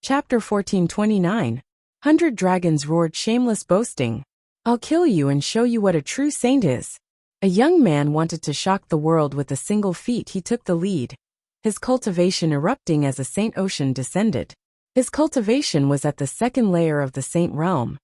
Chapter 1429. 100 Dragons roared shameless boasting. I'll kill you and show you what a true saint is. A young man wanted to shock the world with a single feat. He took the lead, his cultivation erupting as a saint ocean descended. His cultivation was at the second layer of the saint realm.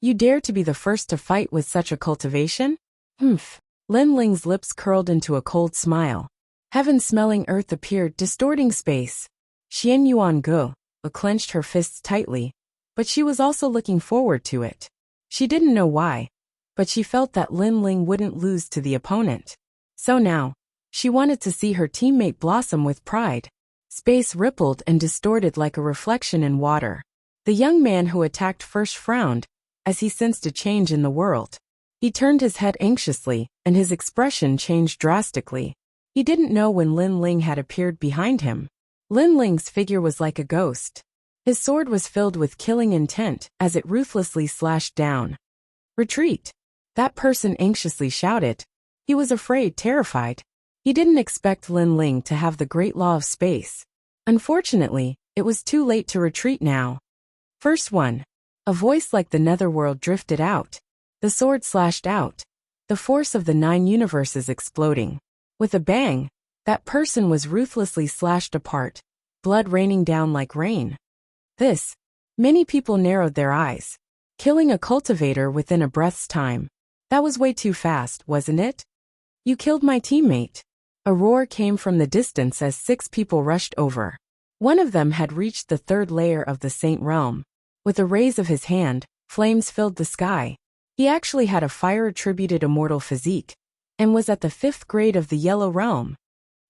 You dare to be the first to fight with such a cultivation? Humph. Lin Ling's lips curled into a cold smile. Heaven-smelling earth appeared, distorting space. Xian Yuan Ge clenched her fists tightly, but she was also looking forward to it. She didn't know why, but she felt that Lin Ling wouldn't lose to the opponent. So now, she wanted to see her teammate blossom with pride. Space rippled and distorted like a reflection in water. The young man who attacked first frowned, as he sensed a change in the world. He turned his head anxiously, and his expression changed drastically. He didn't know when Lin Ling had appeared behind him. Lin Ling's figure was like a ghost. His sword was filled with killing intent as it ruthlessly slashed down. Retreat! That person anxiously shouted. He was afraid, terrified. He didn't expect Lin Ling to have the great law of space. Unfortunately, it was too late to retreat now. First one. A voice like the netherworld drifted out. The sword slashed out, the force of the 9 universes exploding. With a bang, that person was ruthlessly slashed apart, blood raining down like rain. Many people narrowed their eyes. Killing a cultivator within a breath's time. That was way too fast, wasn't it? You killed my teammate. A roar came from the distance as 6 people rushed over. One of them had reached the 3rd layer of the Saint Realm. With a raise of his hand, flames filled the sky. He actually had a fire-attributed immortal physique, and was at the 5th grade of the Yellow Realm.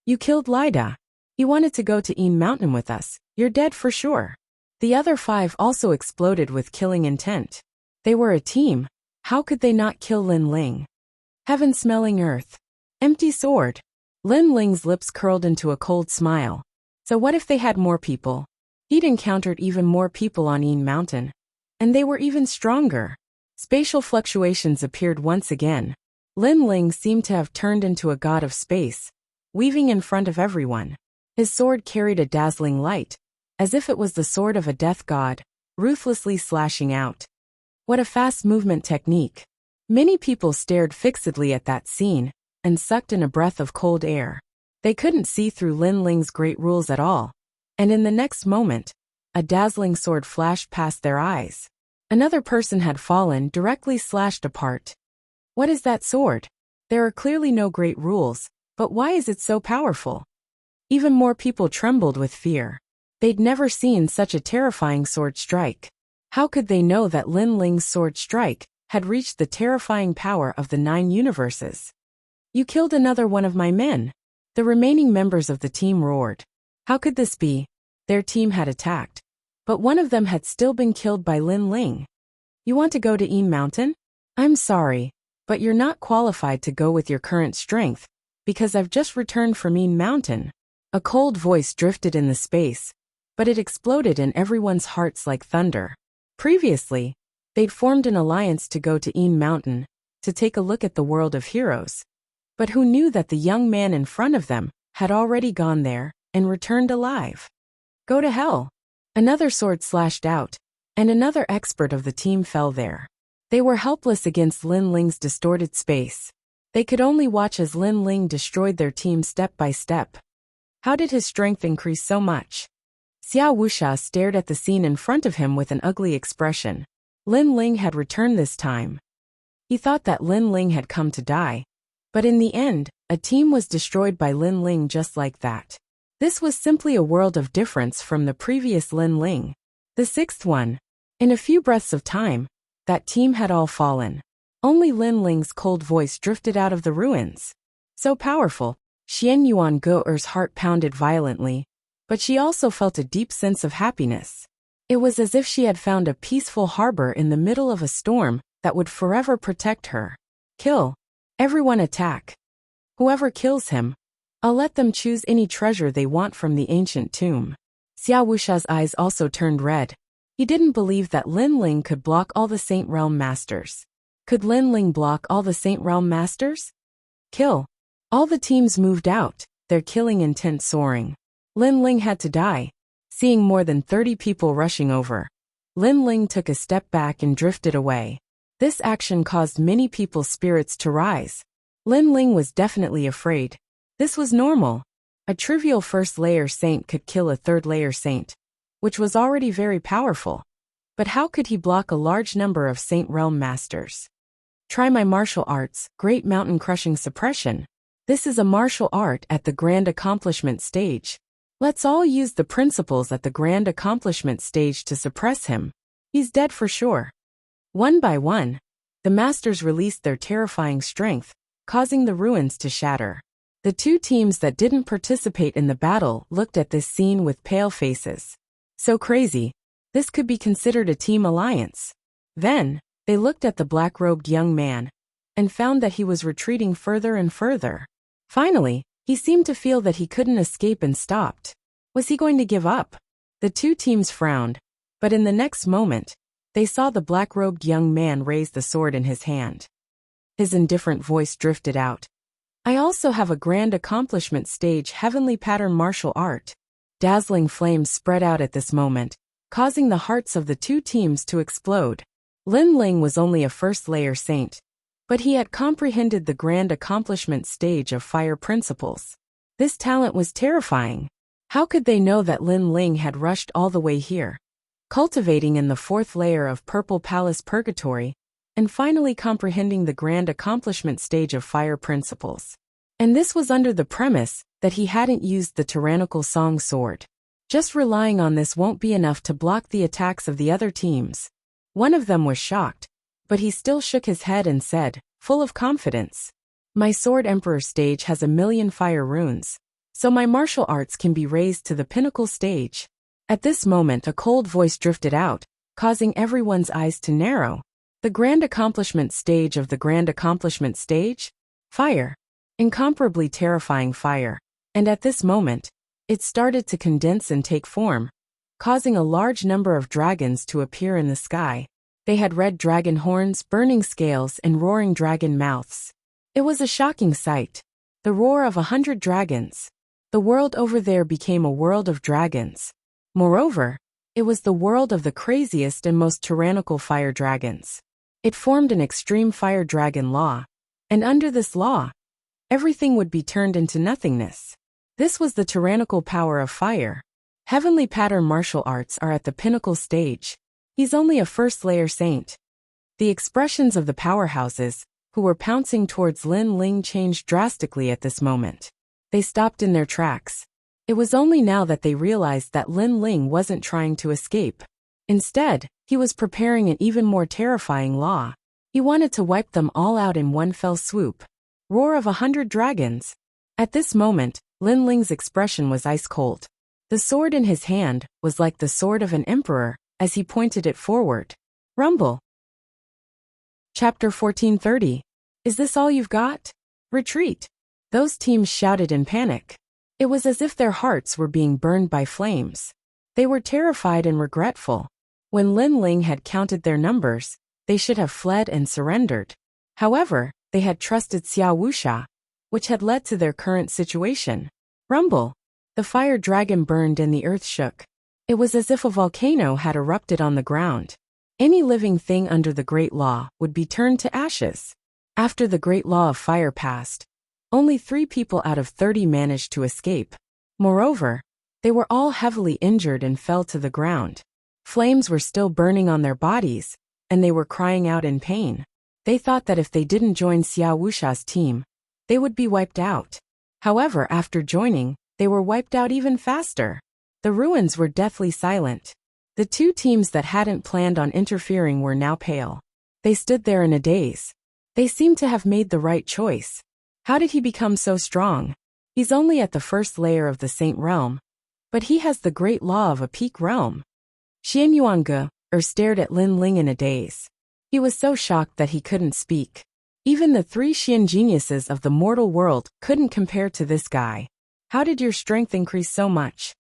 You killed Lida. He wanted to go to Een Mountain with us. You're dead for sure. The other 5 also exploded with killing intent. They were a team. How could they not kill Lin Ling? Heaven-smelling earth. Empty sword. Lin Ling's lips curled into a cold smile. So what if they had more people? He'd encountered even more people on Een Mountain. And they were even stronger. Spatial fluctuations appeared once again. Lin Ling seemed to have turned into a god of space, weaving in front of everyone. His sword carried a dazzling light, as if it was the sword of a death god, ruthlessly slashing out. What a fast movement technique. Many people stared fixedly at that scene, and sucked in a breath of cold air. They couldn't see through Lin Ling's great rules at all. And in the next moment, a dazzling sword flashed past their eyes. Another person had fallen, directly slashed apart. What is that sword? There are clearly no great rules, but why is it so powerful? Even more people trembled with fear. They'd never seen such a terrifying sword strike. How could they know that Lin Ling's sword strike had reached the terrifying power of the 9 universes? You killed another one of my men. The remaining members of the team roared. How could this be? Their team had attacked, but one of them had still been killed by Lin Ling. You want to go to Een Mountain? I'm sorry, but you're not qualified to go with your current strength, because I've just returned from Een Mountain. A cold voice drifted in the space, but it exploded in everyone's hearts like thunder. Previously, they'd formed an alliance to go to Een Mountain, to take a look at the world of heroes. But who knew that the young man in front of them had already gone there and returned alive? Go to hell. Another sword slashed out, and another expert of the team fell there. They were helpless against Lin Ling's distorted space. They could only watch as Lin Ling destroyed their team step by step. How did his strength increase so much? Wuxia stared at the scene in front of him with an ugly expression. Lin Ling had returned this time. He thought that Lin Ling had come to die. But in the end, a team was destroyed by Lin Ling just like that. This was simply a world of difference from the previous Lin Ling. The 6th one. In a few breaths of time, that team had all fallen. Only Lin Ling's cold voice drifted out of the ruins. So powerful, Xian Yuan Ge's heart pounded violently, but she also felt a deep sense of happiness. It was as if she had found a peaceful harbor in the middle of a storm that would forever protect her. Kill. Everyone attack. Whoever kills him, I'll let them choose any treasure they want from the ancient tomb. Xia Wuxia's eyes also turned red. He didn't believe that Lin Ling could block all the Saint Realm Masters. Could Lin Ling block all the Saint Realm Masters? Kill. All the teams moved out, their killing intent soaring. Lin Ling had to die. Seeing more than 30 people rushing over, Lin Ling took a step back and drifted away. This action caused many people's spirits to rise. Lin Ling was definitely afraid. This was normal. A trivial first-layer saint could kill a third-layer saint, which was already very powerful. But how could he block a large number of Saint Realm masters? Try my martial arts, Great Mountain Crushing Suppression. This is a martial art at the Grand Accomplishment stage. Let's all use the principles at the Grand Accomplishment stage to suppress him. He's dead for sure. One by one, the masters released their terrifying strength, causing the ruins to shatter. The two teams that didn't participate in the battle looked at this scene with pale faces. So crazy. This could be considered a team alliance. Then, they looked at the black-robed young man and found that he was retreating further and further. Finally, he seemed to feel that he couldn't escape and stopped. Was he going to give up? The two teams frowned, but in the next moment, they saw the black-robed young man raise the sword in his hand. His indifferent voice drifted out. I also have a Grand Accomplishment stage heavenly pattern martial art. Dazzling flames spread out at this moment, causing the hearts of the two teams to explode. Lin Ling was only a first-layer saint, but he had comprehended the Grand Accomplishment stage of fire principles. This talent was terrifying. How could they know that Lin Ling had rushed all the way here, cultivating in the fourth layer of Purple Palace Purgatory, and finally comprehending the Grand Accomplishment stage of fire principles? And this was under the premise that he hadn't used the tyrannical song sword. Just relying on this won't be enough to block the attacks of the other teams. One of them was shocked, but he still shook his head and said, full of confidence, my Sword Emperor stage has 1,000,000 fire runes, so my martial arts can be raised to the pinnacle stage. At this moment a cold voice drifted out, causing everyone's eyes to narrow. The Grand Accomplishment stage of the Grand Accomplishment stage? Fire. Incomparably terrifying fire. And at this moment, it started to condense and take form, causing a large number of dragons to appear in the sky. They had red dragon horns, burning scales, and roaring dragon mouths. It was a shocking sight. The roar of 100 dragons. The world over there became a world of dragons. Moreover, it was the world of the craziest and most tyrannical fire dragons. It formed an extreme fire dragon law, and under this law, everything would be turned into nothingness. This was the tyrannical power of fire. Heavenly pattern martial arts are at the pinnacle stage. He's only a first-layer saint. The expressions of the powerhouses, who were pouncing towards Lin Ling, changed drastically at this moment. They stopped in their tracks. It was only now that they realized that Lin Ling wasn't trying to escape. Instead, he was preparing an even more terrifying law. He wanted to wipe them all out in one fell swoop. Roar of 100 dragons. At this moment, Lin Ling's expression was ice cold. The sword in his hand was like the sword of an emperor as he pointed it forward. Rumble. Chapter 1430. Is this all you've got? Retreat. Those teams shouted in panic. It was as if their hearts were being burned by flames. They were terrified and regretful. When Lin Ling had counted their numbers, they should have fled and surrendered. However, they had trusted Xiao Wuxia, which had led to their current situation. Rumble. The fire dragon burned and the earth shook. It was as if a volcano had erupted on the ground. Any living thing under the Great Law would be turned to ashes. After the Great Law of Fire passed, only 3 people out of 30 managed to escape. Moreover, they were all heavily injured and fell to the ground. Flames were still burning on their bodies, and they were crying out in pain. They thought that if they didn't join Xiao Wuxia's team, they would be wiped out. However, after joining, they were wiped out even faster. The ruins were deathly silent. The 2 teams that hadn't planned on interfering were now pale. They stood there in a daze. They seemed to have made the right choice. How did he become so strong? He's only at the first layer of the Saint Realm, but he has the great law of a peak realm. Xian Yuange stared at Lin Ling in a daze. He was so shocked that he couldn't speak. Even the 3 Xian geniuses of the mortal world couldn't compare to this guy. How did your strength increase so much?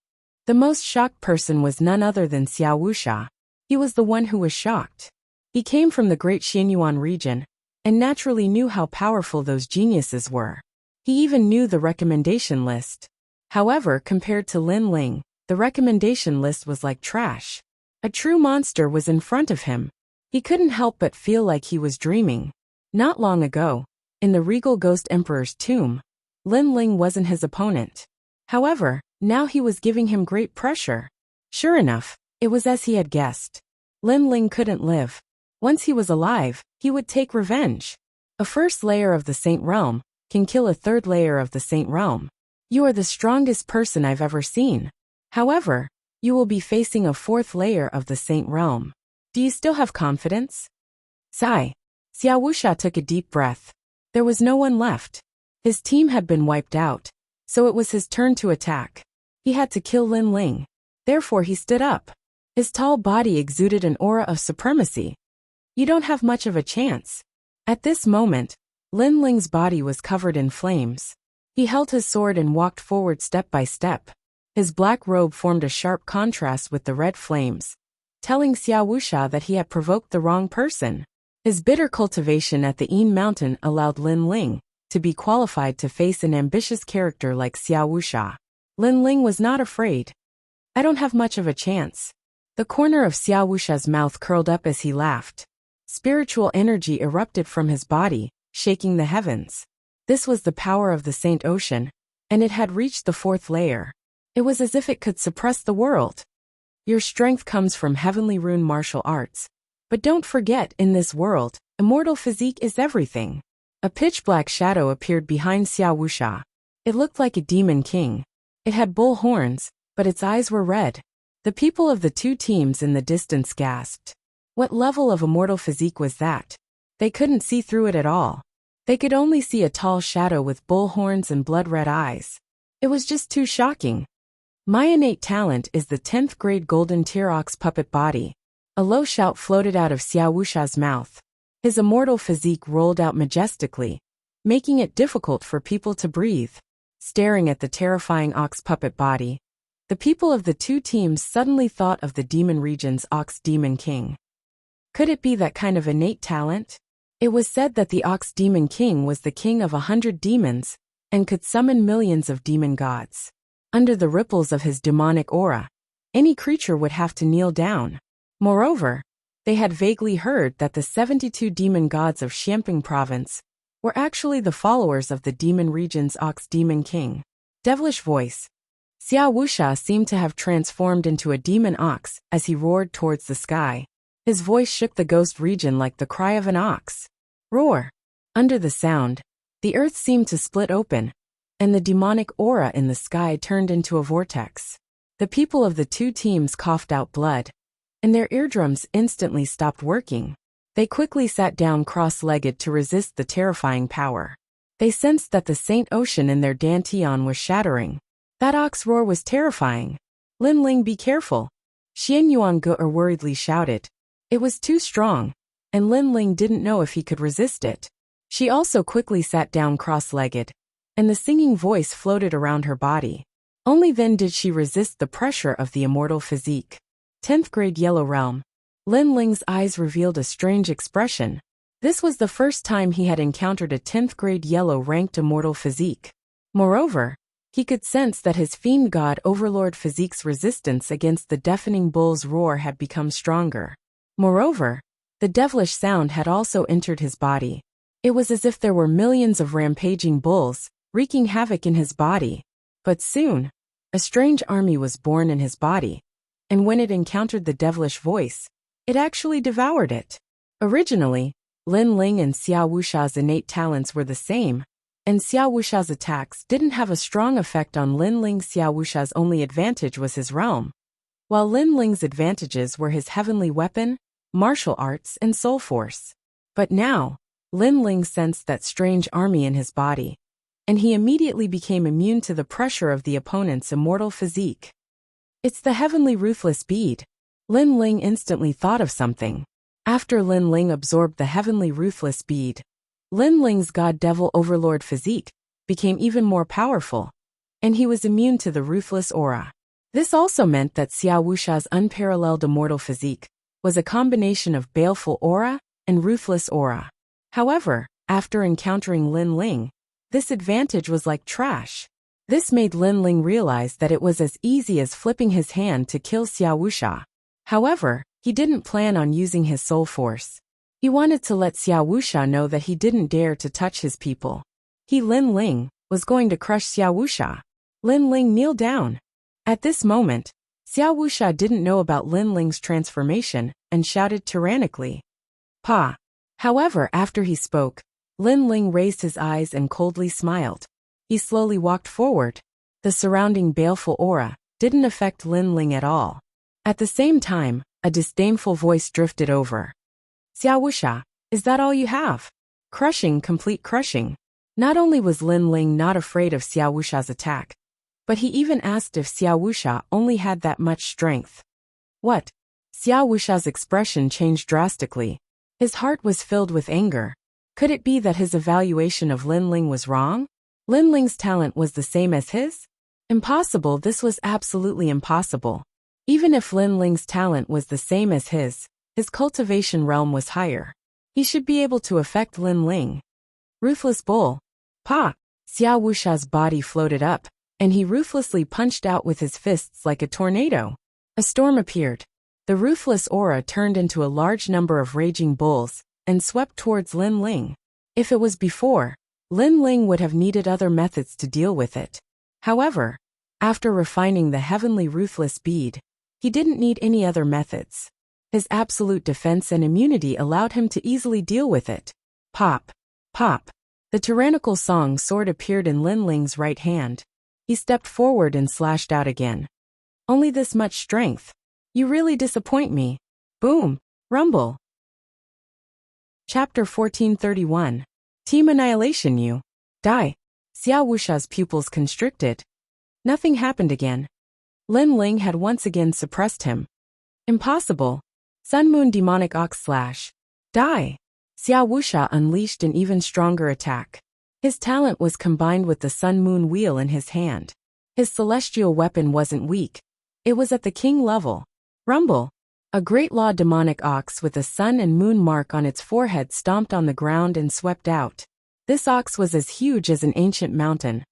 The most shocked person was none other than Xiao Wuxia. He was the one who was shocked. He came from the great Xianyuan region, and naturally knew how powerful those geniuses were. He even knew the recommendation list. However, compared to Lin Ling, The recommendation list was like trash. A true monster was in front of him. He couldn't help but feel like he was dreaming. Not long ago, in the regal ghost emperor's tomb, Lin Ling wasn't his opponent. However, now he was giving him great pressure. Sure enough, it was as he had guessed. Lin Ling couldn't live. Once he was alive, he would take revenge. A first layer of the Saint Realm can kill a third layer of the Saint Realm. You are the strongest person I've ever seen. However, you will be facing a fourth layer of the Saint Realm. Do you still have confidence? Sigh. Xiao Wuxia took a deep breath. There was no one left. His team had been wiped out, so it was his turn to attack. He had to kill Lin Ling. Therefore he stood up. His tall body exuded an aura of supremacy. You don't have much of a chance. At this moment, Lin Ling's body was covered in flames. He held his sword and walked forward step by step. His black robe formed a sharp contrast with the red flames, telling Xiao Wuxia that he had provoked the wrong person. His bitter cultivation at the Yin Mountain allowed Lin Ling to be qualified to face an ambitious character like Xiao Wuxia. Lin Ling was not afraid. I don't have much of a chance. The corner of Xiao Wuxia's mouth curled up as he laughed. Spiritual energy erupted from his body, shaking the heavens. This was the power of the Saint Ocean, and it had reached the fourth layer. It was as if it could suppress the world. Your strength comes from heavenly rune martial arts. But don't forget, in this world, immortal physique is everything. A pitch-black shadow appeared behind Xiao Wuxia. It looked like a demon king. It had bull horns, but its eyes were red. The people of the two teams in the distance gasped. What level of immortal physique was that? They couldn't see through it at all. They could only see a tall shadow with bull horns and blood-red eyes. It was just too shocking. My innate talent is the 10th grade golden Tyrox puppet body. A low shout floated out of Xiao Wuxia's mouth. His immortal physique rolled out majestically, making it difficult for people to breathe. Staring at the terrifying ox puppet body, the people of the two teams suddenly thought of the demon region's ox demon king. Could it be that kind of innate talent? It was said that the ox demon king was the king of 100 demons and could summon millions of demon gods. Under the ripples of his demonic aura, any creature would have to kneel down. Moreover, they had vaguely heard that the 72 demon gods of Xianping province were actually the followers of the demon region's ox demon king. Devilish voice. Xiao Wuxia seemed to have transformed into a demon ox as he roared towards the sky. His voice shook the ghost region like the cry of an ox. Roar! Under the sound, the earth seemed to split open, and the demonic aura in the sky turned into a vortex. The people of the two teams coughed out blood, and their eardrums instantly stopped working. They quickly sat down cross-legged to resist the terrifying power. They sensed that the Saint Ocean in their dantian was shattering. That ox roar was terrifying. Lin Ling, be careful. Xian Yuange worriedly shouted. It was too strong, and Lin Ling didn't know if he could resist it. She also quickly sat down cross-legged, and the singing voice floated around her body. Only then did she resist the pressure of the immortal physique. 10th grade Yellow Realm. Lin Ling's eyes revealed a strange expression. This was the first time he had encountered a 10th grade yellow-ranked immortal physique. Moreover, he could sense that his fiend god overlord physique's resistance against the deafening bull's roar had become stronger. Moreover, the devilish sound had also entered his body. It was as if there were millions of rampaging bulls, wreaking havoc in his body. But soon, a strange army was born in his body, and when it encountered the devilish voice, it actually devoured it. Originally, Lin Ling and Xiao Wuxia's innate talents were the same, and Xiao Wuxia's attacks didn't have a strong effect on Lin Ling. Xiao Wuxia's only advantage was his realm, while Lin Ling's advantages were his heavenly weapon, martial arts, and soul force. But now, Lin Ling sensed that strange army in his body, and he immediately became immune to the pressure of the opponent's immortal physique. It's the heavenly ruthless bead. Lin Ling instantly thought of something. After Lin Ling absorbed the heavenly ruthless bead, Lin Ling's god devil overlord physique became even more powerful, and he was immune to the ruthless aura. This also meant that Xiao Wuxia's unparalleled immortal physique was a combination of baleful aura and ruthless aura. However, after encountering Lin Ling, this advantage was like trash. This made Lin Ling realize that it was as easy as flipping his hand to kill Xiao Wuxia. However, he didn't plan on using his soul force. He wanted to let Xiao Wuxia know that he didn't dare to touch his people. He, Lin Ling, was going to crush Xiao Wuxia. Lin Ling kneeled down. At this moment, Xiao Wuxia didn't know about Lin Ling's transformation and shouted tyrannically, "Pa!" However, after he spoke, Lin Ling raised his eyes and coldly smiled. He slowly walked forward. The surrounding baleful aura didn't affect Lin Ling at all. At the same time, a disdainful voice drifted over. "Xiao Wuxia, is that all you have?" Crushing, complete crushing. Not only was Lin Ling not afraid of Xiao Wuxia's attack, but he even asked if Xiao Wuxia only had that much strength. What? Xiao Wuxia's expression changed drastically. His heart was filled with anger. Could it be that his evaluation of Lin Ling was wrong? Lin Ling's talent was the same as his? Impossible, this was absolutely impossible. Even if Lin Ling's talent was the same as his cultivation realm was higher. He should be able to affect Lin Ling. Ruthless bull. Pa! Xiao Wuxia's body floated up, and he ruthlessly punched out with his fists like a tornado. A storm appeared. The ruthless aura turned into a large number of raging bulls and swept towards Lin Ling. If it was before, Lin Ling would have needed other methods to deal with it. However, after refining the heavenly ruthless bead, he didn't need any other methods. His absolute defense and immunity allowed him to easily deal with it. Pop! Pop! The tyrannical song sword appeared in Lin Ling's right hand. He stepped forward and slashed out again. Only this much strength. You really disappoint me. Boom! Rumble! Chapter 1431. Team Annihilation. You die. Xiao Wuxia's pupils constricted. Nothing happened again. Lin Ling had once again suppressed him. Impossible. Sun Moon Demonic Ox Slash. Die. Xiao Wuxia unleashed an even stronger attack. His talent was combined with the Sun Moon Wheel in his hand. His celestial weapon wasn't weak. It was at the king level. Rumble. A great law demonic ox with a sun and moon mark on its forehead stomped on the ground and swept out. This ox was as huge as an ancient mountain.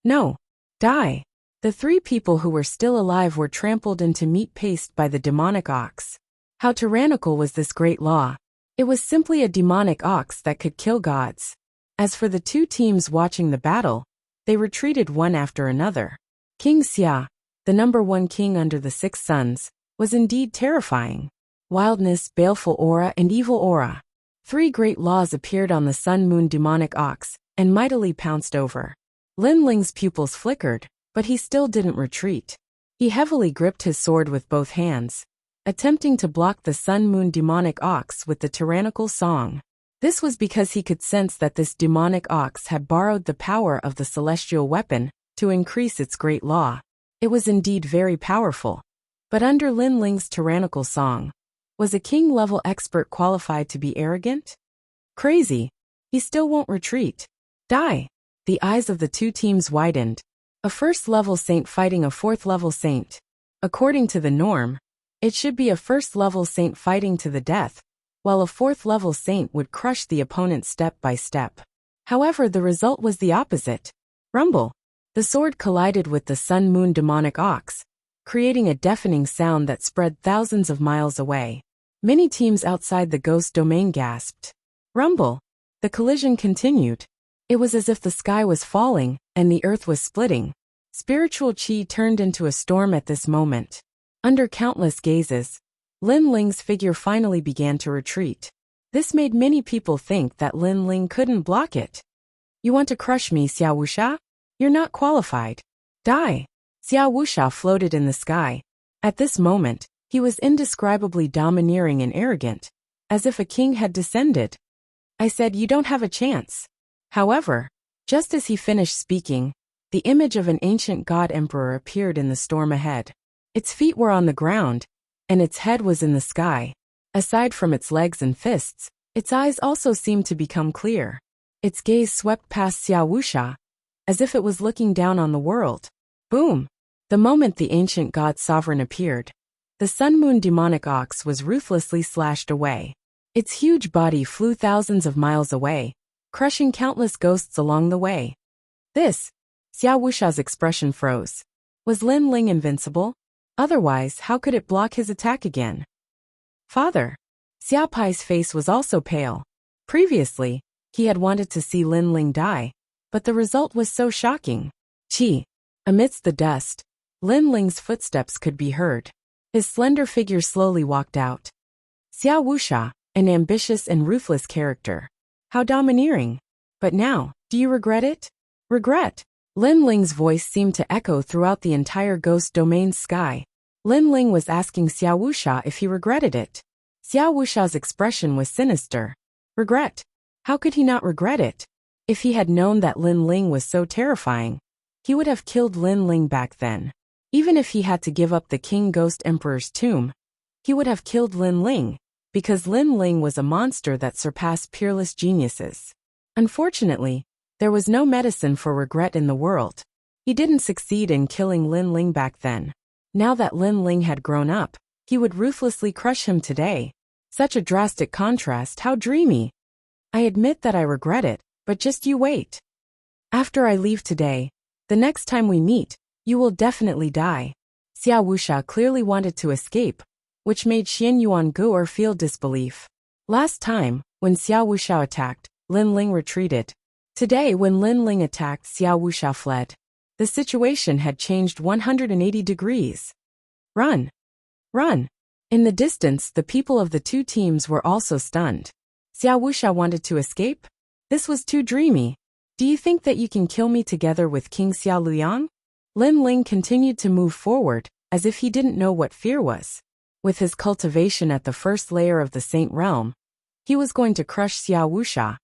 No. Die. The three people who were still alive were trampled into meat paste by the demonic ox. How tyrannical was this great law? It was simply a demonic ox that could kill gods. As for the two teams watching the battle, they retreated one after another. King Xia, the #1 king under the 6 suns, was indeed terrifying. Wildness, baleful aura, and evil aura. 3 great laws appeared on the Sun Moon Demonic Ox and mightily pounced over. Lin Ling's pupils flickered, but he still didn't retreat. He heavily gripped his sword with both hands, attempting to block the Sun Moon Demonic Ox with the tyrannical song. This was because he could sense that this demonic ox had borrowed the power of the celestial weapon to increase its great law. It was indeed very powerful. But under Lin Ling's tyrannical song, was a king-level expert qualified to be arrogant? Crazy. He still won't retreat. Die. The eyes of the two teams widened. A first-level saint fighting a fourth-level saint. According to the norm, it should be a first-level saint fighting to the death, while a fourth-level saint would crush the opponent step by step. However, the result was the opposite. Rumble. The sword collided with the Sun Moon Demonic Ox, creating a deafening sound that spread thousands of miles away. Many teams outside the ghost domain gasped. Rumble. The collision continued. It was as if the sky was falling and the earth was splitting. Spiritual chi turned into a storm at this moment. Under countless gazes, Lin Ling's figure finally began to retreat. This made many people think that Lin Ling couldn't block it. You want to crush me, Xiao Wuxia? You're not qualified. Die. Xiao Wuxia floated in the sky. At this moment, he was indescribably domineering and arrogant, as if a king had descended. I said you don't have a chance. However, just as he finished speaking, the image of an ancient god emperor appeared in the storm ahead. Its feet were on the ground, and its head was in the sky. Aside from its legs and fists, its eyes also seemed to become clear. Its gaze swept past Xiao Wuxia, as if it was looking down on the world. Boom! The moment the ancient god sovereign appeared, the Sun Moon Demonic Ox was ruthlessly slashed away. Its huge body flew thousands of miles away, crushing countless ghosts along the way. This Xiao Wuxia's expression froze. Was Lin Ling invincible? Otherwise, how could it block his attack again? Father. Xiao Pai's face was also pale. Previously, he had wanted to see Lin Ling die, but the result was so shocking. Qi. Amidst the dust, Lin Ling's footsteps could be heard. His slender figure slowly walked out. Xiao Wuxia, an ambitious and ruthless character. How domineering. But now, do you regret it? Regret? Lin Ling's voice seemed to echo throughout the entire ghost domain's sky. Lin Ling was asking Xiao Wuxia if he regretted it. Xiao Wuxia's expression was sinister. Regret? How could he not regret it? If he had known that Lin Ling was so terrifying, he would have killed Lin Ling back then. Even if he had to give up the King Ghost Emperor's tomb, he would have killed Lin Ling, because Lin Ling was a monster that surpassed peerless geniuses. Unfortunately, there was no medicine for regret in the world. He didn't succeed in killing Lin Ling back then. Now that Lin Ling had grown up, he would ruthlessly crush him today. Such a drastic contrast, how dreamy. I admit that I regret it, but just you wait. After I leave today, the next time we meet, you will definitely die. Xiao Wuxia clearly wanted to escape, which made Xian Yuanguo feel disbelief. Last time, when Xiao Wuxia attacked, Lin Ling retreated. Today, when Lin Ling attacked, Xiao Wuxia fled. The situation had changed 180 degrees. Run! Run! In the distance, the people of the two teams were also stunned. Xiao Wuxia wanted to escape? This was too dreamy. Do you think that you can kill me together with King Xiao Luyang? Lin Ling continued to move forward, as if he didn't know what fear was. With his cultivation at the first layer of the Saint Realm, he was going to crush Xiao Wuxia,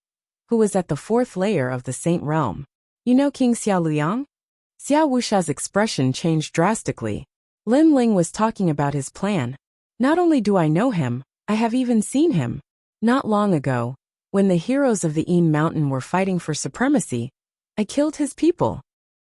who was at the fourth layer of the Saint Realm. You know King Xiao Luyang? Xiao Wuxia's expression changed drastically. Lin Ling was talking about his plan. Not only do I know him, I have even seen him. Not long ago, when the heroes of the Yin Mountain were fighting for supremacy, I killed his people.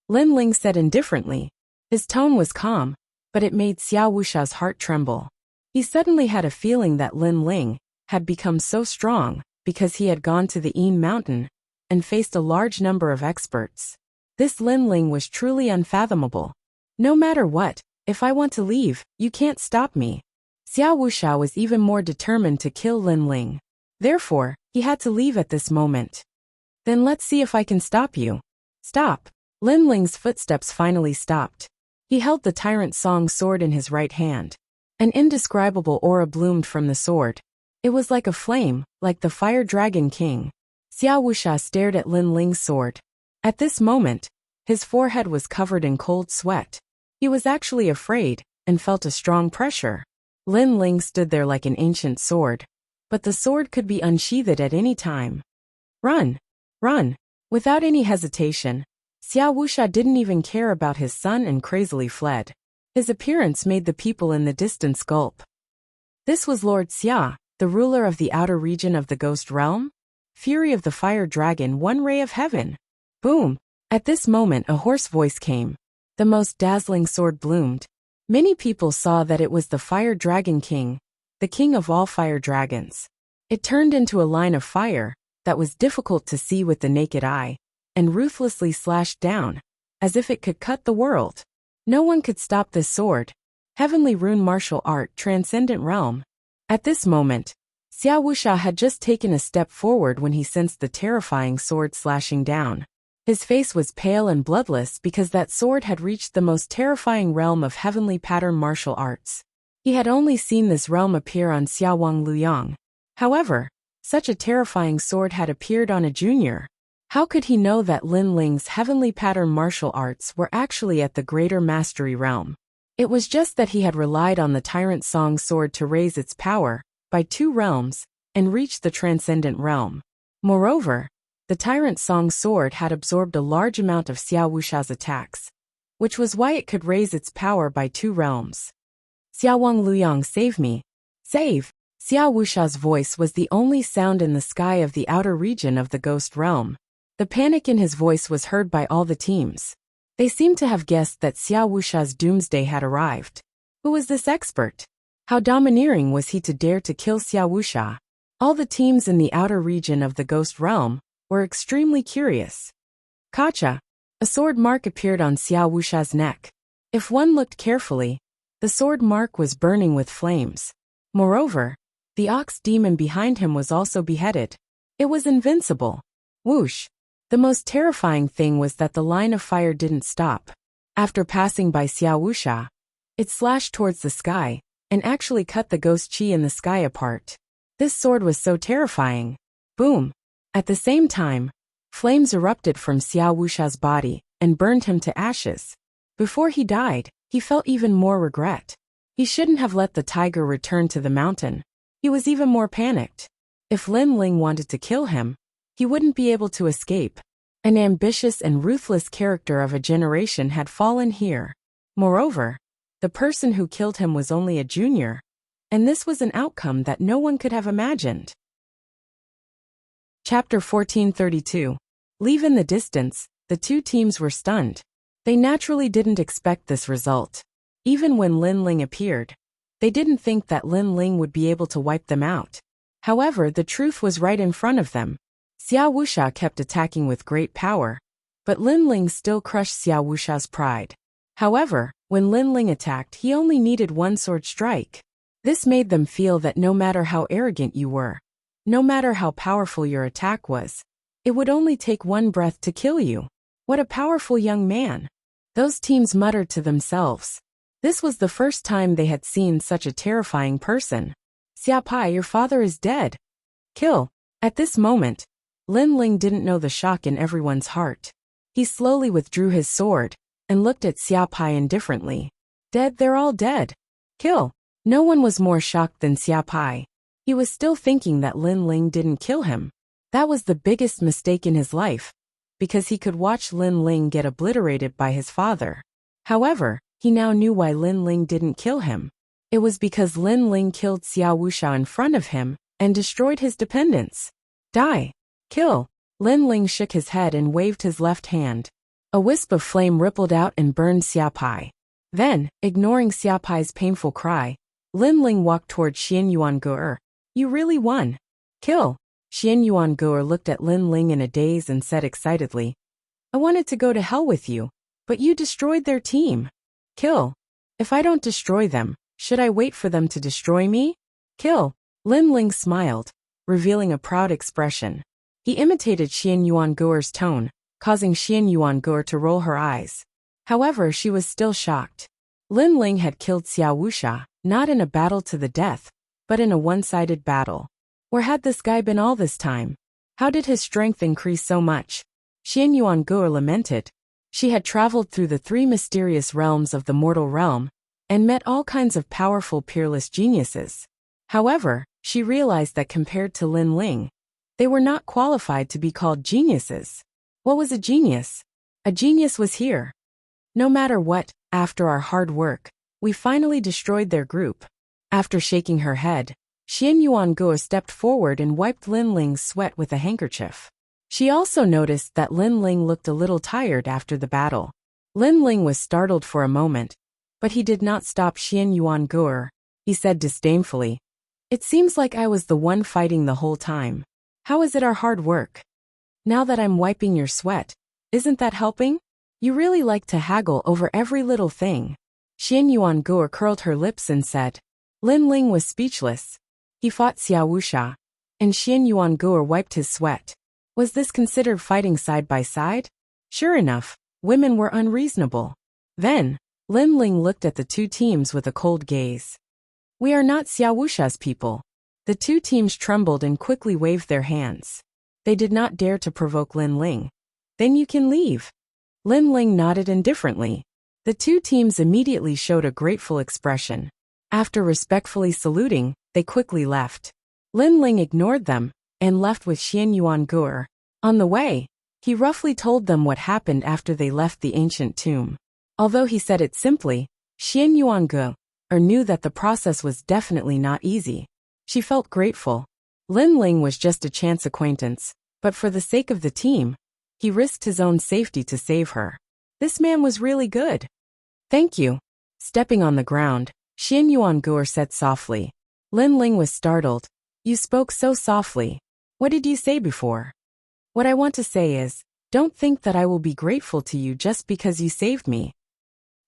Lin Ling said indifferently. His tone was calm, but it made Xiao Wuxia's heart tremble. He suddenly had a feeling that Lin Ling had become so strong because he had gone to the Yin Mountain and faced a large number of experts. This Lin Ling was truly unfathomable. No matter what, if I want to leave, you can't stop me. Xiao Wuxia was even more determined to kill Lin Ling. Therefore, he had to leave at this moment. Then let's see if I can stop you. Stop. Lin Ling's footsteps finally stopped. He held the Tyrant Song sword in his right hand. An indescribable aura bloomed from the sword. It was like a flame, like the Fire Dragon King. Xiao Wuxia stared at Lin Ling's sword. At this moment, his forehead was covered in cold sweat. He was actually afraid, and felt a strong pressure. Lin Ling stood there like an ancient sword, but the sword could be unsheathed at any time. Run! Run! Without any hesitation, Xiao Wuxia didn't even care about his son and crazily fled. His appearance made the people in the distance gulp. This was Lord Xia, the ruler of the outer region of the Ghost Realm? Fury of the Fire Dragon, one ray of heaven. Boom! At this moment a hoarse voice came. The most dazzling sword bloomed. Many people saw that it was the Fire Dragon King, the king of all fire dragons. It turned into a line of fire that was difficult to see with the naked eye, and ruthlessly slashed down, as if it could cut the world. No one could stop this sword. Heavenly rune martial art, transcendent realm. At this moment, Xiao Wuxia had just taken a step forward when he sensed the terrifying sword slashing down. His face was pale and bloodless because that sword had reached the most terrifying realm of heavenly pattern martial arts. He had only seen this realm appear on Xiaowang Luyang. However, such a terrifying sword had appeared on a junior. How could he know that Lin Ling's heavenly pattern martial arts were actually at the greater mastery realm? It was just that he had relied on the Tyrant Song sword to raise its power by 2 realms and reach the transcendent realm. Moreover, the Tyrant Song sword had absorbed a large amount of Xiao Wuxia's attacks, which was why it could raise its power by 2 realms. Xiaowang Luyang, save me. Save! Xiao Wuxia's voice was the only sound in the sky of the outer region of the Ghost Realm. The panic in his voice was heard by all the teams. They seemed to have guessed that Xiao Wuxia's doomsday had arrived. Who was this expert? How domineering was he to dare to kill Xiao Wuxia? All the teams in the outer region of the Ghost Realm were extremely curious. Kacha, A sword mark appeared on Xiao Wuxia's neck. If one looked carefully, the sword mark was burning with flames. Moreover, the ox demon behind him was also beheaded. It was invincible. Whoosh! The most terrifying thing was that the line of fire didn't stop. After passing by Xiao Wuxia, it slashed towards the sky, and actually cut the ghost chi in the sky apart. This sword was so terrifying. Boom! At the same time, flames erupted from Xiao Wuxia's body and burned him to ashes. Before he died, he felt even more regret. He shouldn't have let the tiger return to the mountain. He was even more panicked. If Lin Ling wanted to kill him, he wouldn't be able to escape. An ambitious and ruthless character of a generation had fallen here. Moreover, the person who killed him was only a junior, and this was an outcome that no one could have imagined. Chapter 1432. Leave in the distance, the two teams were stunned. They naturally didn't expect this result. Even when Lin Ling appeared, they didn't think that Lin Ling would be able to wipe them out. However, the truth was right in front of them. Xiao Wuxia kept attacking with great power, but Lin Ling still crushed Xiao Wuxia's pride. However, when Lin Ling attacked, he only needed one sword strike. This made them feel that no matter how arrogant you were, no matter how powerful your attack was, it would only take one breath to kill you. What a powerful young man! Those teams muttered to themselves. This was the first time they had seen such a terrifying person. Xia Pai, your father is dead. Kill. At this moment, Lin Ling didn't know the shock in everyone's heart. He slowly withdrew his sword and looked at Xia Pai indifferently. Dead, they're all dead. Kill. No one was more shocked than Xia Pai. He was still thinking that Lin Ling didn't kill him. That was the biggest mistake in his life, because he could watch Lin Ling get obliterated by his father. However, he now knew why Lin Ling didn't kill him. It was because Lin Ling killed Xiao Wuxia in front of him and destroyed his dependents. Die. Kill. Lin Ling shook his head and waved his left hand. A wisp of flame rippled out and burned Xia Pai. Then, ignoring Xia Pai's painful cry, Lin Ling walked toward Xian Yuangu'er. You really won. Kill. Xian Yuangu'er looked at Lin Ling in a daze and said excitedly, I wanted to go to hell with you, but you destroyed their team. Kill. If I don't destroy them, should I wait for them to destroy me? Kill. Lin Ling smiled, revealing a proud expression. He imitated Xian Yuangu'er's tone, causing Xian Yuangu'er to roll her eyes. However, she was still shocked. Lin Ling had killed Xiao Wuxia, not in a battle to the death, but in a one-sided battle. Where had this guy been all this time? How did his strength increase so much? Xian Yuangu'er lamented. She had traveled through the three mysterious realms of the mortal realm, and met all kinds of powerful peerless geniuses. However, she realized that compared to Lin Ling, they were not qualified to be called geniuses. What was a genius? A genius was here. No matter what, after our hard work, we finally destroyed their group. After shaking her head, Xian Yuangu'er stepped forward and wiped Lin Ling's sweat with a handkerchief. She also noticed that Lin Ling looked a little tired after the battle. Lin Ling was startled for a moment, but he did not stop Xian Yuangu'er. He said disdainfully, It seems like I was the one fighting the whole time. How is it our hard work? Now that I'm wiping your sweat, isn't that helping? You really like to haggle over every little thing. Xian Yuangu'er curled her lips and said. Lin Ling was speechless. He fought Xiao Wuxia, and Xian Yuangu'er wiped his sweat. Was this considered fighting side by side? Sure enough, women were unreasonable. Then, Lin Ling looked at the two teams with a cold gaze. We are not Xiao Wuxia's people. The two teams trembled and quickly waved their hands. They did not dare to provoke Lin Ling. Then you can leave. Lin Ling nodded indifferently. The two teams immediately showed a grateful expression. After respectfully saluting, they quickly left. Lin Ling ignored them and left with Xian Yuangu'er. On the way, he roughly told them what happened after they left the ancient tomb. Although he said it simply, Xian Yuangu'er knew that the process was definitely not easy. She felt grateful. Lin Ling was just a chance acquaintance, but for the sake of the team, he risked his own safety to save her. This man was really good. Thank you. Stepping on the ground, Xian Yuangu'er said softly. Lin Ling was startled. You spoke so softly. What did you say before? What I want to say is, Don't think that I will be grateful to you just because you saved me.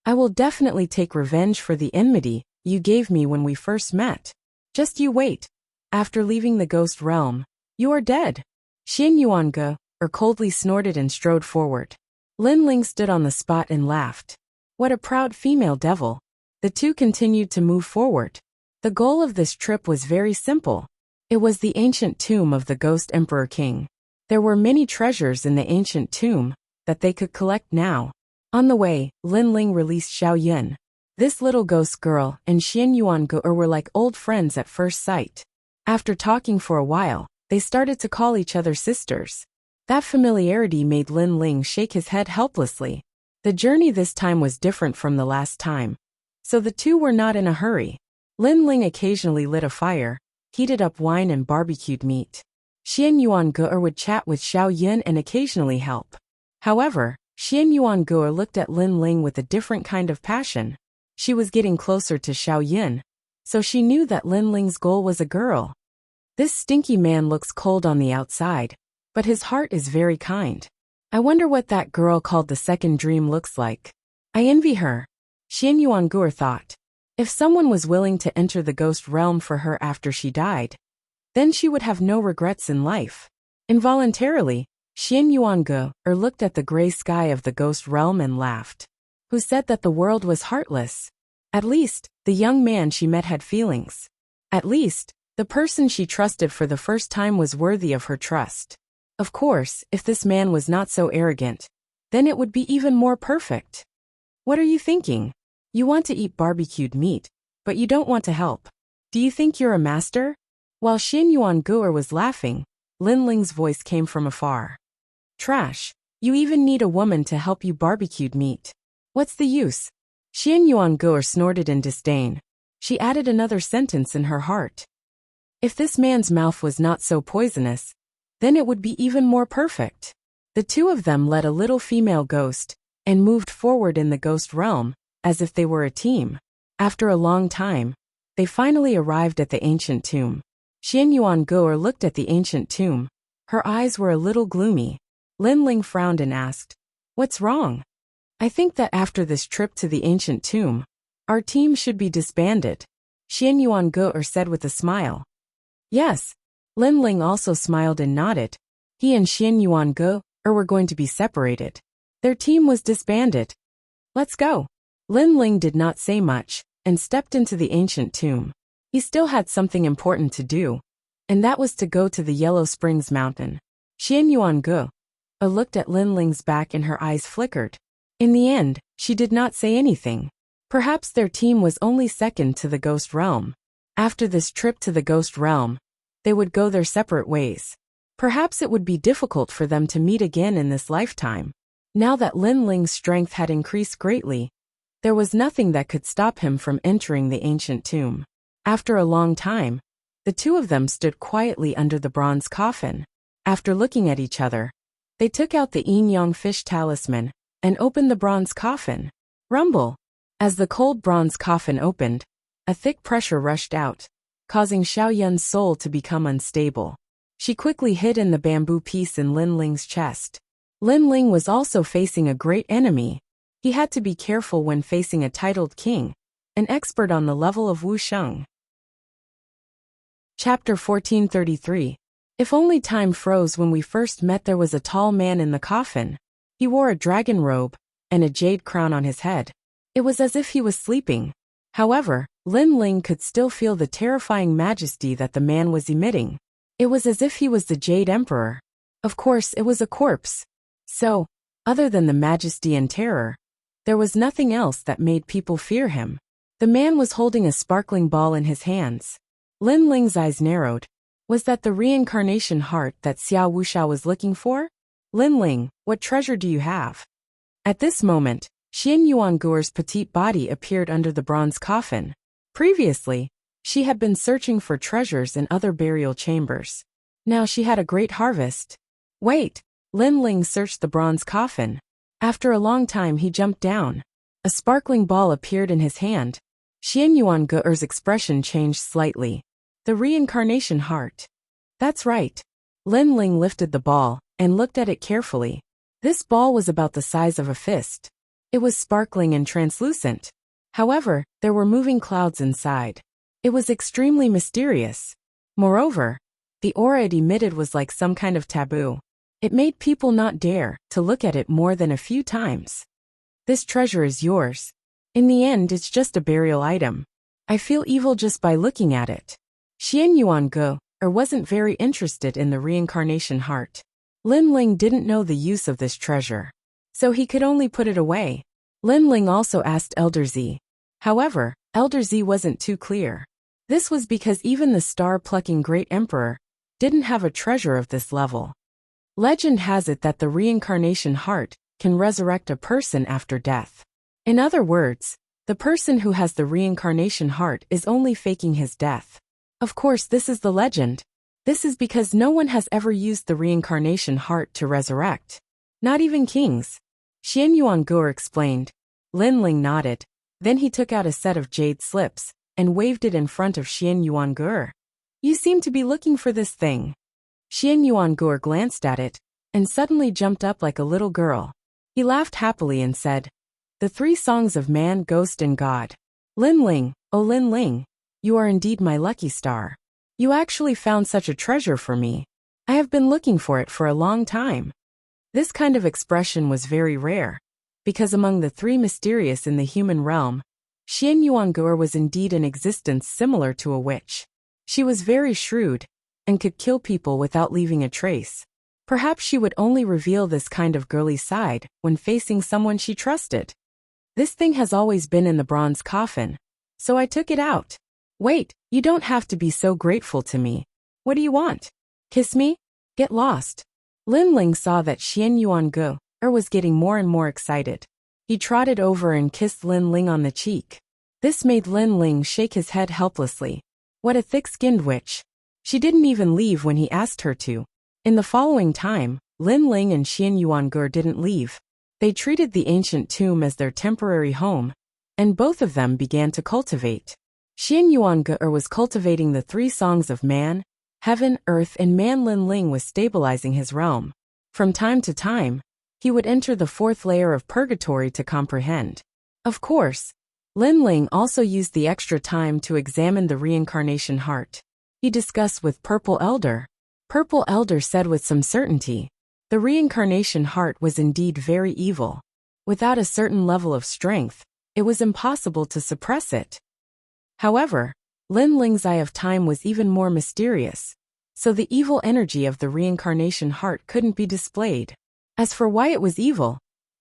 I will definitely take revenge for the enmity you gave me when we first met. Just you wait. After leaving the ghost realm, you are dead. Xian Yuange coldly snorted and strode forward. Lin Ling stood on the spot and laughed. What a proud female devil. The two continued to move forward. The goal of this trip was very simple. It was the ancient tomb of the ghost emperor king. There were many treasures in the ancient tomb that they could collect now. On the way, Lin Ling released Xiao Yun. This little ghost girl and Xian Yuange were like old friends at first sight. After talking for a while, they started to call each other sisters. That familiarity made Lin Ling shake his head helplessly. The journey this time was different from the last time. So the two were not in a hurry. Lin Ling occasionally lit a fire, heated up wine and barbecued meat. Xian Yuange would chat with Xiao Yun and occasionally help. However, Xian Yuange looked at Lin Ling with a different kind of passion. She was getting closer to Xiao Yun, so she knew that Lin Ling's goal was a girl. This stinky man looks cold on the outside, but his heart is very kind. I wonder what that girl called the second dream looks like. I envy her. Xian Yuange thought. If someone was willing to enter the ghost realm for her after she died, then she would have no regrets in life. Involuntarily, Xian Yuange looked at the gray sky of the ghost realm and laughed. Who said that the world was heartless? At least, the young man she met had feelings. At least, the person she trusted for the first time was worthy of her trust. Of course, if this man was not so arrogant, then it would be even more perfect. What are you thinking? You want to eat barbecued meat, but you don't want to help. Do you think you're a master? While Xian Yuange was laughing, Lin Ling's voice came from afar. Trash. You even need a woman to help you barbecued meat. What's the use? Xian Yuange snorted in disdain. She added another sentence in her heart. If this man's mouth was not so poisonous, then it would be even more perfect. The two of them led a little female ghost and moved forward in the ghost realm as if they were a team. After a long time, they finally arrived at the ancient tomb. Xian Yuange looked at the ancient tomb. Her eyes were a little gloomy. Lin Ling frowned and asked, "What's wrong?" I think that after this trip to the ancient tomb, our team should be disbanded, Xian Yuange said with a smile. Yes. Lin Ling also smiled and nodded. He and Xian Yuange were going to be separated. Their team was disbanded. Let's go. Lin Ling did not say much and stepped into the ancient tomb. He still had something important to do, and that was to go to the Yellow Springs Mountain. Xian Yuange looked at Lin Ling's back and her eyes flickered. In the end, she did not say anything. Perhaps their team was only second to the ghost realm. After this trip to the ghost realm, they would go their separate ways. Perhaps it would be difficult for them to meet again in this lifetime. Now that Lin Ling's strength had increased greatly, there was nothing that could stop him from entering the ancient tomb. After a long time, the two of them stood quietly under the bronze coffin. After looking at each other, they took out the yin-yang fish talisman and opened the bronze coffin. Rumble! As the cold bronze coffin opened, a thick pressure rushed out, causing Xiao Yun's soul to become unstable. She quickly hid in the bamboo piece in Lin Ling's chest. Lin Ling was also facing a great enemy. He had to be careful when facing a titled king, an expert on the level of Wuxia. Chapter 1433. If only time froze. When we first met, there was a tall man in the coffin. He wore a dragon robe and a jade crown on his head. It was as if he was sleeping. However, Lin Ling could still feel the terrifying majesty that the man was emitting. It was as if he was the Jade Emperor. Of course, it was a corpse. So, other than the majesty and terror, there was nothing else that made people fear him. The man was holding a sparkling ball in his hands. Lin Ling's eyes narrowed. Was that the reincarnation heart that Xiao Wuxia was looking for? Lin Ling, what treasure do you have? At this moment, Xian Yuange's petite body appeared under the bronze coffin. Previously, she had been searching for treasures in other burial chambers. Now she had a great harvest. Wait! Lin Ling searched the bronze coffin. After a long time he jumped down. A sparkling ball appeared in his hand. Xian Yuange's expression changed slightly. The reincarnation heart. That's right. Lin Ling lifted the ball and looked at it carefully. This ball was about the size of a fist. It was sparkling and translucent. However, there were moving clouds inside. It was extremely mysterious. Moreover, the aura it emitted was like some kind of taboo. It made people not dare to look at it more than a few times. This treasure is yours. In the end, it's just a burial item. I feel evil just by looking at it. Xian Yuange wasn't very interested in the reincarnation heart. Lin Ling didn't know the use of this treasure, so he could only put it away. Lin Ling also asked Elder Z. However, Elder Z wasn't too clear. This was because even the star-plucking great emperor didn't have a treasure of this level. Legend has it that the reincarnation heart can resurrect a person after death. In other words, the person who has the reincarnation heart is only faking his death. Of course, this is the legend. This is because no one has ever used the reincarnation heart to resurrect. Not even kings. Xian Yuange explained. Lin Ling nodded. Then he took out a set of jade slips and waved it in front of Xian Yuange. You seem to be looking for this thing. Xian Yuange glanced at it and suddenly jumped up like a little girl. He laughed happily and said, "The 3 songs of man, ghost and God. Lin Ling, oh Lin Ling, you are indeed my lucky star. You actually found such a treasure for me. I have been looking for it for a long time." This kind of expression was very rare, because among the 3 mysterious in the human realm, Xian Yuange was indeed in existence similar to a witch. She was very shrewd and could kill people without leaving a trace. Perhaps she would only reveal this kind of girly side when facing someone she trusted. This thing has always been in the bronze coffin, so I took it out. Wait, you don't have to be so grateful to me. What do you want? Kiss me? Get lost. Lin Ling saw that Xian Yuange was getting more and more excited. He trotted over and kissed Lin Ling on the cheek. This made Lin Ling shake his head helplessly. What a thick-skinned witch. She didn't even leave when he asked her to. In the following time, Lin Ling and Xian Yuange didn't leave. They treated the ancient tomb as their temporary home, and both of them began to cultivate. Xian Yuange was cultivating the 3 songs of man, heaven, earth, and man. Lin Ling was stabilizing his realm. From time to time, he would enter the 4th layer of purgatory to comprehend. Of course, Lin Ling also used the extra time to examine the reincarnation heart. He discussed with Purple Elder. Purple Elder said with some certainty, the reincarnation heart was indeed very evil. Without a certain level of strength, it was impossible to suppress it. However, Lin Ling's eye of time was even more mysterious, so the evil energy of the reincarnation heart couldn't be displayed. As for why it was evil,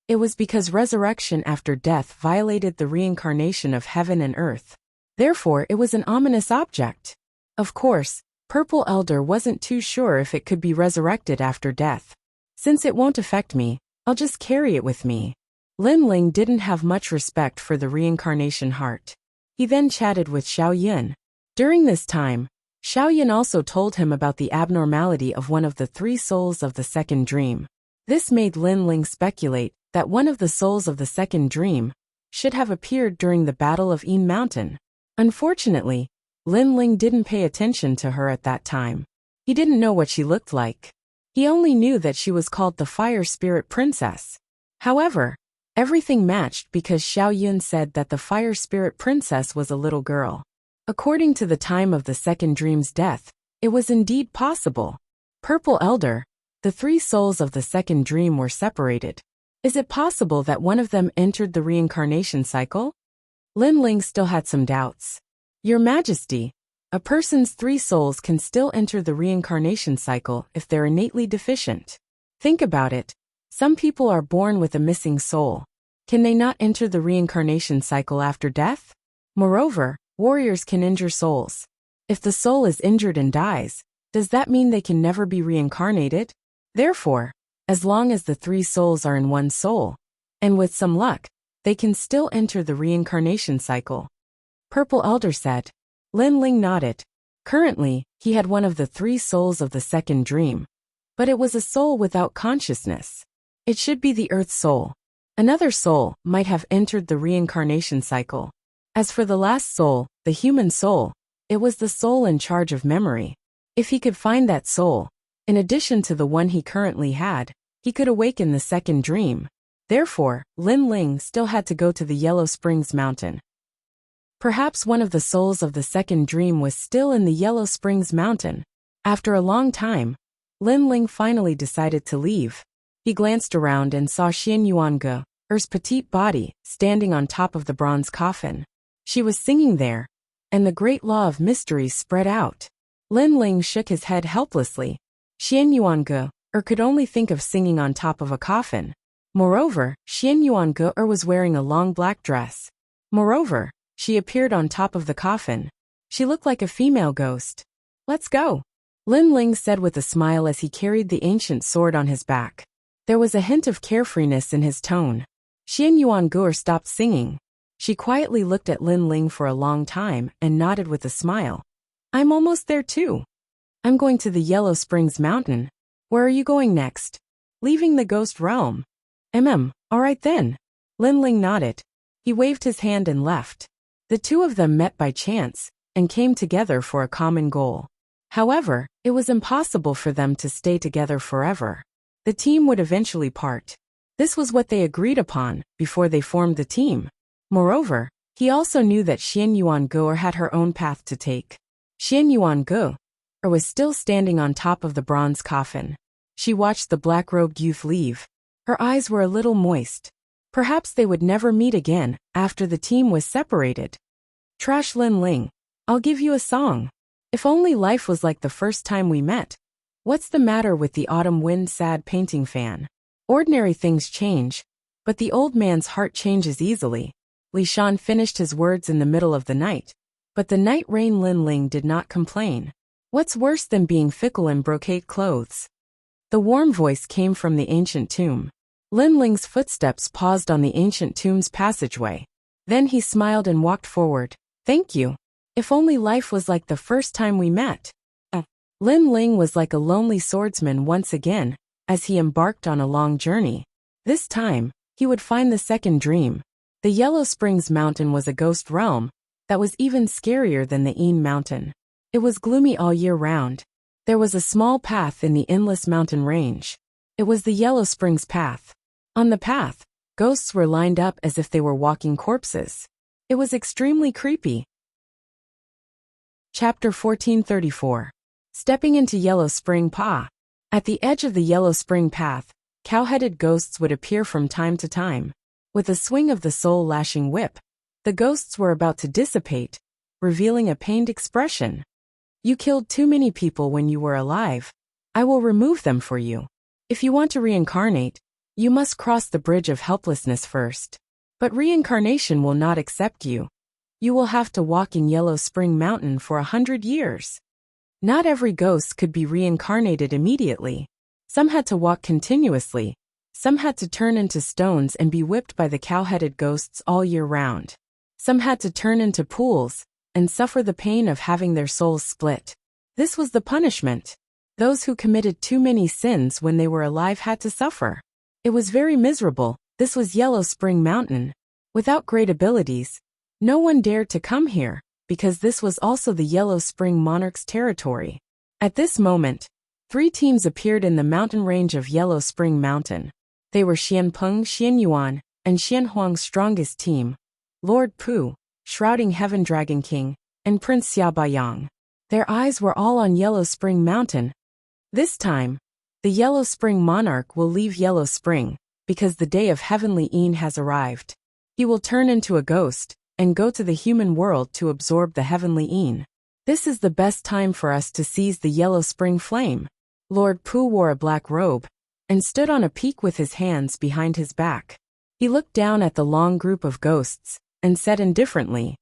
it was because resurrection after death violated the reincarnation of heaven and earth. Therefore, it was an ominous object. Of course, Purple Elder wasn't too sure if it could be resurrected after death. Since it won't affect me, I'll just carry it with me. Lin Ling didn't have much respect for the reincarnation heart. He then chatted with Xiao Yun. During this time, Xiao Yun also told him about the abnormality of one of the 3 souls of the second dream. This made Lin Ling speculate that one of the souls of the second dream should have appeared during the Battle of Yin Mountain. Unfortunately, Lin Ling didn't pay attention to her at that time. He didn't know what she looked like. He only knew that she was called the Fire Spirit Princess. However, everything matched because Xiao Yun said that the Fire Spirit Princess was a little girl. According to the time of the second dream's death, it was indeed possible. Purple Elder, the 3 souls of the second dream were separated. Is it possible that one of them entered the reincarnation cycle? Lin Ling still had some doubts. Your Majesty, a person's 3 souls can still enter the reincarnation cycle if they're innately deficient. Think about it. Some people are born with a missing soul. Can they not enter the reincarnation cycle after death? Moreover, warriors can injure souls. If the soul is injured and dies, does that mean they can never be reincarnated? Therefore, as long as the 3 souls are in one soul, and with some luck, they can still enter the reincarnation cycle. Purple Elder said. Lin Ling nodded. Currently, he had one of the 3 souls of the second dream, but it was a soul without consciousness. It should be the Earth soul. Another soul might have entered the reincarnation cycle. As for the last soul, the human soul, it was the soul in charge of memory. If he could find that soul, in addition to the one he currently had, he could awaken the second dream. Therefore, Lin Ling still had to go to the Yellow Springs Mountain. Perhaps one of the souls of the second dream was still in the Yellow Springs Mountain. After a long time, Lin Ling finally decided to leave. He glanced around and saw Xian Yuange's petite body standing on top of the bronze coffin. She was singing there, and the great law of mysteries spread out. Lin Ling shook his head helplessly. Xian Yuange could only think of singing on top of a coffin. Moreover, Xian Yuange was wearing a long black dress. Moreover, she appeared on top of the coffin. She looked like a female ghost. "Let's go," Lin Ling said with a smile as he carried the ancient sword on his back. There was a hint of carefreeness in his tone. Xian Yuange stopped singing. She quietly looked at Lin Ling for a long time and nodded with a smile. "I'm almost there too. I'm going to the Yellow Springs Mountain." "Where are you going next?" "Leaving the ghost realm." All right then." Lin Ling nodded. He waved his hand and left. The two of them met by chance and came together for a common goal. However, it was impossible for them to stay together forever. The team would eventually part. This was what they agreed upon before they formed the team. Moreover, he also knew that Xian Yuange had her own path to take. Xian Yuange was still standing on top of the bronze coffin. She watched the black-robed youth leave. Her eyes were a little moist. Perhaps they would never meet again after the team was separated. "Trash Lin Ling, I'll give you a song. If only life was like the first time we met." What's the matter with the autumn wind sad painting fan? Ordinary things change, but the old man's heart changes easily. Li Shan finished his words in the middle of the night, but the night rain Lin Ling did not complain. What's worse than being fickle in brocade clothes? The warm voice came from the ancient tomb. Lin Ling's footsteps paused on the ancient tomb's passageway. Then he smiled and walked forward. "Thank you. If only life was like the first time we met." Lin Ling was like a lonely swordsman once again, as he embarked on a long journey. This time, he would find the second dream. The Yellow Springs Mountain was a ghost realm that was even scarier than the Een Mountain. It was gloomy all year round. There was a small path in the endless mountain range. It was the Yellow Springs path. On the path, ghosts were lined up as if they were walking corpses. It was extremely creepy. Chapter 1434. Stepping into Yellow Spring Pa. At the edge of the Yellow Spring path, cow-headed ghosts would appear from time to time. With a swing of the soul-lashing whip, the ghosts were about to dissipate, revealing a pained expression. "You killed too many people when you were alive. I will remove them for you. If you want to reincarnate, you must cross the bridge of helplessness first. But reincarnation will not accept you. You will have to walk in Yellow Spring Mountain for 100 years. Not every ghost could be reincarnated immediately. Some had to walk continuously. Some had to turn into stones and be whipped by the cow-headed ghosts all year round. Some had to turn into pools and suffer the pain of having their souls split. This was the punishment. Those who committed too many sins when they were alive had to suffer. It was very miserable. This was Yellow Spring Mountain. Without great abilities, no one dared to come here, because this was also the Yellow Spring Monarch's territory. At this moment, 3 teams appeared in the mountain range of Yellow Spring Mountain. They were Xian Peng, Xian Yuan, and Xian Huang's strongest team, Lord Pu, Shrouding Heaven Dragon King, and Prince Xiaobayang. Their eyes were all on Yellow Spring Mountain. This time, the Yellow Spring Monarch will leave Yellow Spring, because the day of Heavenly Een has arrived. He will turn into a ghost and go to the human world to absorb the Heavenly Een. This is the best time for us to seize the Yellow Spring flame. Lord Pu wore a black robe and stood on a peak with his hands behind his back. He looked down at the long group of ghosts and said indifferently,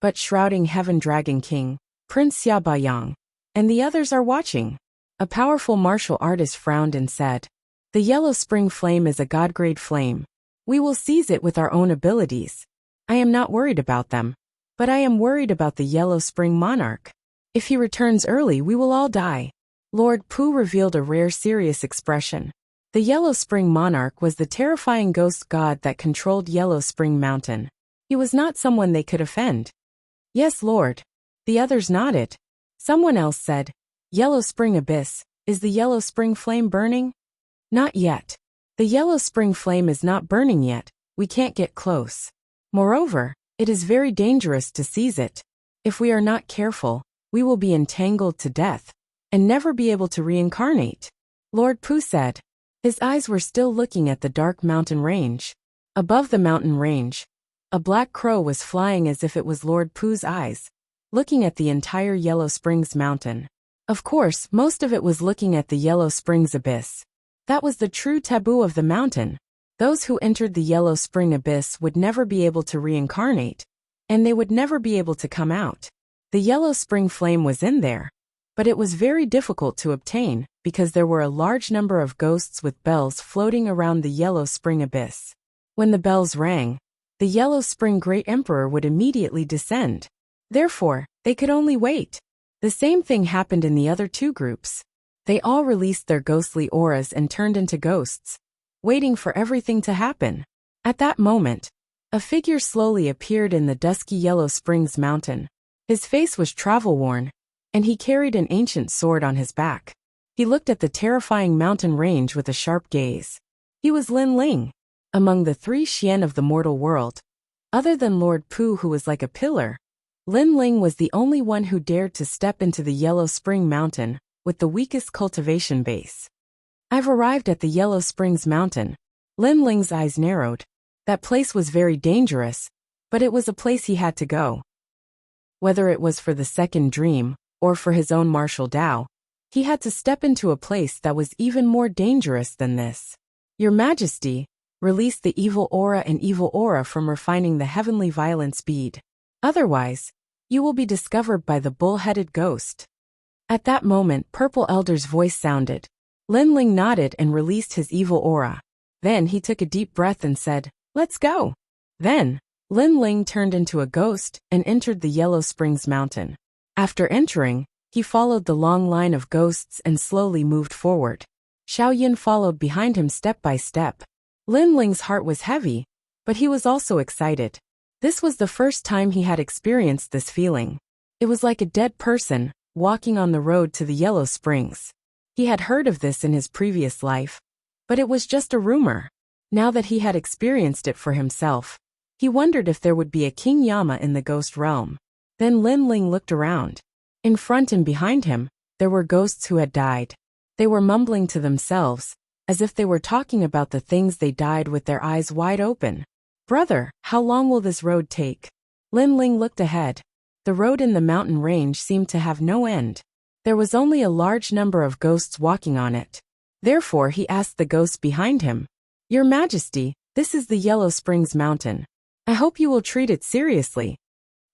"But Shrouding Heaven Dragon King, Prince Xiaobayang, and the others are watching." A powerful martial artist frowned and said, "The Yellow Spring flame is a god-grade flame. We will seize it with our own abilities. I am not worried about them, but I am worried about the Yellow Spring Monarch. If he returns early, we will all die." Lord Pu revealed a rare serious expression. The Yellow Spring Monarch was the terrifying ghost god that controlled Yellow Spring Mountain. He was not someone they could offend. "Yes, Lord." The others nodded. Someone else said, "Yellow Spring Abyss, is the Yellow Spring flame burning?" Not yet. The yellow spring flame is not burning yet, we can't get close. Moreover, it is very dangerous to seize it. If we are not careful, we will be entangled to death, and never be able to reincarnate. Lord Pu said. His eyes were still looking at the dark mountain range. Above the mountain range, a black crow was flying as if it was Lord Pu's eyes, looking at the entire Yellow Springs mountain. Of course, most of it was looking at the Yellow Springs abyss. That was the true taboo of the mountain. Those who entered the Yellow Spring abyss would never be able to reincarnate, and they would never be able to come out. The Yellow Spring flame was in there, but it was very difficult to obtain because there were a large number of ghosts with bells floating around the Yellow Spring abyss. When the bells rang, the Yellow Spring Great Emperor would immediately descend. Therefore, they could only wait. The same thing happened in the other two groups. They all released their ghostly auras and turned into ghosts, waiting for everything to happen. At that moment, a figure slowly appeared in the dusky Yellow Springs mountain. His face was travel-worn, and he carried an ancient sword on his back. He looked at the terrifying mountain range with a sharp gaze. He was Lin Ling. Among the three Xian of the mortal world, other than Lord Pu who was like a pillar, Lin Ling was the only one who dared to step into the Yellow Spring Mountain with the weakest cultivation base. I've arrived at the Yellow Springs Mountain. Lin Ling's eyes narrowed. That place was very dangerous, but it was a place he had to go. Whether it was for the second dream, or for his own martial Tao, he had to step into a place that was even more dangerous than this. Your Majesty, release the evil aura and evil aura from refining the heavenly violence bead. Otherwise, you will be discovered by the bull-headed ghost. At that moment, Purple Elder's voice sounded. Lin Ling nodded and released his evil aura. Then he took a deep breath and said, "Let's go." Then, Lin Ling turned into a ghost and entered the Yellow Springs Mountain. After entering, he followed the long line of ghosts and slowly moved forward. Xiao Yin followed behind him step by step. Lin Ling's heart was heavy, but he was also excited. This was the first time he had experienced this feeling. It was like a dead person walking on the road to the Yellow Springs. He had heard of this in his previous life, but it was just a rumor. Now that he had experienced it for himself, he wondered if there would be a King Yama in the ghost realm. Then Lin Ling looked around. In front and behind him, there were ghosts who had died. They were mumbling to themselves, as if they were talking about the things they died with their eyes wide open. "Brother, how long will this road take?" Lin Ling looked ahead. The road in the mountain range seemed to have no end. There was only a large number of ghosts walking on it. Therefore he asked the ghosts behind him, "Your Majesty, this is the Yellow Springs Mountain. I hope you will treat it seriously."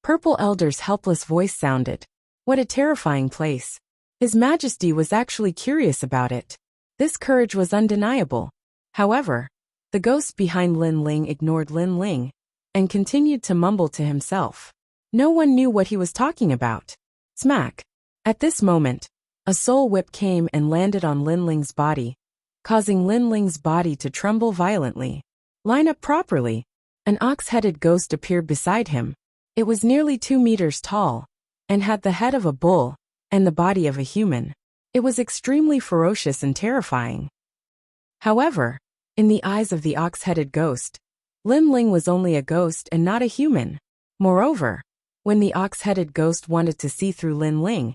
Purple Elder's helpless voice sounded. What a terrifying place. His Majesty was actually curious about it. This courage was undeniable. However, the ghost behind Lin Ling ignored Lin Ling and continued to mumble to himself. No one knew what he was talking about. Smack. At this moment, a soul whip came and landed on Lin Ling's body, causing Lin Ling's body to tremble violently. "Line up properly." An ox-headed ghost appeared beside him. It was nearly 2 meters tall, and had the head of a bull and the body of a human. It was extremely ferocious and terrifying. However, in the eyes of the ox-headed ghost, Lin Ling was only a ghost and not a human. Moreover, when the ox-headed ghost wanted to see through Lin Ling,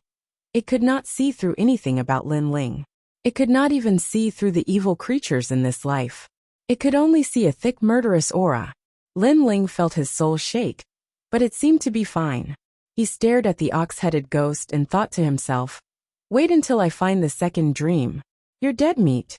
it could not see through anything about Lin Ling. It could not even see through the evil creatures in this life. It could only see a thick murderous aura. Lin Ling felt his soul shake, but it seemed to be fine. He stared at the ox-headed ghost and thought to himself, "Wait until I find the second dream. You're dead meat."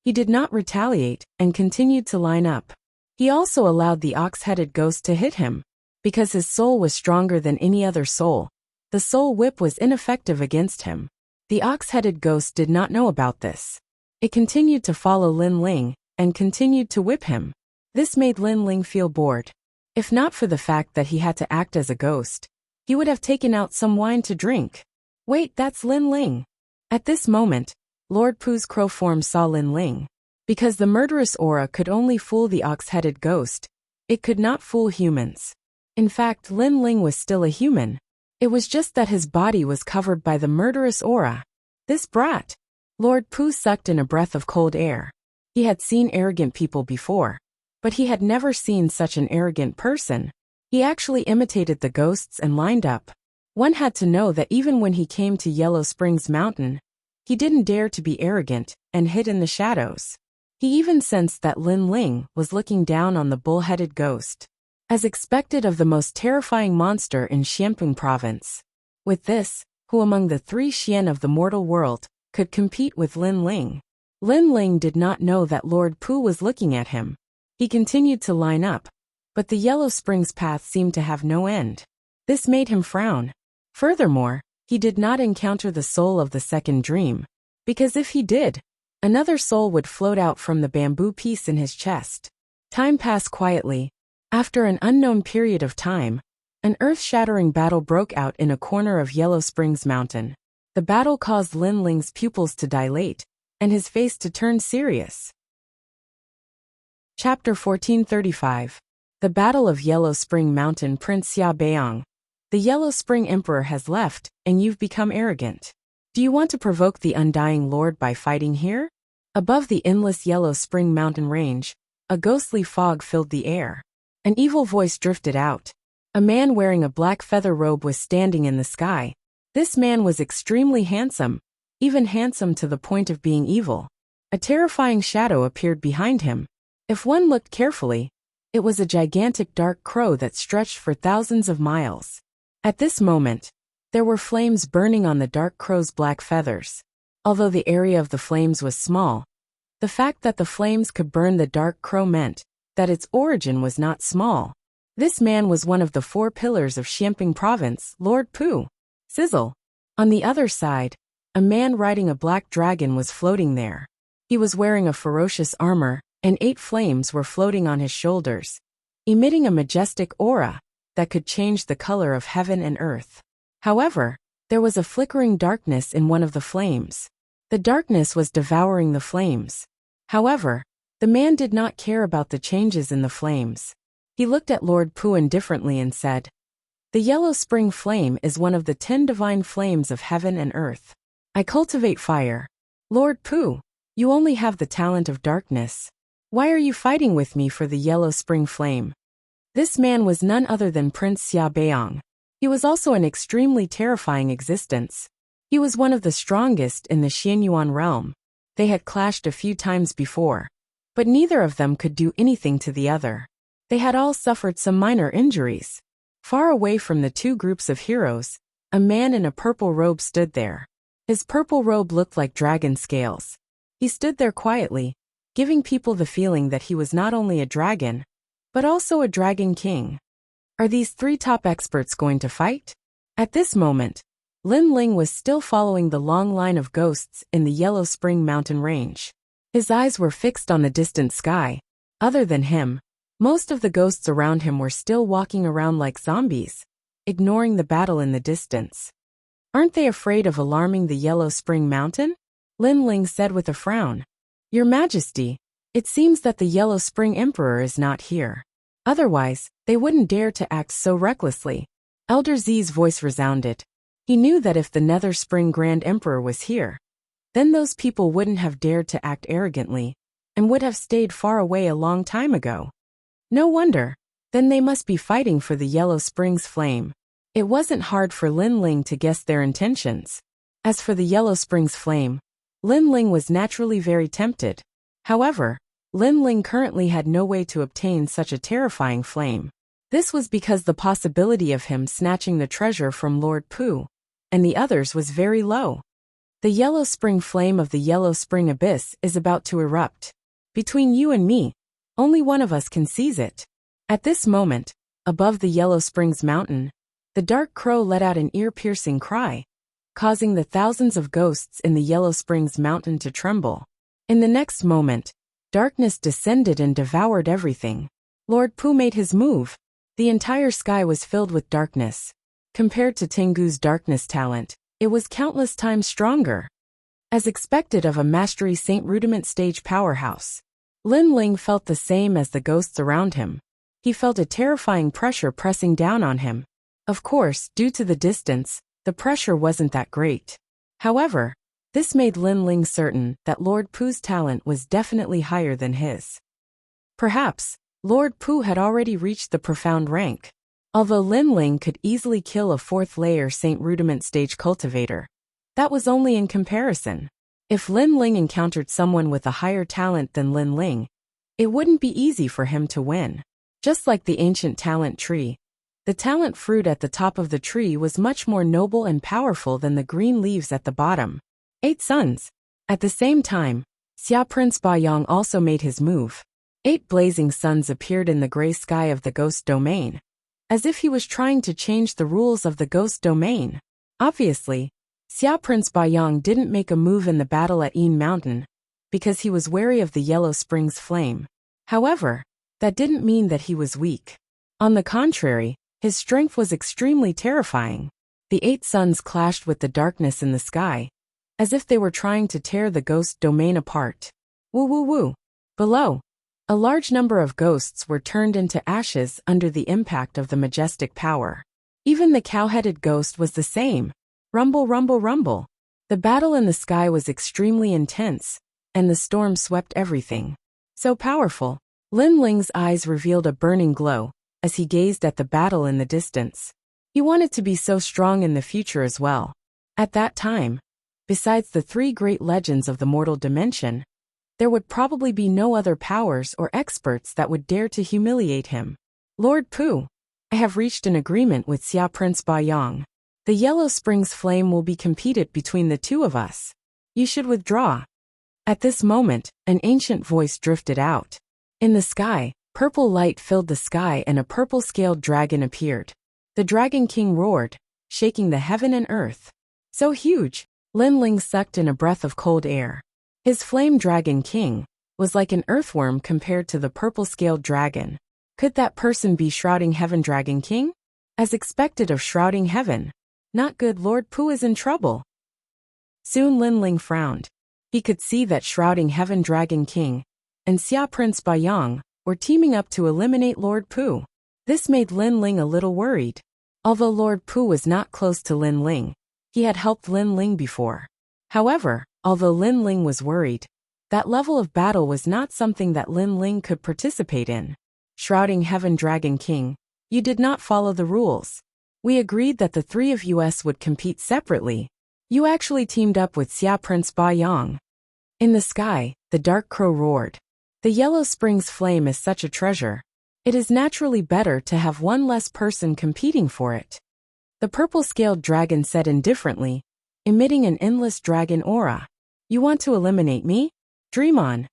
He did not retaliate and continued to line up. He also allowed the ox-headed ghost to hit him. Because his soul was stronger than any other soul, the soul whip was ineffective against him. The ox-headed ghost did not know about this. It continued to follow Lin Ling and continued to whip him. This made Lin Ling feel bored. If not for the fact that he had to act as a ghost, he would have taken out some wine to drink. Wait, that's Lin Ling. At this moment, Lord Pu's crow form saw Lin Ling. Because the murderous aura could only fool the ox-headed ghost, it could not fool humans. In fact, Lin Ling was still a human. It was just that his body was covered by the murderous aura. This brat. Lord Pu sucked in a breath of cold air. He had seen arrogant people before, but he had never seen such an arrogant person. He actually imitated the ghosts and lined up. One had to know that even when he came to Yellow Springs Mountain, he didn't dare to be arrogant and hid in the shadows. He even sensed that Lin Ling was looking down on the bull-headed ghost, as expected of the most terrifying monster in Xianping Province. With this, who among the 3 Xian of the mortal world could compete with Lin Ling? Lin Ling did not know that Lord Pu was looking at him. He continued to line up, but the Yellow Springs path seemed to have no end. This made him frown. Furthermore, he did not encounter the soul of the second dream, because if he did, another soul would float out from the bamboo piece in his chest. Time passed quietly. After an unknown period of time, an earth-shattering battle broke out in a corner of Yellow Springs Mountain. The battle caused Lin Ling's pupils to dilate, and his face to turn serious. Chapter 1435. The Battle of Yellow Spring Mountain. Prince Xia Beiyang. The Yellow Spring Emperor has left, and you've become arrogant. Do you want to provoke the Undying Lord by fighting here? Above the endless Yellow Spring Mountain range, a ghostly fog filled the air. An evil voice drifted out. A man wearing a black feather robe was standing in the sky. This man was extremely handsome, even handsome to the point of being evil. A terrifying shadow appeared behind him. If one looked carefully, it was a gigantic dark crow that stretched for thousands of miles. At this moment, there were flames burning on the dark crow's black feathers. Although the area of the flames was small, the fact that the flames could burn the dark crow meant that its origin was not small. This man was one of the 4 pillars of Xianping Province, Lord Pu. Sizzle. On the other side, a man riding a black dragon was floating there. He was wearing a ferocious armor, and 8 flames were floating on his shoulders, emitting a majestic aura that could change the color of heaven and earth. However, there was a flickering darkness in one of the flames. The darkness was devouring the flames. However, the man did not care about the changes in the flames. He looked at Lord Pu indifferently and said, "The Yellow Spring Flame is one of the 10 divine flames of heaven and earth. I cultivate fire. Lord Pu, you only have the talent of darkness. Why are you fighting with me for the Yellow Spring Flame?" This man was none other than Prince Xia Beiyang. He was also an extremely terrifying existence. He was one of the strongest in the Xianyuan realm. They had clashed a few times before, but neither of them could do anything to the other. They had all suffered some minor injuries. Far away from the 2 groups of heroes, a man in a purple robe stood there. His purple robe looked like dragon scales. He stood there quietly, giving people the feeling that he was not only a dragon, but also a dragon king. Are these 3 top experts going to fight? At this moment, Lin Ling was still following the long line of ghosts in the Yellow Spring Mountain range. His eyes were fixed on the distant sky. Other than him, most of the ghosts around him were still walking around like zombies, ignoring the battle in the distance. Aren't they afraid of alarming the Yellow Spring Mountain? Lin Ling said with a frown. Your Majesty, it seems that the Yellow Spring Emperor is not here. Otherwise, they wouldn't dare to act so recklessly. Elder Z's voice resounded. He knew that if the Nether Spring Grand Emperor was here, then those people wouldn't have dared to act arrogantly, and would have stayed far away a long time ago. No wonder, then they must be fighting for the Yellow Springs Flame. It wasn't hard for Lin Ling to guess their intentions. As for the Yellow Springs Flame, Lin Ling was naturally very tempted. However, Lin Ling currently had no way to obtain such a terrifying flame. This was because the possibility of him snatching the treasure from Lord Pu and the others was very low. The Yellow Spring Flame of the Yellow Spring Abyss is about to erupt. Between you and me, only one of us can seize it. At this moment, above the Yellow Springs Mountain, the dark crow let out an ear-piercing cry, causing the thousands of ghosts in the Yellow Springs Mountain to tremble. In the next moment, darkness descended and devoured everything. Lord Pu made his move. The entire sky was filled with darkness. Compared to Tengu's darkness talent, it was countless times stronger. As expected of a Mastery Saint Rudiment stage powerhouse, Lin Ling felt the same as the ghosts around him. He felt a terrifying pressure pressing down on him. Of course, due to the distance, the pressure wasn't that great. However, This made Lin Ling certain that Lord Pu's talent was definitely higher than his. Perhaps, Lord Pu had already reached the profound rank. Although Lin Ling could easily kill a 4th-layer Saint Rudiment stage cultivator, that was only in comparison. If Lin Ling encountered someone with a higher talent than Lin Ling, it wouldn't be easy for him to win. Just like the ancient talent tree, the talent fruit at the top of the tree was much more noble and powerful than the green leaves at the bottom. 8 suns. At the same time, Xia Prince Ba Yang also made his move. 8 blazing suns appeared in the gray sky of the ghost domain, as if he was trying to change the rules of the ghost domain. Obviously, Xia Prince Ba Yang didn't make a move in the battle at Yin Mountain, because he was wary of the Yellow Springs flame. However, that didn't mean that he was weak. On the contrary, his strength was extremely terrifying. The 8 suns clashed with the darkness in the sky, as if they were trying to tear the ghost domain apart. Woo woo woo. Below, a large number of ghosts were turned into ashes under the impact of the majestic power. Even the cow-headed ghost was the same. Rumble, rumble, rumble. The battle in the sky was extremely intense, and the storm swept everything. So powerful. Lin Ling's eyes revealed a burning glow as he gazed at the battle in the distance. He wanted to be so strong in the future as well. At that time, besides the 3 great legends of the mortal dimension, there would probably be no other powers or experts that would dare to humiliate him. Lord Pu, I have reached an agreement with Xia Prince Ba Yang. The Yellow Springs flame will be competed between the 2 of us. You should withdraw. At this moment, an ancient voice drifted out. In the sky, purple light filled the sky and a purple-scaled dragon appeared. The Dragon King roared, shaking the heaven and earth. So huge, Lin Ling sucked in a breath of cold air. His Flame Dragon King was like an earthworm compared to the purple-scaled dragon. Could that person be Shrouding Heaven Dragon King? As expected of Shrouding Heaven. Not good, Lord Pu is in trouble. Soon Lin Ling frowned. He could see that Shrouding Heaven Dragon King and Xia Prince Ba Yang were teaming up to eliminate Lord Pu. This made Lin Ling a little worried. Although Lord Pu was not close to Lin Ling, he had helped Lin Ling before. However, although Lin Ling was worried, that level of battle was not something that Lin Ling could participate in. Shrouding Heaven Dragon King, you did not follow the rules. We agreed that the 3 of us would compete separately. You actually teamed up with Xia Prince Ba Yang. In the sky, the dark crow roared. The Yellow Springs flame is such a treasure. It is naturally better to have one less person competing for it. The purple-scaled dragon said indifferently, emitting an endless dragon aura. You want to eliminate me? Dream on.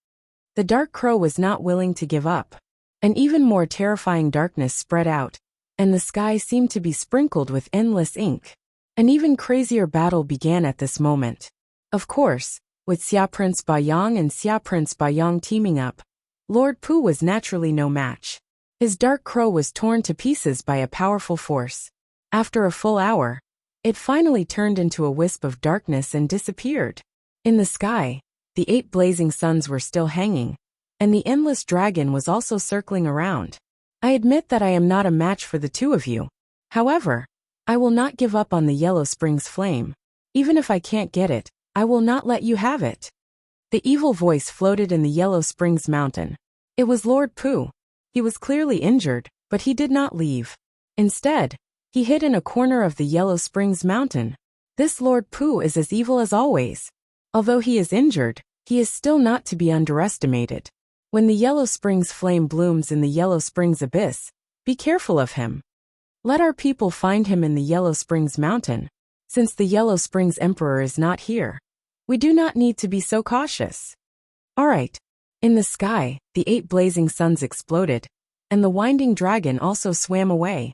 The dark crow was not willing to give up. An even more terrifying darkness spread out, and the sky seemed to be sprinkled with endless ink. An even crazier battle began at this moment. Of course, with Xia Prince Ba Yang and Xia Prince Ba Yang teaming up, Lord Pu was naturally no match. His dark crow was torn to pieces by a powerful force. After a full hour, it finally turned into a wisp of darkness and disappeared. In the sky, the 8 blazing suns were still hanging, and the endless dragon was also circling around. I admit that I am not a match for the 2 of you. However, I will not give up on the Yellow Springs flame. Even if I can't get it, I will not let you have it. The evil voice floated in the Yellow Springs mountain. It was Lord Pu. He was clearly injured, but he did not leave. Instead, he hid in a corner of the Yellow Springs mountain. This Lord Pu is as evil as always. Although he is injured, he is still not to be underestimated. When the Yellow Springs flame blooms in the Yellow Springs abyss, be careful of him. Let our people find him in the Yellow Springs mountain. Since the Yellow Springs Emperor is not here, we do not need to be so cautious. Alright. In the sky, the 8 blazing suns exploded, and the winding dragon also swam away.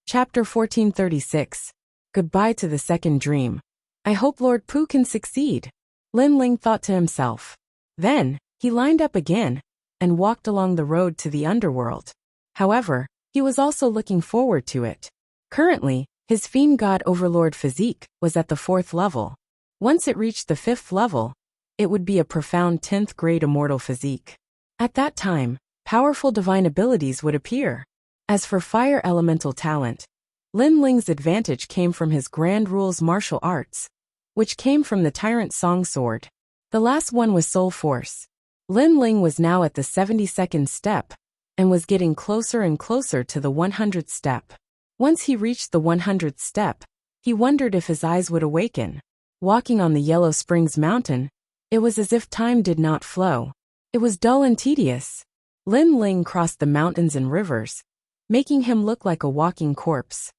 Chapter 1436. Goodbye to the second dream. I hope Lord Pu can succeed, Lin Ling thought to himself. Then, he lined up again, and walked along the road to the underworld. However, he was also looking forward to it. Currently, his Fiend God Overlord physique was at the 4th level. Once it reached the 5th level, it would be a profound 10th grade immortal physique. At that time, powerful divine abilities would appear. As for fire elemental talent, Lin Ling's advantage came from his Grand Rules martial arts, which came from the tyrant song sword. The last one was soul force. Lin Ling was now at the 72nd step, and was getting closer and closer to the 100th step. Once he reached the 100th step, he wondered if his eyes would awaken. Walking on the Yellow Springs Mountain, it was as if time did not flow. It was dull and tedious. Lin Ling crossed the mountains and rivers, making him look like a walking corpse.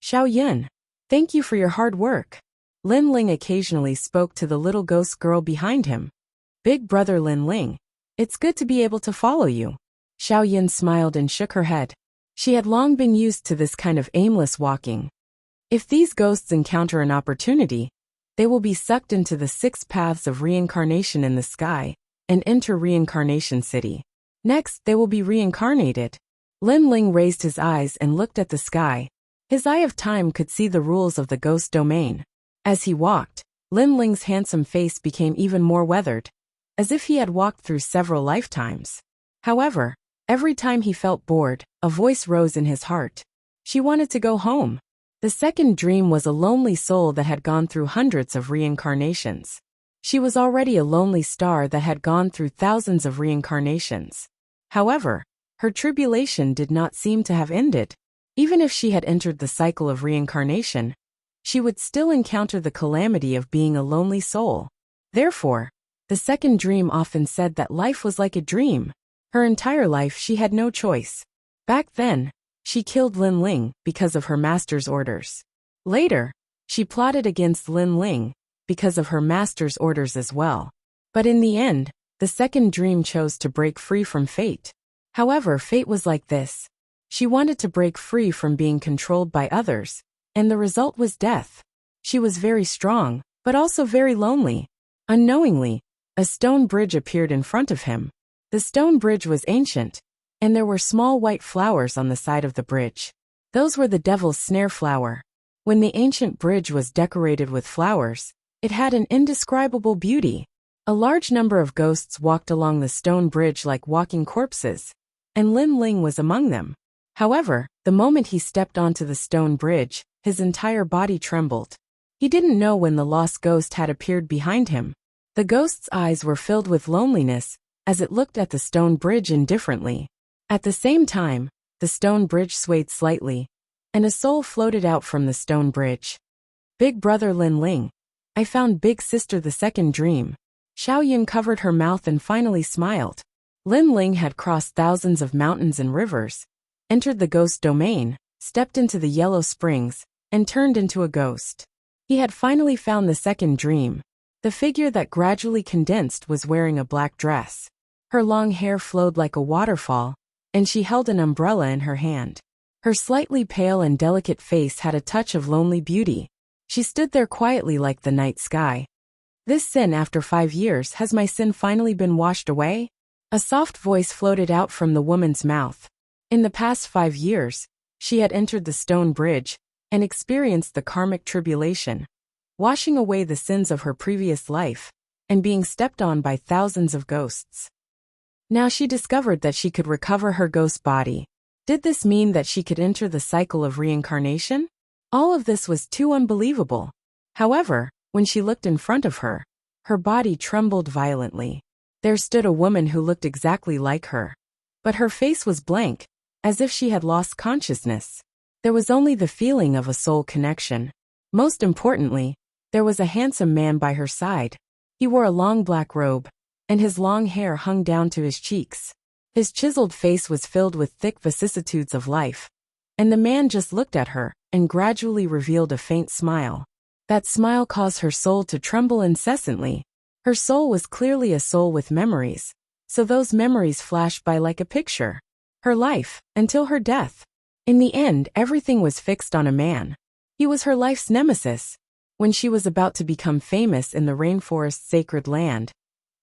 Xiao Yun, thank you for your hard work. Lin Ling occasionally spoke to the little ghost girl behind him. Big brother Lin Ling, it's good to be able to follow you. Xiao Yun smiled and shook her head. She had long been used to this kind of aimless walking. If these ghosts encounter an opportunity, they will be sucked into the 6 paths of reincarnation in the sky, and enter Reincarnation City. Next, they will be reincarnated. Lin Ling raised his eyes and looked at the sky. His eye of time could see the rules of the ghost domain. As he walked, Lin Ling's handsome face became even more weathered, as if he had walked through several lifetimes. However, every time he felt bored, a voice rose in his heart. She wanted to go home. The second dream was a lonely soul that had gone through hundreds of reincarnations. She was already a lonely star that had gone through thousands of reincarnations. However, her tribulation did not seem to have ended. Even if she had entered the cycle of reincarnation, she would still encounter the calamity of being a lonely soul. Therefore, the second dream often said that life was like a dream. Her entire life she had no choice. Back then, she killed Lin Ling because of her master's orders. Later, she plotted against Lin Ling because of her master's orders as well. But in the end, the second dream chose to break free from fate. However, fate was like this. She wanted to break free from being controlled by others, and the result was death. She was very strong, but also very lonely. Unknowingly, a stone bridge appeared in front of him. The stone bridge was ancient, and there were small white flowers on the side of the bridge. Those were the devil's snare flower. When the ancient bridge was decorated with flowers, it had an indescribable beauty. A large number of ghosts walked along the stone bridge like walking corpses, and Lin Ling was among them. However, the moment he stepped onto the stone bridge, his entire body trembled. He didn't know when the lost ghost had appeared behind him. The ghost's eyes were filled with loneliness as it looked at the stone bridge indifferently. At the same time, the stone bridge swayed slightly, and a soul floated out from the stone bridge. Big brother Lin Ling, I found big sister the second dream. Xiao Yun covered her mouth and finally smiled. Lin Ling had crossed thousands of mountains and rivers, entered the ghost domain, stepped into the Yellow Springs, and turned into a ghost. He had finally found the second dream. The figure that gradually condensed was wearing a black dress. Her long hair flowed like a waterfall, and she held an umbrella in her hand. Her slightly pale and delicate face had a touch of lonely beauty. She stood there quietly like the night sky. This sin after 5 years, has my sin finally been washed away? A soft voice floated out from the woman's mouth. In the past 5 years, she had entered the stone bridge and experienced the karmic tribulation, washing away the sins of her previous life and being stepped on by thousands of ghosts. Now she discovered that she could recover her ghost body. Did this mean that she could enter the cycle of reincarnation? All of this was too unbelievable. However, when she looked in front of her, her body trembled violently. There stood a woman who looked exactly like her, but her face was blank, as if she had lost consciousness. There was only the feeling of a soul connection. Most importantly, there was a handsome man by her side. He wore a long black robe, and his long hair hung down to his cheeks. His chiseled face was filled with thick vicissitudes of life, and the man just looked at her and gradually revealed a faint smile. That smile caused her soul to tremble incessantly. Her soul was clearly a soul with memories, so those memories flashed by like a picture. Her life, until her death. In the end, everything was fixed on a man. He was her life's nemesis. When she was about to become famous in the rainforest's sacred land,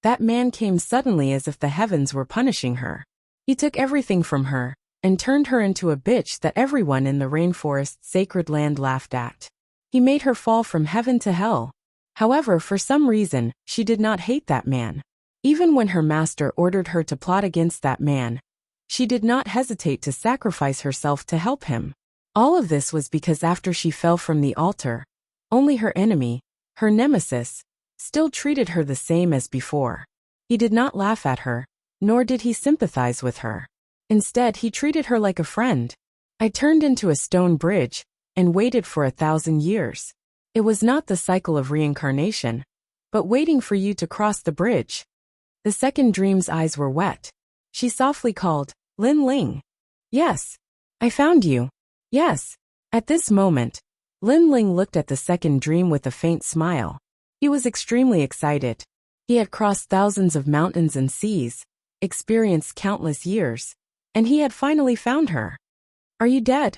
that man came suddenly as if the heavens were punishing her. He took everything from her and turned her into a bitch that everyone in the rainforest's sacred land laughed at. He made her fall from heaven to hell. However, for some reason, she did not hate that man. Even when her master ordered her to plot against that man, she did not hesitate to sacrifice herself to help him. All of this was because after she fell from the altar, only her enemy, her nemesis, still treated her the same as before. He did not laugh at her, nor did he sympathize with her. Instead, he treated her like a friend. I turned into a stone bridge and waited for 1,000 years. It was not the cycle of reincarnation, but waiting for you to cross the bridge. The second dream's eyes were wet. She softly called, Lin Ling. Yes. I found you. Yes. At this moment, Lin Ling looked at the second dream with a faint smile. He was extremely excited. He had crossed thousands of mountains and seas, experienced countless years, and he had finally found her. Are you dead?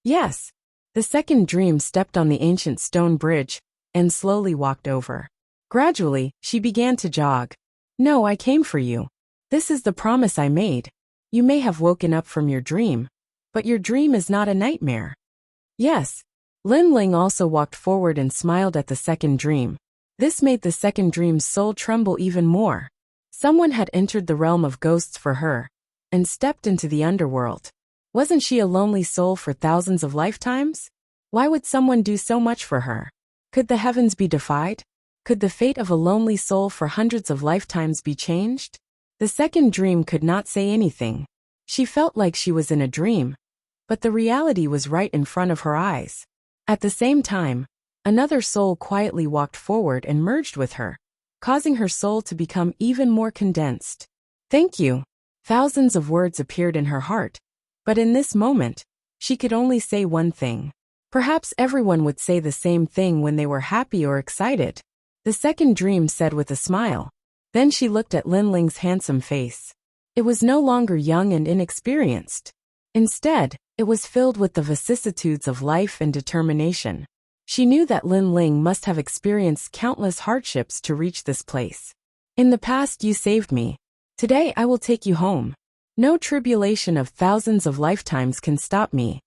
Yes. The second dream stepped on the ancient stone bridge and slowly walked over. Gradually, she began to jog. No, I came for you. This is the promise I made. You may have woken up from your dream, but your dream is not a nightmare. Yes. Lin Ling also walked forward and smiled at the second dream. This made the second dream's soul tremble even more. Someone had entered the realm of ghosts for her and stepped into the underworld. Wasn't she a lonely soul for thousands of lifetimes? Why would someone do so much for her? Could the heavens be defied? Could the fate of a lonely soul for hundreds of lifetimes be changed? The second dream could not say anything. She felt like she was in a dream, but the reality was right in front of her eyes. At the same time, another soul quietly walked forward and merged with her, causing her soul to become even more condensed. Thank you. Thousands of words appeared in her heart, but in this moment, she could only say one thing. Perhaps everyone would say the same thing when they were happy or excited. The second dream said with a smile. Then she looked at Lin Ling's handsome face. It was no longer young and inexperienced. Instead, it was filled with the vicissitudes of life and determination. She knew that Lin Ling must have experienced countless hardships to reach this place. In the past you saved me. Today I will take you home. No tribulation of thousands of lifetimes can stop me.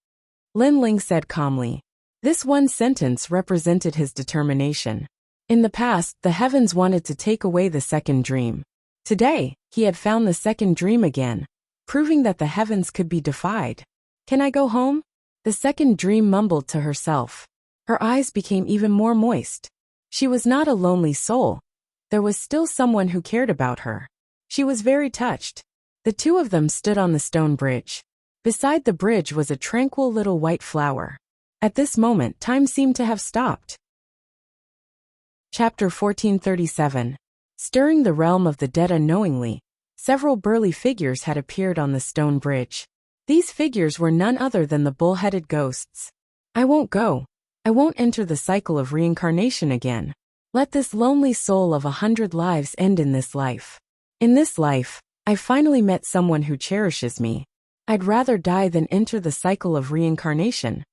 Lin Ling said calmly. This one sentence represented his determination. In the past, the heavens wanted to take away the second dream. Today, he had found the second dream again, proving that the heavens could be defied. Can I go home? The second dream mumbled to herself. Her eyes became even more moist. She was not a lonely soul. There was still someone who cared about her. She was very touched. The two of them stood on the stone bridge. Beside the bridge was a tranquil little white flower. At this moment, time seemed to have stopped. Chapter 1437. Stirring the realm of the dead unknowingly, several burly figures had appeared on the stone bridge. These figures were none other than the bull-headed ghosts. I won't go. I won't enter the cycle of reincarnation again. Let this lonely soul of 100 lives end in this life. In this life, I finally met someone who cherishes me. I'd rather die than enter the cycle of reincarnation.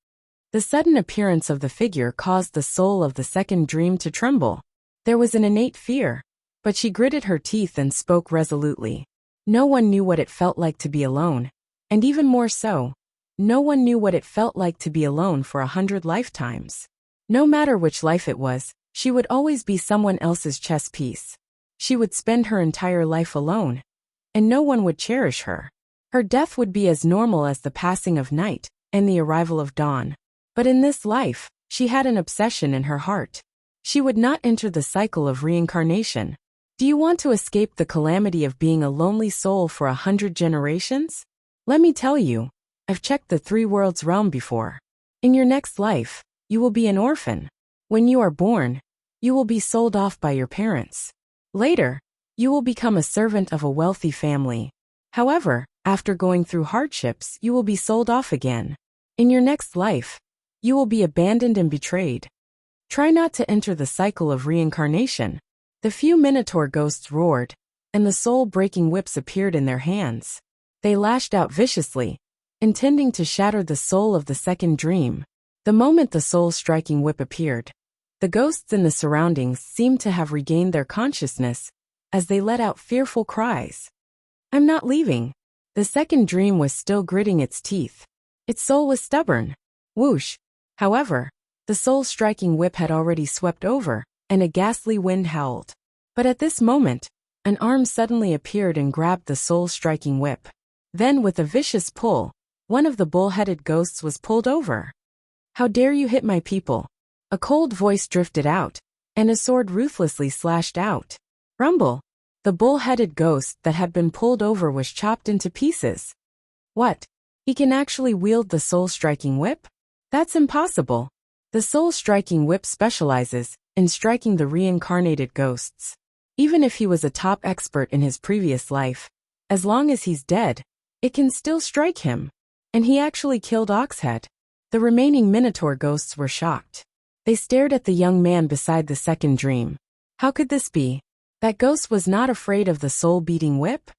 The sudden appearance of the figure caused the soul of the second dream to tremble. There was an innate fear, but she gritted her teeth and spoke resolutely. No one knew what it felt like to be alone, and even more so, no one knew what it felt like to be alone for 100 lifetimes. No matter which life it was, she would always be someone else's chess piece. She would spend her entire life alone, and no one would cherish her. Her death would be as normal as the passing of night and the arrival of dawn. But in this life, she had an obsession in her heart. She would not enter the cycle of reincarnation. Do you want to escape the calamity of being a lonely soul for 100 generations? Let me tell you, I've checked the 3 worlds realm before. In your next life, you will be an orphan. When you are born, you will be sold off by your parents. Later, you will become a servant of a wealthy family. However, after going through hardships, you will be sold off again. In your next life, you will be abandoned and betrayed. Try not to enter the cycle of reincarnation. The few Minotaur ghosts roared, and the soul-breaking whips appeared in their hands. They lashed out viciously, intending to shatter the soul of the second dream. The moment the soul-striking whip appeared, the ghosts in the surroundings seemed to have regained their consciousness as they let out fearful cries. I'm not leaving. The second dream was still gritting its teeth. Its soul was stubborn. Whoosh. However, the soul-striking whip had already swept over, and a ghastly wind howled. But at this moment, an arm suddenly appeared and grabbed the soul-striking whip. Then, with a vicious pull, one of the bull-headed ghosts was pulled over. How dare you hit my people? A cold voice drifted out, and a sword ruthlessly slashed out. Rumble! The bull-headed ghost that had been pulled over was chopped into pieces. What? He can actually wield the soul-striking whip? That's impossible. The soul-striking whip specializes in striking the reincarnated ghosts. Even if he was a top expert in his previous life, as long as he's dead, it can still strike him. And he actually killed Oxhead. The remaining Minotaur ghosts were shocked. They stared at the young man beside the second dream. How could this be? That ghost was not afraid of the soul-beating whip?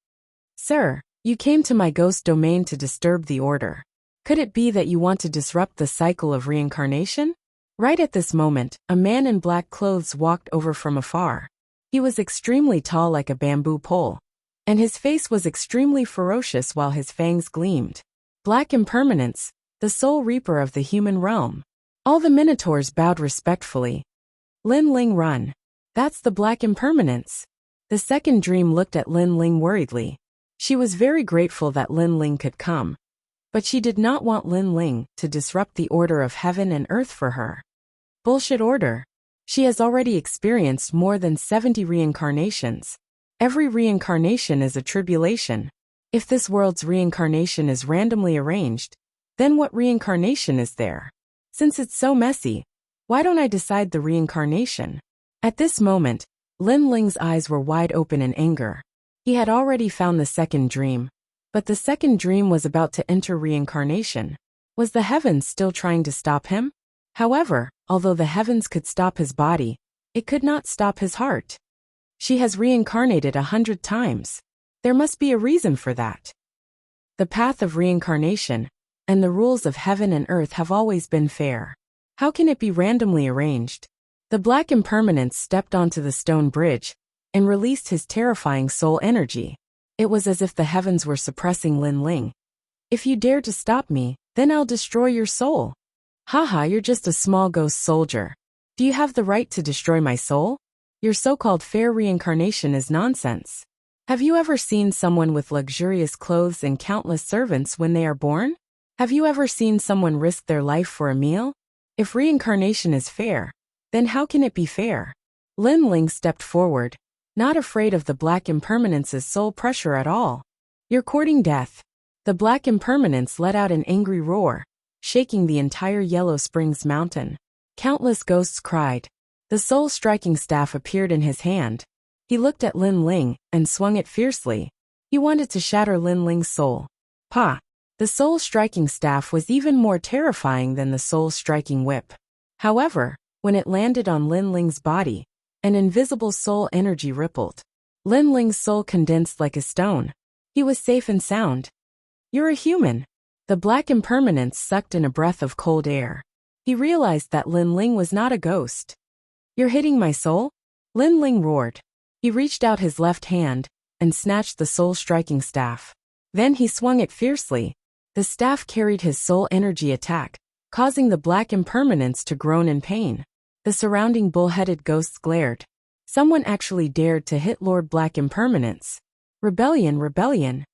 Sir, you came to my ghost domain to disturb the order. Could it be that you want to disrupt the cycle of reincarnation? Right at this moment, a man in black clothes walked over from afar. He was extremely tall like a bamboo pole, and his face was extremely ferocious while his fangs gleamed. Black Impermanence, the soul reaper of the human realm. All the Minotaurs bowed respectfully. Lin Ling run. That's the Black Impermanence. The second dream looked at Lin Ling worriedly. She was very grateful that Lin Ling could come, but she did not want Lin Ling to disrupt the order of heaven and earth for her. Bullshit order. She has already experienced more than 70 reincarnations. Every reincarnation is a tribulation. If this world's reincarnation is randomly arranged, then what reincarnation is there? Since it's so messy, why don't I decide the reincarnation? At this moment, Lin Ling's eyes were wide open in anger. He had already found the second dream, but the second dream was about to enter reincarnation. Was the heavens still trying to stop him? However, although the heavens could stop his body, it could not stop his heart. She has reincarnated 100 times. There must be a reason for that. The path of reincarnation and the rules of heaven and earth have always been fair. How can it be randomly arranged? The Black Impermanence stepped onto the stone bridge and released his terrifying soul energy. It was as if the heavens were suppressing Lin Ling. If you dare to stop me, then I'll destroy your soul. Haha, you're just a small ghost soldier. Do you have the right to destroy my soul? Your so-called fair reincarnation is nonsense. Have you ever seen someone with luxurious clothes and countless servants when they are born? Have you ever seen someone risk their life for a meal? If reincarnation is fair, then how can it be fair? Lin Ling stepped forward, not afraid of the Black Impermanence's soul pressure at all. You're courting death. The Black Impermanence let out an angry roar, shaking the entire Yellow Springs mountain. Countless ghosts cried. The soul-striking staff appeared in his hand. He looked at Lin Ling and swung it fiercely. He wanted to shatter Lin Ling's soul. Pa! The soul-striking staff was even more terrifying than the soul-striking whip. However, when it landed on Lin Ling's body, an invisible soul energy rippled. Lin Ling's soul condensed like a stone. He was safe and sound. You're a human. The Black Impermanence sucked in a breath of cold air. He realized that Lin Ling was not a ghost. You're hitting my soul? Lin Ling roared. He reached out his left hand and snatched the soul-striking staff. Then he swung it fiercely. The staff carried his soul energy attack, causing the Black Impermanence to groan in pain. The surrounding bull-headed ghosts glared. Someone actually dared to hit Lord Black Impermanence. Rebellion, rebellion.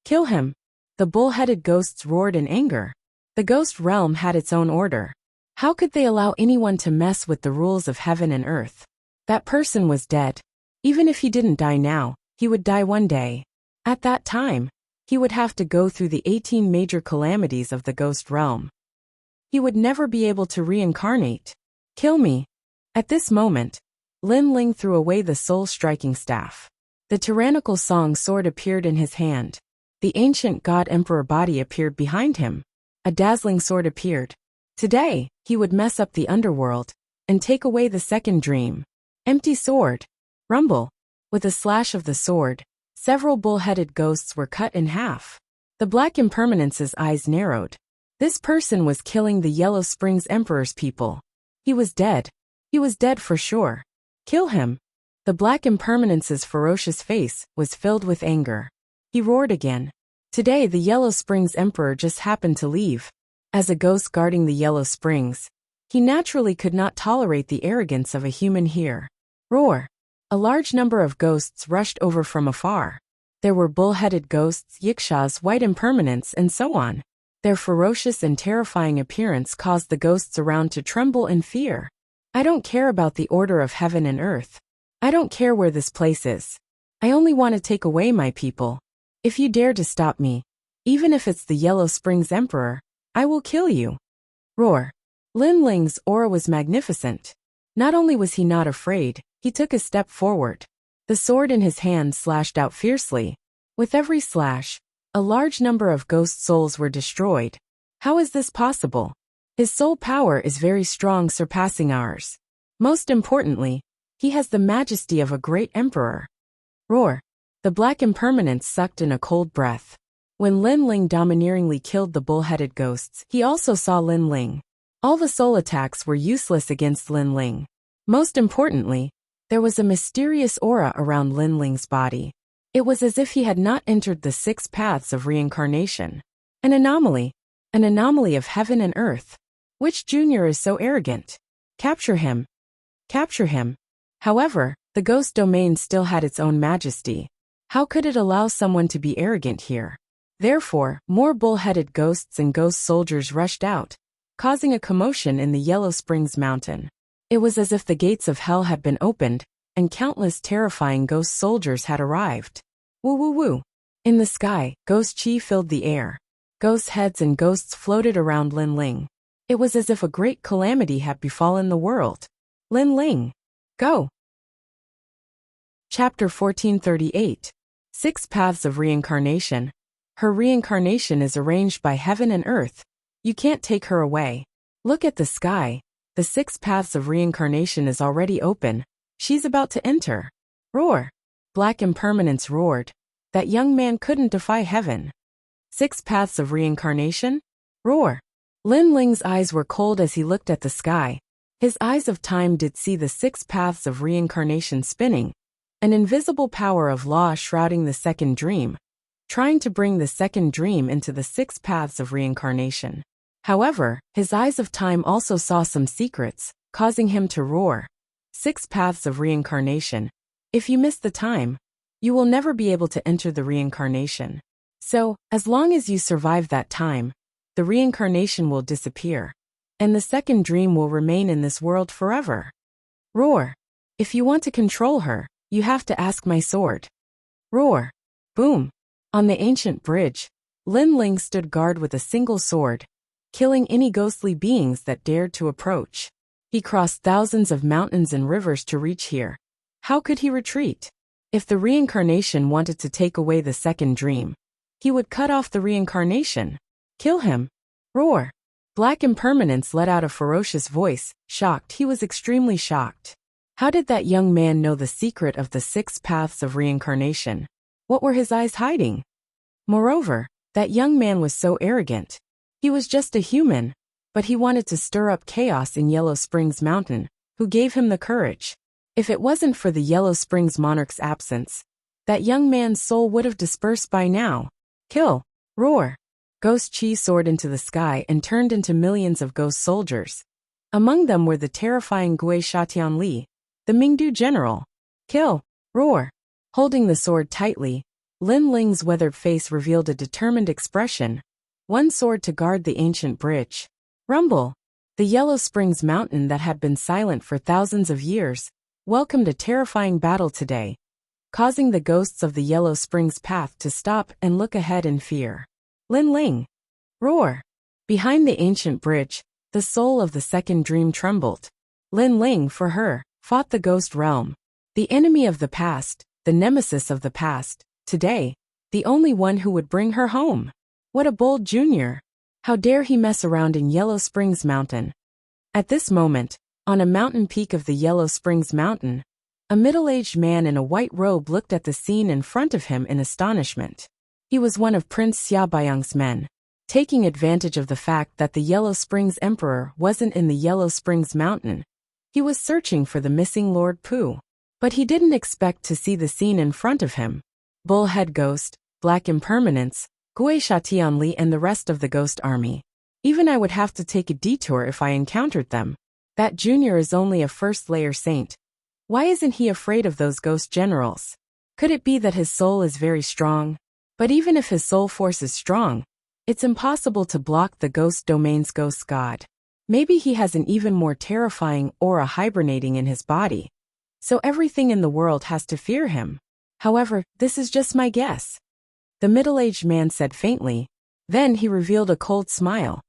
Kill him. The bull-headed ghosts roared in anger. The ghost realm had its own order. How could they allow anyone to mess with the rules of heaven and earth? That person was dead. Even if he didn't die now, he would die one day. At that time, he would have to go through the 18 major calamities of the ghost realm. He would never be able to reincarnate. Kill me. At this moment, Lin Ling threw away the soul-striking staff. The tyrannical song sword appeared in his hand. The ancient god emperor body appeared behind him. A dazzling sword appeared. Today, he would mess up the underworld and take away the second dream. Empty sword. Rumble. With a slash of the sword, several bull-headed ghosts were cut in half. The Black Impermanence's eyes narrowed. This person was killing the Yellow Springs Emperor's people. He was dead. He was dead for sure. Kill him. The Black Impermanence's ferocious face was filled with anger. He roared again. Today the Yellow Springs Emperor just happened to leave. As a ghost guarding the Yellow Springs, he naturally could not tolerate the arrogance of a human here. Roar. A large number of ghosts rushed over from afar. There were bull-headed ghosts, Yiksha's White Impermanence, and so on. Their ferocious and terrifying appearance caused the ghosts around to tremble in fear. I don't care about the order of heaven and earth. I don't care where this place is. I only want to take away my people. If you dare to stop me, even if it's the Yellow Springs Emperor, I will kill you. Roar. Lin Ling's aura was magnificent. Not only was he not afraid, he took a step forward. The sword in his hand slashed out fiercely. With every slash, a large number of ghost souls were destroyed. How is this possible? His soul power is very strong, surpassing ours. Most importantly, he has the majesty of a great emperor. Roar. The black impermanence sucked in a cold breath. When Lin Ling domineeringly killed the bull-headed ghosts, he also saw Lin Ling. All the soul attacks were useless against Lin Ling. Most importantly, there was a mysterious aura around Lin Ling's body. It was as if he had not entered the 6 paths of reincarnation. An anomaly of heaven and earth. Which junior is so arrogant? Capture him. Capture him. However, the ghost domain still had its own majesty. How could it allow someone to be arrogant here? Therefore, more bull-headed ghosts and ghost soldiers rushed out, causing a commotion in the Yellow Springs Mountain. It was as if the gates of hell had been opened, and countless terrifying ghost soldiers had arrived. Woo woo woo. In the sky, ghost chi filled the air. Ghost heads and ghosts floated around Lin Ling. It was as if a great calamity had befallen the world. Lin Ling. Go. Chapter 1438. 6 Paths of Reincarnation. Her reincarnation is arranged by heaven and earth. You can't take her away. Look at the sky. The 6 Paths of Reincarnation is already open. She's about to enter. Roar. Black impermanence roared. That young man couldn't defy heaven. 6 Paths of Reincarnation? Roar. Lin Ling's eyes were cold as he looked at the sky. His eyes of time did see the 6 paths of reincarnation spinning. An invisible power of law shrouding the second dream, trying to bring the second dream into the 6 paths of reincarnation. However, his eyes of time also saw some secrets, causing him to roar. 6 paths of reincarnation. If you miss the time, you will never be able to enter the reincarnation. So, as long as you survive that time, the reincarnation will disappear, and the second dream will remain in this world forever. Roar. If you want to control her, you have to ask my sword. Roar. Boom. On the ancient bridge, Lin Ling stood guard with a single sword, killing any ghostly beings that dared to approach. He crossed thousands of mountains and rivers to reach here. How could he retreat? If the reincarnation wanted to take away the second dream, he would cut off the reincarnation. Kill him. Roar. Black impermanence let out a ferocious voice, shocked. He was extremely shocked. How did that young man know the secret of the 6 paths of reincarnation? What were his eyes hiding? Moreover, that young man was so arrogant. He was just a human, but he wanted to stir up chaos in Yellow Springs Mountain. Who gave him the courage? If it wasn't for the Yellow Springs monarch's absence, that young man's soul would have dispersed by now. Kill. Roar. Ghost Chi soared into the sky and turned into millions of ghost soldiers. Among them were the terrifying Gui Shatianli, the Mingdu general. Kill. Roar. Holding the sword tightly, Lin Ling's weathered face revealed a determined expression. One sword to guard the ancient bridge. Rumble. The Yellow Springs Mountain that had been silent for thousands of years welcomed a terrifying battle today, causing the ghosts of the Yellow Springs path to stop and look ahead in fear. Lin Ling. Roar. Behind the ancient bridge, the soul of the second dream trembled. Lin Ling, for her, fought the ghost realm. The enemy of the past, the nemesis of the past, today, the only one who would bring her home. What a bold junior. How dare he mess around in Yellow Springs Mountain? At this moment, on a mountain peak of the Yellow Springs Mountain, a middle-aged man in a white robe looked at the scene in front of him in astonishment. He was one of Prince Xiaobayang's men, taking advantage of the fact that the Yellow Springs Emperor wasn't in the Yellow Springs Mountain. He was searching for the missing Lord Pu. But he didn't expect to see the scene in front of him. Bullhead Ghost, Black Impermanence, Gui Shatianli and the rest of the ghost army. Even I would have to take a detour if I encountered them. That junior is only a first-layer saint. Why isn't he afraid of those ghost generals? Could it be that his soul is very strong? But even if his soul force is strong, it's impossible to block the ghost domain's ghost god. Maybe he has an even more terrifying aura hibernating in his body. So everything in the world has to fear him. However, this is just my guess. The middle-aged man said faintly. Then he revealed a cold smile.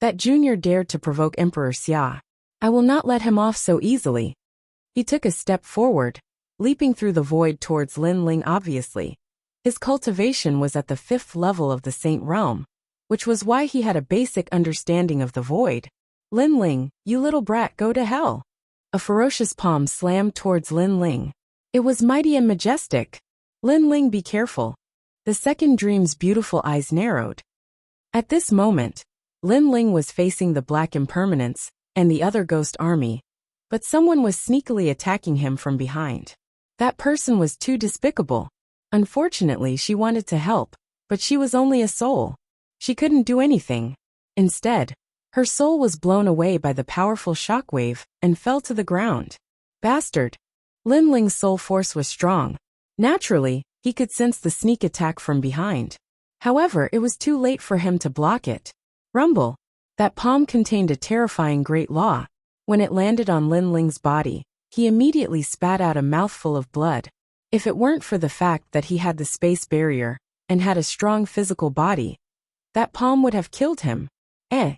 That junior dared to provoke Emperor Xia. I will not let him off so easily. He took a step forward, leaping through the void towards Lin Ling obviously. His cultivation was at the 5th level of the Saint Realm, which was why he had a basic understanding of the void. Lin Ling, you little brat, go to hell. A ferocious palm slammed towards Lin Ling. It was mighty and majestic. Lin Ling, be careful. The second dream's beautiful eyes narrowed. At this moment, Lin Ling was facing the Black Impermanence and the other ghost army, but someone was sneakily attacking him from behind. That person was too despicable. Unfortunately, she wanted to help, but she was only a soul. She couldn't do anything. Instead, her soul was blown away by the powerful shockwave and fell to the ground. Bastard! Lin Ling's soul force was strong. Naturally, he could sense the sneak attack from behind. However, it was too late for him to block it. Rumble! That palm contained a terrifying great law. When it landed on Lin Ling's body, he immediately spat out a mouthful of blood. If it weren't for the fact that he had the space barrier and had a strong physical body, that palm would have killed him.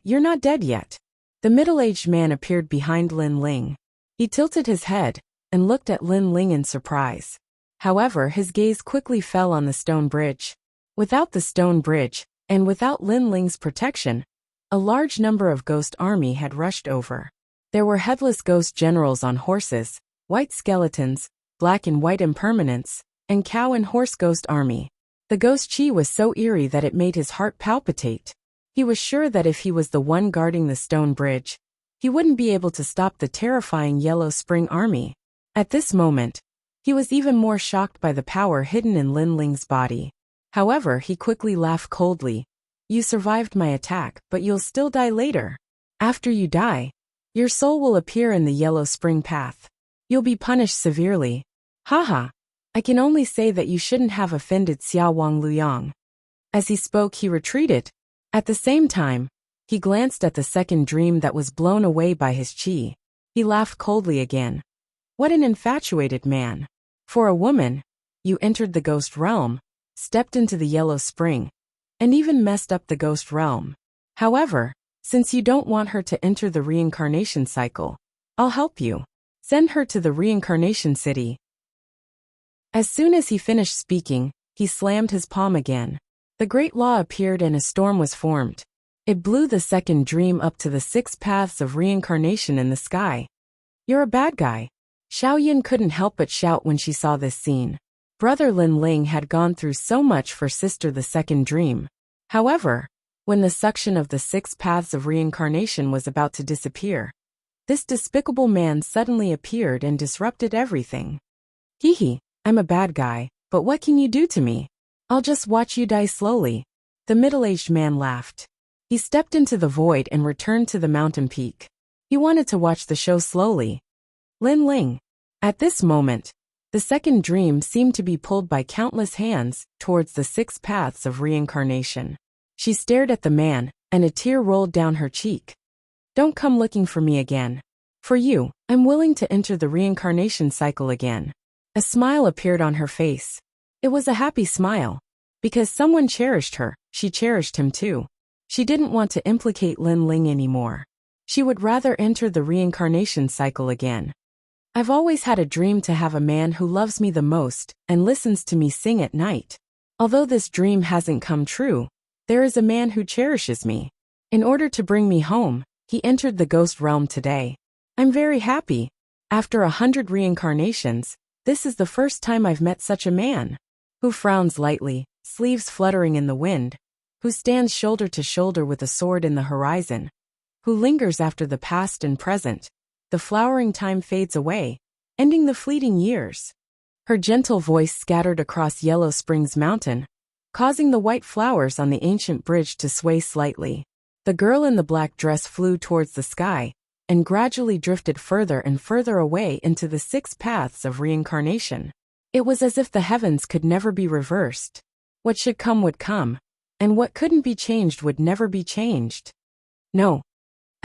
You're not dead yet. The middle-aged man appeared behind Lin Ling. He tilted his head and looked at Lin Ling in surprise. However, his gaze quickly fell on the stone bridge. Without the stone bridge, and without Lin Ling's protection, a large number of ghost army had rushed over. There were headless ghost generals on horses, white skeletons, black and white impermanents, and cow and horse ghost army. The ghost chi was so eerie that it made his heart palpitate. He was sure that if he was the one guarding the stone bridge, he wouldn't be able to stop the terrifying Yellow Spring army. At this moment, he was even more shocked by the power hidden in Lin Ling's body. However, he quickly laughed coldly. You survived my attack, but you'll still die later. After you die, your soul will appear in the Yellow Spring path. You'll be punished severely. Haha. I can only say that you shouldn't have offended Xia Wang Luyang. As he spoke, he retreated. At the same time, he glanced at the second dream that was blown away by his chi. He laughed coldly again. What an infatuated man. For a woman, you entered the ghost realm, stepped into the Yellow Spring, and even messed up the ghost realm. However, since you don't want her to enter the reincarnation cycle, I'll help you. Send her to the reincarnation city. As soon as he finished speaking, he slammed his palm again. The great law appeared and a storm was formed. It blew the second dream up to the 6 paths of reincarnation in the sky. You're a bad guy. Xiaoyan couldn't help but shout when she saw this scene. Brother Lin Ling had gone through so much for sister the second dream. However, when the suction of the 6 paths of reincarnation was about to disappear, this despicable man suddenly appeared and disrupted everything. Hee, I'm a bad guy, but what can you do to me? I'll just watch you die slowly. The middle-aged man laughed. He stepped into the void and returned to the mountain peak. He wanted to watch the show slowly. Lin Ling. At this moment, the second dream seemed to be pulled by countless hands towards the 6 paths of reincarnation. She stared at the man, and a tear rolled down her cheek. Don't come looking for me again. For you, I'm willing to enter the reincarnation cycle again. A smile appeared on her face. It was a happy smile. Because someone cherished her, she cherished him too. She didn't want to implicate Lin Ling anymore. She would rather enter the reincarnation cycle again. I've always had a dream to have a man who loves me the most and listens to me sing at night. Although this dream hasn't come true, there is a man who cherishes me. In order to bring me home, he entered the ghost realm today. I'm very happy. After 100 reincarnations, this is the first time I've met such a man. Who frowns lightly, sleeves fluttering in the wind. Who stands shoulder to shoulder with a sword in the horizon. Who lingers after the past and present. The flowering time fades away, ending the fleeting years. Her gentle voice scattered across Yellow Springs Mountain, causing the white flowers on the ancient bridge to sway slightly. The girl in the black dress flew towards the sky, and gradually drifted further and further away into the 6 paths of reincarnation. It was as if the heavens could never be reversed. What should come would come, and what couldn't be changed would never be changed. No.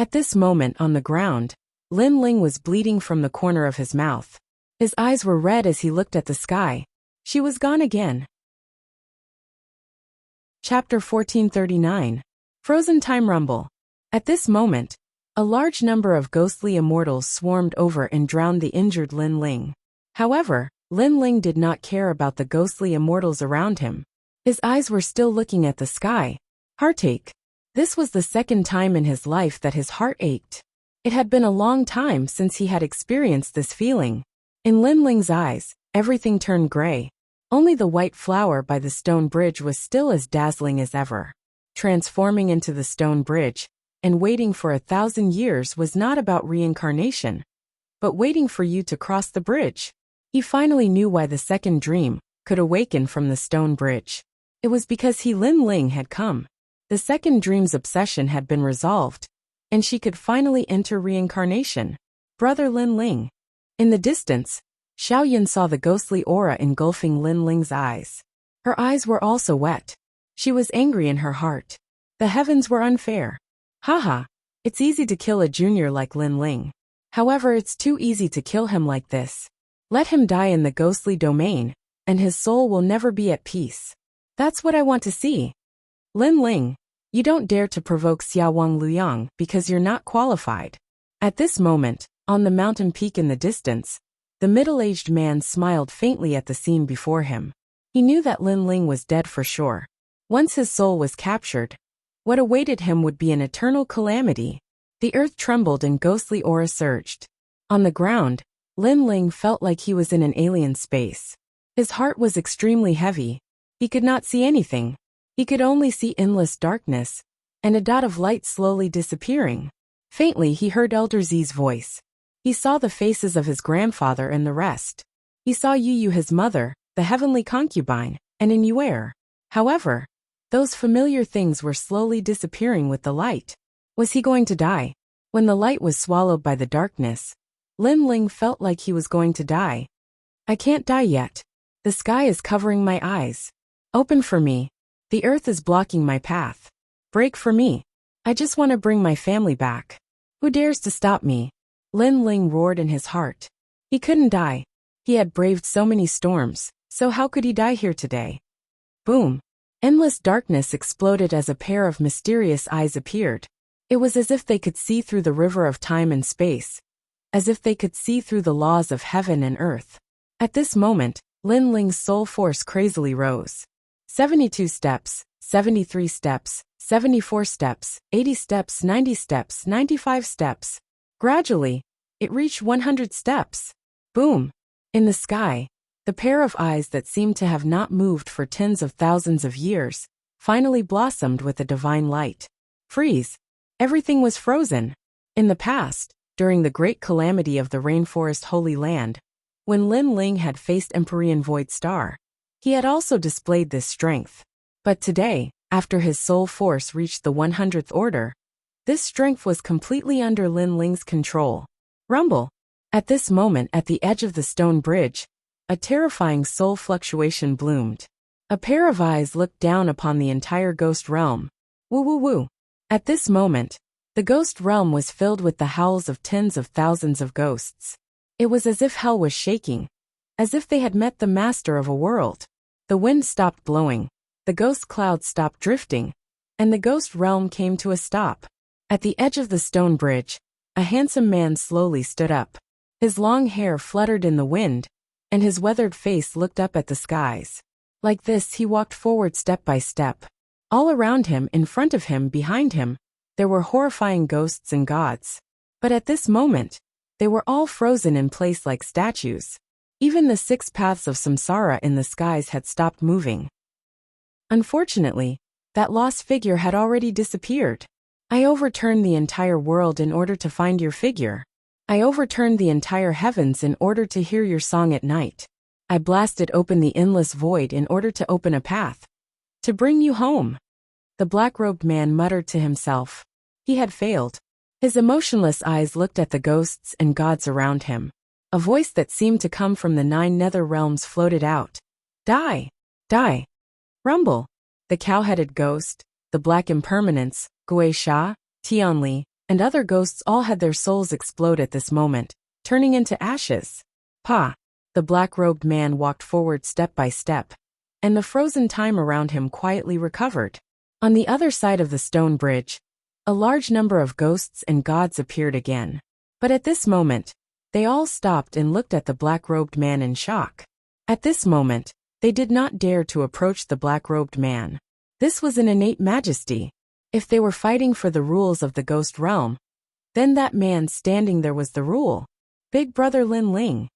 At this moment on the ground, Lin Ling was bleeding from the corner of his mouth. His eyes were red as he looked at the sky. She was gone again. Chapter 1439. Frozen Time Rumble. At this moment, a large number of ghostly immortals swarmed over and drowned the injured Lin Ling. However, Lin Ling did not care about the ghostly immortals around him. His eyes were still looking at the sky. Heartache. This was the second time in his life that his heart ached. It had been a long time since he had experienced this feeling. In Lin Ling's eyes, everything turned gray. Only the white flower by the stone bridge was still as dazzling as ever. Transforming into the stone bridge and waiting for 1,000 years was not about reincarnation, but waiting for you to cross the bridge. He finally knew why the second dream could awaken from the stone bridge. It was because Lin Ling had come. The second dream's obsession had been resolved, and she could finally enter reincarnation. Brother Lin Ling. In the distance, Xiaoyan saw the ghostly aura engulfing Lin Ling's eyes. Her eyes were also wet. She was angry in her heart. The heavens were unfair. Haha, it's easy to kill a junior like Lin Ling. However, it's too easy to kill him like this. Let him die in the ghostly domain, and his soul will never be at peace. That's what I want to see. Lin Ling, you don't dare to provoke Xiaowang Luyang because you're not qualified. At this moment, on the mountain peak in the distance, the middle-aged man smiled faintly at the scene before him. He knew that Lin Ling was dead for sure. Once his soul was captured, what awaited him would be an eternal calamity. The earth trembled and ghostly aura surged. On the ground, Lin Ling felt like he was in an alien space. His heart was extremely heavy. He could not see anything. He could only see endless darkness, and a dot of light slowly disappearing. Faintly he heard Elder Z's voice. He saw the faces of his grandfather and the rest. He saw Yu, his mother, the heavenly concubine, and in Yuer. However, those familiar things were slowly disappearing with the light. Was he going to die? When the light was swallowed by the darkness, Lin Ling felt like he was going to die. I can't die yet. The sky is covering my eyes. Open for me. The earth is blocking my path. Break for me. I just want to bring my family back. Who dares to stop me? Lin Ling roared in his heart. He couldn't die. He had braved so many storms, so how could he die here today? Boom. Endless darkness exploded as a pair of mysterious eyes appeared. It was as if they could see through the river of time and space, as if they could see through the laws of heaven and earth. At this moment, Lin Ling's soul force crazily rose. 72 steps, 73 steps, 74 steps, 80 steps, 90 steps, 95 steps. Gradually, it reached 100 steps. Boom! In the sky, the pair of eyes that seemed to have not moved for tens of thousands of years finally blossomed with a divine light. Freeze! Everything was frozen. In the past, during the great calamity of the Rainforest Holy Land, when Lin Ling had faced Empyrean Void Star, he had also displayed this strength. But today, after his soul force reached the 100th order, this strength was completely under Lin Ling's control. Rumble! At this moment at the edge of the stone bridge, a terrifying soul fluctuation bloomed. A pair of eyes looked down upon the entire ghost realm. Woo woo woo! At this moment, the ghost realm was filled with the howls of tens of thousands of ghosts. It was as if hell was shaking, as if they had met the master of a world. The wind stopped blowing, the ghost clouds stopped drifting, and the ghost realm came to a stop. At the edge of the stone bridge, a handsome man slowly stood up. His long hair fluttered in the wind, and his weathered face looked up at the skies. Like this he walked forward step by step. All around him, in front of him, behind him, there were horrifying ghosts and gods. But at this moment, they were all frozen in place like statues. Even the 6 paths of samsara in the skies had stopped moving. Unfortunately, that lost figure had already disappeared. I overturned the entire world in order to find your figure. I overturned the entire heavens in order to hear your song at night. I blasted open the endless void in order to open a path. To bring you home. The black-robed man muttered to himself. He had failed. His emotionless eyes looked at the ghosts and gods around him. A voice that seemed to come from the 9 nether realms floated out. Die! Die! Rumble! The cow-headed ghost, the black impermanence, Gui Sha, Tianli, and other ghosts all had their souls explode at this moment, turning into ashes. Pa! The black-robed man walked forward step by step, and the frozen time around him quietly recovered. On the other side of the stone bridge, a large number of ghosts and gods appeared again. But at this moment, they all stopped and looked at the black-robed man in shock. At this moment, they did not dare to approach the black-robed man. This was an innate majesty. If they were fighting for the rules of the ghost realm, then that man standing there was the rule. Big Brother Lin Ling.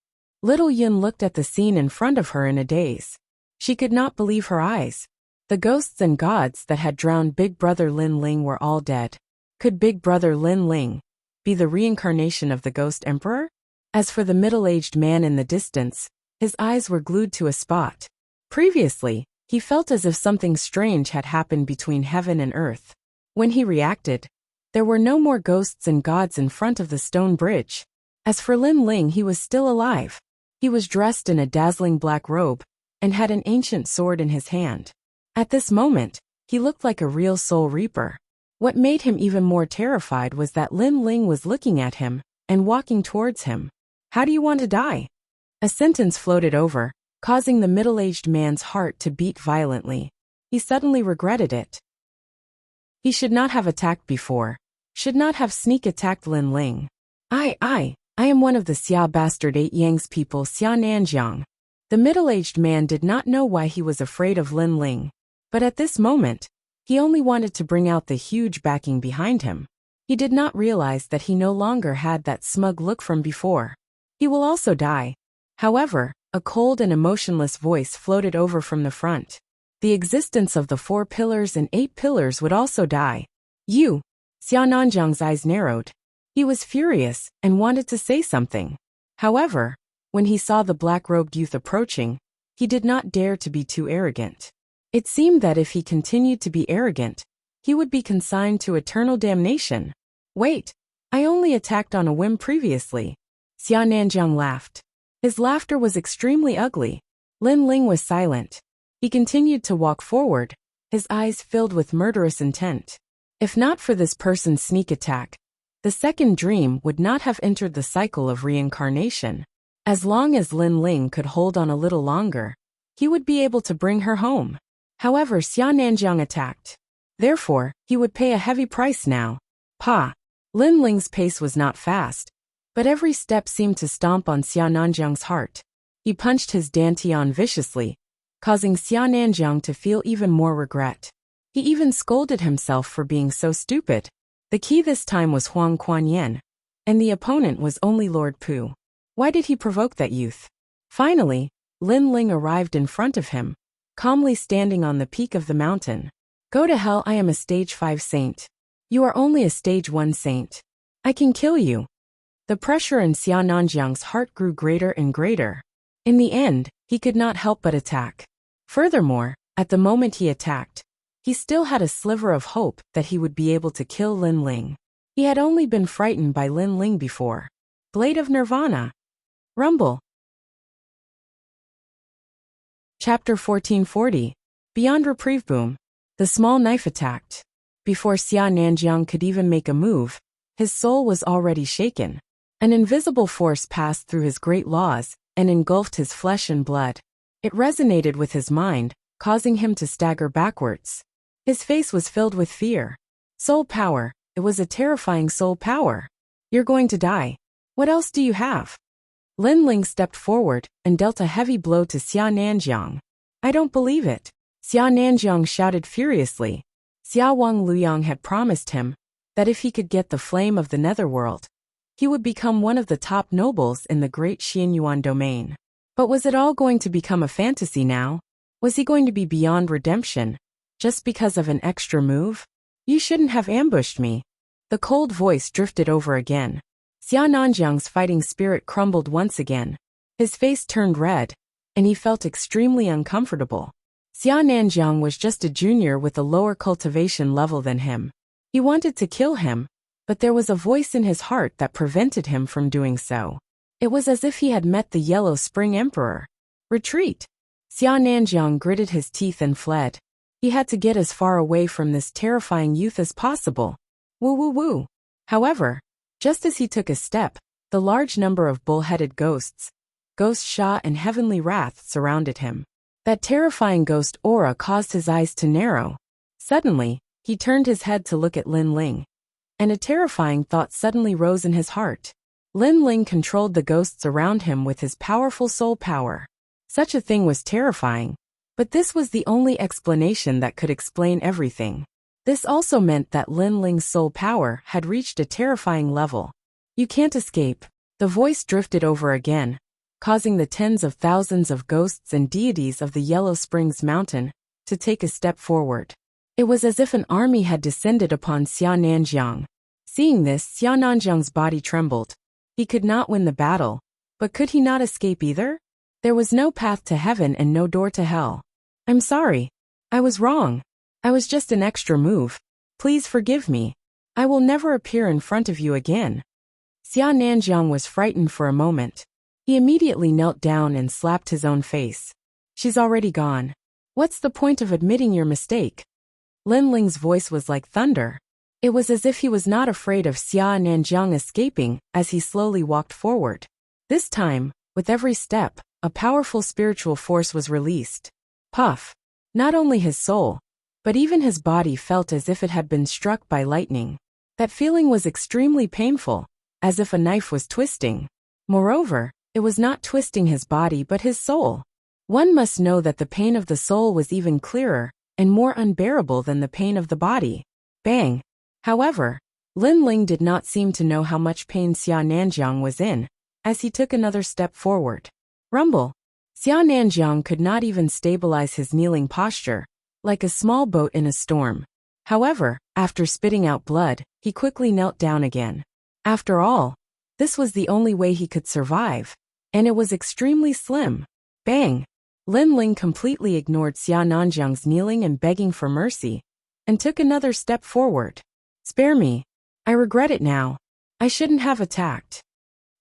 Little Yun looked at the scene in front of her in a daze. She could not believe her eyes. The ghosts and gods that had drowned Big Brother Lin Ling were all dead. Could Big Brother Lin Ling be the reincarnation of the Ghost Emperor? As for the middle-aged man in the distance, his eyes were glued to a spot. Previously, he felt as if something strange had happened between heaven and earth. When he reacted, there were no more ghosts and gods in front of the stone bridge. As for Lin Ling, he was still alive. He was dressed in a dazzling black robe and had an ancient sword in his hand. At this moment, he looked like a real soul reaper. What made him even more terrified was that Lin Ling was looking at him and walking towards him. How do you want to die? A sentence floated over, causing the middle-aged man's heart to beat violently. He suddenly regretted it. He should not have attacked before. Should not have sneak attacked Lin Ling. I am one of the Xia bastard 8 Yang's people, Xia Nanjiang. The middle-aged man did not know why he was afraid of Lin Ling, but at this moment, he only wanted to bring out the huge backing behind him. He did not realize that he no longer had that smug look from before. He will also die. However, a cold and emotionless voice floated over from the front. The existence of the 4 pillars and 8 pillars would also die. You! Xia Nanjiang's eyes narrowed. He was furious and wanted to say something. However, when he saw the black-robed youth approaching, he did not dare to be too arrogant. It seemed that if he continued to be arrogant, he would be consigned to eternal damnation. Wait, I only attacked on a whim previously. Xia Nanjiang laughed. His laughter was extremely ugly. Lin Ling was silent. He continued to walk forward, his eyes filled with murderous intent. If not for this person's sneak attack, the second dream would not have entered the cycle of reincarnation. As long as Lin Ling could hold on a little longer, he would be able to bring her home. However, Xia Nanjiang attacked. Therefore, he would pay a heavy price now. Pa! Lin Ling's pace was not fast, but every step seemed to stomp on Xia Nanjiang's heart. He punched his dantian viciously, causing Xia Nanjiang to feel even more regret. He even scolded himself for being so stupid. The key this time was Huang Kuan-yen, and the opponent was only Lord Pu. Why did he provoke that youth? Finally, Lin Ling arrived in front of him, calmly standing on the peak of the mountain. Go to hell, I am a stage 5 saint. You are only a stage 1 saint. I can kill you. The pressure in Xia Nanjiang's heart grew greater and greater. In the end, he could not help but attack. Furthermore, at the moment he attacked, he still had a sliver of hope that he would be able to kill Lin Ling. He had only been frightened by Lin Ling before. Blade of Nirvana. Rumble. Chapter 1440. Beyond Reprieve. Boom. The small knife attacked. Before Xia Nanjiang could even make a move, his soul was already shaken. An invisible force passed through his great laws and engulfed his flesh and blood. It resonated with his mind, causing him to stagger backwards. His face was filled with fear. Soul power. It was a terrifying soul power. You're going to die. What else do you have? Lin Ling stepped forward and dealt a heavy blow to Xia Nanjiang. I don't believe it. Xia Nanjiang shouted furiously. Xia Wang Luyang had promised him that if he could get the flame of the netherworld, he would become one of the top nobles in the great Xianyuan domain. But was it all going to become a fantasy now? Was he going to be beyond redemption, just because of an extra move? You shouldn't have ambushed me. The cold voice drifted over again. Xia Nanjiang's fighting spirit crumbled once again. His face turned red, and he felt extremely uncomfortable. Xia Nanjiang was just a junior with a lower cultivation level than him. He wanted to kill him, but there was a voice in his heart that prevented him from doing so. It was as if he had met the Yellow Spring Emperor. Retreat! Xia Nanjiang gritted his teeth and fled. He had to get as far away from this terrifying youth as possible. Woo woo woo! However, just as he took a step, the large number of bull-headed ghosts, Ghost Sha and Heavenly Wrath surrounded him. That terrifying ghost aura caused his eyes to narrow. Suddenly, he turned his head to look at Lin Ling. And a terrifying thought suddenly rose in his heart. Lin Ling controlled the ghosts around him with his powerful soul power. Such a thing was terrifying. But this was the only explanation that could explain everything. This also meant that Lin Ling's soul power had reached a terrifying level. You can't escape. The voice drifted over again, causing the tens of thousands of ghosts and deities of the Yellow Springs Mountain to take a step forward. It was as if an army had descended upon Xia Nanjiang. Seeing this, Xia Nanjiang's body trembled. He could not win the battle, but could he not escape either? There was no path to heaven and no door to hell. I'm sorry. I was wrong. I was just an extra move. Please forgive me. I will never appear in front of you again. Xia Nanjiang was frightened for a moment. He immediately knelt down and slapped his own face. She's already gone. What's the point of admitting your mistake? Lin Ling's voice was like thunder. It was as if he was not afraid of Xia Nanjiang escaping as he slowly walked forward. This time, with every step, a powerful spiritual force was released. Puff. Not only his soul, but even his body felt as if it had been struck by lightning. That feeling was extremely painful, as if a knife was twisting. Moreover, it was not twisting his body but his soul. One must know that the pain of the soul was even clearer and more unbearable than the pain of the body. Bang! However, Lin Ling did not seem to know how much pain Xia Nanjiang was in, as he took another step forward. Rumble! Xia Nanjiang could not even stabilize his kneeling posture, like a small boat in a storm. However, after spitting out blood, he quickly knelt down again. After all, this was the only way he could survive, and it was extremely slim. Bang! Lin Ling completely ignored Xia Nanjiang's kneeling and begging for mercy, and took another step forward. Spare me. I regret it now. I shouldn't have attacked.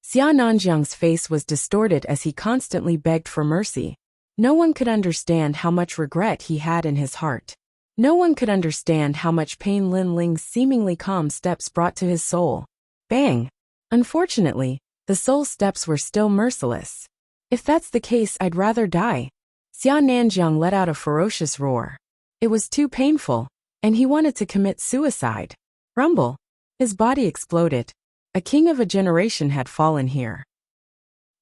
Xia Nanjiang's face was distorted as he constantly begged for mercy. No one could understand how much regret he had in his heart. No one could understand how much pain Lin Ling's seemingly calm steps brought to his soul. Bang! Unfortunately, the soul steps were still merciless. If that's the case, I'd rather die. Xia Nanjiang let out a ferocious roar. It was too painful, and he wanted to commit suicide. Rumble! His body exploded. A king of a generation had fallen here.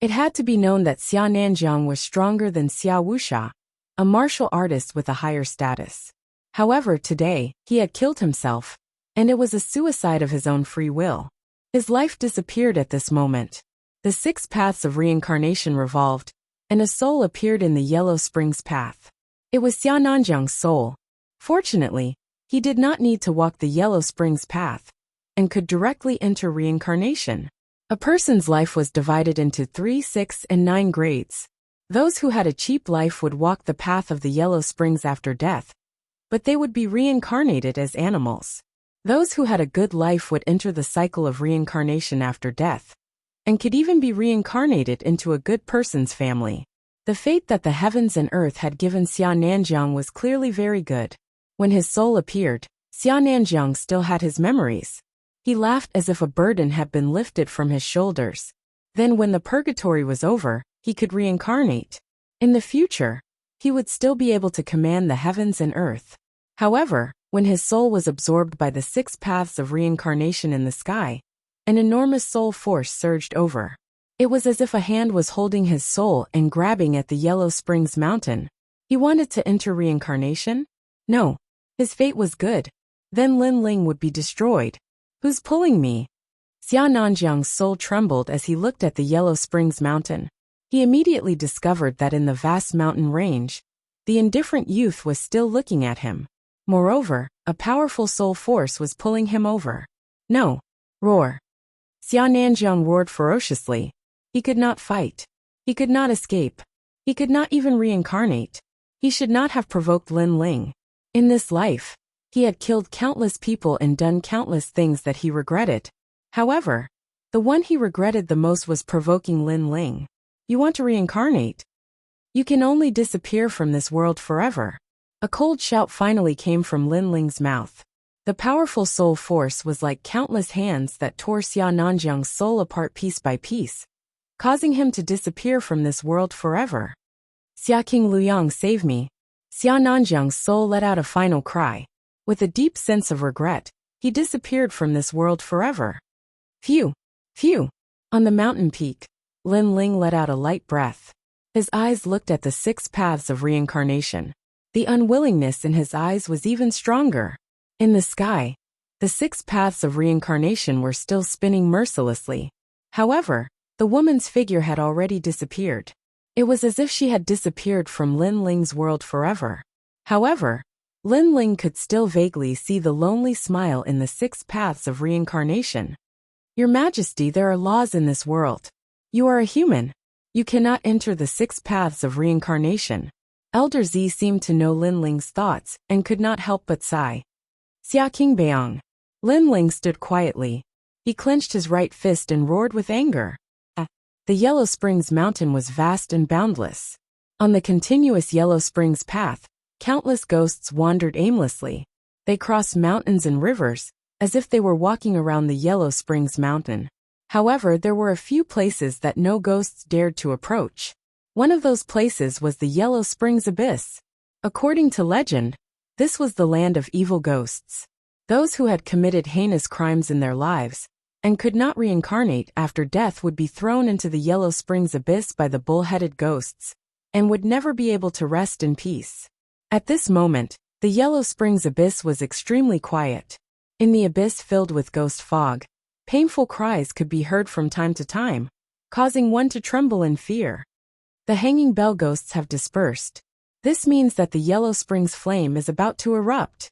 It had to be known that Xia Nanjiang was stronger than Xia Wuxia, a martial artist with a higher status. However, today, he had killed himself, and it was a suicide of his own free will. His life disappeared at this moment. The 6 paths of reincarnation revolved, and a soul appeared in the Yellow Springs path. It was Xia Nanjiang's soul. Fortunately, he did not need to walk the Yellow Springs path, and could directly enter reincarnation. A person's life was divided into 3, 6, and 9 grades. Those who had a cheap life would walk the path of the Yellow Springs after death, but they would be reincarnated as animals. Those who had a good life would enter the cycle of reincarnation after death, and could even be reincarnated into a good person's family. The fate that the heavens and earth had given Xia Nanjiang was clearly very good. When his soul appeared, Xia Nanjiang still had his memories. He laughed as if a burden had been lifted from his shoulders. Then when the purgatory was over, he could reincarnate. In the future, he would still be able to command the heavens and earth. However, when his soul was absorbed by the 6 paths of reincarnation in the sky, an enormous soul force surged over. It was as if a hand was holding his soul and grabbing at the Yellow Springs Mountain. He wanted to enter reincarnation? No. His fate was good. Then Lin Ling would be destroyed. Who's pulling me? Xia Nanjiang's soul trembled as he looked at the Yellow Springs Mountain. He immediately discovered that in the vast mountain range, the indifferent youth was still looking at him. Moreover, a powerful soul force was pulling him over. No. Roar. Xia Nanjiang roared ferociously. He could not fight. He could not escape. He could not even reincarnate. He should not have provoked Lin Ling. In this life, he had killed countless people and done countless things that he regretted. However, the one he regretted the most was provoking Lin Ling. You want to reincarnate? You can only disappear from this world forever. A cold shout finally came from Lin Ling's mouth. The powerful soul force was like countless hands that tore Xia Nanjiang's soul apart piece by piece, causing him to disappear from this world forever. Xia King Luyang, save me. Xia Nanjiang's soul let out a final cry. With a deep sense of regret, he disappeared from this world forever. Phew! Phew! On the mountain peak, Lin Ling let out a light breath. His eyes looked at the 6 paths of reincarnation. The unwillingness in his eyes was even stronger. In the sky, the 6 paths of reincarnation were still spinning mercilessly. However, the woman's figure had already disappeared. It was as if she had disappeared from Lin Ling's world forever. However, Lin Ling could still vaguely see the lonely smile in the 6 paths of reincarnation. Your Majesty, there are laws in this world. You are a human. You cannot enter the 6 paths of reincarnation. Elder Z seemed to know Lin Ling's thoughts and could not help but sigh. Xia King Beong. Lin Ling stood quietly. He clenched his right fist and roared with anger. The Yellow Springs mountain was vast and boundless. On the continuous Yellow Springs path, countless ghosts wandered aimlessly. They crossed mountains and rivers, as if they were walking around the Yellow Springs mountain. However, there were a few places that no ghosts dared to approach. One of those places was the Yellow Springs Abyss. According to legend, this was the land of evil ghosts. Those who had committed heinous crimes in their lives and could not reincarnate after death would be thrown into the Yellow Springs Abyss by the bull-headed ghosts and would never be able to rest in peace. At this moment, the Yellow Springs Abyss was extremely quiet. In the abyss filled with ghost fog, painful cries could be heard from time to time, causing one to tremble in fear. The hanging bell ghosts have dispersed. This means that the Yellow Springs flame is about to erupt.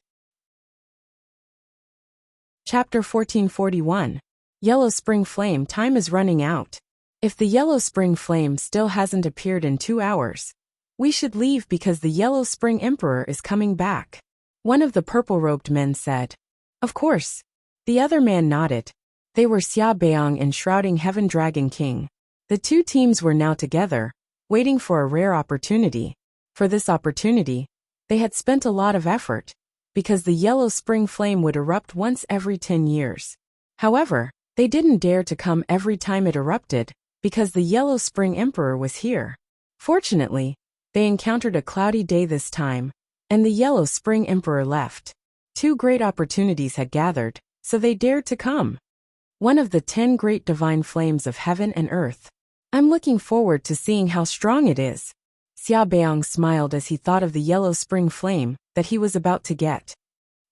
Chapter 1441. Yellow Spring Flame, time is running out. If the Yellow Spring Flame still hasn't appeared in 2 hours, we should leave because the Yellow Spring Emperor is coming back. One of the purple-robed men said. Of course. The other man nodded. They were Xia Beong and Shrouding Heaven Dragon King. The 2 teams were now together, waiting for a rare opportunity. For this opportunity, they had spent a lot of effort, because the Yellow Spring Flame would erupt once every 10 years. However, they didn't dare to come every time it erupted, because the Yellow Spring Emperor was here. Fortunately, they encountered a cloudy day this time, and the Yellow Spring Emperor left. 2 great opportunities had gathered, so they dared to come. One of the 10 great divine flames of heaven and earth. I'm looking forward to seeing how strong it is. Xia Beong smiled as he thought of the Yellow Spring Flame that he was about to get.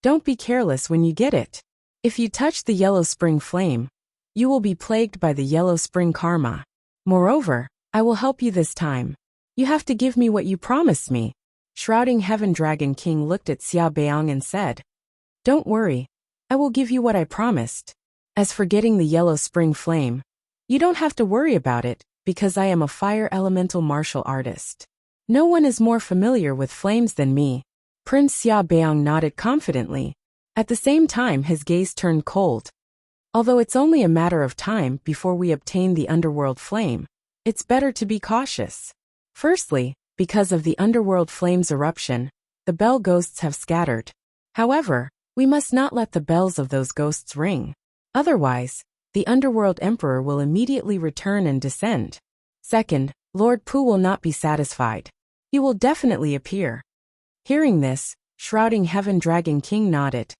Don't be careless when you get it. If you touch the Yellow Spring Flame, you will be plagued by the Yellow Spring Karma. Moreover, I will help you this time. You have to give me what you promised me. Shrouding Heaven Dragon King looked at Xia Beong and said, Don't worry, I will give you what I promised. As for getting the Yellow Spring Flame, you don't have to worry about it, because I am a fire elemental martial artist. No one is more familiar with flames than me. Prince Xia Beong nodded confidently. At the same time his gaze turned cold. Although it's only a matter of time before we obtain the underworld flame, it's better to be cautious. Firstly, because of the underworld flame's eruption, the bell ghosts have scattered. However, we must not let the bells of those ghosts ring. Otherwise, the underworld emperor will immediately return and descend. Second, Lord Pu will not be satisfied. He will definitely appear. Hearing this, Shrouding Heaven Dragon King nodded.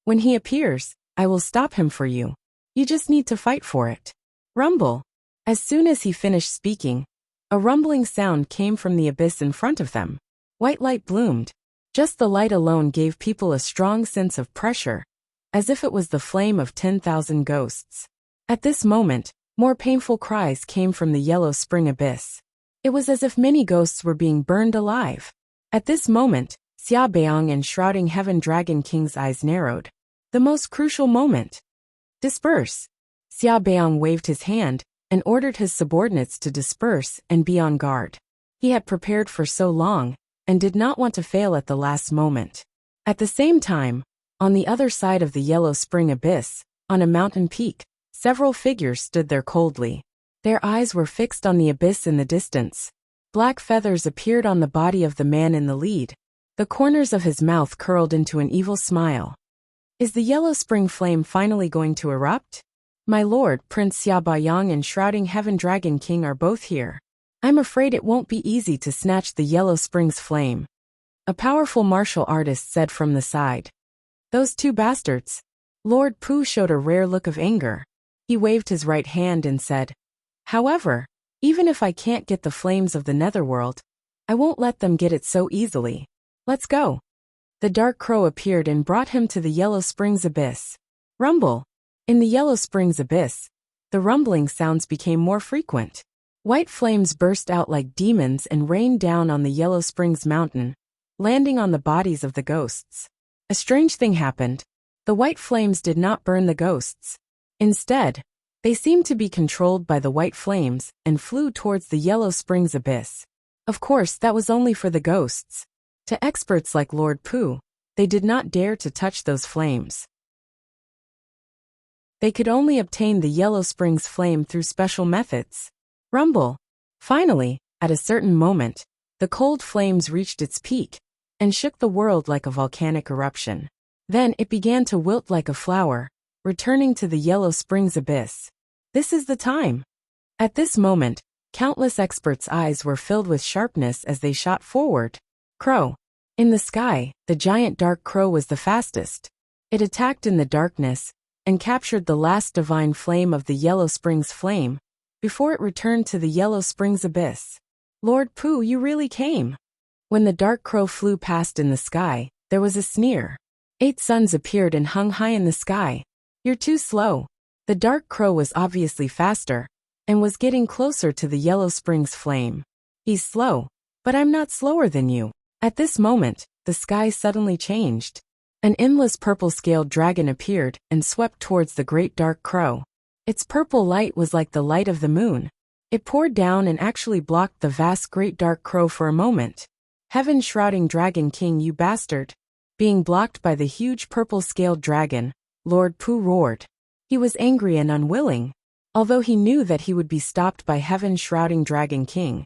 When he appears, I will stop him for you. You just need to fight for it. Rumble. As soon as he finished speaking, a rumbling sound came from the abyss in front of them. White light bloomed. Just the light alone gave people a strong sense of pressure, as if it was the flame of 10,000 ghosts. At this moment, more painful cries came from the Yellow Spring Abyss. It was as if many ghosts were being burned alive. At this moment, Xia Beong and Shrouding Heaven Dragon King's eyes narrowed. The most crucial moment. Disperse. Xia Beong waved his hand and ordered his subordinates to disperse and be on guard. He had prepared for so long and did not want to fail at the last moment. At the same time, on the other side of the Yellow Spring Abyss, on a mountain peak, several figures stood there coldly. Their eyes were fixed on the abyss in the distance. Black feathers appeared on the body of the man in the lead. The corners of his mouth curled into an evil smile. Is the yellow spring flame finally going to erupt? My lord, Prince Xiaobayang and Shrouding Heaven Dragon King are both here. I'm afraid it won't be easy to snatch the yellow spring's flame. A powerful martial artist said from the side. Those two bastards. Lord Pu showed a rare look of anger. He waved his right hand and said, however, even if I can't get the flames of the netherworld, I won't let them get it so easily. Let's go. The dark crow appeared and brought him to the Yellow Springs abyss. Rumble. In the Yellow Springs abyss, the rumbling sounds became more frequent. White flames burst out like demons and rained down on the Yellow Springs mountain, landing on the bodies of the ghosts. A strange thing happened. The white flames did not burn the ghosts. Instead, they seemed to be controlled by the white flames and flew towards the Yellow Springs abyss. Of course, that was only for the ghosts. To experts like Lord Pu, they did not dare to touch those flames. They could only obtain the Yellow Springs flame through special methods. Rumble. Finally, at a certain moment, the cold flames reached its peak and shook the world like a volcanic eruption. Then it began to wilt like a flower, returning to the Yellow Springs abyss. This is the time. At this moment, countless experts' eyes were filled with sharpness as they shot forward. Crow. In the sky, the giant dark crow was the fastest. It attacked in the darkness and captured the last divine flame of the Yellow Springs flame before it returned to the Yellow Springs abyss. Lord Pu, you really came. When the dark crow flew past in the sky, there was a sneer. 8 suns appeared and hung high in the sky. You're too slow. The dark crow was obviously faster and was getting closer to the Yellow Springs flame. He's slow, but I'm not slower than you. At this moment, the sky suddenly changed. An endless purple-scaled dragon appeared and swept towards the great dark crow. Its purple light was like the light of the moon. It poured down and actually blocked the vast great dark crow for a moment. Heaven Shrouding Dragon King, you bastard. Being blocked by the huge purple-scaled dragon, Lord Pu roared. He was angry and unwilling. Although he knew that he would be stopped by Heaven Shrouding Dragon King,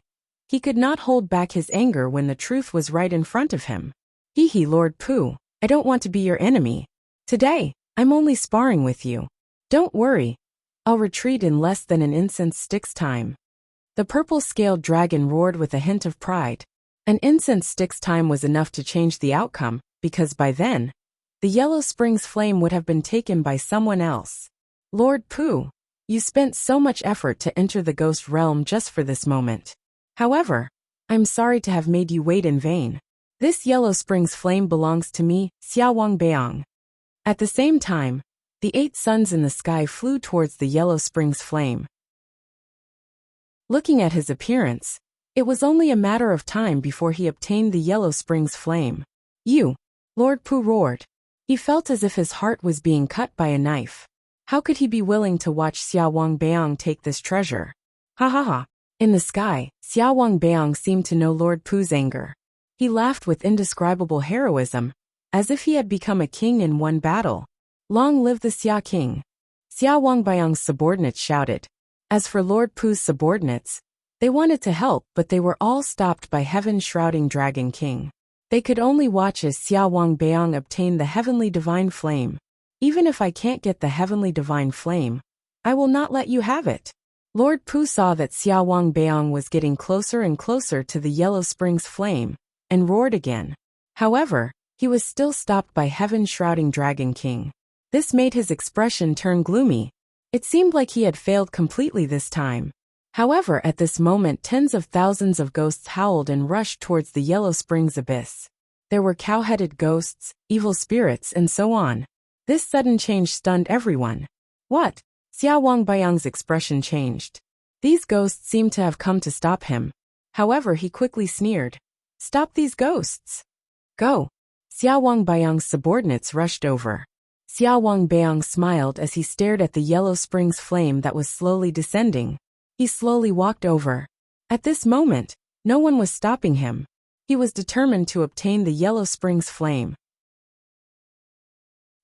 he could not hold back his anger when the truth was right in front of him. Hee Lord Pu, I don't want to be your enemy. Today, I'm only sparring with you. Don't worry. I'll retreat in less than an incense stick's time. The purple-scaled dragon roared with a hint of pride. An incense stick's time was enough to change the outcome, because by then, the Yellow Springs flame would have been taken by someone else. Lord Pu, you spent so much effort to enter the ghost realm just for this moment. However, I'm sorry to have made you wait in vain. This Yellow Springs flame belongs to me, Xiaobayang. At the same time, the 8 suns in the sky flew towards the Yellow Springs flame. Looking at his appearance, it was only a matter of time before he obtained the Yellow Springs flame. You, Lord Pu roared. He felt as if his heart was being cut by a knife. How could he be willing to watch Xiaobayang take this treasure? Ha ha ha. In the sky, Xiaobayang seemed to know Lord Pu's anger. He laughed with indescribable heroism, as if he had become a king in one battle. Long live the Xia King! Xiaobayang's subordinates shouted. As for Lord Pu's subordinates, they wanted to help, but they were all stopped by Heaven Shrouding Dragon King. They could only watch as Xiaobayang obtained the heavenly divine flame. Even if I can't get the heavenly divine flame, I will not let you have it. Lord Pu saw that Xiaobayang was getting closer and closer to the Yellow Springs flame, and roared again. However, he was still stopped by Heaven Shrouding Dragon King. This made his expression turn gloomy. It seemed like he had failed completely this time. However, at this moment tens of thousands of ghosts howled and rushed towards the Yellow Springs abyss. There were cow-headed ghosts, evil spirits, and so on. This sudden change stunned everyone. What? Xiaobayang's expression changed. These ghosts seemed to have come to stop him. However, he quickly sneered. Stop these ghosts! Go! Xiaobayang's subordinates rushed over. Xiaobayang smiled as he stared at the Yellow Springs flame that was slowly descending. He slowly walked over. At this moment, no one was stopping him. He was determined to obtain the Yellow Springs flame.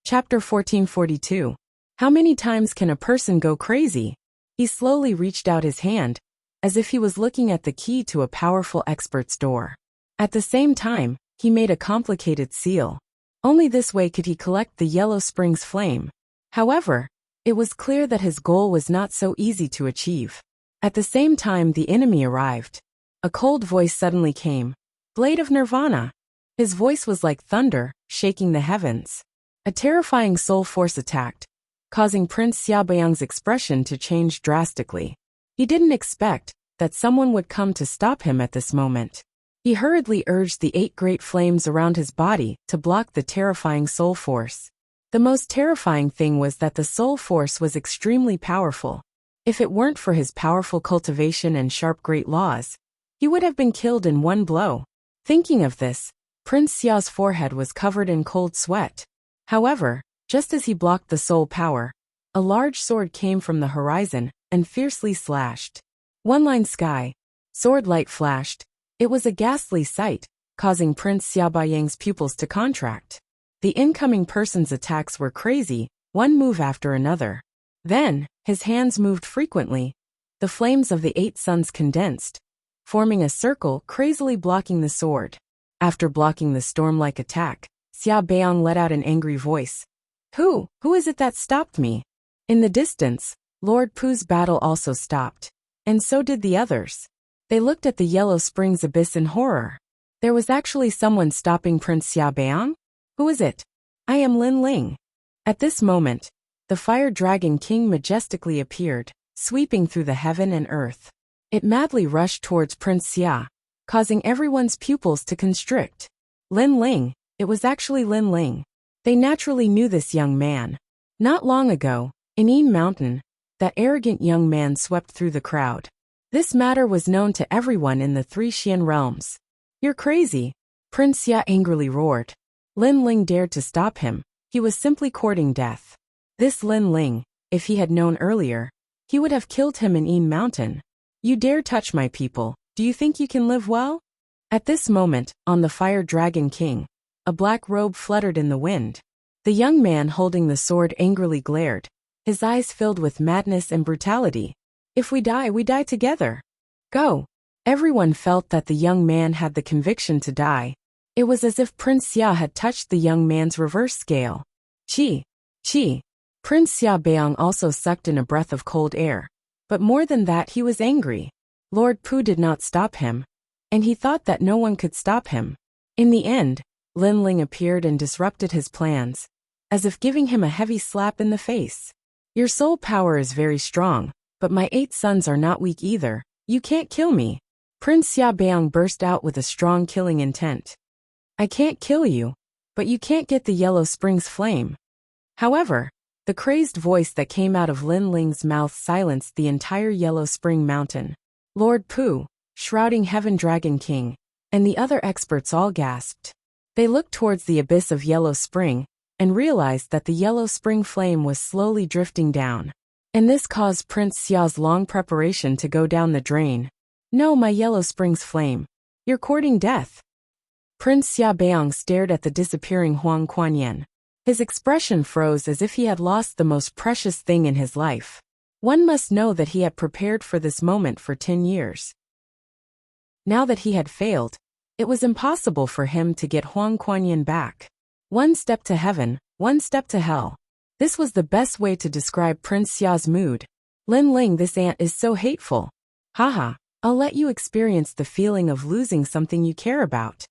Chapter 1442. How many times can a person go crazy? He slowly reached out his hand, as if he was looking at the key to a powerful expert's door. At the same time, he made a complicated seal. Only this way could he collect the Yellow Springs flame. However, it was clear that his goal was not so easy to achieve. At the same time the enemy arrived. A cold voice suddenly came. Blade of Nirvana. His voice was like thunder, shaking the heavens. A terrifying soul force attacked, causing Prince Xiaobayang's expression to change drastically. He didn't expect that someone would come to stop him at this moment. He hurriedly urged the 8 great flames around his body to block the terrifying soul force. The most terrifying thing was that the soul force was extremely powerful. If it weren't for his powerful cultivation and sharp great laws, he would have been killed in one blow. Thinking of this, Prince Xiao's forehead was covered in cold sweat. However, just as he blocked the soul power, a large sword came from the horizon and fiercely slashed. One line sky. Sword light flashed. It was a ghastly sight, causing Prince Xiaobayang's pupils to contract. The incoming person's attacks were crazy, one move after another. Then, his hands moved frequently. The flames of the 8 suns condensed, forming a circle crazily blocking the sword. After blocking the storm-like attack, Xiaobayang let out an angry voice. Who is it that stopped me? In the distance, Lord Pu's battle also stopped. And so did the others. They looked at the Yellow Springs abyss in horror. There was actually someone stopping Prince Xiaobayang? Who is it? I am Lin Ling. At this moment, the Fire Dragon King majestically appeared, sweeping through the heaven and earth. It madly rushed towards Prince Xia, causing everyone's pupils to constrict. Lin Ling, it was actually Lin Ling. They naturally knew this young man. Not long ago, in Yin Mountain, that arrogant young man swept through the crowd. This matter was known to everyone in the 3 Xian realms. You're crazy, Prince Xia angrily roared. Lin Ling dared to stop him. He was simply courting death. This Lin Ling, if he had known earlier, he would have killed him in Yin Mountain. You dare touch my people, do you think you can live well? At this moment, on the Fire Dragon King, a black robe fluttered in the wind. The young man holding the sword angrily glared, his eyes filled with madness and brutality. If we die together. Go. Everyone felt that the young man had the conviction to die. It was as if Prince Xia had touched the young man's reverse scale. Qi. Prince Xiaobayang also sucked in a breath of cold air. But more than that, he was angry. Lord Pu did not stop him, and he thought that no one could stop him. In the end, Lin Ling appeared and disrupted his plans, as if giving him a heavy slap in the face. Your soul power is very strong, but my 8 sons are not weak either. You can't kill me. Prince Xiaobayang burst out with a strong killing intent. I can't kill you, but you can't get the Yellow Springs flame. However, the crazed voice that came out of Lin Ling's mouth silenced the entire Yellow Spring Mountain. Lord Pu, Shrouding Heaven Dragon King, and the other experts all gasped. They looked towards the abyss of Yellow Spring, and realized that the Yellow Spring flame was slowly drifting down. And this caused Prince Xiao's long preparation to go down the drain. No, my Yellow Springs flame. You're courting death. Prince Xiaobayang stared at the disappearing Huang Kuan-yen. His expression froze as if he had lost the most precious thing in his life. One must know that he had prepared for this moment for 10 years. Now that he had failed, it was impossible for him to get Huang Kuan-yen back. One step to heaven, one step to hell. This was the best way to describe Prince Xiao's mood. Lin Ling, this ant is so hateful. Haha, I'll let you experience the feeling of losing something you care about.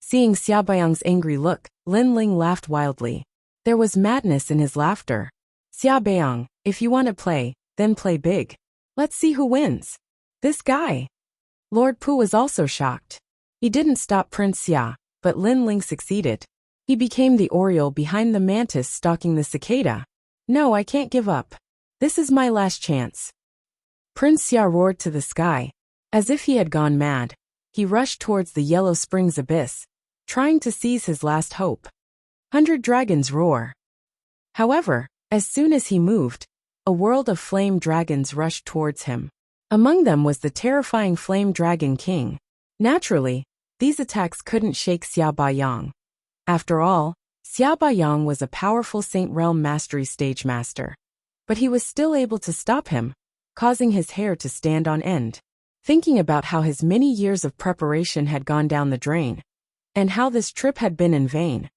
Seeing Xiaobayang's angry look, Lin Ling laughed wildly. There was madness in his laughter. Xiaobayang, if you want to play, then play big. Let's see who wins. This guy. Lord Pu was also shocked. He didn't stop Prince Xia, but Lin Ling succeeded. He became the oriole behind the mantis stalking the cicada. No, I can't give up. This is my last chance. Prince Xia roared to the sky. As if he had gone mad, he rushed towards the Yellow Springs abyss, trying to seize his last hope. 100 dragons roar. However, as soon as he moved, a world of flame dragons rushed towards him. Among them was the terrifying Flame Dragon King. Naturally, these attacks couldn't shake Xiaobayang. After all, Xiaobayang was a powerful Saint Realm Mastery Stage Master. But he was still able to stop him, causing his hair to stand on end. Thinking about how his many years of preparation had gone down the drain, and how this trip had been in vain,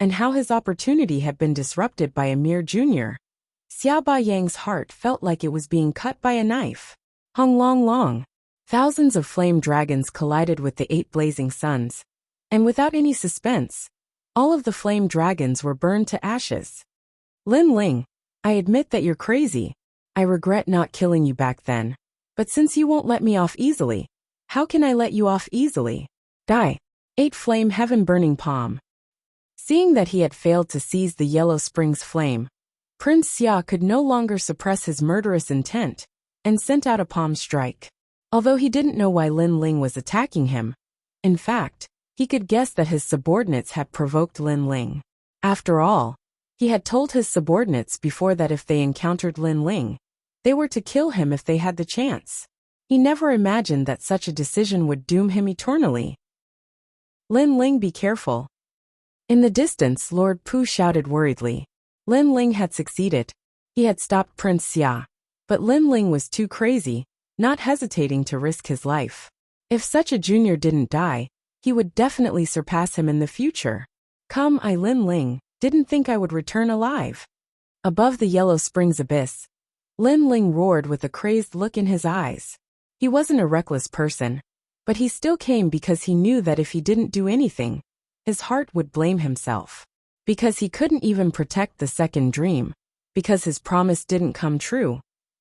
and how his opportunity had been disrupted by a mere junior. Xiaoba Yang's heart felt like it was being cut by a knife. Hong Long Long. Thousands of flame dragons collided with the 8 blazing suns. And without any suspense, all of the flame dragons were burned to ashes. Lin Ling, I admit that you're crazy. I regret not killing you back then. But since you won't let me off easily, how can I let you off easily? Die. 8 flame heaven burning palm. Seeing that he had failed to seize the Yellow Springs flame, Prince Xia could no longer suppress his murderous intent, and sent out a palm strike. Although he didn't know why Lin Ling was attacking him, in fact, he could guess that his subordinates had provoked Lin Ling. After all, he had told his subordinates before that if they encountered Lin Ling, they were to kill him if they had the chance. He never imagined that such a decision would doom him eternally. Lin Ling, be careful. In the distance, Lord Pu shouted worriedly. Lin Ling had succeeded. He had stopped Prince Xia. But Lin Ling was too crazy, not hesitating to risk his life. If such a junior didn't die, he would definitely surpass him in the future. Come, I Lin Ling, didn't think I would return alive. Above the Yellow Springs abyss, Lin Ling roared with a crazed look in his eyes. He wasn't a reckless person, but he still came because he knew that if he didn't do anything, his heart would blame himself. Because he couldn't even protect the second dream, because his promise didn't come true,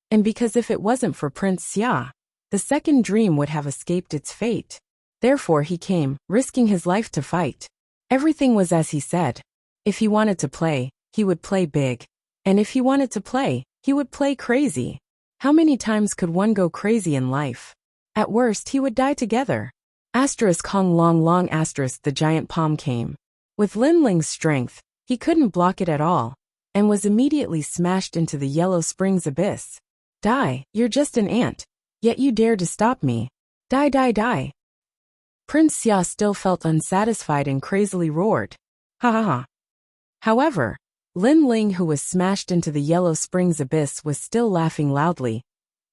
and because if it wasn't for Prince Xia, the second dream would have escaped its fate. Therefore he came, risking his life to fight. Everything was as he said. If he wanted to play, he would play big. And if he wanted to play, he would play crazy. How many times could one go crazy in life? At worst he would die together. Hong Long Long the giant palm came. With Lin Ling's strength, he couldn't block it at all, and was immediately smashed into the Yellow Springs abyss. Die, you're just an ant, yet you dare to stop me. Die, die, die. Prince Xia still felt unsatisfied and crazily roared. Ha ha ha. However, Lin Ling, who was smashed into the Yellow Springs abyss, was still laughing loudly,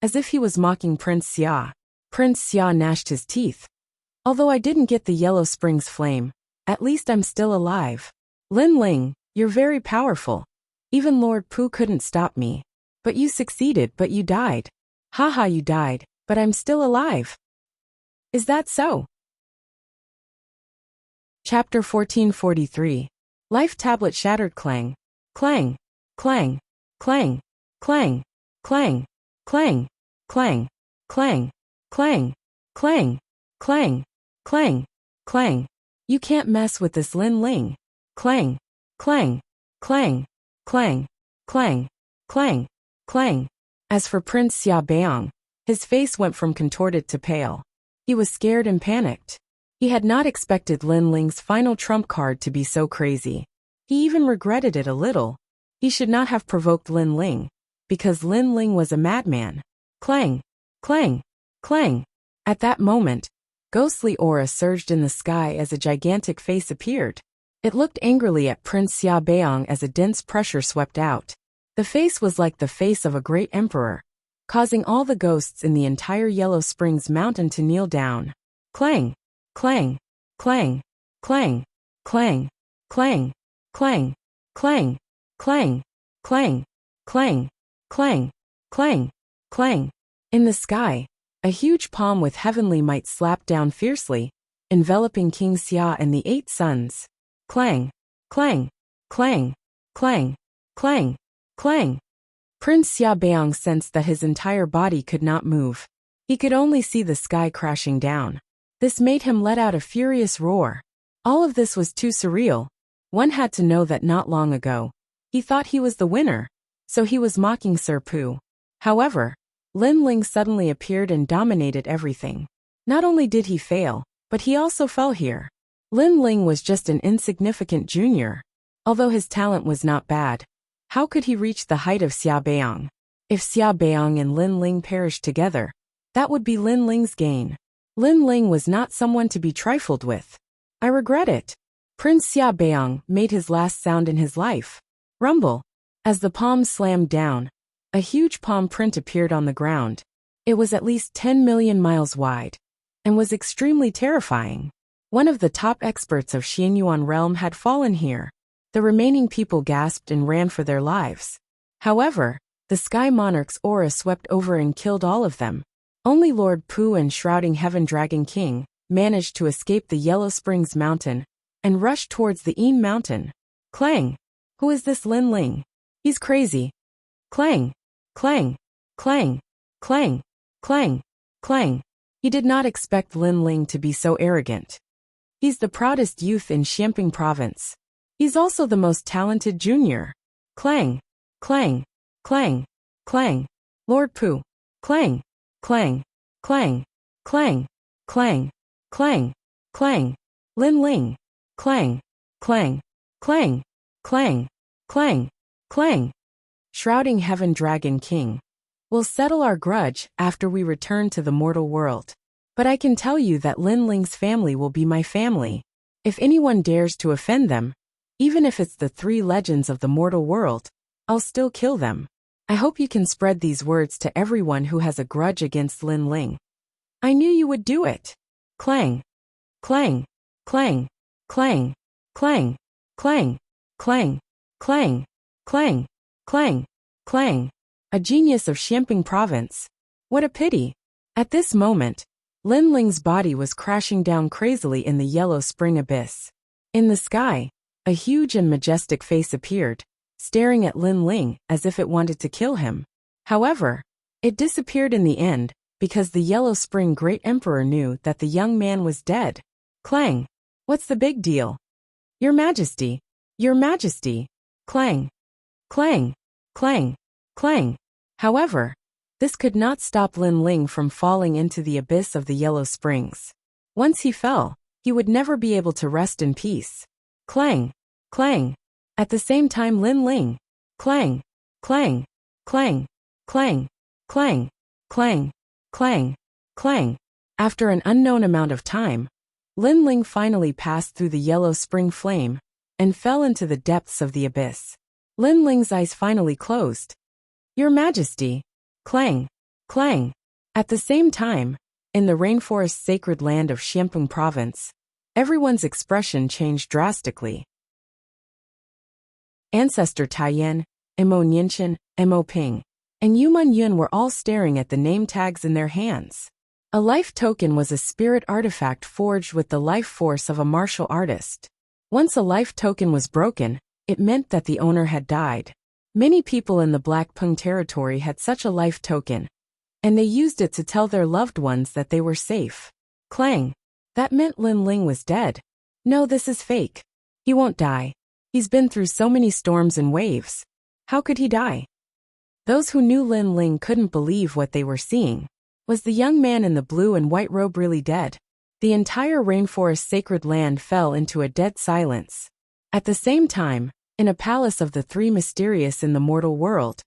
as if he was mocking Prince Xia. Prince Xia gnashed his teeth. Although I didn't get the Yellow Springs flame, at least I'm still alive. Lin Ling, you're very powerful. Even Lord Pu couldn't stop me. But you succeeded, but you died. Haha, you died, but I'm still alive. Is that so? Chapter 1443. Life tablet shattered. Clang. Clang. Clang. Clang. Clang. Clang. Clang. Clang. Clang. Clang. Clang. Clang. Clang. Clang. You can't mess with this Lin Ling. Clang. Clang. Clang. Clang. Clang. Clang. Clang. As for Prince Xia Beong, his face went from contorted to pale. He was scared and panicked. He had not expected Lin Ling's final trump card to be so crazy. He even regretted it a little. He should not have provoked Lin Ling, because Lin Ling was a madman. Clang. Clang. Clang. At that moment, ghostly aura surged in the sky as a gigantic face appeared. It looked angrily at Prince Xia Beong as a dense pressure swept out. The face was like the face of a great emperor, causing all the ghosts in the entire Yellow Springs mountain to kneel down. Clang. Clang. Clang. Clang. Clang. Clang. Clang. Clang. Clang. Clang. Clang. Clang. Clang. Clang. In the sky, a huge palm with heavenly might slapped down fiercely, enveloping King Xia and the 8 suns. Clang. Clang. Clang. Clang. Clang. Clang. Prince Xia Beong sensed that his entire body could not move. He could only see the sky crashing down. This made him let out a furious roar. All of this was too surreal. One had to know that not long ago, he thought he was the winner, so he was mocking Sir Pu. However, Lin Ling suddenly appeared and dominated everything. Not only did he fail, but he also fell here. Lin Ling was just an insignificant junior. Although his talent was not bad, how could he reach the height of Xia Beong? If Xia Beong and Lin Ling perished together, that would be Lin Ling's gain. Lin Ling was not someone to be trifled with. I regret it. Prince Xia Beong made his last sound in his life. Rumble. As the palm slammed down, a huge palm print appeared on the ground. It was at least 10 million miles wide, and was extremely terrifying. One of the top experts of Xianyuan realm had fallen here. The remaining people gasped and ran for their lives. However, the Sky Monarch's aura swept over and killed all of them. Only Lord Pu and Shrouding Heaven Dragon King managed to escape the Yellow Springs Mountain and rushed towards the Een Mountain. Clang! Who is this Lin Ling? He's crazy. Clang! Clang! Clang! Clang! Clang! Clang! He did not expect Lin Ling to be so arrogant. He's the proudest youth in Xiamping Province. He's also the most talented junior. Clang! Clang! Clang! Clang! Lord Pu! Clang! Clang! Clang! Clang! Clang! Clang! Clang! Lin Ling! Clang! Clang! Clang! Clang! Clang! Clang! Shrouding Heaven Dragon King. We'll settle our grudge after we return to the mortal world. But I can tell you that Lin Ling's family will be my family. If anyone dares to offend them, even if it's the 3 legends of the mortal world, I'll still kill them. I hope you can spread these words to everyone who has a grudge against Lin Ling. I knew you would do it. Clang! Clang! Clang! Clang! Clang! Clang! Clang! Clang! Clang! Clang! Clang! A genius of Xiamping Province. What a pity. At this moment, Lin Ling's body was crashing down crazily in the Yellow Spring Abyss. In the sky, a huge and majestic face appeared, staring at Lin Ling as if it wanted to kill him. However, it disappeared in the end because the Yellow Spring Great Emperor knew that the young man was dead. Clang! What's the big deal? Your Majesty! Your Majesty! Clang! Clang! Clang! Clang! However, this could not stop Lin Ling from falling into the abyss of the Yellow Springs. Once he fell, he would never be able to rest in peace. Clang! Clang! At the same time Lin Ling. Clang! Clang! Clang! Clang! Clang! Clang! Clang! Clang! After an unknown amount of time, Lin Ling finally passed through the Yellow Spring Flame and fell into the depths of the abyss. Lin Ling's eyes finally closed. Your Majesty! Clang! Clang! At the same time, in the rainforest sacred land of Xiamping Province, everyone's expression changed drastically. Ancestor Taiyan, Emo Nianchen, Emo Ping, and Yuman Yun were all staring at the name tags in their hands. A life token was a spirit artifact forged with the life force of a martial artist. Once a life token was broken, it meant that the owner had died. Many people in the Black Pung territory had such a life token, and they used it to tell their loved ones that they were safe. Clang! That meant Lin Ling was dead. No, this is fake. He won't die. He's been through so many storms and waves. How could he die? Those who knew Lin Ling couldn't believe what they were seeing. Was the young man in the blue and white robe really dead? The entire rainforest sacred land fell into a dead silence. At the same time, in a palace of the 3 mysterious in the mortal world,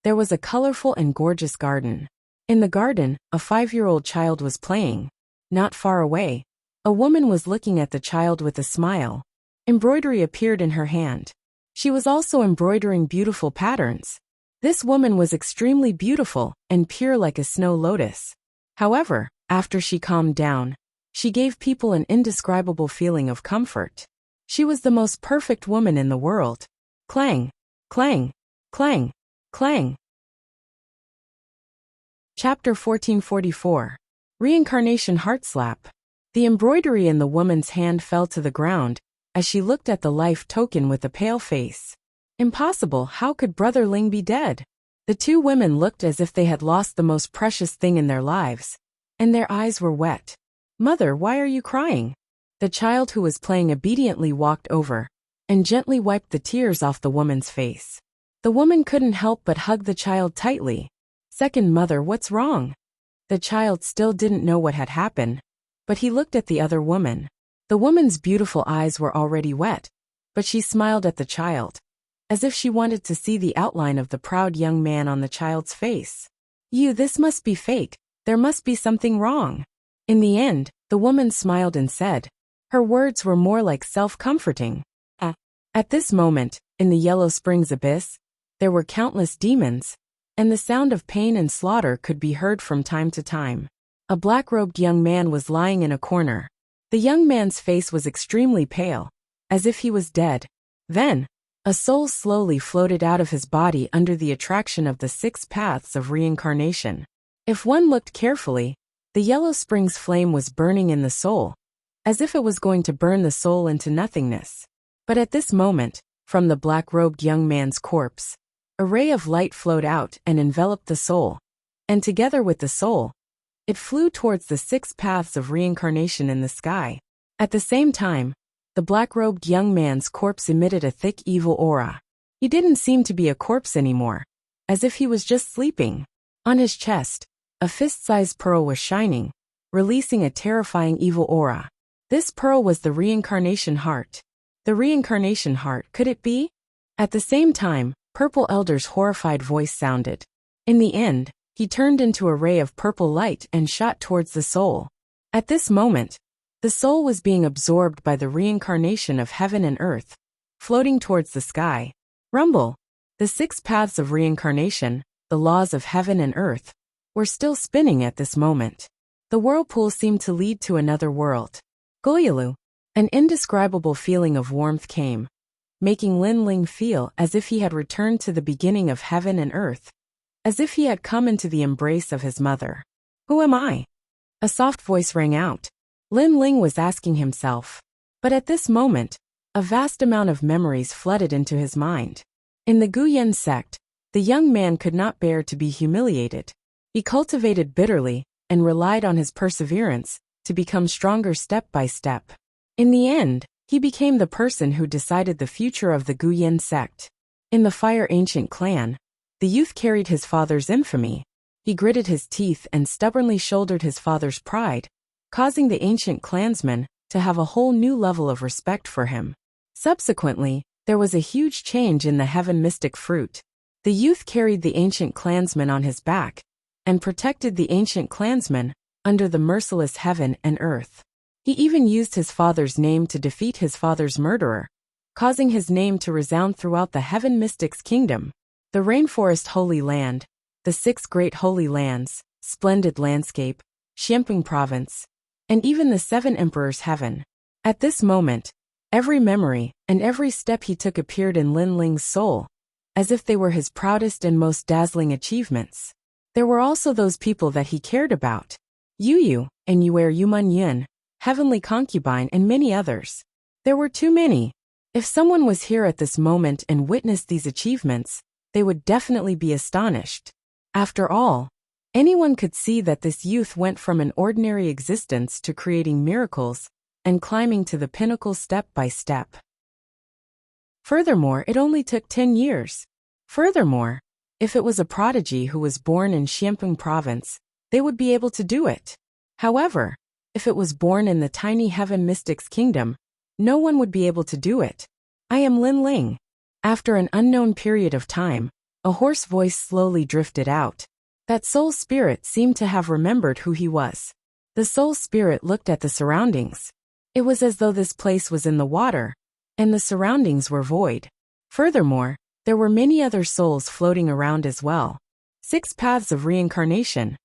there was a colorful and gorgeous garden. In the garden, a 5-year-old child was playing. Not far away, a woman was looking at the child with a smile. Embroidery appeared in her hand. She was also embroidering beautiful patterns. This woman was extremely beautiful and pure like a snow lotus. However, after she calmed down, she gave people an indescribable feeling of comfort. She was the most perfect woman in the world. Clang! Clang! Clang! Clang! Chapter 1444. Reincarnation Heart Slap. The embroidery in the woman's hand fell to the ground as she looked at the life token with a pale face. Impossible, how could Brother Ling be dead? The 2 women looked as if they had lost the most precious thing in their lives, and their eyes were wet. Mother, why are you crying? The child who was playing obediently walked over and gently wiped the tears off the woman's face. The woman couldn't help but hug the child tightly. Second, Mother, what's wrong? The child still didn't know what had happened, but he looked at the other woman. The woman's beautiful eyes were already wet, but she smiled at the child, as if she wanted to see the outline of the proud young man on the child's face. This must be fake. There must be something wrong. In the end, the woman smiled and said, her words were more like self-comforting. At this moment, in the Yellow Springs Abyss, there were countless demons, and the sound of pain and slaughter could be heard from time to time. A black-robed young man was lying in a corner. The young man's face was extremely pale, as if he was dead. Then, a soul slowly floated out of his body under the attraction of the 6 paths of reincarnation. If one looked carefully, the yellow spring's flame was burning in the soul, as if it was going to burn the soul into nothingness. But at this moment, from the black-robed young man's corpse, a ray of light flowed out and enveloped the soul, and together with the soul, it flew towards the 6 paths of reincarnation in the sky. At the same time, the black-robed young man's corpse emitted a thick evil aura. He didn't seem to be a corpse anymore, as if he was just sleeping. On his chest, a fist-sized pearl was shining, releasing a terrifying evil aura. This pearl was the reincarnation heart. The reincarnation heart, could it be? At the same time, Purple Elder's horrified voice sounded. In the end, he turned into a ray of purple light and shot towards the soul. At this moment, the soul was being absorbed by the reincarnation of heaven and earth, floating towards the sky. Rumble! The 6 paths of reincarnation, the laws of heaven and earth, were still spinning at this moment. The whirlpool seemed to lead to another world. Goyalu! An indescribable feeling of warmth came, making Lin Ling feel as if he had returned to the beginning of heaven and earth, as if he had come into the embrace of his mother. Who am I? A soft voice rang out. Lin Ling was asking himself. But at this moment, a vast amount of memories flooded into his mind. In the Guyan sect, the young man could not bear to be humiliated. He cultivated bitterly and relied on his perseverance to become stronger step by step. In the end, he became the person who decided the future of the Guyan sect. In the Fire Ancient clan, the youth carried his father's infamy. He gritted his teeth and stubbornly shouldered his father's pride, causing the ancient clansmen to have a whole new level of respect for him. Subsequently, there was a huge change in the heaven mystic fruit. The youth carried the ancient clansmen on his back and protected the ancient clansmen under the merciless heaven and earth. He even used his father's name to defeat his father's murderer, causing his name to resound throughout the heaven mystic's kingdom. The Rainforest Holy Land, the 6 Great Holy Lands, Splendid Landscape, Xiamping Province, and even the 7 Emperors' Heaven. At this moment, every memory and every step he took appeared in Lin Ling's soul, as if they were his proudest and most dazzling achievements. There were also those people that he cared about. Yu and Yuer Yuman Yun, Heavenly Concubine, and many others. There were too many. If someone was here at this moment and witnessed these achievements, they would definitely be astonished. After all, anyone could see that this youth went from an ordinary existence to creating miracles and climbing to the pinnacle step by step. Furthermore, it only took 10 years. Furthermore, if it was a prodigy who was born in Xiamping Province, they would be able to do it. However, if it was born in the tiny heaven mystic's kingdom, no one would be able to do it. I am Lin Ling. After an unknown period of time, a hoarse voice slowly drifted out. That soul spirit seemed to have remembered who he was. The soul spirit looked at the surroundings. It was as though this place was in the water, and the surroundings were void. Furthermore, there were many other souls floating around as well. 6 paths of reincarnation.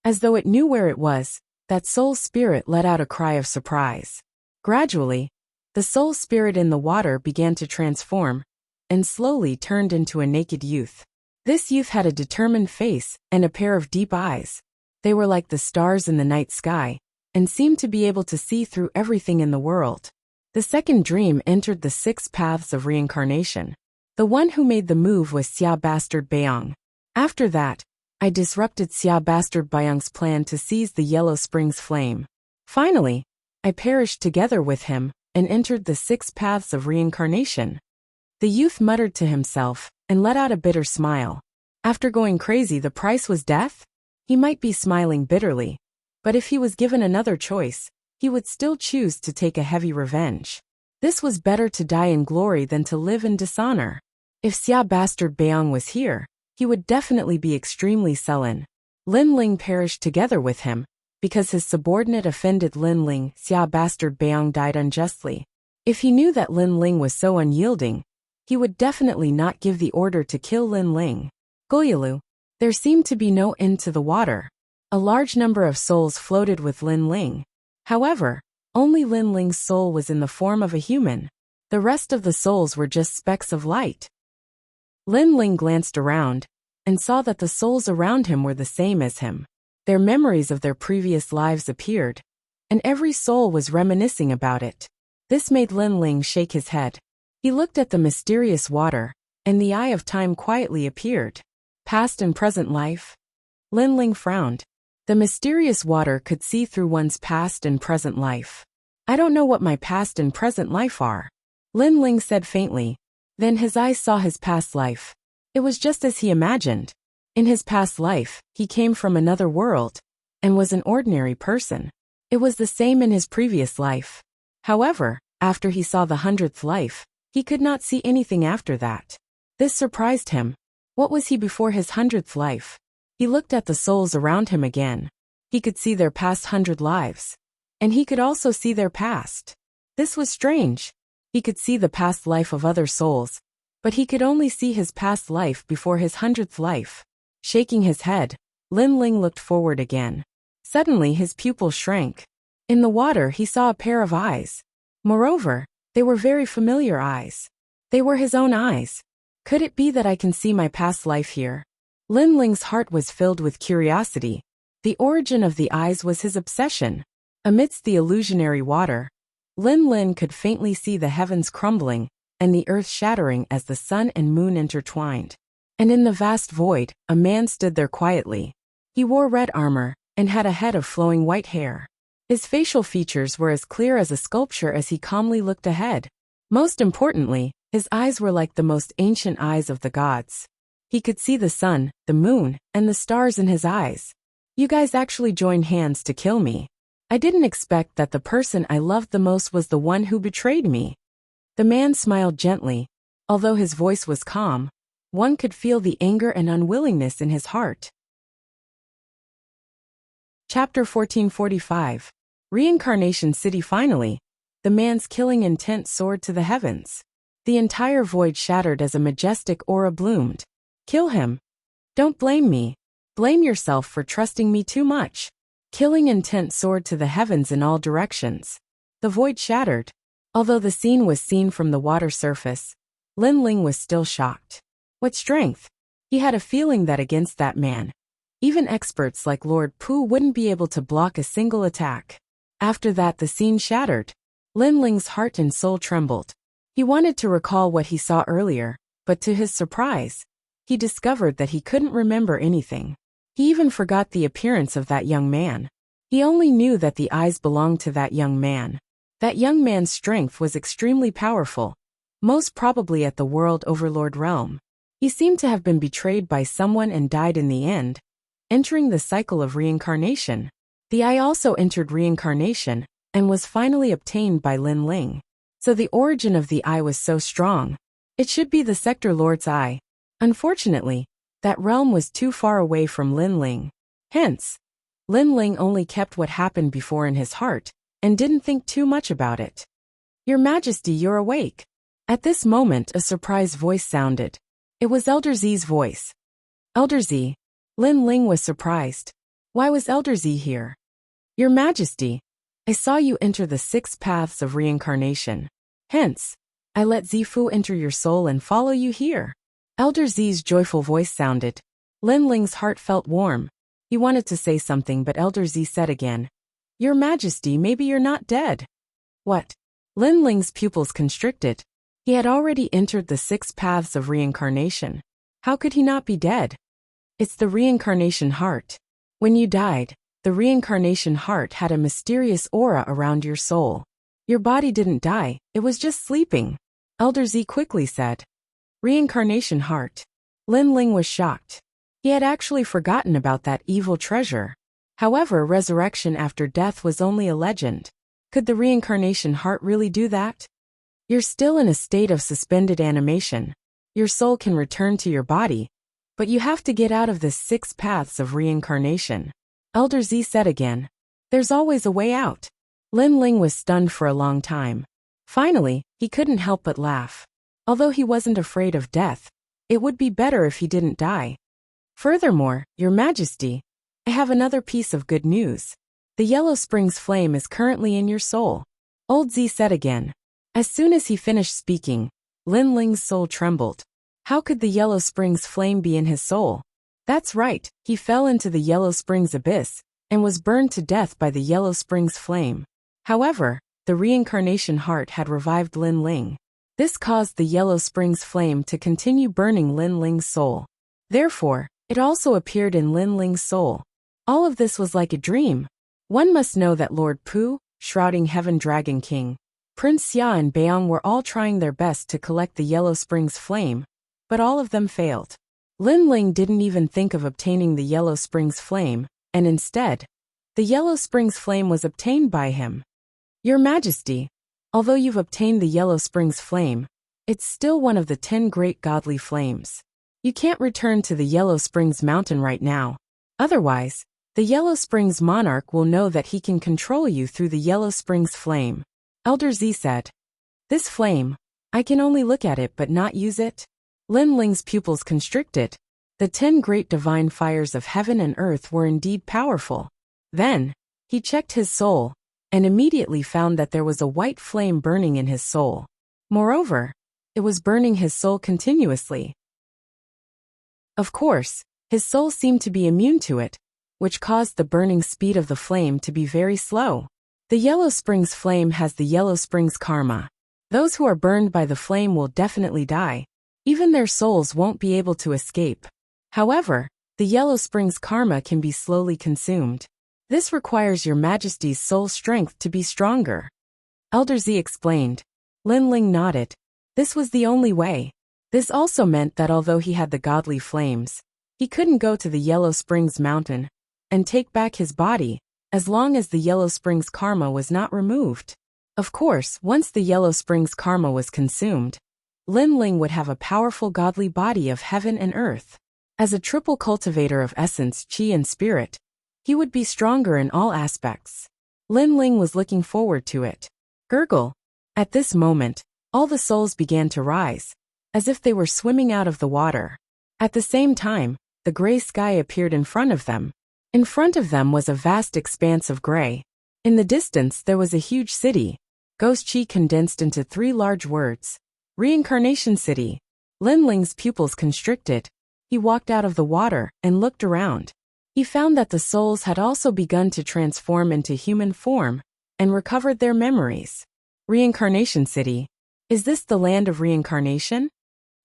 As though it knew where it was, that soul spirit let out a cry of surprise. Gradually, the soul spirit in the water began to transform, and slowly turned into a naked youth. This youth had a determined face and a pair of deep eyes. They were like the stars in the night sky, and seemed to be able to see through everything in the world. The second dream entered the 6 paths of reincarnation. The one who made the move was Xia Bastard Bayang. After that, I disrupted Xia Bastard Bayang's plan to seize the Yellow Spring's flame. Finally, I perished together with him and entered the 6 paths of reincarnation. The youth muttered to himself and let out a bitter smile. After going crazy, the price was death? He might be smiling bitterly, but if he was given another choice, he would still choose to take a heavy revenge. This was better to die in glory than to live in dishonor. If Xia Bastard Bayang was here, he would definitely be extremely sullen. Lin Ling perished together with him, because his subordinate offended Lin Ling. Xia Bastard Bayang died unjustly. If he knew that Lin Ling was so unyielding, he would definitely not give the order to kill Lin Ling. Goyalu. There seemed to be no end to the water. A large number of souls floated with Lin Ling. However, only Lin Ling's soul was in the form of a human. The rest of the souls were just specks of light. Lin Ling glanced around and saw that the souls around him were the same as him. Their memories of their previous lives appeared, and every soul was reminiscing about it. This made Lin Ling shake his head. He looked at the mysterious water, and the eye of time quietly appeared. Past and present life? Lin Ling frowned. The mysterious water could see through one's past and present life. I don't know what my past and present life are, Lin Ling said faintly. Then his eyes saw his past life. It was just as he imagined. In his past life, he came from another world and was an ordinary person. It was the same in his previous life. However, after he saw the 100th life, he could not see anything after that. This surprised him. What was he before his 100th life? He looked at the souls around him again. He could see their past 100 lives. And he could also see their past. This was strange. He could see the past life of other souls, but he could only see his past life before his 100th life. Shaking his head, Lin Ling looked forward again. Suddenly his pupil shrank. In the water he saw a pair of eyes. Moreover, they were very familiar eyes. They were his own eyes. Could it be that I can see my past life here? Lin Ling's heart was filled with curiosity. The origin of the eyes was his obsession. Amidst the illusionary water, Lin Ling could faintly see the heavens crumbling and the earth shattering as the sun and moon intertwined. And in the vast void, a man stood there quietly. He wore red armor and had a head of flowing white hair. His facial features were as clear as a sculpture as he calmly looked ahead. Most importantly, his eyes were like the most ancient eyes of the gods. He could see the sun, the moon, and the stars in his eyes. You guys actually joined hands to kill me. I didn't expect that the person I loved the most was the one who betrayed me. The man smiled gently. Although his voice was calm, one could feel the anger and unwillingness in his heart. Chapter 1445. Reincarnation City. Finally, the man's killing intent soared to the heavens. The entire void shattered as a majestic aura bloomed. Kill him. Don't blame me. Blame yourself for trusting me too much. Killing intent soared to the heavens in all directions. The void shattered. Although the scene was seen from the water surface, Lin Ling was still shocked. What strength! He had a feeling that against that man, even experts like Lord Pu wouldn't be able to block a single attack. After that the scene shattered. Lin Ling's heart and soul trembled. He wanted to recall what he saw earlier, but to his surprise, he discovered that he couldn't remember anything. He even forgot the appearance of that young man. He only knew that the eyes belonged to that young man. That young man's strength was extremely powerful, most probably at the World Overlord realm. He seemed to have been betrayed by someone and died in the end, entering the cycle of reincarnation. The eye also entered reincarnation and was finally obtained by Lin Ling. So the origin of the eye was so strong. It should be the Sector Lord's eye. Unfortunately, that realm was too far away from Lin Ling. Hence, Lin Ling only kept what happened before in his heart and didn't think too much about it. Your Majesty, you're awake. At this moment a surprised voice sounded. It was Elder Z's voice. Elder Z. Lin Ling was surprised. Why was Elder Z here? Your Majesty, I saw you enter the 6 paths of reincarnation. Hence, I let Zifu enter your soul and follow you here. Elder Z's joyful voice sounded. Lin Ling's heart felt warm. He wanted to say something but Elder Z said again, Your Majesty, maybe you're not dead. What? Lin Ling's pupils constricted. He had already entered the 6 paths of reincarnation. How could he not be dead? It's the reincarnation heart. When you died, the reincarnation heart had a mysterious aura around your soul. Your body didn't die, it was just sleeping. Elder Z quickly said. Reincarnation heart. Lin Ling was shocked. He had actually forgotten about that evil treasure. However, resurrection after death was only a legend. Could the reincarnation heart really do that? You're still in a state of suspended animation. Your soul can return to your body, but you have to get out of the 6 paths of reincarnation. Elder Z said again. There's always a way out. Lin Ling was stunned for a long time. Finally, he couldn't help but laugh. Although he wasn't afraid of death, it would be better if he didn't die. Furthermore, Your Majesty, I have another piece of good news. The Yellow Springs flame is currently in your soul. Old Z said again. As soon as he finished speaking, Lin Ling's soul trembled. How could the Yellow Springs flame be in his soul? That's right, he fell into the Yellow Springs abyss, and was burned to death by the Yellow Springs flame. However, the reincarnation heart had revived Lin Ling. This caused the Yellow Springs flame to continue burning Lin Ling's soul. Therefore, it also appeared in Lin Ling's soul. All of this was like a dream. One must know that Lord Pu, Shrouding Heaven Dragon King, Prince Xia and Beong were all trying their best to collect the Yellow Springs flame, but all of them failed. Lin Ling didn't even think of obtaining the Yellow Springs flame, and instead, the Yellow Springs flame was obtained by him. Your Majesty, although you've obtained the Yellow Springs flame, it's still one of the 10 great godly flames. You can't return to the Yellow Springs mountain right now. Otherwise, the Yellow Springs monarch will know that he can control you through the Yellow Springs flame. Elder Z said. This flame, I can only look at it but not use it. Lin Ling's pupils constricted. The 10 great divine fires of heaven and earth were indeed powerful. Then, he checked his soul, and immediately found that there was a white flame burning in his soul. Moreover, it was burning his soul continuously. Of course, his soul seemed to be immune to it, which caused the burning speed of the flame to be very slow. The Yellow Springs flame has the Yellow Springs karma. Those who are burned by the flame will definitely die. Even their souls won't be able to escape. However, the Yellow Springs karma can be slowly consumed. This requires your Majesty's soul strength to be stronger. Elder Z explained. Lin Ling nodded. This was the only way. This also meant that although he had the godly flames, he couldn't go to the Yellow Springs mountain and take back his body, as long as the Yellow Springs karma was not removed. Of course, once the Yellow Springs karma was consumed, Lin Ling would have a powerful godly body of heaven and earth. As a triple cultivator of essence, chi and spirit, he would be stronger in all aspects. Lin Ling was looking forward to it. Gurgle. At this moment, all the souls began to rise, as if they were swimming out of the water. At the same time, the gray sky appeared in front of them. In front of them was a vast expanse of gray. In the distance there was a huge city. Ghost Chi condensed into 3 large words. Reincarnation City. Lin Ling's pupils constricted. He walked out of the water and looked around. He found that the souls had also begun to transform into human form and recovered their memories. Reincarnation City. Is this the land of reincarnation?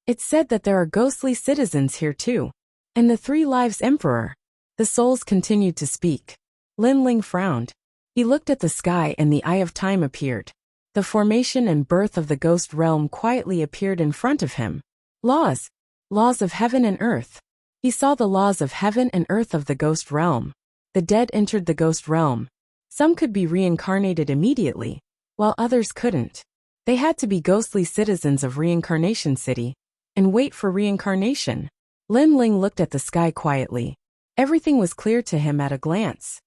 It's said that there are ghostly citizens here too. And the 3 Lives Emperor. The souls continued to speak. Lin Ling frowned. He looked at the sky and the Eye of Time appeared. The formation and birth of the ghost realm quietly appeared in front of him. Laws. Laws of heaven and earth. He saw the laws of heaven and earth of the ghost realm. The dead entered the ghost realm. Some could be reincarnated immediately, while others couldn't. They had to be ghostly citizens of Reincarnation City and wait for reincarnation. Lin Ling looked at the sky quietly. Everything was clear to him at a glance.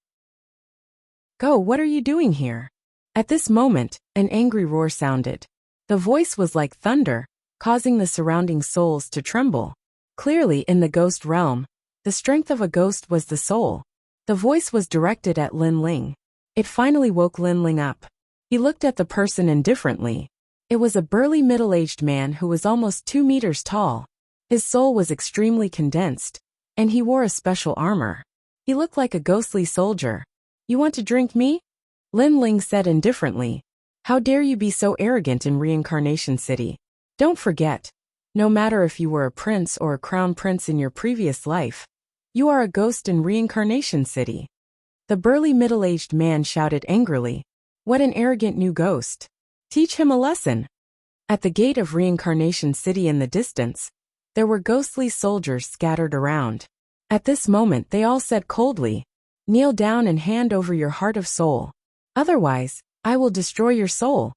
Go, what are you doing here? At this moment, an angry roar sounded. The voice was like thunder, causing the surrounding souls to tremble. Clearly, in the ghost realm, the strength of a ghost was the soul. The voice was directed at Lin Ling. It finally woke Lin Ling up. He looked at the person indifferently. It was a burly middle-aged man who was almost 2 meters tall. His soul was extremely condensed, and he wore a special armor. He looked like a ghostly soldier. You want to drink me? Lin Ling said indifferently. How dare you be so arrogant in Reincarnation City? Don't forget, no matter if you were a prince or a crown prince in your previous life, you are a ghost in Reincarnation City. The burly middle-aged man shouted angrily. What an arrogant new ghost. Teach him a lesson. At the gate of Reincarnation City in the distance, there were ghostly soldiers scattered around. At this moment they all said coldly, kneel down and hand over your heart of soul. Otherwise, I will destroy your soul.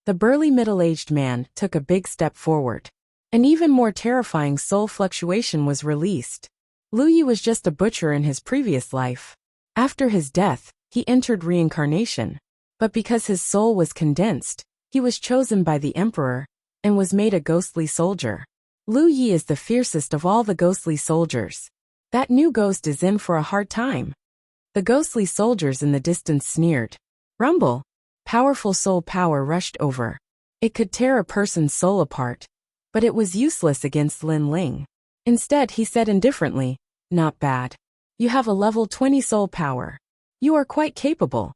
The burly middle-aged man took a big step forward. An even more terrifying soul fluctuation was released. Lu Yi was just a butcher in his previous life. After his death, he entered reincarnation. But because his soul was condensed, he was chosen by the emperor and was made a ghostly soldier. Lu Yi is the fiercest of all the ghostly soldiers. That new ghost is in for a hard time. The ghostly soldiers in the distance sneered. Rumble. Powerful soul power rushed over. It could tear a person's soul apart, but it was useless against Lin Ling. Instead, he said indifferently, "Not bad. You have a level 20 soul power. You are quite capable."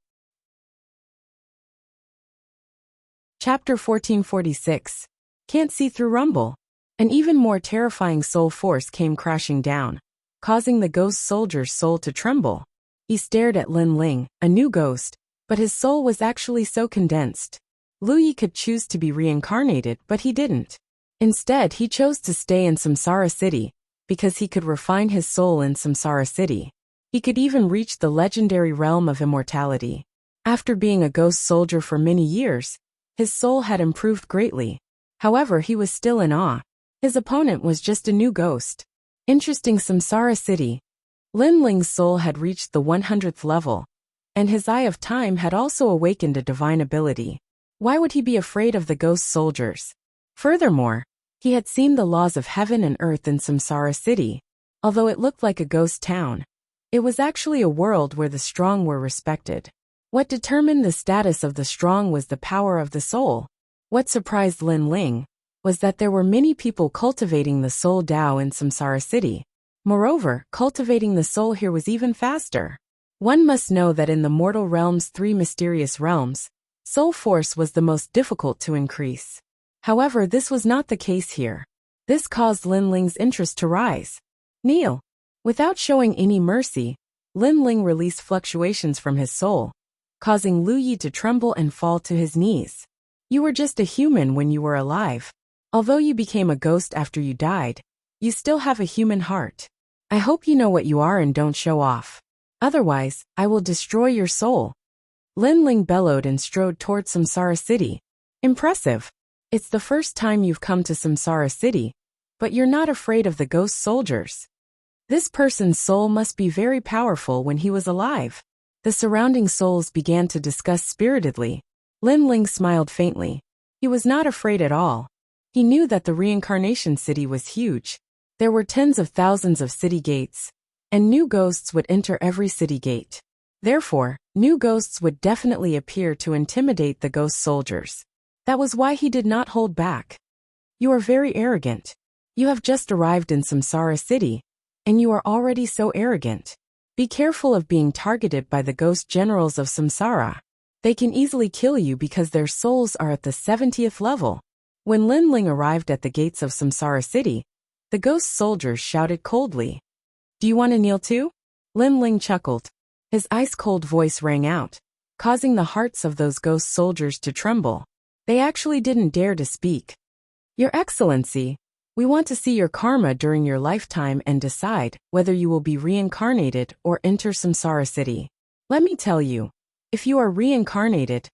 Chapter 1446. Can't see through rumble. An even more terrifying soul force came crashing down, causing the ghost soldier's soul to tremble. He stared at Lin Ling, a new ghost, but his soul was actually so condensed. Lu Yi could choose to be reincarnated, but he didn't. Instead, he chose to stay in Samsara City, because he could refine his soul in Samsara City. He could even reach the legendary realm of immortality. After being a ghost soldier for many years, his soul had improved greatly. However, he was still in awe. His opponent was just a new ghost. Interesting. Samsara City. Lin Ling's soul had reached the 100th level, and his Eye of Time had also awakened a divine ability. Why would he be afraid of the ghost soldiers? Furthermore, he had seen the laws of heaven and earth in Samsara City. Although it looked like a ghost town, it was actually a world where the strong were respected. What determined the status of the strong was the power of the soul. What surprised Lin Ling was that there were many people cultivating the soul Dao in Samsara City. Moreover, cultivating the soul here was even faster. One must know that in the mortal realm's 3 mysterious realms, soul force was the most difficult to increase. However, this was not the case here. This caused Lin Ling's interest to rise. Kneel. Without showing any mercy, Lin Ling released fluctuations from his soul, causing Lu Yi to tremble and fall to his knees. You were just a human when you were alive. Although you became a ghost after you died, you still have a human heart. I hope you know what you are and don't show off. Otherwise, I will destroy your soul. Lin Ling bellowed and strode toward Samsara City. Impressive. It's the first time you've come to Samsara City, but you're not afraid of the ghost soldiers. This person's soul must be very powerful when he was alive. The surrounding souls began to discuss spiritedly. Lin Ling smiled faintly. He was not afraid at all. He knew that the reincarnation city was huge. There were tens of thousands of city gates, and new ghosts would enter every city gate. Therefore, new ghosts would definitely appear to intimidate the ghost soldiers. That was why he did not hold back. You are very arrogant. You have just arrived in Samsara City, and you are already so arrogant. Be careful of being targeted by the ghost generals of Samsara. They can easily kill you because their souls are at the 70th level. When Lin Ling arrived at the gates of Samsara City, the ghost soldiers shouted coldly. "Do you want to kneel too?" Lin Ling chuckled. His ice-cold voice rang out, causing the hearts of those ghost soldiers to tremble. They actually didn't dare to speak. "Your Excellency, we want to see your karma during your lifetime and decide whether you will be reincarnated or enter Samsara City. Let me tell you, if you are reincarnated,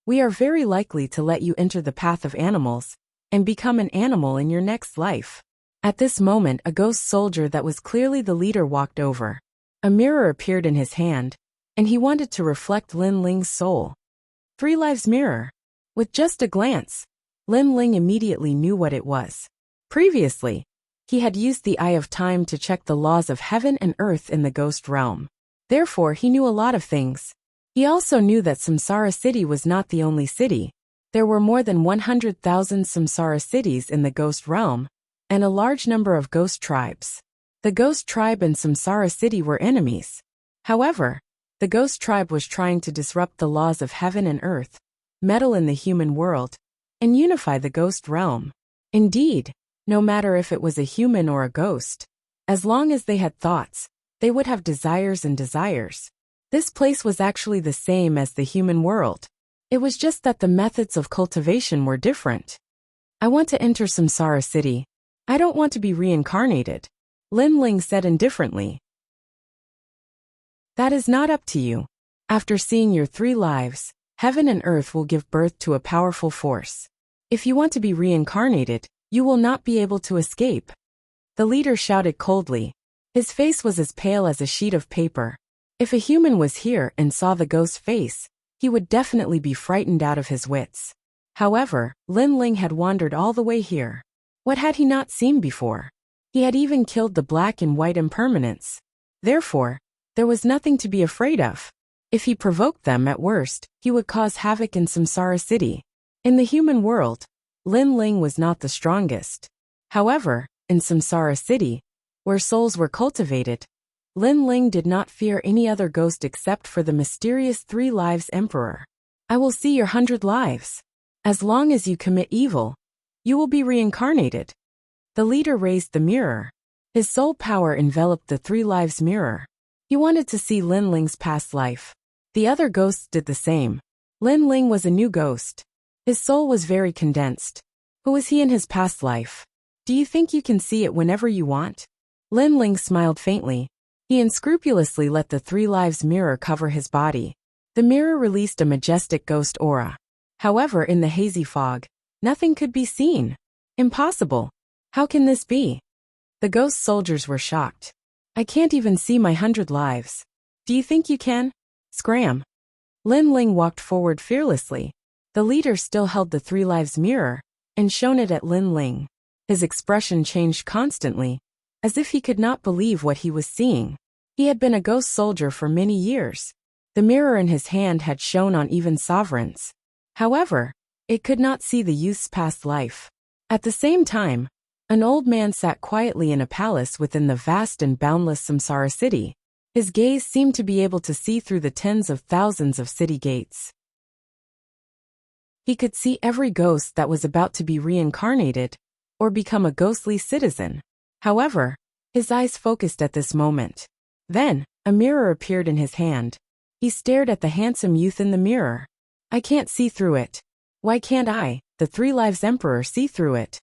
we are very likely to let you enter the path of animals and become an animal in your next life." At this moment, a ghost soldier that was clearly the leader walked over. A mirror appeared in his hand, and he wanted to reflect Lin Ling's soul. 3 lives mirror. With just a glance, Lin Ling immediately knew what it was. Previously, he had used the Eye of Time to check the laws of heaven and earth in the ghost realm. Therefore, he knew a lot of things. He also knew that Samsara City was not the only city. There were more than 100,000 Samsara cities in the ghost realm, and a large number of ghost tribes. The ghost tribe and Samsara City were enemies. However, the ghost tribe was trying to disrupt the laws of heaven and earth, meddle in the human world, and unify the ghost realm. Indeed, no matter if it was a human or a ghost, as long as they had thoughts, they would have desires and desires. This place was actually the same as the human world. It was just that the methods of cultivation were different. "I want to enter Samsara City. I don't want to be reincarnated," Lin Ling said indifferently. "That is not up to you. After seeing your 3 lives, heaven and earth will give birth to a powerful force. If you want to be reincarnated, you will not be able to escape." The leader shouted coldly. His face was as pale as a sheet of paper. If a human was here and saw the ghost's face, he would definitely be frightened out of his wits. However, Lin Ling had wandered all the way here. What had he not seen before? He had even killed the black and white impermanents. Therefore, there was nothing to be afraid of. If he provoked them at worst, he would cause havoc in Samsara City. In the human world, Lin Ling was not the strongest. However, in Samsara City, where souls were cultivated, Lin Ling did not fear any other ghost except for the mysterious 3 Lives Emperor. I will see your 100 lives. As long as you commit evil, you will be reincarnated. The leader raised the mirror. His soul power enveloped the 3 Lives mirror. He wanted to see Lin Ling's past life. The other ghosts did the same. Lin Ling was a new ghost. His soul was very condensed. Who was he in his past life? Do you think you can see it whenever you want? Lin Ling smiled faintly. He unscrupulously let the 3 Lives mirror cover his body. The mirror released a majestic ghost aura. However, in the hazy fog, nothing could be seen. Impossible. How can this be? The ghost soldiers were shocked. I can't even see my 100 lives. Do you think you can? Scram. Lin Ling walked forward fearlessly. The leader still held the 3 Lives mirror and shone it at Lin Ling. His expression changed constantly, as if he could not believe what he was seeing. He had been a ghost soldier for many years. The mirror in his hand had shone on even sovereigns. However, it could not see the youth's past life. At the same time, an old man sat quietly in a palace within the vast and boundless Samsara city. His gaze seemed to be able to see through the tens of thousands of city gates. He could see every ghost that was about to be reincarnated or become a ghostly citizen. However, his eyes focused at this moment. Then, a mirror appeared in his hand. He stared at the handsome youth in the mirror. I can't see through it. Why can't I, the 3 Lives Emperor, see through it?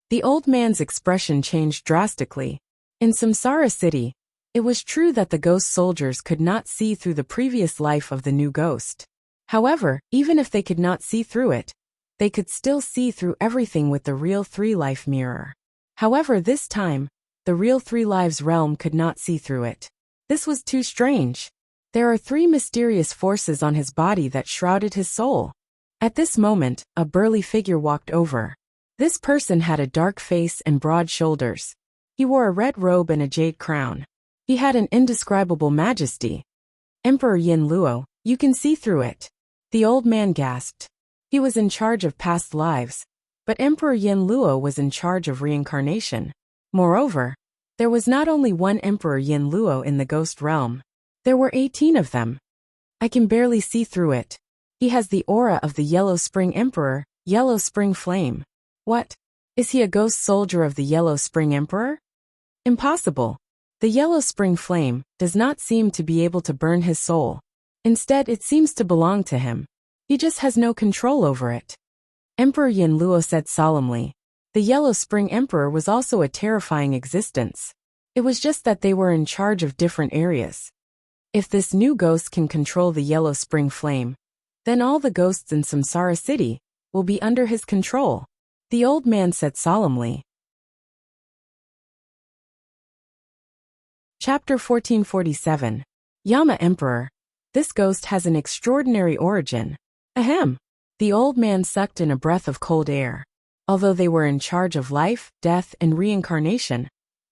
The old man's expression changed drastically. In Samsara City, it was true that the ghost soldiers could not see through the previous life of the new ghost. However, even if they could not see through it, they could still see through everything with the real 3 Life mirror. However, this time, the real 3 Lives realm could not see through it. This was too strange. There are 3 mysterious forces on his body that shrouded his soul. At this moment, a burly figure walked over. This person had a dark face and broad shoulders. He wore a red robe and a jade crown. He had an indescribable majesty. Emperor Yin Luo, you can see through it. The old man gasped. He was in charge of past lives, but Emperor Yin Luo was in charge of reincarnation. Moreover, there was not only one Emperor Yin Luo in the ghost realm. There were 18 of them. I can barely see through it. He has the aura of the Yellow Spring Emperor, Yellow Spring Flame. What? Is he a ghost soldier of the Yellow Spring Emperor? Impossible. The Yellow Spring Flame does not seem to be able to burn his soul. Instead, it seems to belong to him. He just has no control over it. Emperor Yin Luo said solemnly. The Yellow Spring Emperor was also a terrifying existence. It was just that they were in charge of different areas. If this new ghost can control the Yellow Spring Flame, then all the ghosts in Samsara City will be under his control, the old man said solemnly. Chapter 1447. Yama Emperor. This ghost has an extraordinary origin. Ahem. The old man sucked in a breath of cold air. Although they were in charge of life, death, and reincarnation,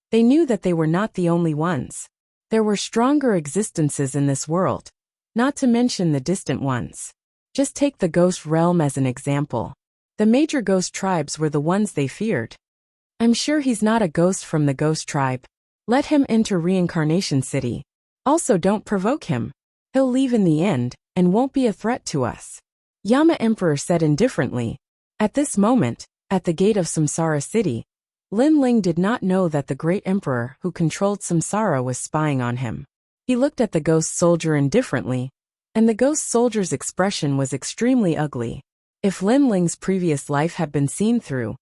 they knew that they were not the only ones. There were stronger existences in this world, not to mention the distant ones. Just take the ghost realm as an example. The major ghost tribes were the ones they feared. I'm sure he's not a ghost from the ghost tribe. Let him enter Reincarnation City. Also, don't provoke him. He'll leave in the end and won't be a threat to us. Yama Emperor said indifferently. At this moment, at the gate of Samsara City, Lin Ling did not know that the great emperor who controlled Samsara was spying on him. He looked at the ghost soldier indifferently, and the ghost soldier's expression was extremely ugly. If Lin Ling's previous life had been seen through,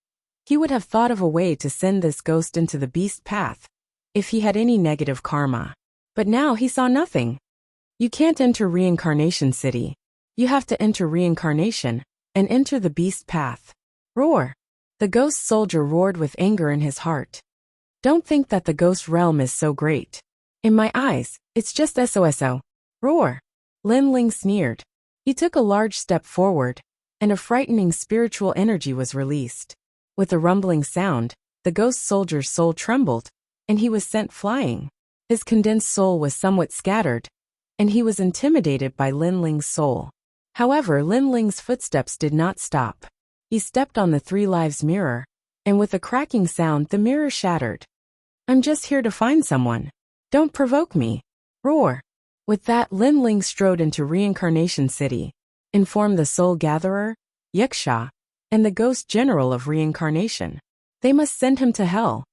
he would have thought of a way to send this ghost into the beast path, if he had any negative karma. But now he saw nothing. You can't enter Reincarnation City. You have to enter reincarnation and enter the beast path. Roar. The ghost soldier roared with anger in his heart. Don't think that the ghost realm is so great. In my eyes, it's just SOSO. Roar. Lin Ling sneered. He took a large step forward, and a frightening spiritual energy was released. With a rumbling sound, the ghost soldier's soul trembled, and he was sent flying. His condensed soul was somewhat scattered, and he was intimidated by Lin Ling's soul. However, Lin Ling's footsteps did not stop. He stepped on the 3 lives mirror, and with a cracking sound the mirror shattered. I'm just here to find someone. Don't provoke me. Roar. With that, Lin Ling strode into Reincarnation City, informed the Soul Gatherer, Wuxia, and the Ghost General of Reincarnation. They must send him to hell.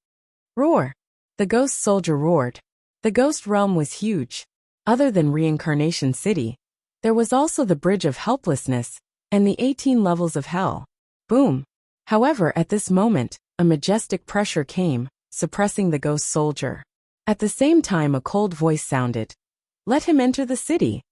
Roar. The Ghost Soldier roared. The Ghost Realm was huge. Other than Reincarnation City, there was also the Bridge of Helplessness and the 18 levels of hell. Boom. However, at this moment, a majestic pressure came, suppressing the Ghost Soldier. At the same time, a cold voice sounded. Let him enter the city.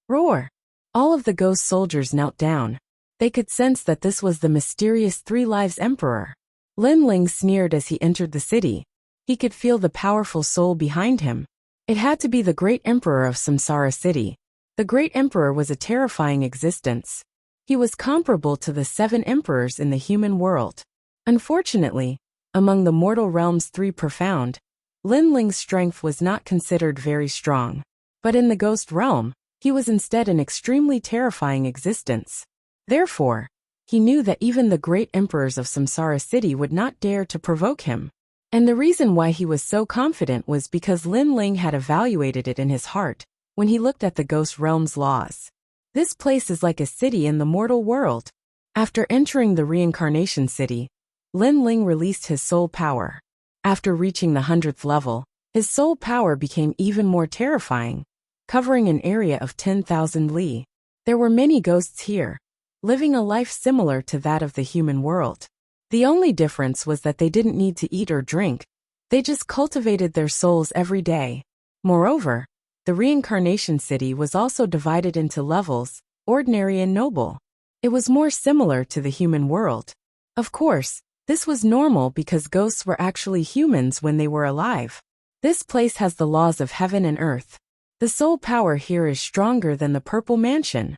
Roar. All of the Ghost Soldiers knelt down. They could sense that this was the mysterious 3 lives Emperor. Lin Ling sneered as he entered the city. He could feel the powerful soul behind him. It had to be the Great Emperor of Samsara City. The Great Emperor was a terrifying existence. He was comparable to the 7 emperors in the human world. Unfortunately, among the mortal realms 3 profound, Lin Ling's strength was not considered very strong. But in the ghost realm, he was instead an extremely terrifying existence. Therefore, he knew that even the great emperors of Samsara City would not dare to provoke him. And the reason why he was so confident was because Lin Ling had evaluated it in his heart when he looked at the ghost realm's laws. This place is like a city in the mortal world. After entering the Reincarnation City, Lin Ling released his soul power. After reaching the 100th level, his soul power became even more terrifying, covering an area of 10,000 li. There were many ghosts here, living a life similar to that of the human world. The only difference was that they didn't need to eat or drink. They just cultivated their souls every day. Moreover, the Reincarnation City was also divided into levels, ordinary and noble. It was more similar to the human world. Of course, this was normal because ghosts were actually humans when they were alive. This place has the laws of heaven and earth. The soul power here is stronger than the Purple Mansion.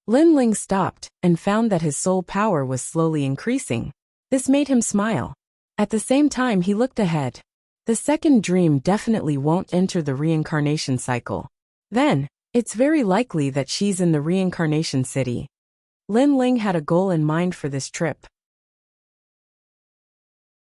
Lin Ling stopped and found that his soul power was slowly increasing. This made him smile. At the same time, he looked ahead. The second dream definitely won't enter the reincarnation cycle. Then, it's very likely that she's in the Reincarnation City. Lin Ling had a goal in mind for this trip.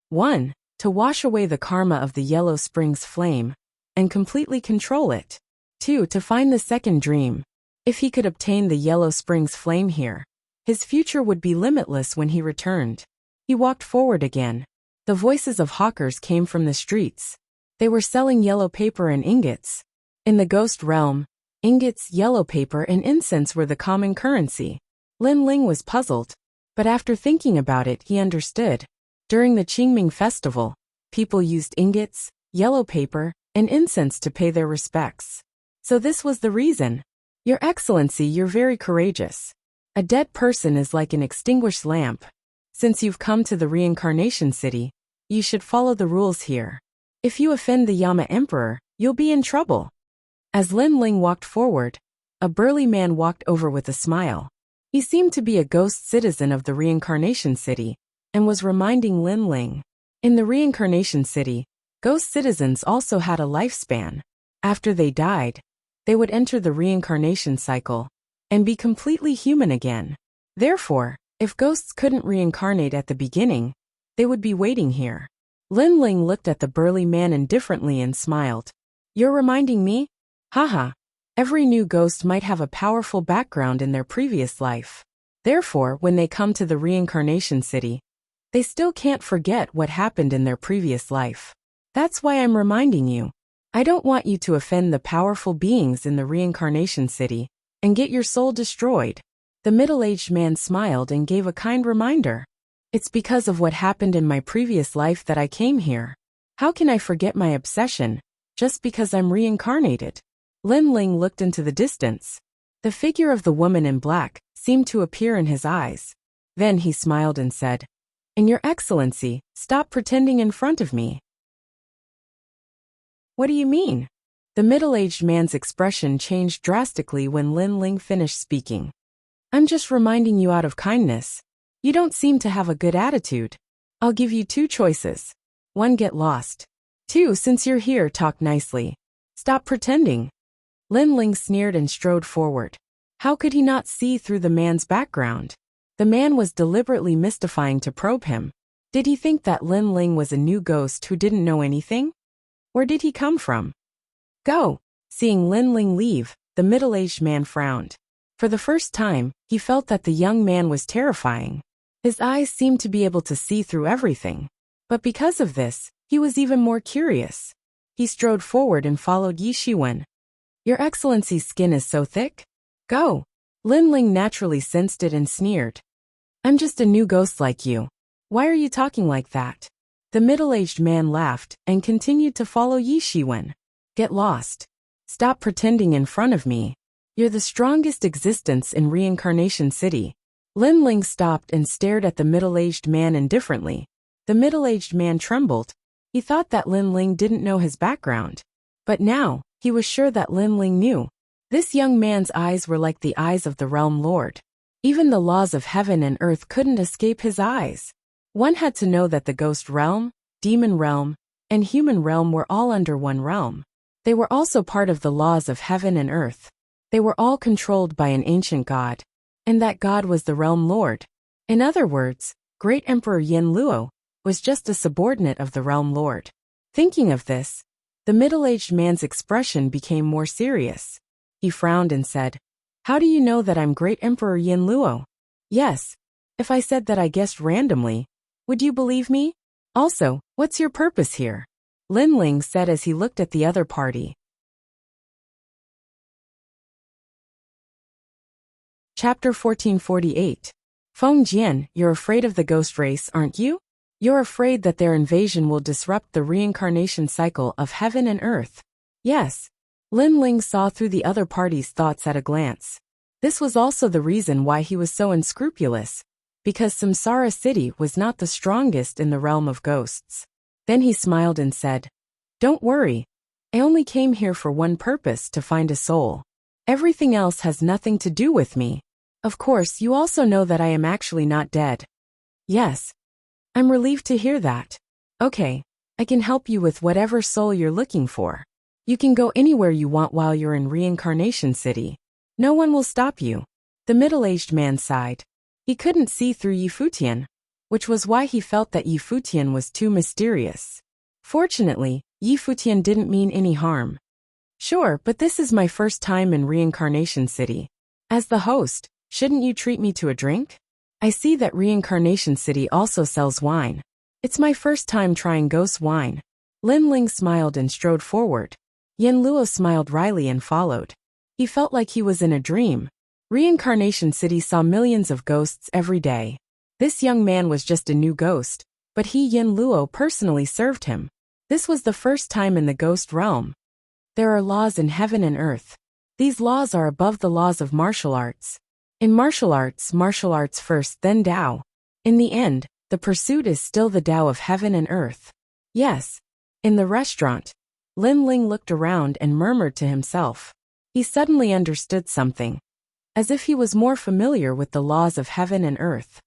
1. To wash away the karma of the Yellow Springs flame and completely control it. 2. To find the second dream. If he could obtain the Yellow Springs flame here, his future would be limitless when he returned. He walked forward again. The voices of hawkers came from the streets. They were selling yellow paper and ingots. In the ghost realm, ingots, yellow paper, and incense were the common currency. Lin Ling was puzzled, but after thinking about it, he understood. During the Qingming festival, people used ingots, yellow paper, and incense to pay their respects. So this was the reason. Your Excellency, you're very courageous. A dead person is like an extinguished lamp. Since you've come to the Reincarnation City, you should follow the rules here. If you offend the Yama Emperor, you'll be in trouble. As Lin Ling walked forward, a burly man walked over with a smile. He seemed to be a ghost citizen of the Reincarnation City, and was reminding Lin Ling. In the Reincarnation City, ghost citizens also had a lifespan. After they died, they would enter the reincarnation cycle and be completely human again. Therefore, if ghosts couldn't reincarnate at the beginning, they would be waiting here. Lin Ling looked at the burly man indifferently and smiled. You're reminding me? Haha. Every new ghost might have a powerful background in their previous life. Therefore, when they come to the Reincarnation City, they still can't forget what happened in their previous life. That's why I'm reminding you. I don't want you to offend the powerful beings in the Reincarnation City and get your soul destroyed. The middle-aged man smiled and gave a kind reminder. It's because of what happened in my previous life that I came here. How can I forget my obsession, just because I'm reincarnated? Lin Ling looked into the distance. The figure of the woman in black seemed to appear in his eyes. Then he smiled and said, "In your Excellency, stop pretending in front of me." What do you mean? The middle-aged man's expression changed drastically when Lin Ling finished speaking. I'm just reminding you out of kindness. You don't seem to have a good attitude. I'll give you 2 choices. 1, get lost. 2, since you're here, talk nicely. Stop pretending. Lin Ling sneered and strode forward. How could he not see through the man's background? The man was deliberately mystifying to probe him. Did he think that Lin Ling was a new ghost who didn't know anything? Where did he come from? Go! Seeing Lin Ling leave, the middle-aged man frowned. For the first time, he felt that the young man was terrifying. His eyes seemed to be able to see through everything. But because of this, he was even more curious. He strode forward and followed Yi Shiwen. Your Excellency's skin is so thick? Go! Lin Ling naturally sensed it and sneered. I'm just a new ghost like you. Why are you talking like that? The middle-aged man laughed and continued to follow Yi Shiwen. Get lost. Stop pretending in front of me. You're the strongest existence in Reincarnation City. Lin Ling stopped and stared at the middle-aged man indifferently. The middle-aged man trembled. He thought that Lin Ling didn't know his background. But now, he was sure that Lin Ling knew. This young man's eyes were like the eyes of the Realm Lord. Even the laws of heaven and earth couldn't escape his eyes. One had to know that the ghost realm, demon realm, and human realm were all under one realm. They were also part of the laws of heaven and earth. They were all controlled by an ancient god. And that god was the Realm Lord. In other words, Great Emperor Yin Luo was just a subordinate of the Realm Lord. Thinking of this, the middle-aged man's expression became more serious. He frowned and said, How do you know that I'm Great Emperor Yin Luo? Yes. If I said that I guessed randomly, would you believe me? Also, what's your purpose here? Lin Ling said as he looked at the other party. Chapter 1448. Feng Jian, you're afraid of the ghost race, aren't you? You're afraid that their invasion will disrupt the reincarnation cycle of heaven and earth. Yes. Lin Ling saw through the other party's thoughts at a glance. This was also the reason why he was so unscrupulous, because Samsara City was not the strongest in the realm of ghosts. Then he smiled and said, Don't worry. I only came here for one purpose, to find a soul. Everything else has nothing to do with me. Of course, you also know that I am actually not dead. Yes. I'm relieved to hear that. Okay, I can help you with whatever soul you're looking for. You can go anywhere you want while you're in Reincarnation City. No one will stop you. The middle-aged man sighed. He couldn't see through Yi Futian, which was why he felt that Yi Futian was too mysterious. Fortunately, Yi Futian didn't mean any harm. Sure, but this is my first time in Reincarnation City. As the host, shouldn't you treat me to a drink? I see that Reincarnation City also sells wine. It's my first time trying ghost wine. Lin Ling smiled and strode forward. Yin Luo smiled wryly and followed. He felt like he was in a dream. Reincarnation City saw millions of ghosts every day. This young man was just a new ghost, but Yin Luo personally served him. This was the first time in the ghost realm. There are laws in heaven and earth. These laws are above the laws of martial arts. In martial arts first, then Tao. In the end, the pursuit is still the Tao of heaven and earth. Yes. In the restaurant, Lin Ling looked around and murmured to himself. He suddenly understood something, as if he was more familiar with the laws of heaven and earth.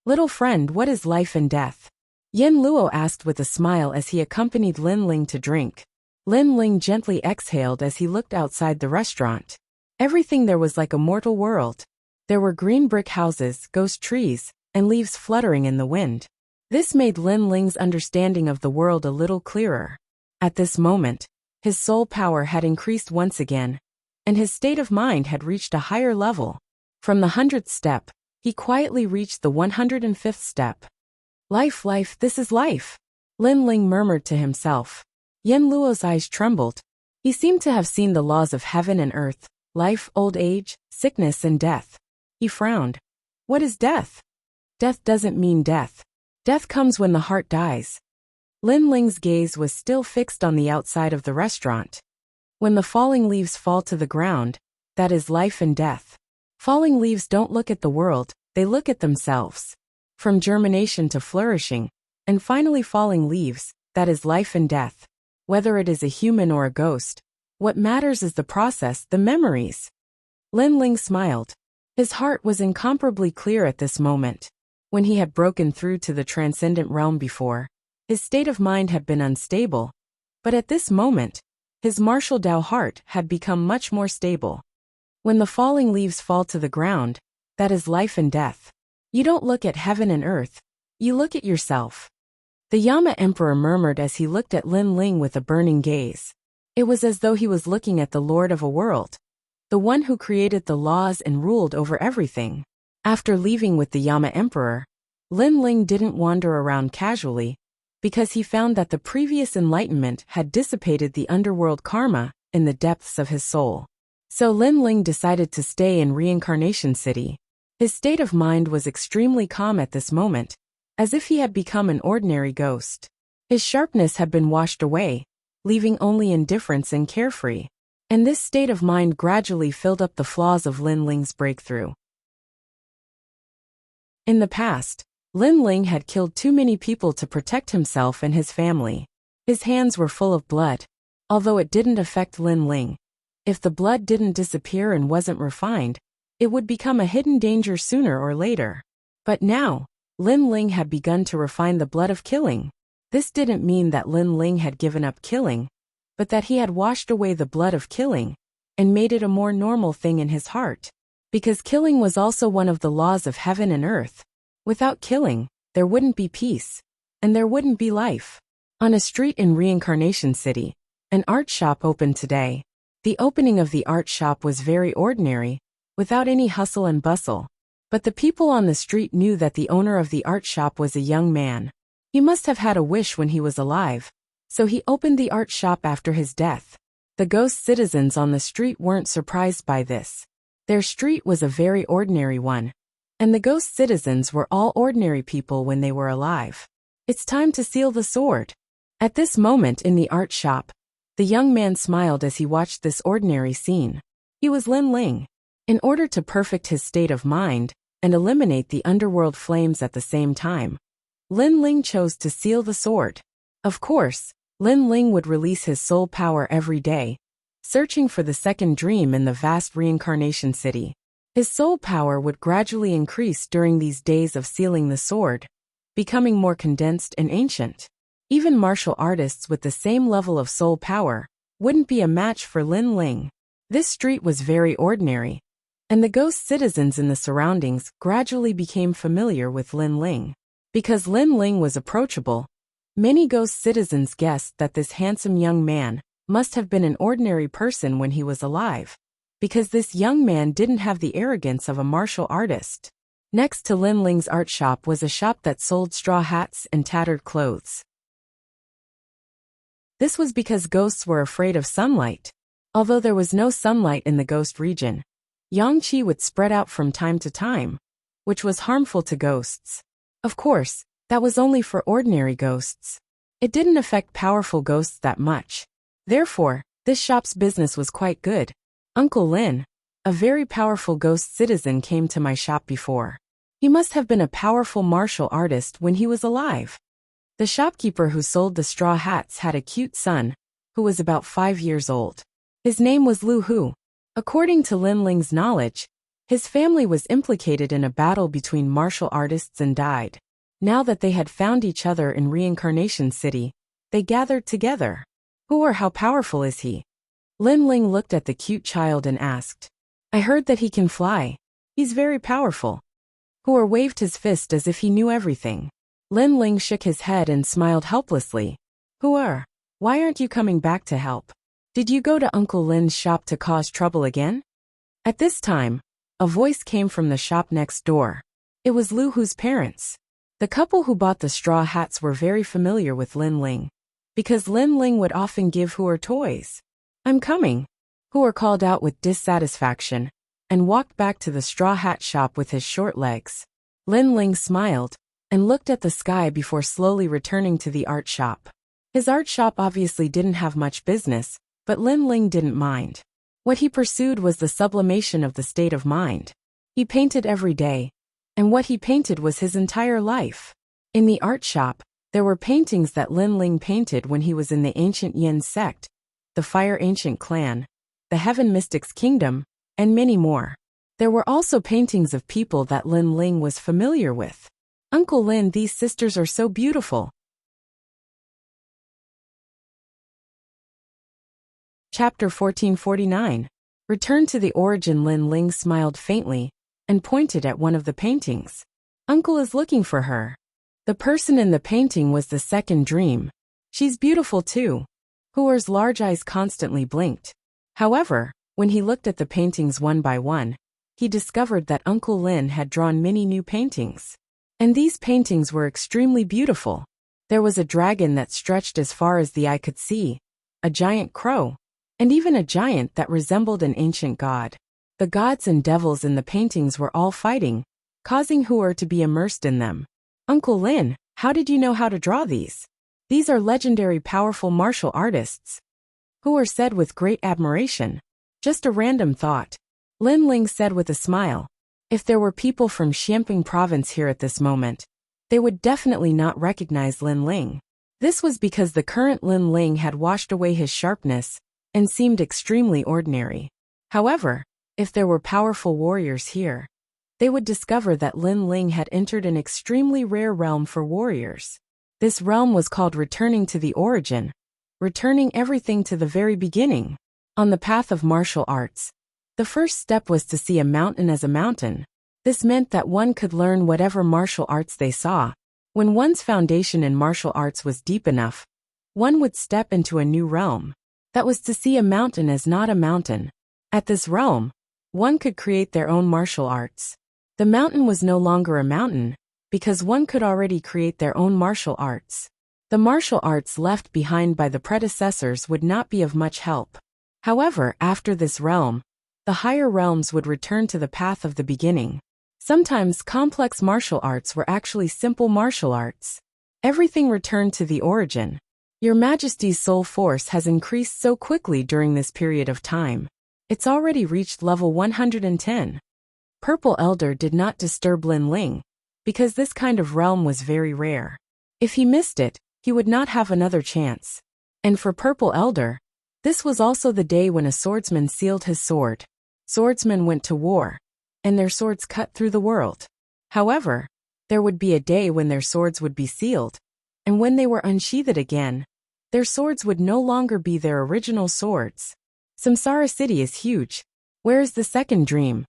Little friend, what is life and death? Yin Luo asked with a smile as he accompanied Lin Ling to drink. Lin Ling gently exhaled as he looked outside the restaurant. Everything there was like a mortal world. There were green brick houses, ghost trees, and leaves fluttering in the wind. This made Lin Ling's understanding of the world a little clearer. At this moment, his soul power had increased once again, and his state of mind had reached a higher level. From the 100th step, he quietly reached the 105th step. Life, this is life, Lin Ling murmured to himself. Yin Luo's eyes trembled. He seemed to have seen the laws of heaven and earth, life, old age, sickness and death. He frowned. What is death? Death doesn't mean death. Death comes when the heart dies. Lin Ling's gaze was still fixed on the outside of the restaurant. When the falling leaves fall to the ground, that is life and death. Falling leaves don't look at the world, they look at themselves. From germination to flourishing, and finally falling leaves, that is life and death. Whether it is a human or a ghost, what matters is the process, the memories. Lin Ling smiled. His heart was incomparably clear at this moment. When he had broken through to the transcendent realm before, his state of mind had been unstable. But at this moment, his martial Tao heart had become much more stable. When the falling leaves fall to the ground, that is life and death. You don't look at heaven and earth, you look at yourself. The Yama Emperor murmured as he looked at Lin Ling with a burning gaze. It was as though he was looking at the Lord of a world, the one who created the laws and ruled over everything. After leaving with the Yama Emperor, Lin Ling didn't wander around casually, because he found that the previous enlightenment had dissipated the underworld karma in the depths of his soul. So Lin Ling decided to stay in Reincarnation City. His state of mind was extremely calm at this moment, as if he had become an ordinary ghost. His sharpness had been washed away, leaving only indifference and carefree. And this state of mind gradually filled up the flaws of Lin Ling's breakthrough. In the past, Lin Ling had killed too many people to protect himself and his family. His hands were full of blood, although it didn't affect Lin Ling. If the blood didn't disappear and wasn't refined, it would become a hidden danger sooner or later. But now, Lin Ling had begun to refine the blood of killing. This didn't mean that Lin Ling had given up killing, but that he had washed away the blood of killing and made it a more normal thing in his heart. Because killing was also one of the laws of heaven and earth. Without killing, there wouldn't be peace, and there wouldn't be life. On a street in Reincarnation City, an art shop opened today. The opening of the art shop was very ordinary, without any hustle and bustle. But the people on the street knew that the owner of the art shop was a young man. He must have had a wish when he was alive, so he opened the art shop after his death. The ghost citizens on the street weren't surprised by this. Their street was a very ordinary one, and the ghost citizens were all ordinary people when they were alive. It's time to seal the sword. At this moment in the art shop, the young man smiled as he watched this ordinary scene. He was Lin Ling. In order to perfect his state of mind and eliminate the underworld flames at the same time, Lin Ling chose to seal the sword. Of course, Lin Ling would release his soul power every day, searching for the second dream in the vast Reincarnation City. His soul power would gradually increase during these days of sealing the sword, becoming more condensed and ancient. Even martial artists with the same level of soul power wouldn't be a match for Lin Ling. This street was very ordinary, and the ghost citizens in the surroundings gradually became familiar with Lin Ling. Because Lin Ling was approachable, many ghost citizens guessed that this handsome young man must have been an ordinary person when he was alive, because this young man didn't have the arrogance of a martial artist. Next to Lin Ling's art shop was a shop that sold straw hats and tattered clothes. This was because ghosts were afraid of sunlight. Although there was no sunlight in the ghost region, yang qi would spread out from time to time, which was harmful to ghosts. Of course, that was only for ordinary ghosts. It didn't affect powerful ghosts that much. Therefore, this shop's business was quite good. Uncle Lin, a very powerful ghost citizen, came to my shop before. He must have been a powerful martial artist when he was alive. The shopkeeper who sold the straw hats had a cute son, who was about 5 years old. His name was Lu Hu. According to Lin Ling's knowledge, his family was implicated in a battle between martial artists and died. Now that they had found each other in Reincarnation City, they gathered together. Who or how powerful is he? Lin Ling looked at the cute child and asked. I heard that he can fly. He's very powerful. Hooer waved his fist as if he knew everything. Lin Ling shook his head and smiled helplessly. Hooer, why aren't you coming back to help? Did you go to Uncle Lin's shop to cause trouble again? At this time, a voice came from the shop next door. It was Lu Hu's parents. The couple who bought the straw hats were very familiar with Lin Ling, because Lin Ling would often give Hooer toys. I'm coming, Hooer called out with dissatisfaction, and walked back to the straw hat shop with his short legs. Lin Ling smiled and looked at the sky before slowly returning to the art shop. His art shop obviously didn't have much business, but Lin Ling didn't mind. What he pursued was the sublimation of the state of mind. He painted every day, and what he painted was his entire life. In the art shop, there were paintings that Lin Ling painted when he was in the Ancient Yin sect, the Fire Ancient Clan, the Heaven Mystics Kingdom, and many more. There were also paintings of people that Lin Ling was familiar with. Uncle Lin, these sisters are so beautiful. Chapter 1449. Return to the origin. Lin Ling smiled faintly and pointed at one of the paintings. Uncle is looking for her. The person in the painting was the second dream. She's beautiful too. Huer's large eyes constantly blinked. However, when he looked at the paintings one by one, he discovered that Uncle Lin had drawn many new paintings. And these paintings were extremely beautiful. There was a dragon that stretched as far as the eye could see, a giant crow, and even a giant that resembled an ancient god. The gods and devils in the paintings were all fighting, causing Huer to be immersed in them. Uncle Lin, how did you know how to draw these? These are legendary powerful martial artists. Huer said with great admiration. Just a random thought. Lin Ling said with a smile. If there were people from Xiamping province here at this moment, they would definitely not recognize Lin Ling. This was because the current Lin Ling had washed away his sharpness and seemed extremely ordinary. However, if there were powerful warriors here, they would discover that Lin Ling had entered an extremely rare realm for warriors. This realm was called returning to the origin, returning everything to the very beginning. On the path of martial arts, the first step was to see a mountain as a mountain. This meant that one could learn whatever martial arts they saw. When one's foundation in martial arts was deep enough, one would step into a new realm. That was to see a mountain as not a mountain. At this realm, one could create their own martial arts. The mountain was no longer a mountain, because one could already create their own martial arts. The martial arts left behind by the predecessors would not be of much help. However, after this realm, the higher realms would return to the path of the beginning. Sometimes complex martial arts were actually simple martial arts. Everything returned to the origin. Your Majesty's soul force has increased so quickly during this period of time. It's already reached level 110. Purple Elder did not disturb Lin Ling, because this kind of realm was very rare. If he missed it, he would not have another chance. And for Purple Elder, this was also the day when a swordsman sealed his sword. Swordsmen went to war, and their swords cut through the world. However, there would be a day when their swords would be sealed, and when they were unsheathed again, their swords would no longer be their original swords. Samsara City is huge. Where is the second dream?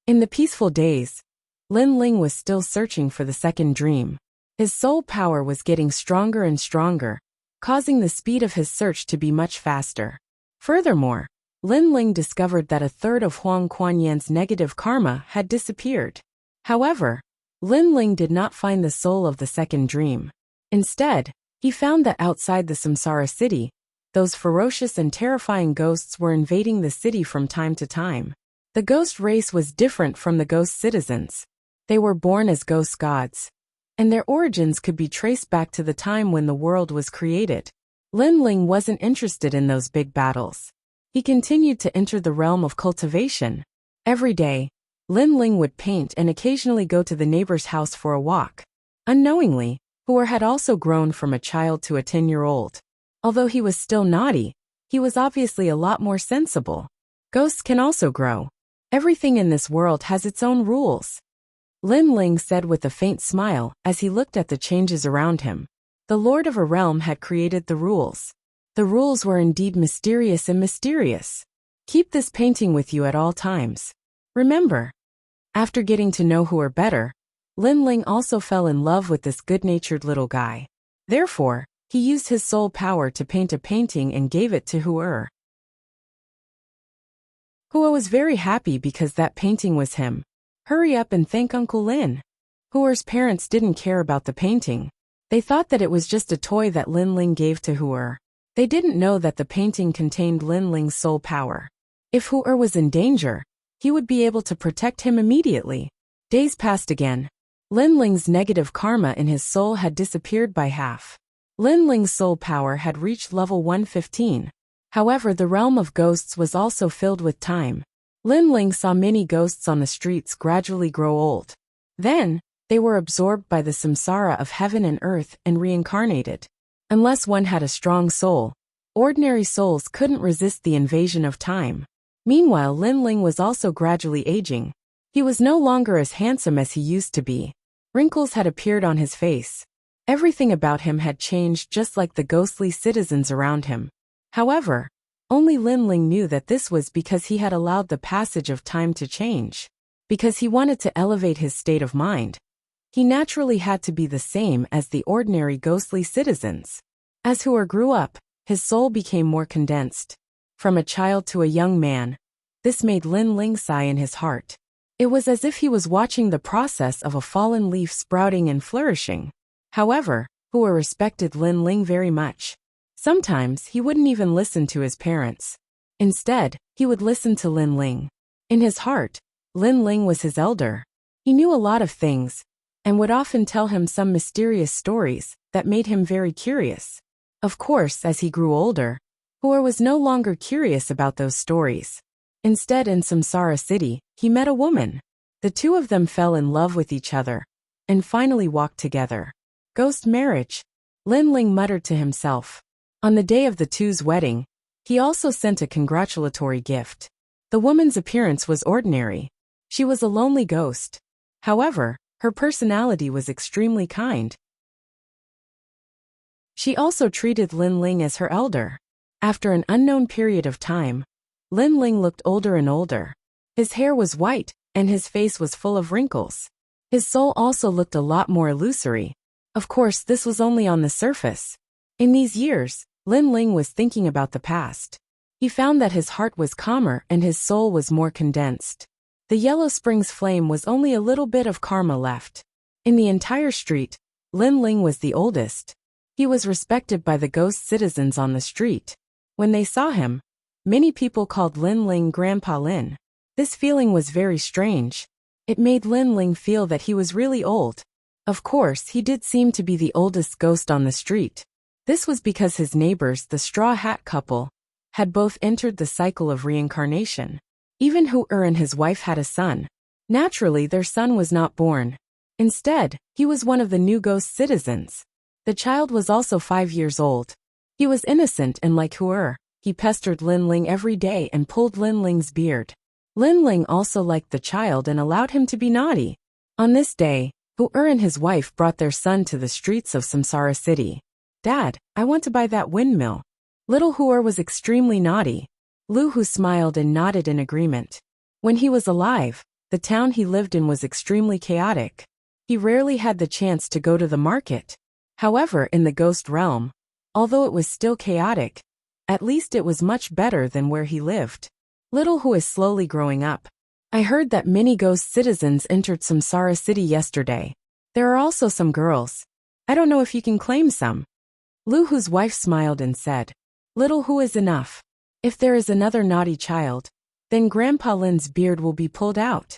In the peaceful days, Lin Ling was still searching for the second dream. His soul power was getting stronger and stronger, causing the speed of his search to be much faster. Furthermore, Lin Ling discovered that a third of Huang Kuan-Yan's negative karma had disappeared. However, Lin Ling did not find the soul of the second dream. Instead, he found that outside the Samsara City, those ferocious and terrifying ghosts were invading the city from time to time. The ghost race was different from the ghost citizens. They were born as ghost gods, and their origins could be traced back to the time when the world was created. Lin Ling wasn't interested in those big battles. He continued to enter the realm of cultivation. Every day, Lin Ling would paint and occasionally go to the neighbor's house for a walk. Unknowingly, Huer had also grown from a child to a 10-year-old. Although he was still naughty, he was obviously a lot more sensible. Ghosts can also grow. Everything in this world has its own rules. Lin Ling said with a faint smile as he looked at the changes around him. The Lord of a realm had created the rules. The rules were indeed mysterious and mysterious. Keep this painting with you at all times. Remember. After getting to know Huer better, Lin Ling also fell in love with this good-natured little guy. Therefore, he used his soul power to paint a painting and gave it to Huer. Huer was very happy because that painting was him. Hurry up and thank Uncle Lin. Huer's parents didn't care about the painting. They thought that it was just a toy that Lin Ling gave to Huer. They didn't know that the painting contained Lin Ling's soul power. If Huer was in danger, he would be able to protect him immediately. Days passed again. Lin Ling's negative karma in his soul had disappeared by half. Lin Ling's soul power had reached level 115. However, the realm of ghosts was also filled with time. Lin Ling saw many ghosts on the streets gradually grow old. Then, they were absorbed by the samsara of heaven and earth and reincarnated. Unless one had a strong soul, ordinary souls couldn't resist the invasion of time. Meanwhile, Lin Ling was also gradually aging. He was no longer as handsome as he used to be. Wrinkles had appeared on his face. Everything about him had changed just like the ghostly citizens around him. However, Only Lin Ling knew that this was because he had allowed the passage of time to change. Because he wanted to elevate his state of mind. He naturally had to be the same as the ordinary ghostly citizens. As Huer grew up, his soul became more condensed. From a child to a young man. This made Lin Ling sigh in his heart. It was as if he was watching the process of a fallen leaf sprouting and flourishing. However, Huer respected Lin Ling very much. Sometimes he wouldn't even listen to his parents. Instead, he would listen to Lin Ling. In his heart, Lin Ling was his elder. He knew a lot of things, and would often tell him some mysterious stories that made him very curious. Of course, as he grew older, Huer was no longer curious about those stories. Instead, in Samsara City, he met a woman. The two of them fell in love with each other, and finally walked together. Ghost marriage, Lin Ling muttered to himself. On the day of the two's wedding, he also sent a congratulatory gift. The woman's appearance was ordinary. She was a lonely ghost. However, her personality was extremely kind. She also treated Lin Ling as her elder. After an unknown period of time, Lin Ling looked older and older. His hair was white, and his face was full of wrinkles. His soul also looked a lot more illusory. Of course, this was only on the surface. In these years, Lin Ling was thinking about the past. He found that his heart was calmer and his soul was more condensed. The Yellow Springs flame was only a little bit of karma left. In the entire street, Lin Ling was the oldest. He was respected by the ghost citizens on the street. When they saw him, many people called Lin Ling Grandpa Lin. This feeling was very strange. It made Lin Ling feel that he was really old. Of course, he did seem to be the oldest ghost on the street. This was because his neighbors, the Straw Hat couple, had both entered the cycle of reincarnation. Even Huer and his wife had a son. Naturally, their son was not born. Instead, he was one of the new ghost citizens. The child was also 5 years old. He was innocent and like Huer, he pestered Lin Ling every day and pulled Lin Ling's beard. Lin Ling also liked the child and allowed him to be naughty. On this day, Huer and his wife brought their son to the streets of Samsara City. Dad, I want to buy that windmill. Little Huer was extremely naughty. Lu Hu smiled and nodded in agreement. When he was alive, the town he lived in was extremely chaotic. He rarely had the chance to go to the market. However, in the ghost realm, although it was still chaotic, at least it was much better than where he lived. Little Hu is slowly growing up. I heard that many ghost citizens entered Samsara City yesterday. There are also some girls. I don't know if you can claim some. Lu Hu's wife smiled and said, Little Hu is enough. If there is another naughty child, then Grandpa Lin's beard will be pulled out.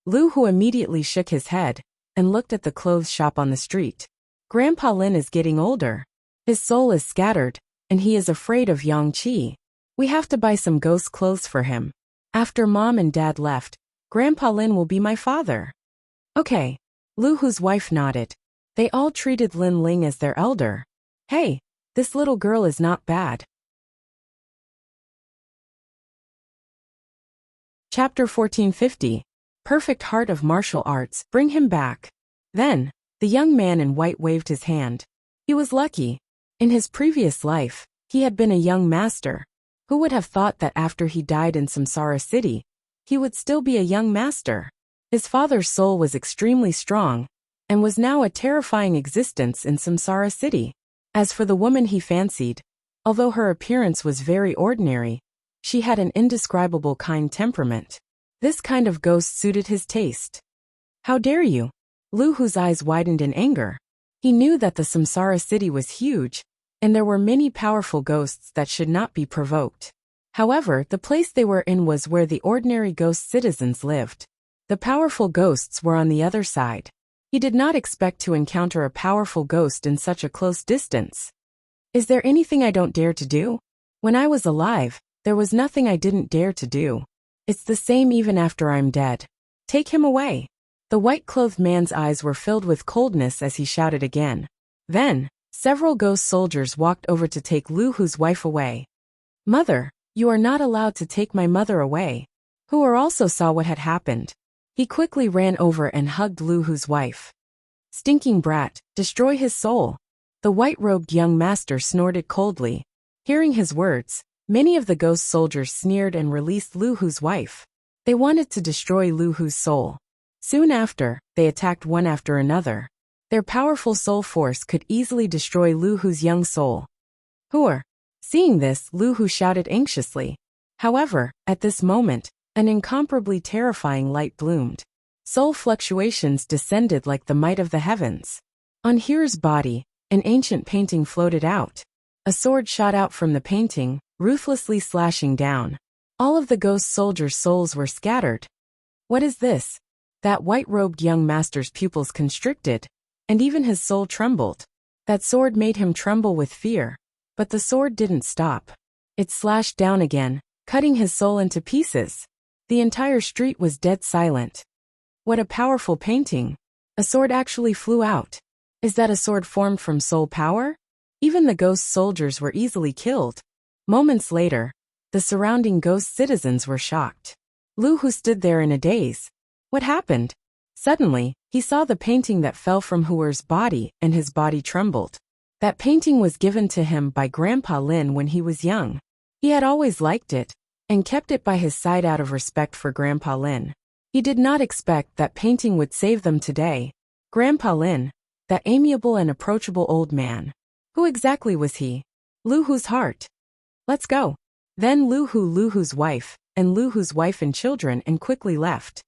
Lu Hu immediately shook his head and looked at the clothes shop on the street. Grandpa Lin is getting older. His soul is scattered, and he is afraid of Yang Qi. We have to buy some ghost clothes for him. After Mom and Dad left, Grandpa Lin will be my father. Okay. Lu Hu's wife nodded. They all treated Lin Ling as their elder. Hey, this little girl is not bad. Chapter 1450. Perfect Heart of Martial Arts, bring him back. Then, the young man in white waved his hand. He was lucky. In his previous life, he had been a young master. Who would have thought that after he died in Samsara City, he would still be a young master? His father's soul was extremely strong, and was now a terrifying existence in Samsara City. As for the woman he fancied, although her appearance was very ordinary, she had an indescribable kind temperament. This kind of ghost suited his taste. How dare you? Lu Hu's eyes widened in anger. He knew that the Samsara City was huge, and there were many powerful ghosts that should not be provoked. However, the place they were in was where the ordinary ghost citizens lived. The powerful ghosts were on the other side. He did not expect to encounter a powerful ghost in such a close distance. Is there anything I don't dare to do? When I was alive, there was nothing I didn't dare to do. It's the same even after I'm dead. Take him away. The white-clothed man's eyes were filled with coldness as he shouted again. Then, several ghost soldiers walked over to take Lu Hu's wife away. Mother, you are not allowed to take my mother away. Huer also saw what had happened. He quickly ran over and hugged Lu Hu's wife. Stinking brat, destroy his soul. The white-robed young master snorted coldly. Hearing his words, Many of the ghost soldiers sneered and released Lu Hu's wife. They wanted to destroy Lu Hu's soul. Soon after, they attacked one after another. Their powerful soul force could easily destroy Lu Hu's young soul. Hooer! Seeing this, Lu Hu shouted anxiously. However, at this moment, an incomparably terrifying light bloomed. Soul fluctuations descended like the might of the heavens. On Heer's body, an ancient painting floated out. A sword shot out from the painting, ruthlessly slashing down. All of the ghost soldiers' souls were scattered. What is this? That white-robed young master's pupils constricted, and even his soul trembled. That sword made him tremble with fear. But the sword didn't stop. It slashed down again, cutting his soul into pieces. The entire street was dead silent. What a powerful painting. A sword actually flew out. Is that a sword formed from soul power? Even the ghost soldiers were easily killed. Moments later, the surrounding ghost citizens were shocked. Lu Hu stood there in a daze. What happened? Suddenly, he saw the painting that fell from Hooer's body, and his body trembled. That painting was given to him by Grandpa Lin when he was young. He had always liked it, and kept it by his side out of respect for Grandpa Lin. He did not expect that painting would save them today. Grandpa Lin, that amiable and approachable old man. Who exactly was he? Lu Hu's heart. Let's go. Then Lu Hu's wife, and Lu Hu's wife and children and quickly left.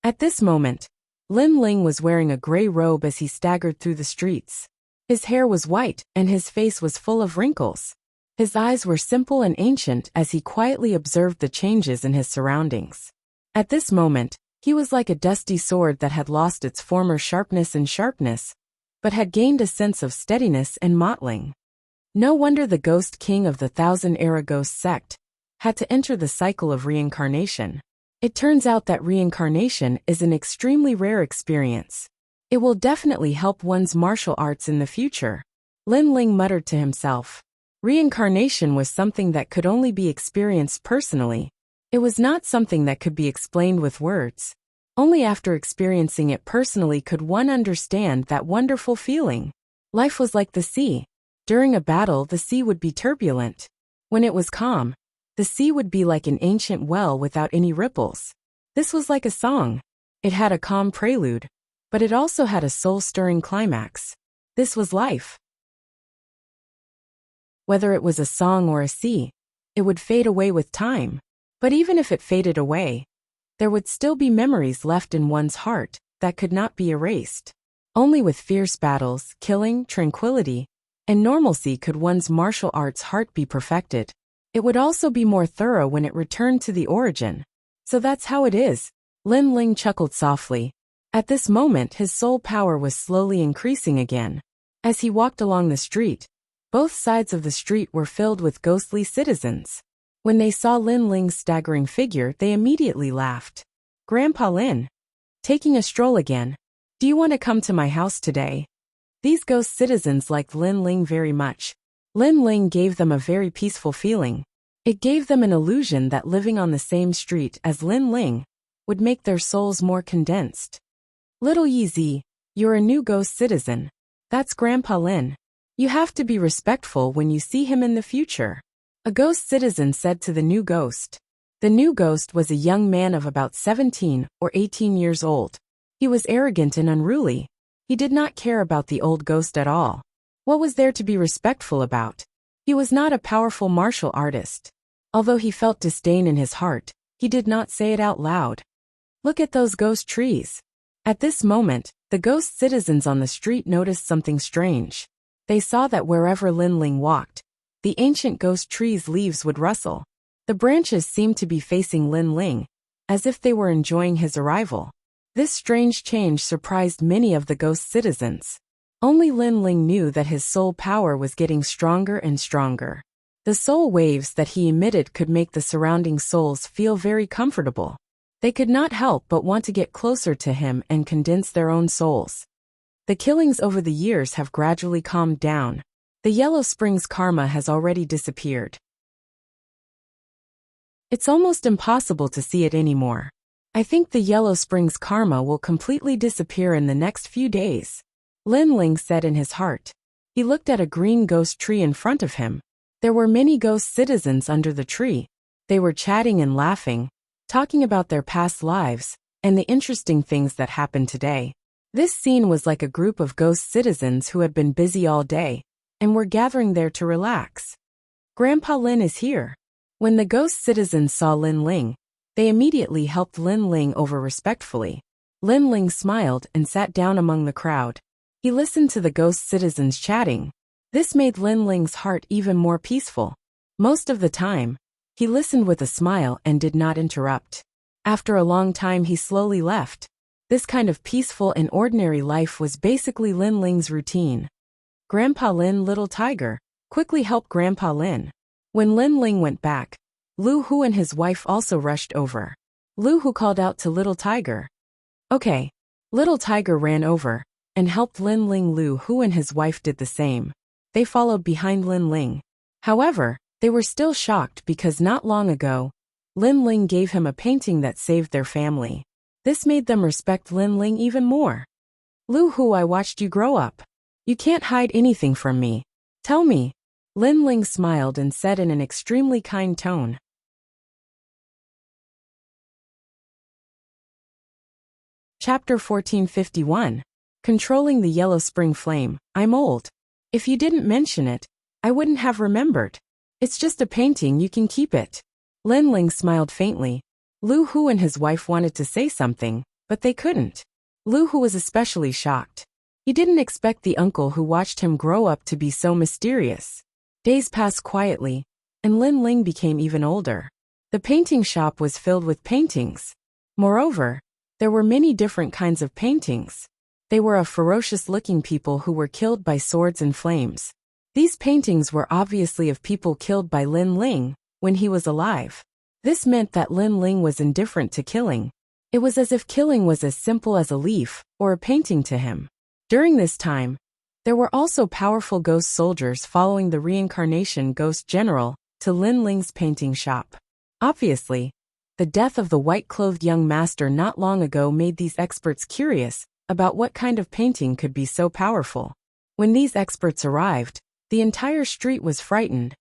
At this moment, Lin Ling was wearing a gray robe as he staggered through the streets. His hair was white, and his face was full of wrinkles. His eyes were simple and ancient as he quietly observed the changes in his surroundings. At this moment, he was like a dusty sword that had lost its former sharpness, but had gained a sense of steadiness and mottling. No wonder the Ghost King of the Thousand-Era Ghost sect had to enter the cycle of reincarnation. It turns out that reincarnation is an extremely rare experience. It will definitely help one's martial arts in the future. Lin Ling muttered to himself. Reincarnation was something that could only be experienced personally. It was not something that could be explained with words. Only after experiencing it personally could one understand that wonderful feeling. Life was like the sea. During a battle, the sea would be turbulent. When it was calm, the sea would be like an ancient well without any ripples. This was like a song. It had a calm prelude, but it also had a soul-stirring climax. This was life. Whether it was a song or a sea, it would fade away with time. But even if it faded away, there would still be memories left in one's heart that could not be erased. Only with fierce battles, killing, tranquility, and normalcy could one's martial arts heart be perfected. It would also be more thorough when it returned to the origin. So that's how it is. Lin Ling chuckled softly. At this moment his soul power was slowly increasing again. As he walked along the street, both sides of the street were filled with ghostly citizens. When they saw Lin Ling's staggering figure, they immediately laughed. Grandpa Lin, taking a stroll again. Do you want to come to my house today? These ghost citizens liked Lin Ling very much. Lin Ling gave them a very peaceful feeling. It gave them an illusion that living on the same street as Lin Ling would make their souls more condensed. Little Yi Zi, you're a new ghost citizen. That's Grandpa Lin. You have to be respectful when you see him in the future. A ghost citizen said to the new ghost. The new ghost was a young man of about 17 or 18 years old. He was arrogant and unruly. He did not care about the old ghost at all. What was there to be respectful about? He was not a powerful martial artist. Although he felt disdain in his heart, he did not say it out loud. Look at those ghost trees. At this moment, the ghost citizens on the street noticed something strange. They saw that wherever Lin Ling walked, the ancient ghost trees' leaves would rustle. The branches seemed to be facing Lin Ling, as if they were enjoying his arrival. This strange change surprised many of the ghost citizens. Only Lin Ling knew that his soul power was getting stronger and stronger. The soul waves that he emitted could make the surrounding souls feel very comfortable. They could not help but want to get closer to him and condense their own souls. The killings over the years have gradually calmed down. The Yellow Springs karma has already disappeared. It's almost impossible to see it anymore. I think the Yellow Springs karma will completely disappear in the next few days. Lin Ling said in his heart. He looked at a green ghost tree in front of him. There were many ghost citizens under the tree. They were chatting and laughing, talking about their past lives and the interesting things that happened today. This scene was like a group of ghost citizens who had been busy all day and were gathering there to relax. Grandpa Lin is here. When the ghost citizens saw Lin Ling, they immediately helped Lin Ling over respectfully. Lin Ling smiled and sat down among the crowd. He listened to the ghost citizens chatting. This made Lin Ling's heart even more peaceful. Most of the time, he listened with a smile and did not interrupt. After a long time he slowly left. This kind of peaceful and ordinary life was basically Lin Ling's routine. Grandpa Lin, little tiger, quickly helped Grandpa Lin. When Lin Ling went back, Lu Hu and his wife also rushed over. Lu Hu called out to little tiger. Okay. Little tiger ran over and helped Lin Ling. Lu Hu and his wife did the same. They followed behind Lin Ling. However, they were still shocked because not long ago, Lin Ling gave him a painting that saved their family. This made them respect Lin Ling even more. Lu Hu, I watched you grow up. You can't hide anything from me. Tell me. Lin Ling smiled and said in an extremely kind tone. Chapter 1451. Controlling the Yellow Spring Flame. I'm old. If you didn't mention it, I wouldn't have remembered. It's just a painting, you can keep it. Lin Ling smiled faintly. Lu Hu and his wife wanted to say something, but they couldn't. Lu Hu was especially shocked. He didn't expect the uncle who watched him grow up to be so mysterious. Days passed quietly, and Lin Ling became even older. The painting shop was filled with paintings. Moreover, there were many different kinds of paintings. They were of ferocious-looking people who were killed by swords and flames. These paintings were obviously of people killed by Lin Ling when he was alive. This meant that Lin Ling was indifferent to killing. It was as if killing was as simple as a leaf or a painting to him. During this time, there were also powerful ghost soldiers following the reincarnation ghost general to Lin Ling's painting shop. Obviously, the death of the white-clothed young master not long ago made these experts curious about what kind of painting could be so powerful. When these experts arrived, the entire street was frightened,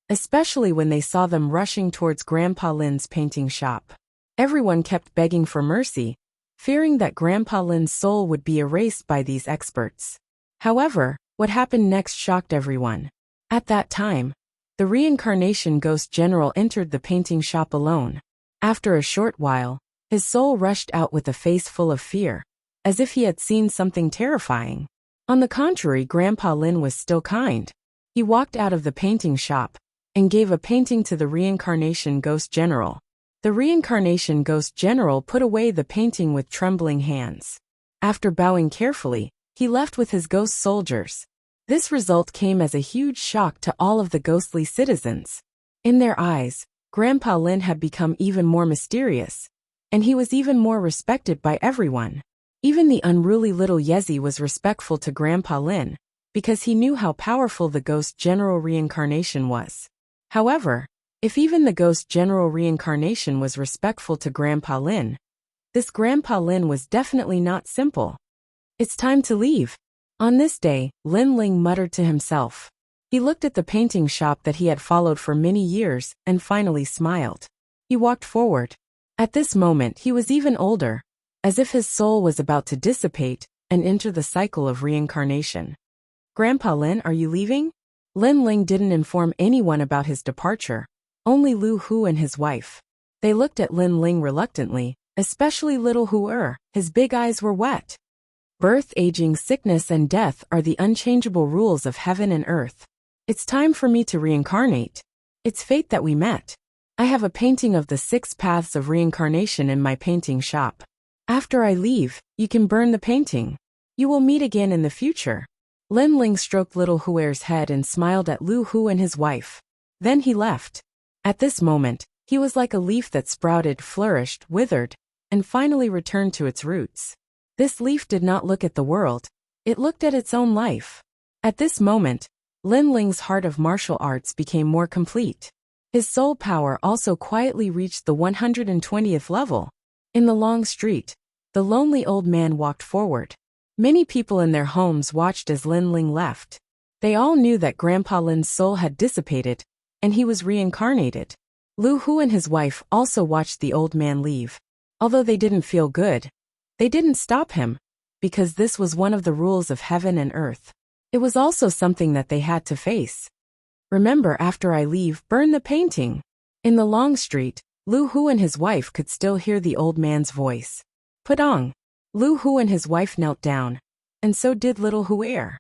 especially when they saw them rushing towards Grandpa Lin's painting shop. Everyone kept begging for mercy, fearing that Grandpa Lin's soul would be erased by these experts. However, what happened next shocked everyone. At that time, the reincarnation ghost general entered the painting shop alone. After a short while, his soul rushed out with a face full of fear, as if he had seen something terrifying. On the contrary, Grandpa Lin was still kind. He walked out of the painting shop and gave a painting to the reincarnation ghost general. The reincarnation ghost general put away the painting with trembling hands. After bowing carefully, he left with his ghost soldiers. This result came as a huge shock to all of the ghostly citizens. In their eyes, Grandpa Lin had become even more mysterious, and he was even more respected by everyone. Even the unruly little Yezi was respectful to Grandpa Lin, because he knew how powerful the ghost general reincarnation was. However, if even the ghost general reincarnation was respectful to Grandpa Lin, this Grandpa Lin was definitely not simple. It's time to leave. On this day, Lin Ling muttered to himself. He looked at the painting shop that he had followed for many years and finally smiled. He walked forward. At this moment he was even older, as if his soul was about to dissipate and enter the cycle of reincarnation. Grandpa Lin, are you leaving? Lin Ling didn't inform anyone about his departure, only Lu Hu and his wife. They looked at Lin Ling reluctantly, especially little Hu. His big eyes were wet. Birth, aging, sickness, and death are the unchangeable rules of heaven and earth. It's time for me to reincarnate. It's fate that we met. I have a painting of the 6 paths of reincarnation in my painting shop. After I leave, you can burn the painting. You will meet again in the future. Lin Ling stroked little Huer's head and smiled at Lu Hu and his wife. Then he left. At this moment, he was like a leaf that sprouted, flourished, withered, and finally returned to its roots. This leaf did not look at the world. It looked at its own life. At this moment, Lin Ling's heart of martial arts became more complete. His soul power also quietly reached the 120th level. In the long street, the lonely old man walked forward. Many people in their homes watched as Lin Ling left. They all knew that Grandpa Lin's soul had dissipated, and he was reincarnated. Lu Hu and his wife also watched the old man leave. Although they didn't feel good, they didn't stop him, because this was one of the rules of heaven and earth. It was also something that they had to face. Remember, after I leave, burn the painting. In the long street, Lu Hu and his wife could still hear the old man's voice. Padong. Lu Hu and his wife knelt down, and so did little Huer.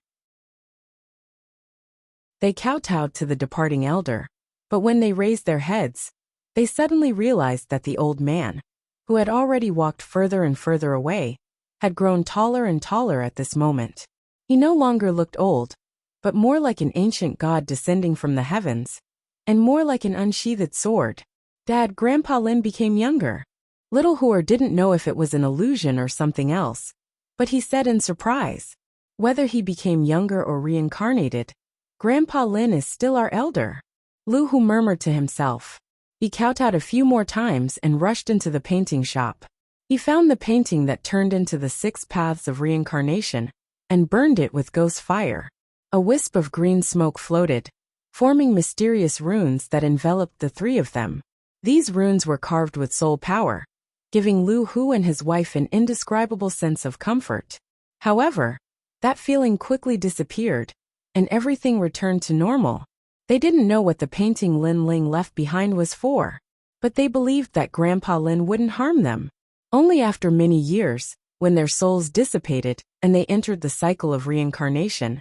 They kowtowed to the departing elder, but when they raised their heads, they suddenly realized that the old man, who had already walked further and further away, had grown taller and taller at this moment. He no longer looked old, but more like an ancient god descending from the heavens, and more like an unsheathed sword. Dad, Grandpa Lin became younger. Little Huer didn't know if it was an illusion or something else, but he said in surprise, whether he became younger or reincarnated, Grandpa Lin is still our elder. Lu Hu murmured to himself. He kowtowed a few more times and rushed into the painting shop. He found the painting that turned into the 6 paths of reincarnation, and burned it with ghost fire. A wisp of green smoke floated, forming mysterious runes that enveloped the 3 of them. These runes were carved with soul power, giving Lu Hu and his wife an indescribable sense of comfort. However, that feeling quickly disappeared, and everything returned to normal. They didn't know what the painting Lin Ling left behind was for, but they believed that Grandpa Lin wouldn't harm them. Only after many years, when their souls dissipated and they entered the cycle of reincarnation,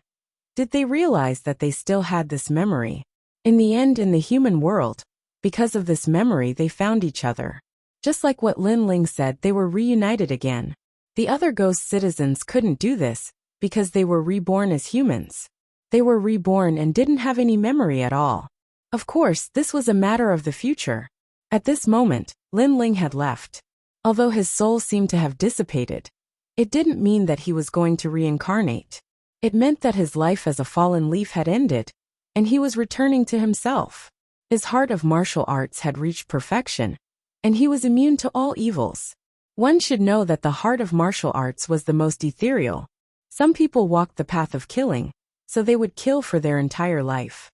did they realize that they still had this memory. In the end, in the human world, because of this memory they found each other. Just like what Lin Ling said, they were reunited again. The other ghost citizens couldn't do this, because they were reborn as humans. They were reborn and didn't have any memory at all. Of course, this was a matter of the future. At this moment, Lin Ling had left. Although his soul seemed to have dissipated, it didn't mean that he was going to reincarnate. It meant that his life as a fallen leaf had ended, and he was returning to himself. His heart of martial arts had reached perfection, and he was immune to all evils. One should know that the heart of martial arts was the most ethereal. Some people walked the path of killing, so they would kill for their entire life.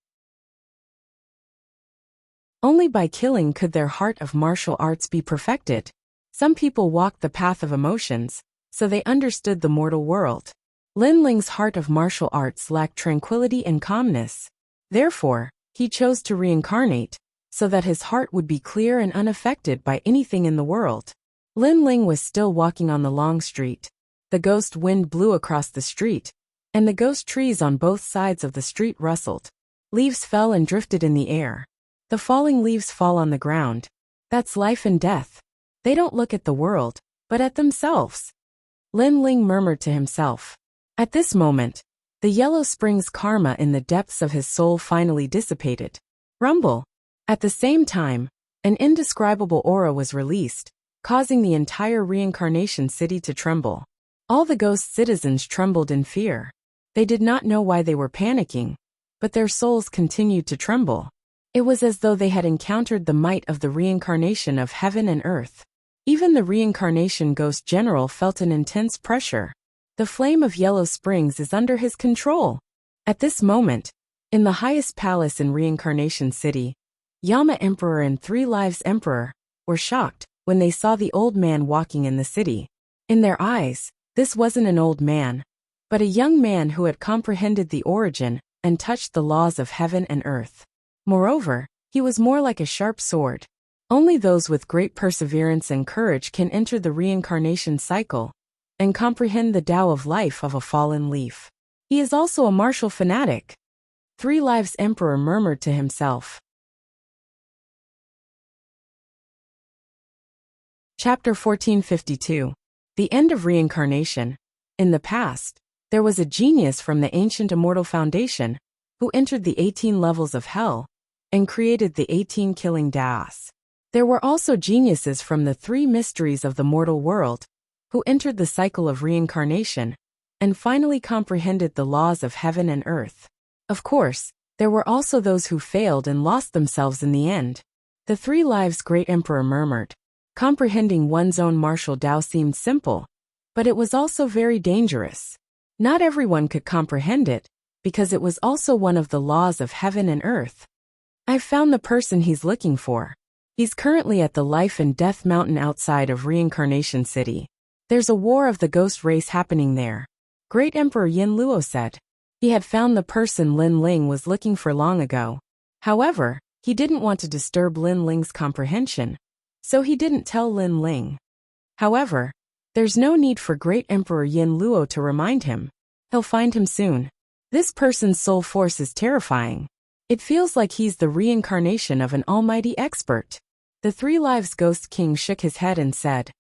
Only by killing could their heart of martial arts be perfected. Some people walked the path of emotions, so they understood the mortal world. Lin Ling's heart of martial arts lacked tranquility and calmness. Therefore, he chose to reincarnate, so that his heart would be clear and unaffected by anything in the world. Lin Ling was still walking on the long street. The ghost wind blew across the street, and the ghost trees on both sides of the street rustled. Leaves fell and drifted in the air. The falling leaves fall on the ground. That's life and death. They don't look at the world, but at themselves. Lin Ling murmured to himself. At this moment, the yellow spring's karma in the depths of his soul finally dissipated. Rumble. At the same time, an indescribable aura was released, causing the entire reincarnation city to tremble. All the ghost citizens trembled in fear. They did not know why they were panicking, but their souls continued to tremble. It was as though they had encountered the might of the reincarnation of heaven and earth. Even the reincarnation ghost general felt an intense pressure. The flame of Yellow Springs is under his control. At this moment, in the highest palace in Reincarnation City, Yama Emperor and 3 Lives Emperor were shocked when they saw the old man walking in the city. In their eyes, this wasn't an old man, but a young man who had comprehended the origin and touched the laws of heaven and earth. Moreover, he was more like a sharp sword. Only those with great perseverance and courage can enter the reincarnation cycle and comprehend the Tao of life of a fallen leaf. He is also a martial fanatic. 3 Lives Emperor murmured to himself. Chapter 1452. The End of Reincarnation. In the past, there was a genius from the ancient Immortal Foundation who entered the 18 levels of hell and created the 18 killing Daos. There were also geniuses from the 3 mysteries of the mortal world who entered the cycle of reincarnation and finally comprehended the laws of heaven and earth. Of course, there were also those who failed and lost themselves in the end. The 3 Lives Great Emperor murmured. Comprehending one's own martial Tao seemed simple, but it was also very dangerous. Not everyone could comprehend it, because it was also one of the laws of heaven and earth. I've found the person he's looking for. He's currently at the Life and Death Mountain outside of Reincarnation City. There's a war of the ghost race happening there. Great Emperor Yin Luo said. He had found the person Lin Ling was looking for long ago. However, he didn't want to disturb Lin Ling's comprehension, so he didn't tell Lin Ling. However, there's no need for Great Emperor Yin Luo to remind him. He'll find him soon. This person's soul force is terrifying. It feels like he's the reincarnation of an almighty expert. The Three Lives Ghost King shook his head and said,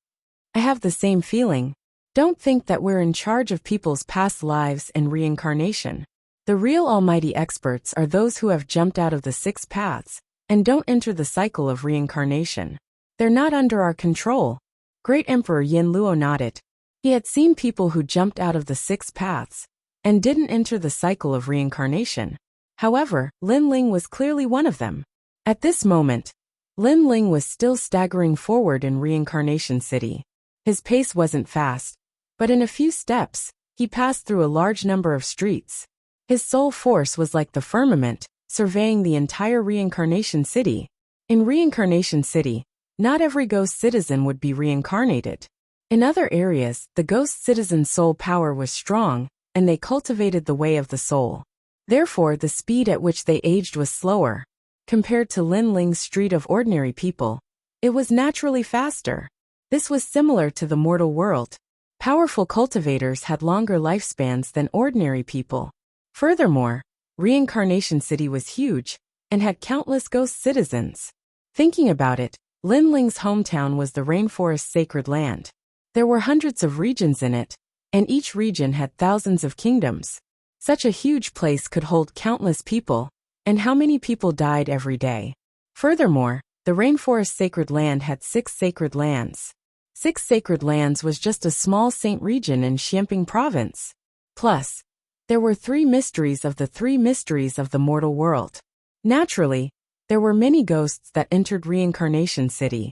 I have the same feeling. Don't think that we're in charge of people's past lives and reincarnation. The real almighty experts are those who have jumped out of the six paths and don't enter the cycle of reincarnation. They're not under our control. Great Emperor Yin Luo nodded. He had seen people who jumped out of the six paths and didn't enter the cycle of reincarnation. However, Lin Ling was clearly one of them. At this moment, Lin Ling was still staggering forward in Reincarnation City. His pace wasn't fast, but in a few steps, he passed through a large number of streets. His soul force was like the firmament, surveying the entire Reincarnation City. In Reincarnation City, not every ghost citizen would be reincarnated. In other areas, the ghost citizen's soul power was strong, and they cultivated the way of the soul. Therefore, the speed at which they aged was slower. Compared to Lin Ling's street of ordinary people, it was naturally faster. This was similar to the mortal world. Powerful cultivators had longer lifespans than ordinary people. Furthermore, Reincarnation City was huge and had countless ghost citizens. Thinking about it, Lin Ling's hometown was the rainforest sacred land. There were hundreds of regions in it, and each region had thousands of kingdoms. Such a huge place could hold countless people, and how many people died every day. Furthermore, the rainforest sacred land had 6 sacred lands. 6 sacred lands was just a small saint region in Xiamping province. Plus, there were 3 mysteries of the 3 mysteries of the mortal world. Naturally, there were many ghosts that entered Reincarnation City.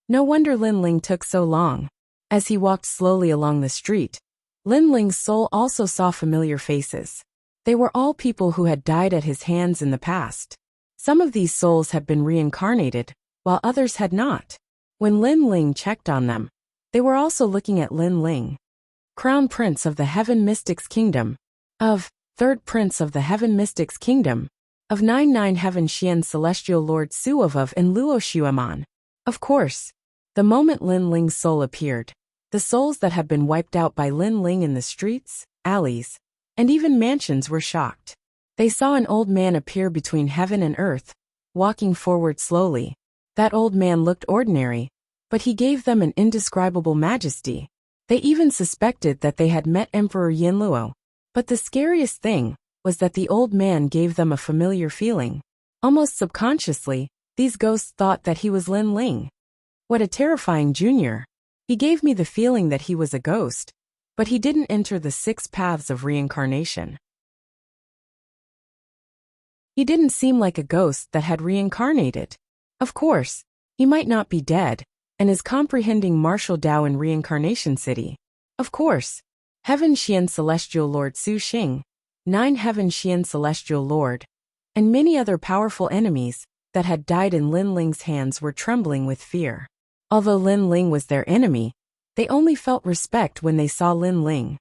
No wonder Lin Ling took so long. As he walked slowly along the street, Lin Ling's soul also saw familiar faces. They were all people who had died at his hands in the past. Some of these souls had been reincarnated, while others had not. When Lin Ling checked on them, they were also looking at Lin Ling. Crown Prince of the Heaven Mystics Kingdom. Of, Third Prince of the Heaven Mystics Kingdom. Of 99 Heaven Xian Celestial Lord Suovov and Luo Xuaman. Of course, the moment Lin Ling's soul appeared, the souls that had been wiped out by Lin Ling in the streets, alleys, and even mansions were shocked. They saw an old man appear between heaven and earth, walking forward slowly. That old man looked ordinary, but he gave them an indescribable majesty. They even suspected that they had met Emperor Yin Luo. But the scariest thing was that the old man gave them a familiar feeling. Almost subconsciously, these ghosts thought that he was Lin Ling. What a terrifying junior. He gave me the feeling that he was a ghost, but he didn't enter the 6 paths of reincarnation. He didn't seem like a ghost that had reincarnated. Of course, he might not be dead, and is comprehending martial Tao in Reincarnation City. Of course, Heaven Xian Celestial Lord Su Xing, 9 Heaven Xian Celestial Lord, and many other powerful enemies that had died in Lin Ling's hands were trembling with fear. Although Lin Ling was their enemy, they only felt respect when they saw Lin Ling.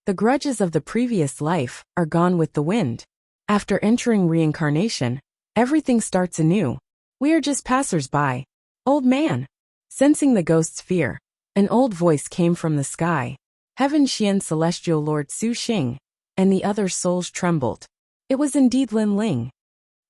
The grudges of the previous life are gone with the wind. After entering reincarnation, everything starts anew. We are just passers-by. Old man. Sensing the ghost's fear, an old voice came from the sky. Heaven Xian Celestial Lord Su Xing, and the other souls trembled. It was indeed Lin Ling.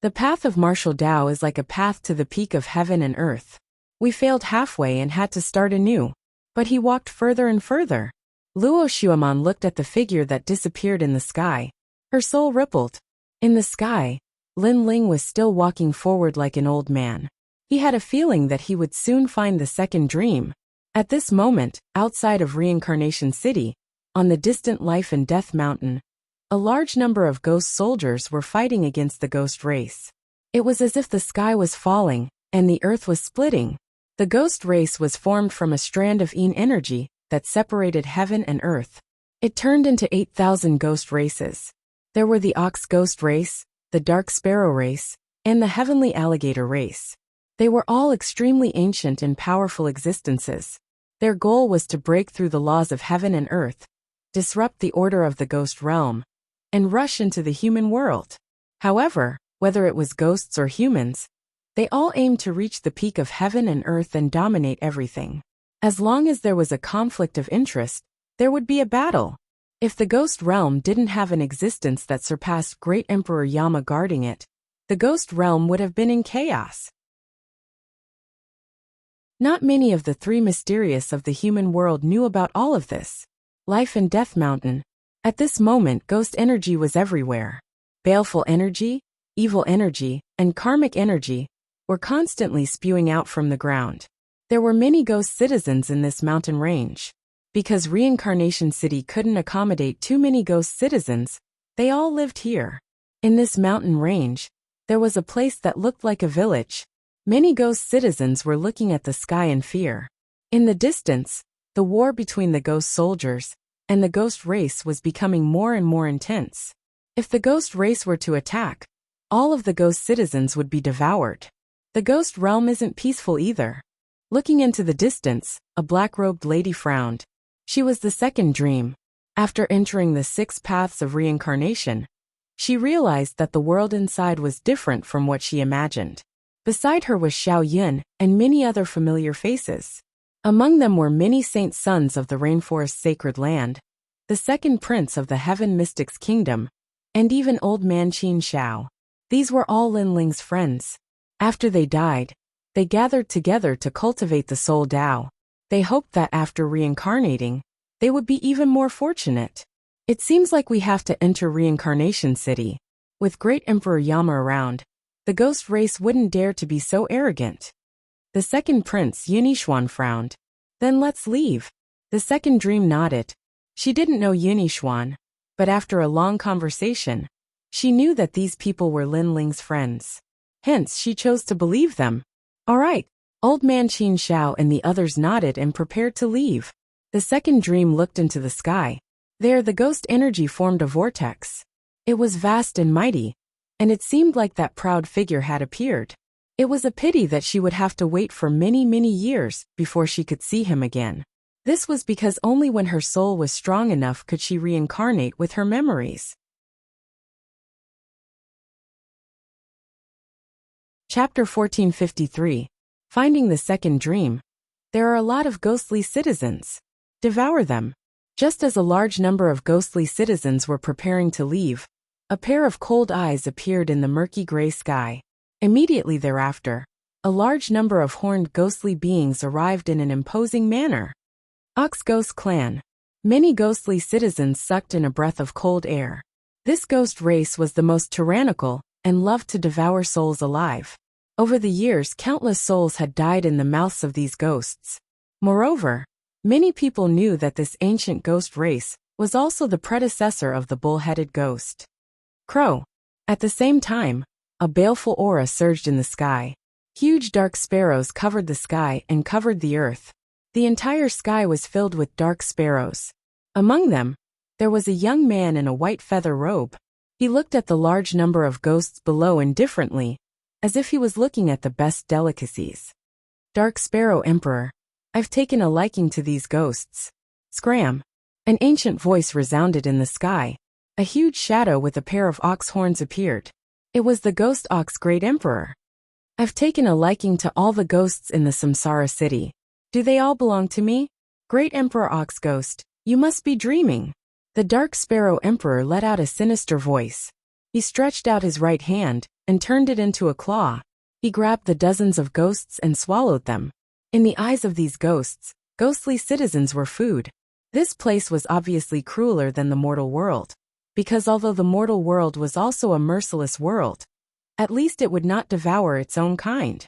The path of martial Tao is like a path to the peak of heaven and earth. We failed halfway and had to start anew. But he walked further and further. Luo Xuaman looked at the figure that disappeared in the sky. Her soul rippled. In the sky, Lin Ling was still walking forward like an old man. He had a feeling that he would soon find the second dream. At this moment, outside of Reincarnation City, on the distant Life and Death Mountain, a large number of ghost soldiers were fighting against the ghost race. It was as if the sky was falling, and the earth was splitting. The ghost race was formed from a strand of Yin energy that separated heaven and earth. It turned into 8,000 ghost races. There were the Ox Ghost race, the Dark Sparrow race, and the heavenly alligator race. They were all extremely ancient and powerful existences. Their goal was to break through the laws of heaven and earth, disrupt the order of the ghost realm, and rush into the human world. However, whether it was ghosts or humans, they all aimed to reach the peak of heaven and earth and dominate everything. As long as there was a conflict of interest, there would be a battle. If the ghost realm didn't have an existence that surpassed Great Emperor Yama guarding it, the ghost realm would have been in chaos. Not many of the three mysterious of the human world knew about all of this. Life and Death Mountain. At this moment, ghost energy was everywhere. Baleful energy, evil energy, and karmic energy were constantly spewing out from the ground. There were many ghost citizens in this mountain range. Because Reincarnation City couldn't accommodate too many ghost citizens, they all lived here. In this mountain range, there was a place that looked like a village. Many ghost citizens were looking at the sky in fear. In the distance, the war between the ghost soldiers and the ghost race was becoming more and more intense. If the ghost race were to attack, all of the ghost citizens would be devoured. The ghost realm isn't peaceful either. Looking into the distance, a black-robed lady frowned. She was the second dream. After entering the 6 paths of reincarnation, she realized that the world inside was different from what she imagined. Beside her was Xiao Yun and many other familiar faces. Among them were many saint sons of the rainforest sacred land, the second prince of the heaven mystics kingdom, and even old man Qin Shao. These were all Lin Ling's friends. After they died, they gathered together to cultivate the soul Tao. They hoped that after reincarnating, they would be even more fortunate. It seems like we have to enter Reincarnation City. With Great Emperor Yama around, the ghost race wouldn't dare to be so arrogant. The second prince, Yunixuan, frowned. Then let's leave. The second dream nodded. She didn't know Yunixuan, but after a long conversation, she knew that these people were Lin Ling's friends. Hence, she chose to believe them. All right. Old man Qin Shao and the others nodded and prepared to leave. The second dream looked into the sky. There the ghost energy formed a vortex. It was vast and mighty, and it seemed like that proud figure had appeared. It was a pity that she would have to wait for many, many years before she could see him again. This was because only when her soul was strong enough could she reincarnate with her memories. Chapter 1453. Finding the second dream. There are a lot of ghostly citizens. Devour them. Just as a large number of ghostly citizens were preparing to leave, a pair of cold eyes appeared in the murky gray sky. Immediately thereafter, a large number of horned ghostly beings arrived in an imposing manner. Ox Ghost Clan. Many ghostly citizens sucked in a breath of cold air. This ghost race was the most tyrannical and loved to devour souls alive. Over the years, countless souls had died in the mouths of these ghosts. Moreover, many people knew that this ancient ghost race was also the predecessor of the bull-headed ghost. Crow. At the same time, a baleful aura surged in the sky. Huge dark sparrows covered the sky and covered the earth. The entire sky was filled with dark sparrows. Among them, there was a young man in a white feather robe. He looked at the large number of ghosts below indifferently, as if he was looking at the best delicacies. Dark Sparrow Emperor, I've taken a liking to these ghosts. Scram. An ancient voice resounded in the sky. A huge shadow with a pair of ox horns appeared. It was the ghost ox Great Emperor. I've taken a liking to all the ghosts in the Samsara city. Do they all belong to me? Great Emperor Ox Ghost, you must be dreaming. The Dark Sparrow Emperor let out a sinister voice. He stretched out his right hand and turned it into a claw. He grabbed the dozens of ghosts and swallowed them. In the eyes of these ghosts, ghostly citizens were food. This place was obviously crueler than the mortal world, because although the mortal world was also a merciless world, at least it would not devour its own kind.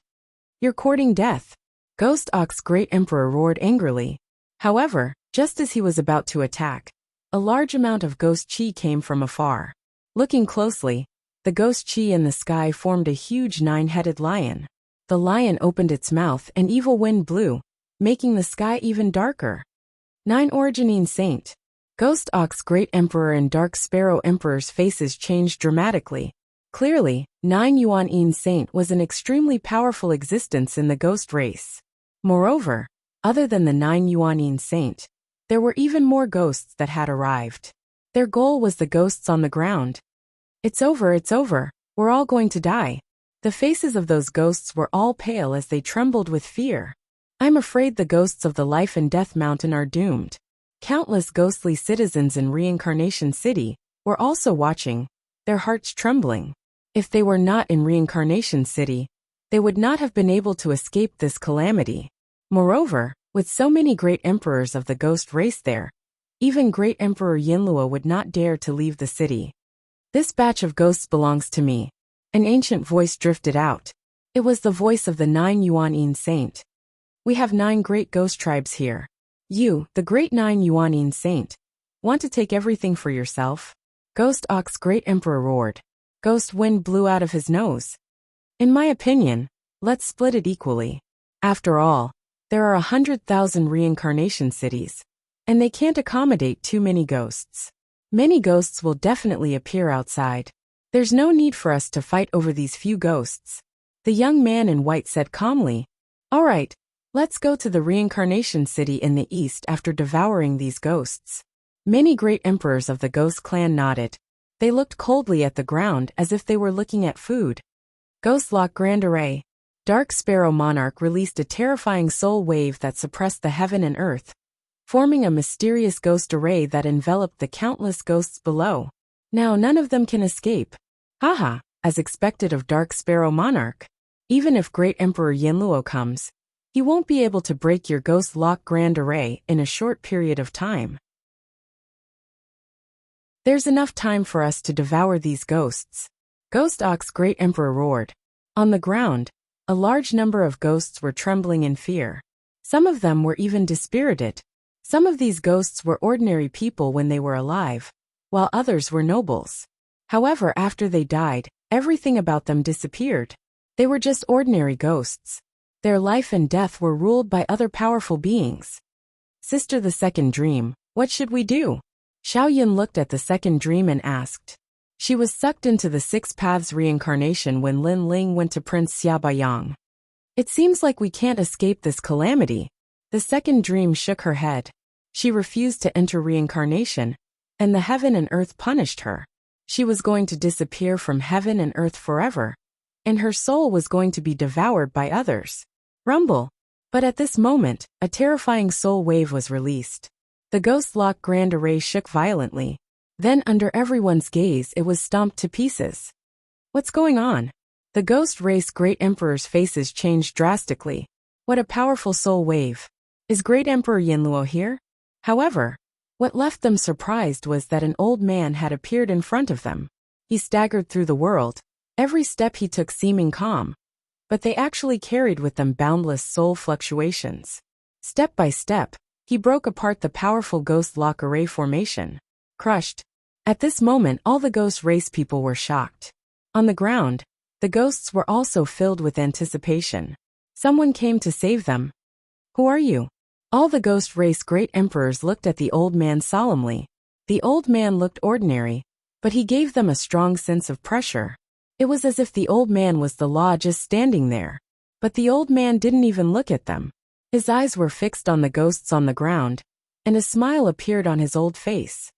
You're courting death. Ghost Ox Great Emperor roared angrily. However, just as he was about to attack, a large amount of ghost chi came from afar. Looking closely, the ghost chi in the sky formed a huge 9-headed lion. The lion opened its mouth and evil wind blew, making the sky even darker. 9 Originine Saint. Ghost Ox Great Emperor and Dark Sparrow Emperor's faces changed dramatically. Clearly, 9 Yuan Yin Saint was an extremely powerful existence in the ghost race. Moreover, other than the 9 Yuan Yin Saint, there were even more ghosts that had arrived. Their goal was the ghosts on the ground. It's over, we're all going to die. The faces of those ghosts were all pale as they trembled with fear. I'm afraid the ghosts of the Life and Death Mountain are doomed. Countless ghostly citizens in Reincarnation City were also watching, their hearts trembling. If they were not in Reincarnation City, they would not have been able to escape this calamity. Moreover, with so many great emperors of the ghost race there, even Great Emperor Yinluo would not dare to leave the city. This batch of ghosts belongs to me. An ancient voice drifted out. It was the voice of the 9 Yuan Yin Saint. We have 9 great ghost tribes here. You, the great 9 Yuan Yin Saint, want to take everything for yourself? Ghost Ox Great Emperor roared. Ghost wind blew out of his nose. In my opinion, let's split it equally. After all, there are 100,000 reincarnation cities, and they can't accommodate too many ghosts. Many ghosts will definitely appear outside. There's no need for us to fight over these few ghosts. The young man in white said calmly, All right, let's go to the reincarnation city in the east after devouring these ghosts. Many great emperors of the ghost clan nodded. They looked coldly at the ground as if they were looking at food. Ghost Lock Grand Array. Dark Sparrow Monarch released a terrifying soul wave that suppressed the heaven and earth, forming a mysterious ghost array that enveloped the countless ghosts below. Now none of them can escape. Haha, as expected of Dark Sparrow Monarch. Even if Great Emperor Yinluo comes, he won't be able to break your Ghost Lock Grand Array in a short period of time. There's enough time for us to devour these ghosts. Ghost Ox Great Emperor roared. On the ground, a large number of ghosts were trembling in fear. Some of them were even dispirited. Some of these ghosts were ordinary people when they were alive, while others were nobles. However, after they died, everything about them disappeared. They were just ordinary ghosts. Their life and death were ruled by other powerful beings. Sister, the second dream, what should we do? Xiaoyan looked at the second dream and asked. She was sucked into the 6 paths reincarnation when Lin Ling went to Prince Xiaobayang. It seems like we can't escape this calamity. The second dream shook her head. She refused to enter reincarnation, and the heaven and earth punished her. She was going to disappear from heaven and earth forever, and her soul was going to be devoured by others. Rumble. But at this moment, a terrifying soul wave was released. The Ghost Lock Grand Array shook violently. Then under everyone's gaze it was stomped to pieces. What's going on? The ghost race Great Emperor's faces changed drastically. What a powerful soul wave. Is Great Emperor Yinluo here? However, what left them surprised was that an old man had appeared in front of them. He staggered through the world, every step he took seeming calm, but they actually carried with them boundless soul fluctuations. Step by step, he broke apart the powerful Ghost Lock Array formation. Crushed. At this moment all the ghost race people were shocked. On the ground, the ghosts were also filled with anticipation. Someone came to save them. Who are you? All the ghost race great emperors looked at the old man solemnly. The old man looked ordinary, but he gave them a strong sense of pressure. It was as if the old man was the law just standing there. But the old man didn't even look at them. His eyes were fixed on the ghosts on the ground, and a smile appeared on his old face.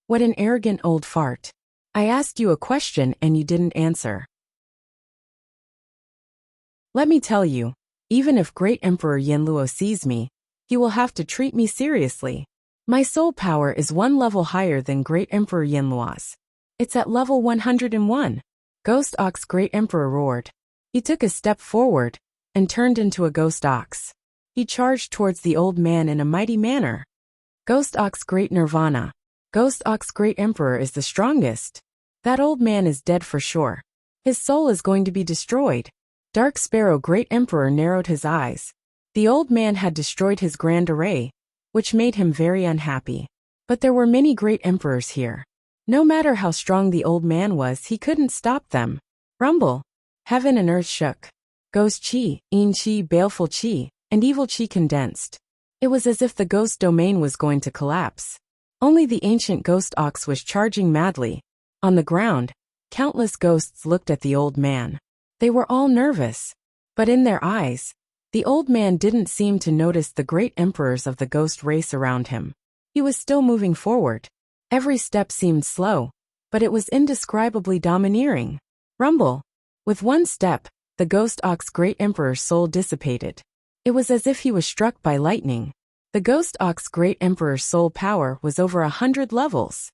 What an arrogant old fart. I asked you a question and you didn't answer. Let me tell you, even if Great Emperor Yinluo sees me, he will have to treat me seriously. My soul power is 1 level higher than Great Emperor Yinluo's. It's at level 101. Ghost Ox Great Emperor roared. He took a step forward and turned into a ghost ox. He charged towards the old man in a mighty manner. Ghost Ox Great Nirvana. Ghost Ox Great Emperor is the strongest. That old man is dead for sure. His soul is going to be destroyed. Dark Sparrow Great Emperor narrowed his eyes. The old man had destroyed his grand array, which made him very unhappy. But there were many great emperors here. No matter how strong the old man was, he couldn't stop them. Rumble. Heaven and earth shook. Ghost Qi, Yin Qi, Baleful Qi, and Evil Qi condensed. It was as if the ghost domain was going to collapse. Only the ancient ghost ox was charging madly. On the ground, Countless ghosts looked at the old man. They were all nervous. But in their eyes, the old man didn't seem to notice the great emperors of the ghost race around him. He was still moving forward. Every step seemed slow, but it was indescribably domineering. Rumble. With one step, the ghost ox great emperor's soul dissipated. It was as if he was struck by lightning. The ghost ox great emperor's soul power was over 100 levels.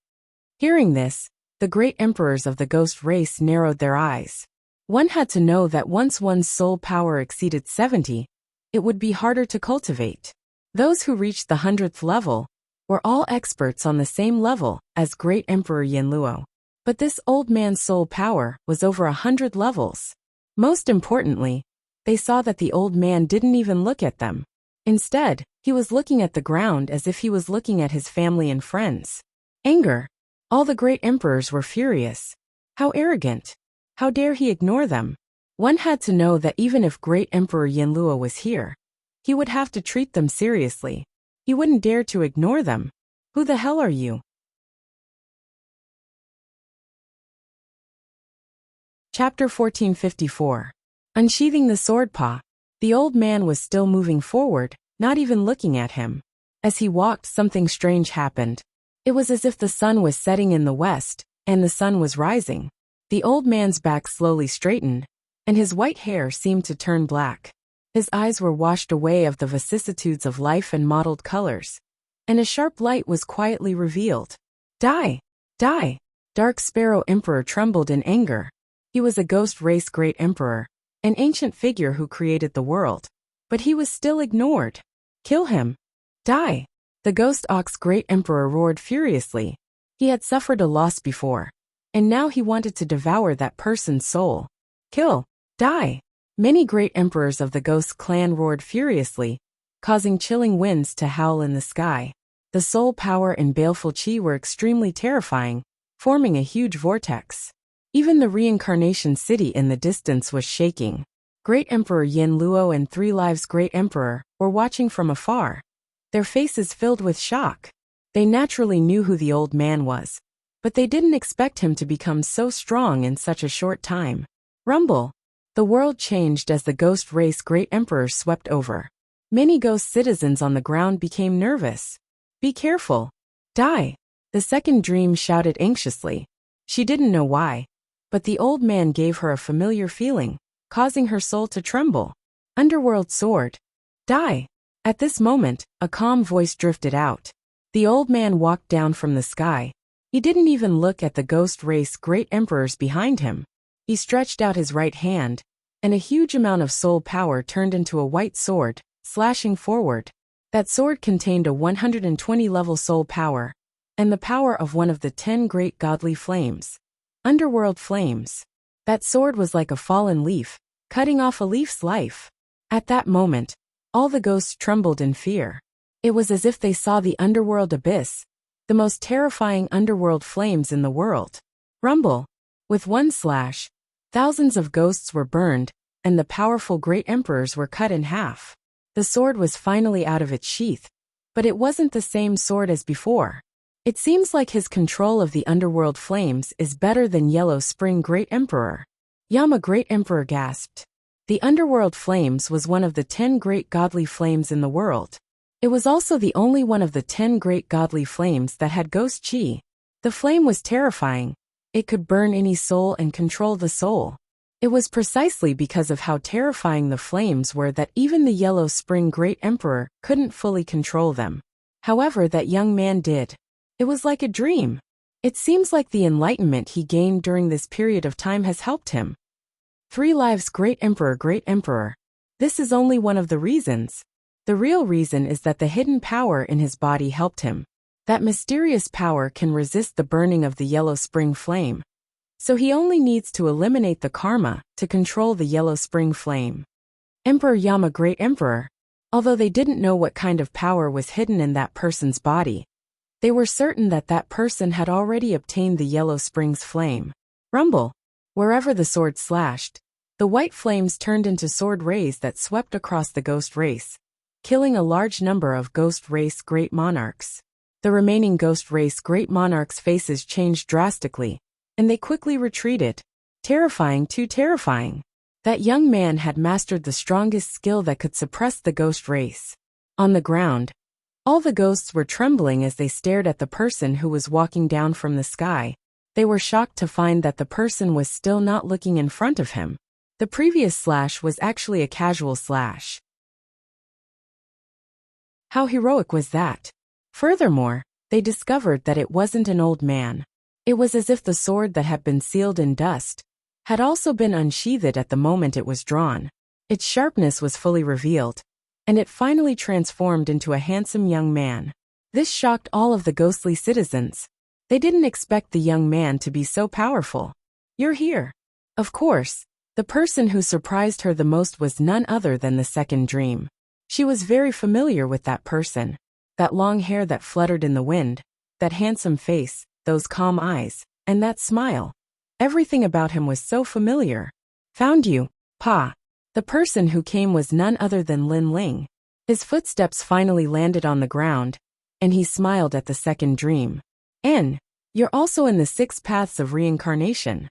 Hearing this, the great emperors of the ghost race narrowed their eyes. One had to know that once one's soul power exceeded 70, it would be harder to cultivate. Those who reached the 100th level were all experts on the same level as Great Emperor Yanluo. But this old man's soul power was over 100 levels. Most importantly, they saw that the old man didn't even look at them. Instead, he was looking at the ground as if he was looking at his family and friends. Anger. All the great emperors were furious. How arrogant. How dare he ignore them? One had to know that even if Great Emperor Yanluo was here, he would have to treat them seriously. He wouldn't dare to ignore them. Who the hell are you? Chapter 1454. Unsheathing the sword paw. The old man was still moving forward, not even looking at him. As he walked, something strange happened. It was as if the sun was setting in the west, and the sun was rising. The old man's back slowly straightened, and his white hair seemed to turn black. His eyes were washed away of the vicissitudes of life and mottled colors, and a sharp light was quietly revealed. Die! Die! Dark Sparrow Emperor trembled in anger. He was a ghost race great emperor, an ancient figure who created the world. But he was still ignored. Kill him! Die! The ghost ox great emperor roared furiously. He had suffered a loss before, and now he wanted to devour that person's soul. Kill! Die! Many great emperors of the ghost clan roared furiously, causing chilling winds to howl in the sky. The soul power and baleful chi were extremely terrifying, forming a huge vortex. Even the reincarnation city in the distance was shaking. Great Emperor Yanluo and Three Lives Great Emperor were watching from afar, their faces filled with shock. They naturally knew who the old man was, but they didn't expect him to become so strong in such a short time. Rumble. The world changed as the ghost race great emperor swept over. Many ghost citizens on the ground became nervous. Be careful. Die. The second dream shouted anxiously. She didn't know why, but the old man gave her a familiar feeling, causing her soul to tremble. Underworld sword. Die. At this moment, a calm voice drifted out. The old man walked down from the sky. He didn't even look at the ghost race great emperors behind him. He stretched out his right hand, and a huge amount of soul power turned into a white sword, slashing forward. That sword contained a 120-level soul power, and the power of one of the 10 great godly flames. Underworld flames. That sword was like a fallen leaf, cutting off a leaf's life. At that moment, all the ghosts trembled in fear. It was as if they saw the underworld abyss, the most terrifying underworld flames in the world. Rumble. With one slash, thousands of ghosts were burned, and the powerful great emperors were cut in half. The sword was finally out of its sheath, but it wasn't the same sword as before. It seems like his control of the underworld flames is better than Yellow Spring Great Emperor. Yama Great Emperor gasped. The underworld flames was one of the 10 great godly flames in the world. It was also the only one of the 10 great godly flames that had ghost chi. The flame was terrifying. It could burn any soul and control the soul. It was precisely because of how terrifying the flames were that even the Yellow Spring Great Emperor couldn't fully control them. However, that young man did. It was like a dream. It seems like the enlightenment he gained during this period of time has helped him. 3 Lives Great Emperor Great Emperor. This is only one of the reasons. The real reason is that the hidden power in his body helped him. That mysterious power can resist the burning of the Yellow Spring Flame. So he only needs to eliminate the karma to control the Yellow Spring Flame. Emperor Yama Great Emperor. Although they didn't know what kind of power was hidden in that person's body, they were certain that that person had already obtained the Yellow Spring's flame. Rumble. Wherever the sword slashed, the white flames turned into sword rays that swept across the ghost race, killing a large number of ghost race great monarchs. The remaining ghost race great monarchs' faces changed drastically. and they quickly retreated. Terrifying, too terrifying. That young man had mastered the strongest skill that could suppress the ghost race. On the ground, all the ghosts were trembling as they stared at the person who was walking down from the sky. They were shocked to find that the person was still not looking in front of him. The previous slash was actually a casual slash. How heroic was that? Furthermore, they discovered that it wasn't an old man. It was as if the sword that had been sealed in dust had also been unsheathed at the moment it was drawn. Its sharpness was fully revealed, and it finally transformed into a handsome young man. This shocked all of the ghostly citizens. They didn't expect the young man to be so powerful. "You're here." Of course, the person who surprised her the most was none other than the second dream. She was very familiar with that person. That long hair that fluttered in the wind, that handsome face, those calm eyes, and that smile. Everything about him was so familiar. "Found you, Pa." The person who came was none other than Lin Ling. His footsteps finally landed on the ground, and he smiled at the second dream. You're also in the 6 paths of reincarnation."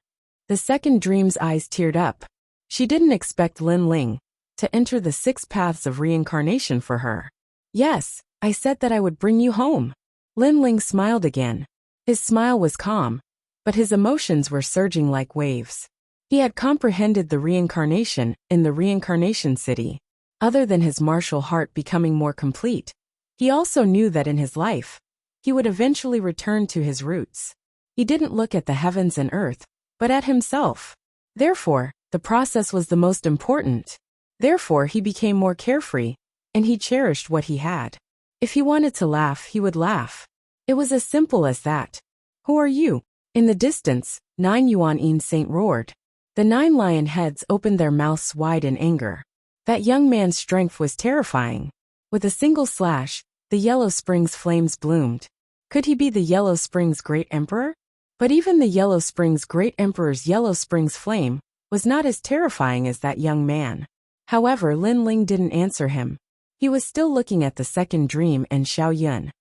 The second dream's eyes teared up. She didn't expect Lin Ling to enter the 6 paths of reincarnation for her. "Yes, I said that I would bring you home." Lin Ling smiled again. His smile was calm, but his emotions were surging like waves. He had comprehended the reincarnation in the reincarnation city. Other than his martial heart becoming more complete, he also knew that in his life, he would eventually return to his roots. He didn't look at the heavens and earth, but at himself. Therefore, the process was the most important. Therefore, he became more carefree, and he cherished what he had. If he wanted to laugh, he would laugh. It was as simple as that. "Who are you?" In the distance, 9 Yuan Saint roared. The 9 lion heads opened their mouths wide in anger. That young man's strength was terrifying. With a single slash, the Yellow Springs flames bloomed. Could he be the Yellow Springs Great Emperor? But even the Yellow Springs Great Emperor's Yellow Springs flame was not as terrifying as that young man. However, Lin Ling didn't answer him. He was still looking at the second dream and Xiao Yun.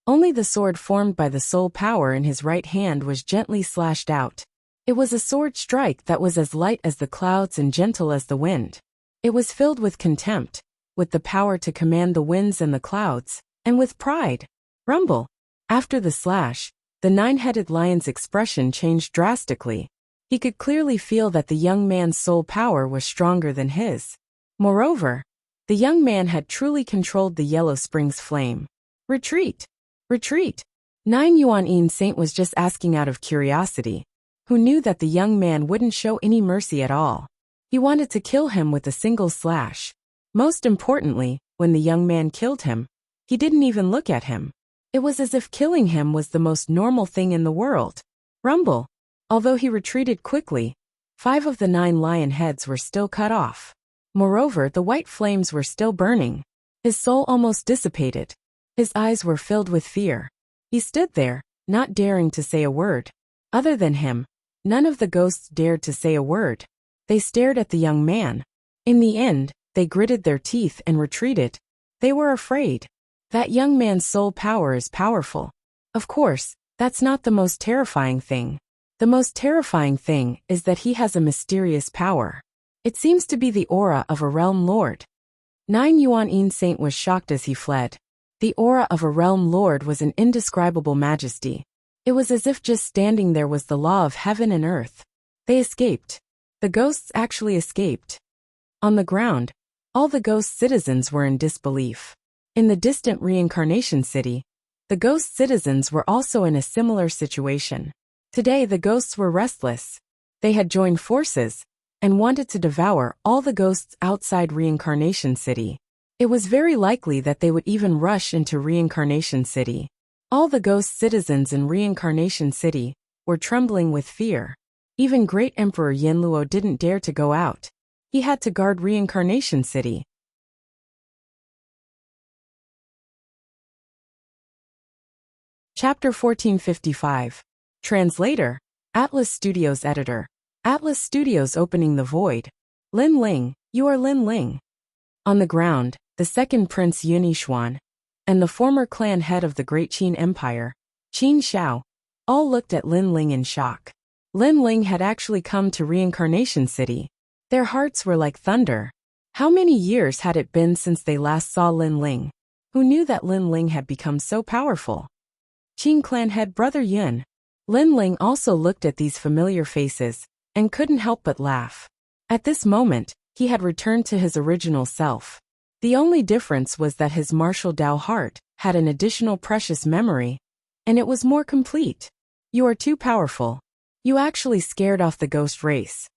Only the sword formed by the soul power in his right hand was gently slashed out. It was a sword strike that was as light as the clouds and gentle as the wind. It was filled with contempt, with the power to command the winds and the clouds, and with pride. Rumble. After the slash, the 9-headed lion's expression changed drastically. He could clearly feel that the young man's soul power was stronger than his. Moreover, the young man had truly controlled the Yellow Springs flame. "Retreat! Retreat!" 9 Yuan Saint was just asking out of curiosity, who knew that the young man wouldn't show any mercy at all. He wanted to kill him with a single slash. Most importantly, when the young man killed him, he didn't even look at him. It was as if killing him was the most normal thing in the world. Rumble. Although he retreated quickly, 5 of the 9 lion heads were still cut off. Moreover, the white flames were still burning. His soul almost dissipated. His eyes were filled with fear. He stood there, not daring to say a word. Other than him, none of the ghosts dared to say a word. They stared at the young man. In the end, they gritted their teeth and retreated. They were afraid. That young man's soul power is powerful. Of course, that's not the most terrifying thing. The most terrifying thing is that he has a mysterious power. It seems to be the aura of a realm lord. 9 Yuan Saint was shocked as he fled. The aura of a realm lord was an indescribable majesty. It was as if just standing there was the law of heaven and earth. They escaped. The ghosts actually escaped. On the ground, all the ghost citizens were in disbelief. In the distant reincarnation city, the ghost citizens were also in a similar situation. Today the ghosts were restless. They had joined forces and wanted to devour all the ghosts outside reincarnation city. It was very likely that they would even rush into reincarnation city. All the ghost citizens in reincarnation city were trembling with fear. Even Great Emperor Yanluo didn't dare to go out. He had to guard reincarnation city. Chapter 1455. Translator, Atlas Studios Editor. Atlas Studios opening the void. Lin Ling, you are Lin Ling. On the ground, the second Prince Yunishuan, and the former clan head of the Great Qin Empire, Qin Xiao, All looked at Lin Ling in shock. Lin Ling had actually come to Reincarnation City. Their hearts were like thunder. How many years had it been since they last saw Lin Ling? Who knew that Lin Ling had become so powerful? Qing clan head brother Yun. Lin Ling also looked at these familiar faces, and couldn't help but laugh. At this moment, he had returned to his original self. The only difference was that his martial Dao heart had an additional precious memory, and it was more complete. You are too powerful. You actually scared off the ghost race.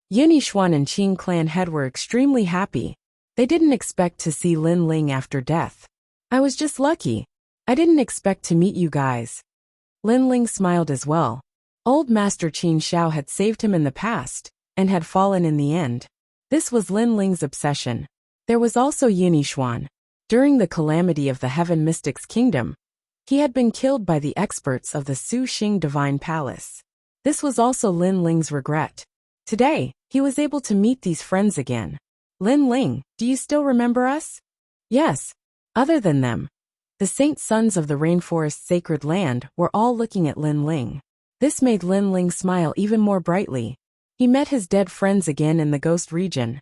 Yin Yixuan and Qing clan head were extremely happy. They didn't expect to see Lin Ling after death. I was just lucky. I didn't expect to meet you guys. Lin Ling smiled as well. Old Master Qin Xiao had saved him in the past, and had fallen in the end. This was Lin Ling's obsession. There was also Yin Yixuan. During the calamity of the Heaven Mystic's kingdom, he had been killed by the experts of the Su Xing Divine Palace. This was also Lin Ling's regret. Today, he was able to meet these friends again. Lin Ling, do you still remember us? Yes. Other than them, the Saint Sons of the Rainforest Sacred Land were all looking at Lin Ling. This made Lin Ling smile even more brightly. He met his dead friends again in the ghost region.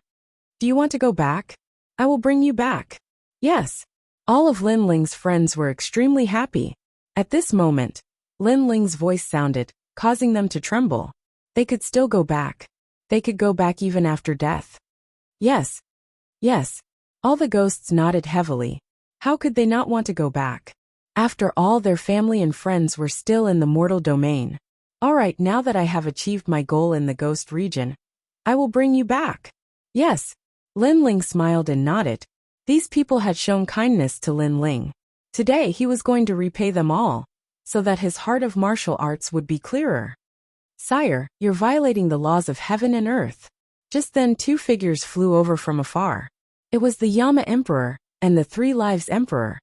Do you want to go back? I will bring you back. Yes. All of Lin Ling's friends were extremely happy. At this moment, Lin Ling's voice sounded, causing them to tremble. They could still go back. They could go back even after death. Yes. Yes. All the ghosts nodded heavily. How could they not want to go back? After all, their family and friends were still in the mortal domain. Alright, now that I have achieved my goal in the ghost region, I will bring you back. Yes. Lin Ling smiled and nodded. These people had shown kindness to Lin Ling. Today he was going to repay them all, so that his heart of martial arts would be clearer. Sire, you're violating the laws of heaven and earth. Just then 2 figures flew over from afar. It was the Yama Emperor and the 3 Lives Emperor.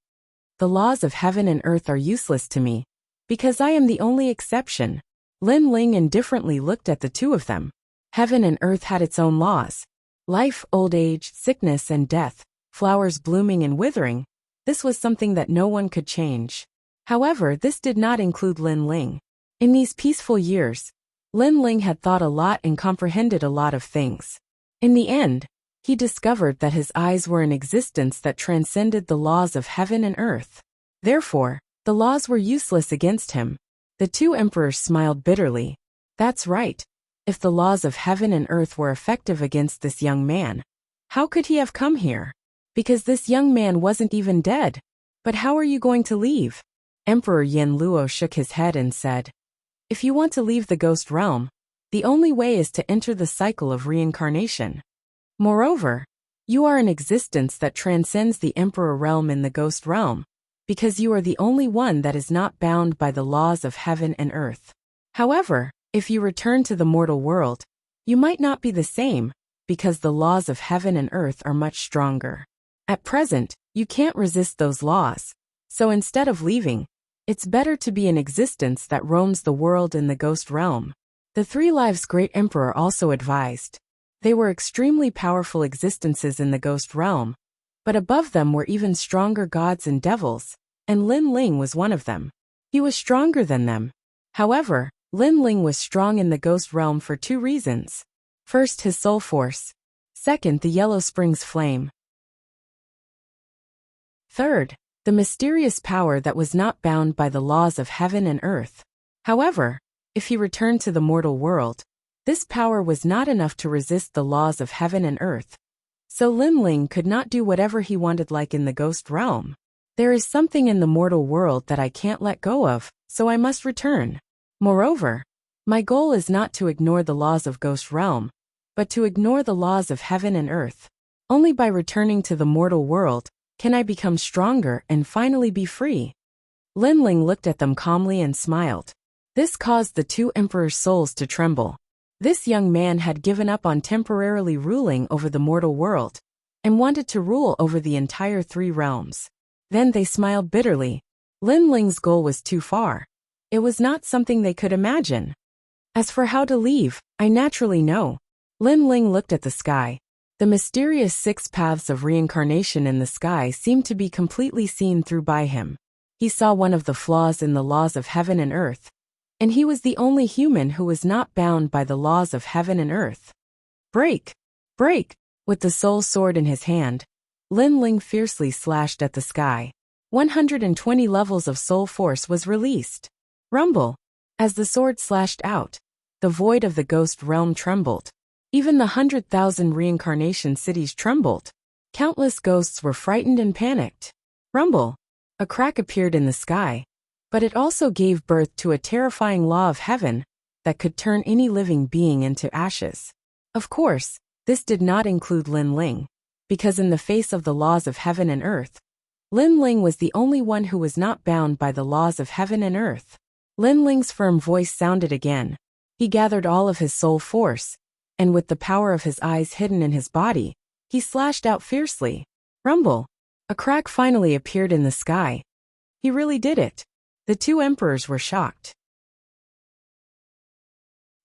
The laws of heaven and earth are useless to me, because I am the only exception. Lin Ling indifferently looked at the 2 of them. Heaven and earth had its own laws. Life, old age, sickness and death, flowers blooming and withering. This was something that no one could change. However, this did not include Lin Ling. In these peaceful years, Lin Ling had thought a lot and comprehended a lot of things. In the end, he discovered that his eyes were an existence that transcended the laws of heaven and earth. Therefore, the laws were useless against him. The 2 emperors smiled bitterly. That's right. If the laws of heaven and earth were effective against this young man, how could he have come here? Because this young man wasn't even dead. But how are you going to leave? Emperor Yin Luo shook his head and said, if you want to leave the ghost realm, the only way is to enter the cycle of reincarnation. Moreover, you are an existence that transcends the emperor realm in the ghost realm, because you are the only one that is not bound by the laws of heaven and earth. However, if you return to the mortal world, you might not be the same, because the laws of heaven and earth are much stronger. At present, you can't resist those laws, so instead of leaving, it's better to be an existence that roams the world in the ghost realm. The 3 Lives Great Emperor also advised. They were extremely powerful existences in the ghost realm, but above them were even stronger gods and devils, and Lin Ling was one of them. He was stronger than them. However, Lin Ling was strong in the ghost realm for 2 reasons. First, his soul force. Second, the Yellow Springs flame. Third, the mysterious power that was not bound by the laws of heaven and earth. However, if he returned to the mortal world, this power was not enough to resist the laws of heaven and earth. So Lin Ling could not do whatever he wanted like in the ghost realm. There is something in the mortal world that I can't let go of, so I must return. Moreover, my goal is not to ignore the laws of ghost realm, but to ignore the laws of heaven and earth. Only by returning to the mortal world can I become stronger and finally be free. Lin Ling looked at them calmly and smiled. This caused the 2 emperors' souls to tremble. This young man had given up on temporarily ruling over the mortal world, and wanted to rule over the entire 3 realms. Then they smiled bitterly. Lin Ling's goal was too far. It was not something they could imagine. As for how to leave, I naturally know. Lin Ling looked at the sky. The mysterious 6 paths of reincarnation in the sky seemed to be completely seen through by him. He saw one of the flaws in the laws of heaven and earth. And he was the only human who was not bound by the laws of heaven and earth. Break! Break! With the soul sword in his hand, Lin Ling fiercely slashed at the sky. 120 levels of soul force was released. Rumble! As the sword slashed out, the void of the ghost realm trembled. Even the 100,000 reincarnation cities trembled. Countless ghosts were frightened and panicked. Rumble! A crack appeared in the sky, but it also gave birth to a terrifying law of heaven that could turn any living being into ashes. Of course, this did not include Lin Ling, because in the face of the laws of heaven and earth, Lin Ling was the only one who was not bound by the laws of heaven and earth. Lin Ling's firm voice sounded again. He gathered all of his soul force, and with the power of his eyes hidden in his body, he slashed out fiercely. Rumble! A crack finally appeared in the sky. He really did it. The two emperors were shocked.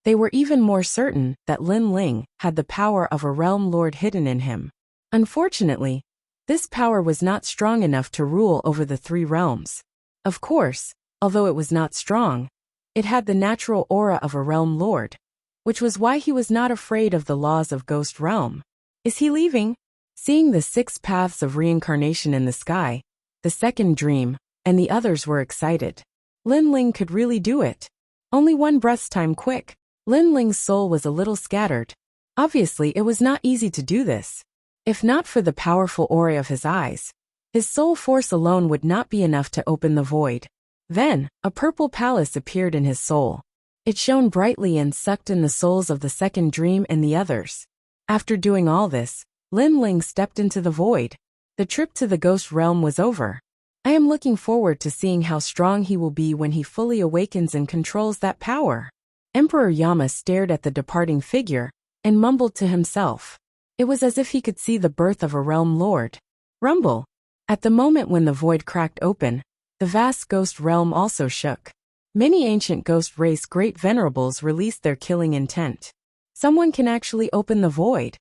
They were even more certain that Lin Ling had the power of a realm lord hidden in him. Unfortunately, this power was not strong enough to rule over the three realms. Of course, although it was not strong, it had the natural aura of a realm lord, which was why he was not afraid of the laws of Ghost Realm. Is he leaving? Seeing the 6 paths of reincarnation in the sky, the second dream, and the others were excited. Lin Ling could really do it. Only one breath's time quick. Lin Ling's soul was a little scattered. Obviously, it was not easy to do this. If not for the powerful aura of his eyes, his soul force alone would not be enough to open the void. Then, a purple palace appeared in his soul. It shone brightly and sucked in the souls of the second dream and the others. After doing all this, Lin Ling stepped into the void. The trip to the ghost realm was over. I am looking forward to seeing how strong he will be when he fully awakens and controls that power. Emperor Yama stared at the departing figure and mumbled to himself. It was as if he could see the birth of a realm lord. Rumble! At the moment when the void cracked open, the vast ghost realm also shook. Many ancient ghost race great venerables released their killing intent. Someone can actually open the void.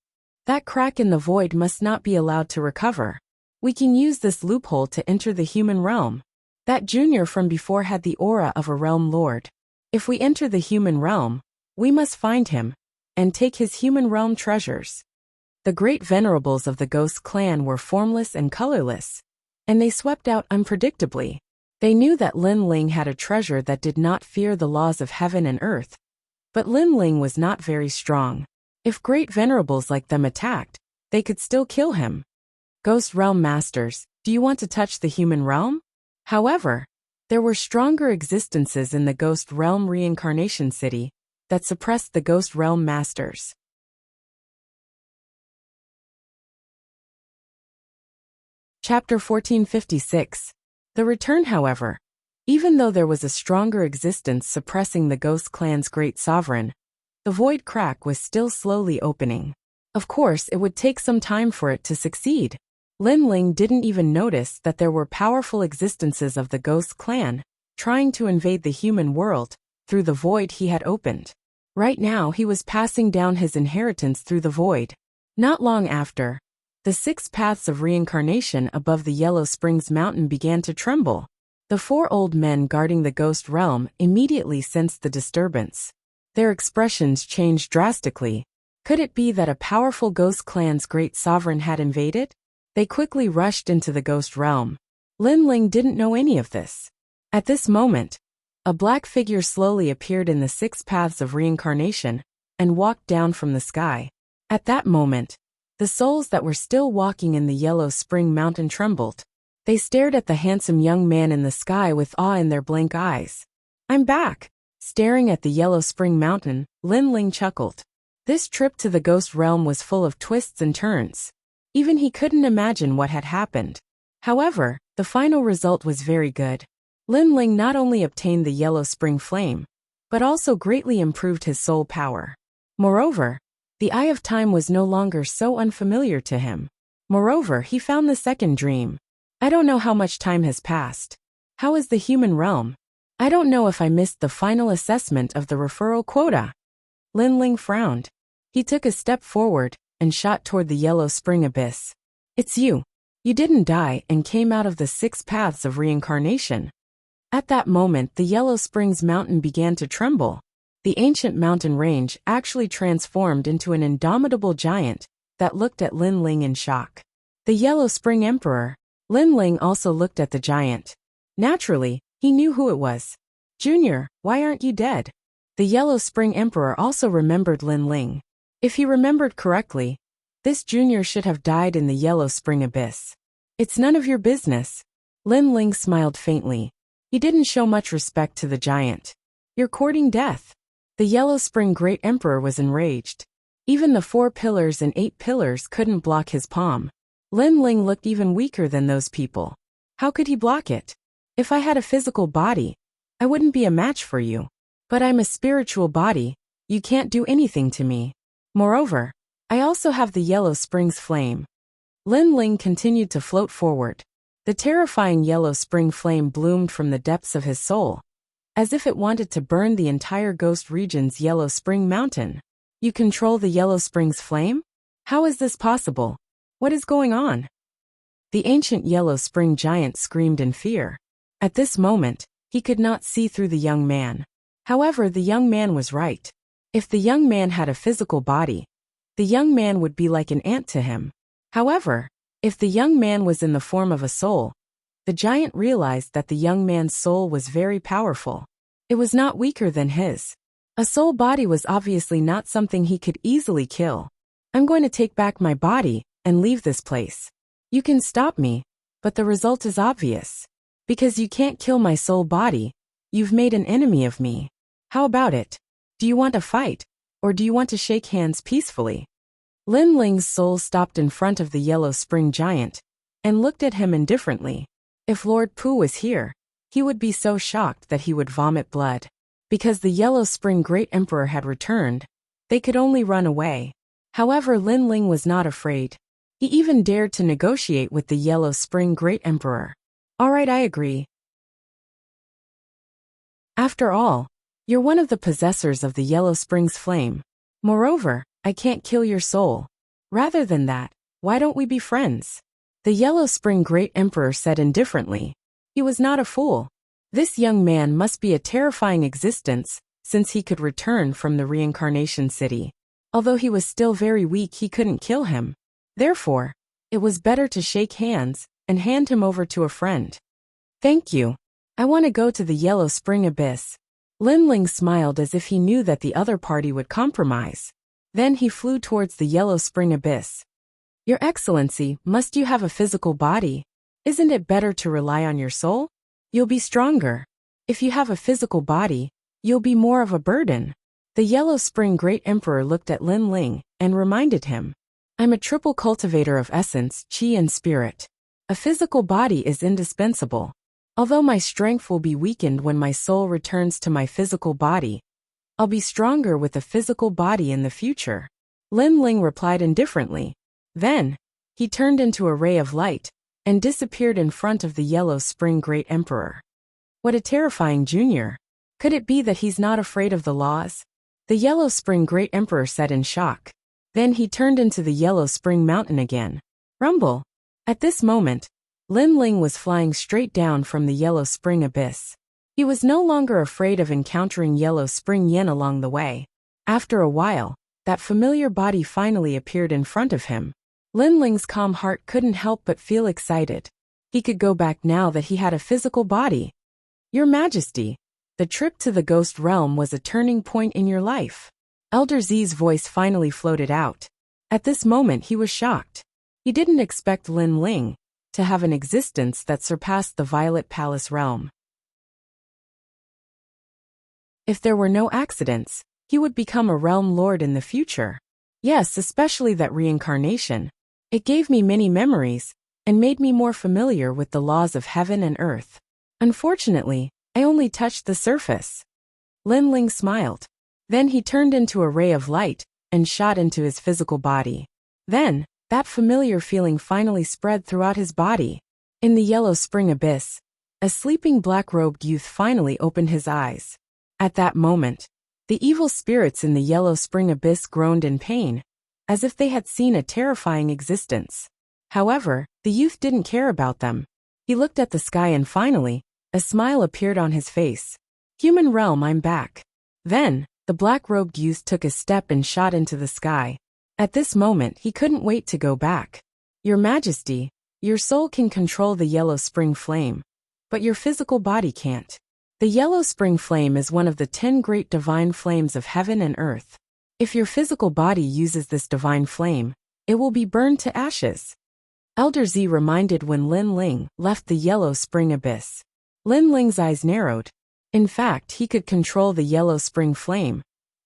That crack in the void must not be allowed to recover. We can use this loophole to enter the human realm. That junior from before had the aura of a realm lord. If we enter the human realm, we must find him and take his human realm treasures. The great venerables of the ghost clan were formless and colorless, and they swept out unpredictably. They knew that Lin Ling had a treasure that did not fear the laws of heaven and earth. But Lin Ling was not very strong. If great venerables like them attacked, they could still kill him. Ghost Realm Masters, do you want to touch the human realm? However, there were stronger existences in the Ghost Realm Reincarnation City that suppressed the Ghost Realm Masters. Chapter 1456. The Return. However, even though there was a stronger existence suppressing the Ghost Clan's great sovereign, the void crack was still slowly opening. Of course, it would take some time for it to succeed. Lin Ling didn't even notice that there were powerful existences of the Ghost Clan trying to invade the human world through the void he had opened. Right now, he was passing down his inheritance through the void. Not long after, the 6 paths of reincarnation above the Yellow Springs mountain began to tremble. The 4 old men guarding the ghost realm immediately sensed the disturbance. Their expressions changed drastically. Could it be that a powerful ghost clan's great sovereign had invaded? They quickly rushed into the ghost realm. Lin Ling didn't know any of this. At this moment, a black figure slowly appeared in the 6 paths of reincarnation and walked down from the sky. At that moment, the souls that were still walking in the Yellow Spring Mountain trembled. They stared at the handsome young man in the sky with awe in their blank eyes. I'm back! Staring at the Yellow Spring Mountain, Lin Ling chuckled. This trip to the ghost realm was full of twists and turns. Even he couldn't imagine what had happened. However, the final result was very good. Lin Ling not only obtained the Yellow Spring Flame, but also greatly improved his soul power. Moreover, the Eye of Time was no longer so unfamiliar to him. Moreover, he found the second dream. I don't know how much time has passed. How is the human realm? I don't know if I missed the final assessment of the referral quota. Lin Ling frowned. He took a step forward and shot toward the Yellow Spring abyss. It's you. You didn't die and came out of the 6 paths of reincarnation. At that moment, the Yellow Springs mountain began to tremble. The ancient mountain range actually transformed into an indomitable giant that looked at Lin Ling in shock. The Yellow Spring Emperor. Lin Ling also looked at the giant. Naturally, he knew who it was. Junior, why aren't you dead? The Yellow Spring Emperor also remembered Lin Ling. If he remembered correctly, this junior should have died in the Yellow Spring abyss. It's none of your business. Lin Ling smiled faintly. He didn't show much respect to the giant. You're courting death. The Yellow Spring Great Emperor was enraged. Even the 4 pillars and 8 pillars couldn't block his palm. Lin Ling looked even weaker than those people. How could he block it? If I had a physical body, I wouldn't be a match for you. But I'm a spiritual body, you can't do anything to me. Moreover, I also have the Yellow Springs flame. Lin Ling continued to float forward. The terrifying Yellow Spring flame bloomed from the depths of his soul, as if it wanted to burn the entire Ghost Region's Yellow Spring Mountain. You control the Yellow Springs flame? How is this possible? What is going on? The ancient Yellow Spring giant screamed in fear. At this moment, he could not see through the young man. However, the young man was right. If the young man had a physical body, the young man would be like an ant to him. However, if the young man was in the form of a soul, the giant realized that the young man's soul was very powerful. It was not weaker than his. A soul body was obviously not something he could easily kill. I'm going to take back my body and leave this place. You can stop me, but the result is obvious. Because you can't kill my soul body, you've made an enemy of me. How about it? Do you want a fight, or do you want to shake hands peacefully? Lin Ling's soul stopped in front of the Yellow Spring giant and looked at him indifferently. If Lord Pu was here, he would be so shocked that he would vomit blood. Because the Yellow Spring Great Emperor had returned, they could only run away. However, Lin Ling was not afraid. He even dared to negotiate with the Yellow Spring Great Emperor. All right, I agree. After all, you're one of the possessors of the Yellow Springs flame. Moreover, I can't kill your soul. Rather than that, why don't we be friends? The Yellow Spring Great Emperor said indifferently. He was not a fool. This young man must be a terrifying existence, since he could return from the reincarnation city. Although he was still very weak, he couldn't kill him. Therefore, it was better to shake hands and hand him over to a friend. Thank you. I want to go to the Yellow Spring Abyss. Lin Ling smiled as if he knew that the other party would compromise. Then he flew towards the Yellow Spring Abyss. Your Excellency, must you have a physical body? Isn't it better to rely on your soul? You'll be stronger. If you have a physical body, you'll be more of a burden. The Yellow Spring Great Emperor looked at Lin Ling and reminded him. I'm a triple cultivator of essence, chi and spirit. A physical body is indispensable. Although my strength will be weakened when my soul returns to my physical body, I'll be stronger with a physical body in the future. Lin Ling replied indifferently. Then, he turned into a ray of light and disappeared in front of the Yellow Spring Great Emperor. What a terrifying junior. Could it be that he's not afraid of the laws? The Yellow Spring Great Emperor said in shock. Then he turned into the Yellow Spring Mountain again. Rumble. At this moment, Lin Ling was flying straight down from the Yellow Spring Abyss. He was no longer afraid of encountering Yellow Spring Yen along the way. After a while, that familiar body finally appeared in front of him. Lin Ling's calm heart couldn't help but feel excited. He could go back now that he had a physical body. Your Majesty, the trip to the Ghost Realm was a turning point in your life. Elder Z's voice finally floated out. At this moment he was shocked. He didn't expect Lin Ling to have an existence that surpassed the Violet Palace realm. If there were no accidents, he would become a realm lord in the future. Yes, especially that reincarnation. It gave me many memories and made me more familiar with the laws of heaven and earth. Unfortunately, I only touched the surface. Lin Ling smiled. Then he turned into a ray of light and shot into his physical body. Then, that familiar feeling finally spread throughout his body. In the Yellow Spring Abyss, a sleeping black-robed youth finally opened his eyes. At that moment, the evil spirits in the Yellow Spring Abyss groaned in pain, as if they had seen a terrifying existence. However, the youth didn't care about them. He looked at the sky and finally, A smile appeared on his face. Human realm, I'm back. Then, the black-robed youth took a step and shot into the sky. At this moment, he couldn't wait to go back. Your Majesty, your soul can control the yellow spring flame, but your physical body can't. The yellow spring flame is one of the 10 great divine flames of heaven and earth. If your physical body uses this divine flame, it will be burned to ashes. Elder Z reminded when Lin Ling left the yellow spring abyss. Lin Ling's eyes narrowed. In fact, he could control the yellow spring flame,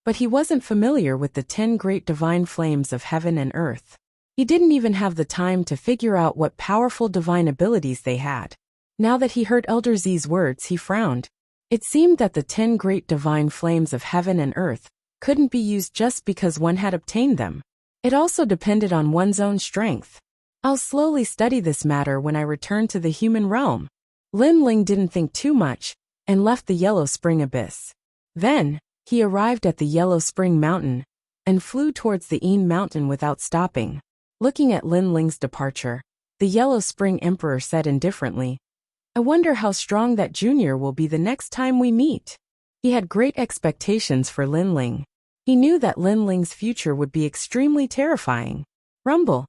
but he wasn't familiar with the 10 great divine flames of heaven and earth. He didn't even have the time to figure out what powerful divine abilities they had. Now that he heard Elder Z's words, he frowned. It seemed that the 10 great divine flames of heaven and earth couldn't be used just because one had obtained them. It also depended on one's own strength. I'll slowly study this matter when I return to the human realm. Lin Ling didn't think too much and left the Yellow Spring Abyss. Then, he arrived at the Yellow Spring Mountain and flew towards the Een Mountain without stopping. Looking at Lin Ling's departure, the Yellow Spring Emperor said indifferently, I wonder how strong that junior will be the next time we meet. He had great expectations for Lin Ling. He knew that Lin Ling's future would be extremely terrifying. Rumble.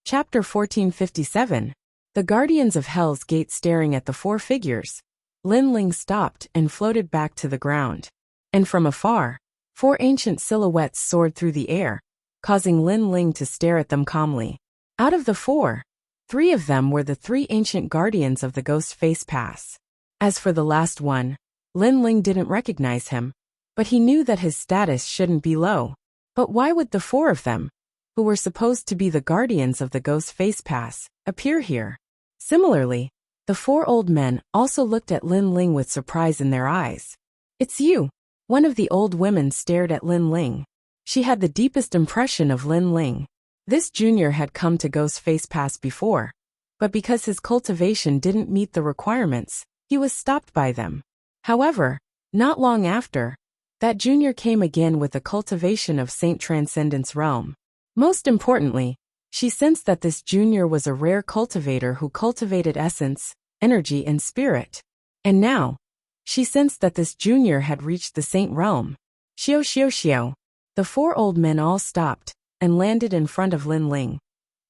Chapter 1457. The Guardians of Hell's Gate. Staring at the 4 figures, Lin Ling stopped and floated back to the ground. And from afar, 4 ancient silhouettes soared through the air, causing Lin Ling to stare at them calmly. Out of the 4, 3 of them were the 3 ancient guardians of the Ghost Face Pass. As for the last one, Lin Ling didn't recognize him, but he knew that his status shouldn't be low. But why would the 4 of them, who were supposed to be the guardians of the Ghost Face Pass, appear here? Similarly, the 4 old men also looked at Lin Ling with surprise in their eyes. It's you. One of the old women stared at Lin Ling. She had the deepest impression of Lin Ling. This junior had come to Ghost Face Pass before, but because his cultivation didn't meet the requirements, he was stopped by them. However, not long after, that junior came again with the cultivation of Saint Transcendence Realm. Most importantly, she sensed that this junior was a rare cultivator who cultivated essence, energy, and spirit. And now, she sensed that this junior had reached the Saint Realm. Xiao xiao xiao. The 4 old men all stopped and landed in front of Lin Ling.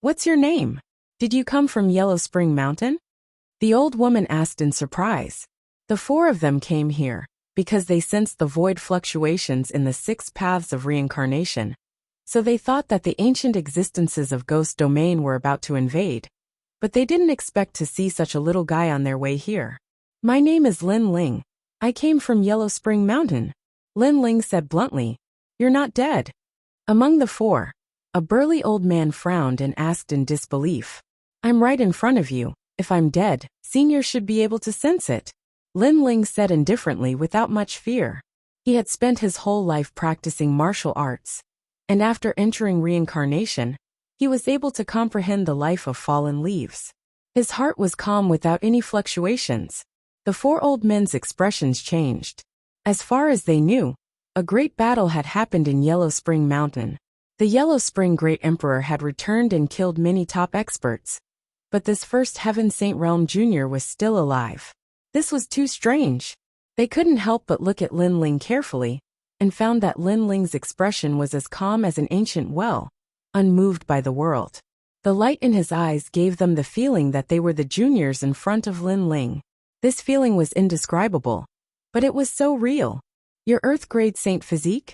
What's your name? Did you come from Yellow Spring Mountain? The old woman asked in surprise. The 4 of them came here because they sensed the void fluctuations in the 6 paths of reincarnation. So they thought that the ancient existences of Ghost Domain were about to invade. But they didn't expect to see such a little guy on their way here. My name is Lin Ling. I came from Yellow Spring Mountain. Lin Ling said bluntly. You're not dead. Among the 4, a burly old man frowned and asked in disbelief. I'm right in front of you. If I'm dead, Senior should be able to sense it. Lin Ling said indifferently without much fear. He had spent his whole life practicing martial arts, and after entering reincarnation, he was able to comprehend the life of fallen leaves. His heart was calm without any fluctuations. The 4 old men's expressions changed. As far as they knew, a great battle had happened in Yellow Spring Mountain. The Yellow Spring Great Emperor had returned and killed many top experts. But this first Heaven Saint Realm Jr. was still alive. This was too strange. They couldn't help but look at Lin Ling carefully, and found that Lin Ling's expression was as calm as an ancient well, unmoved by the world. The light in his eyes gave them the feeling that they were the juniors in front of Lin Ling. This feeling was indescribable, but it was so real. Your Earth-grade saint physique?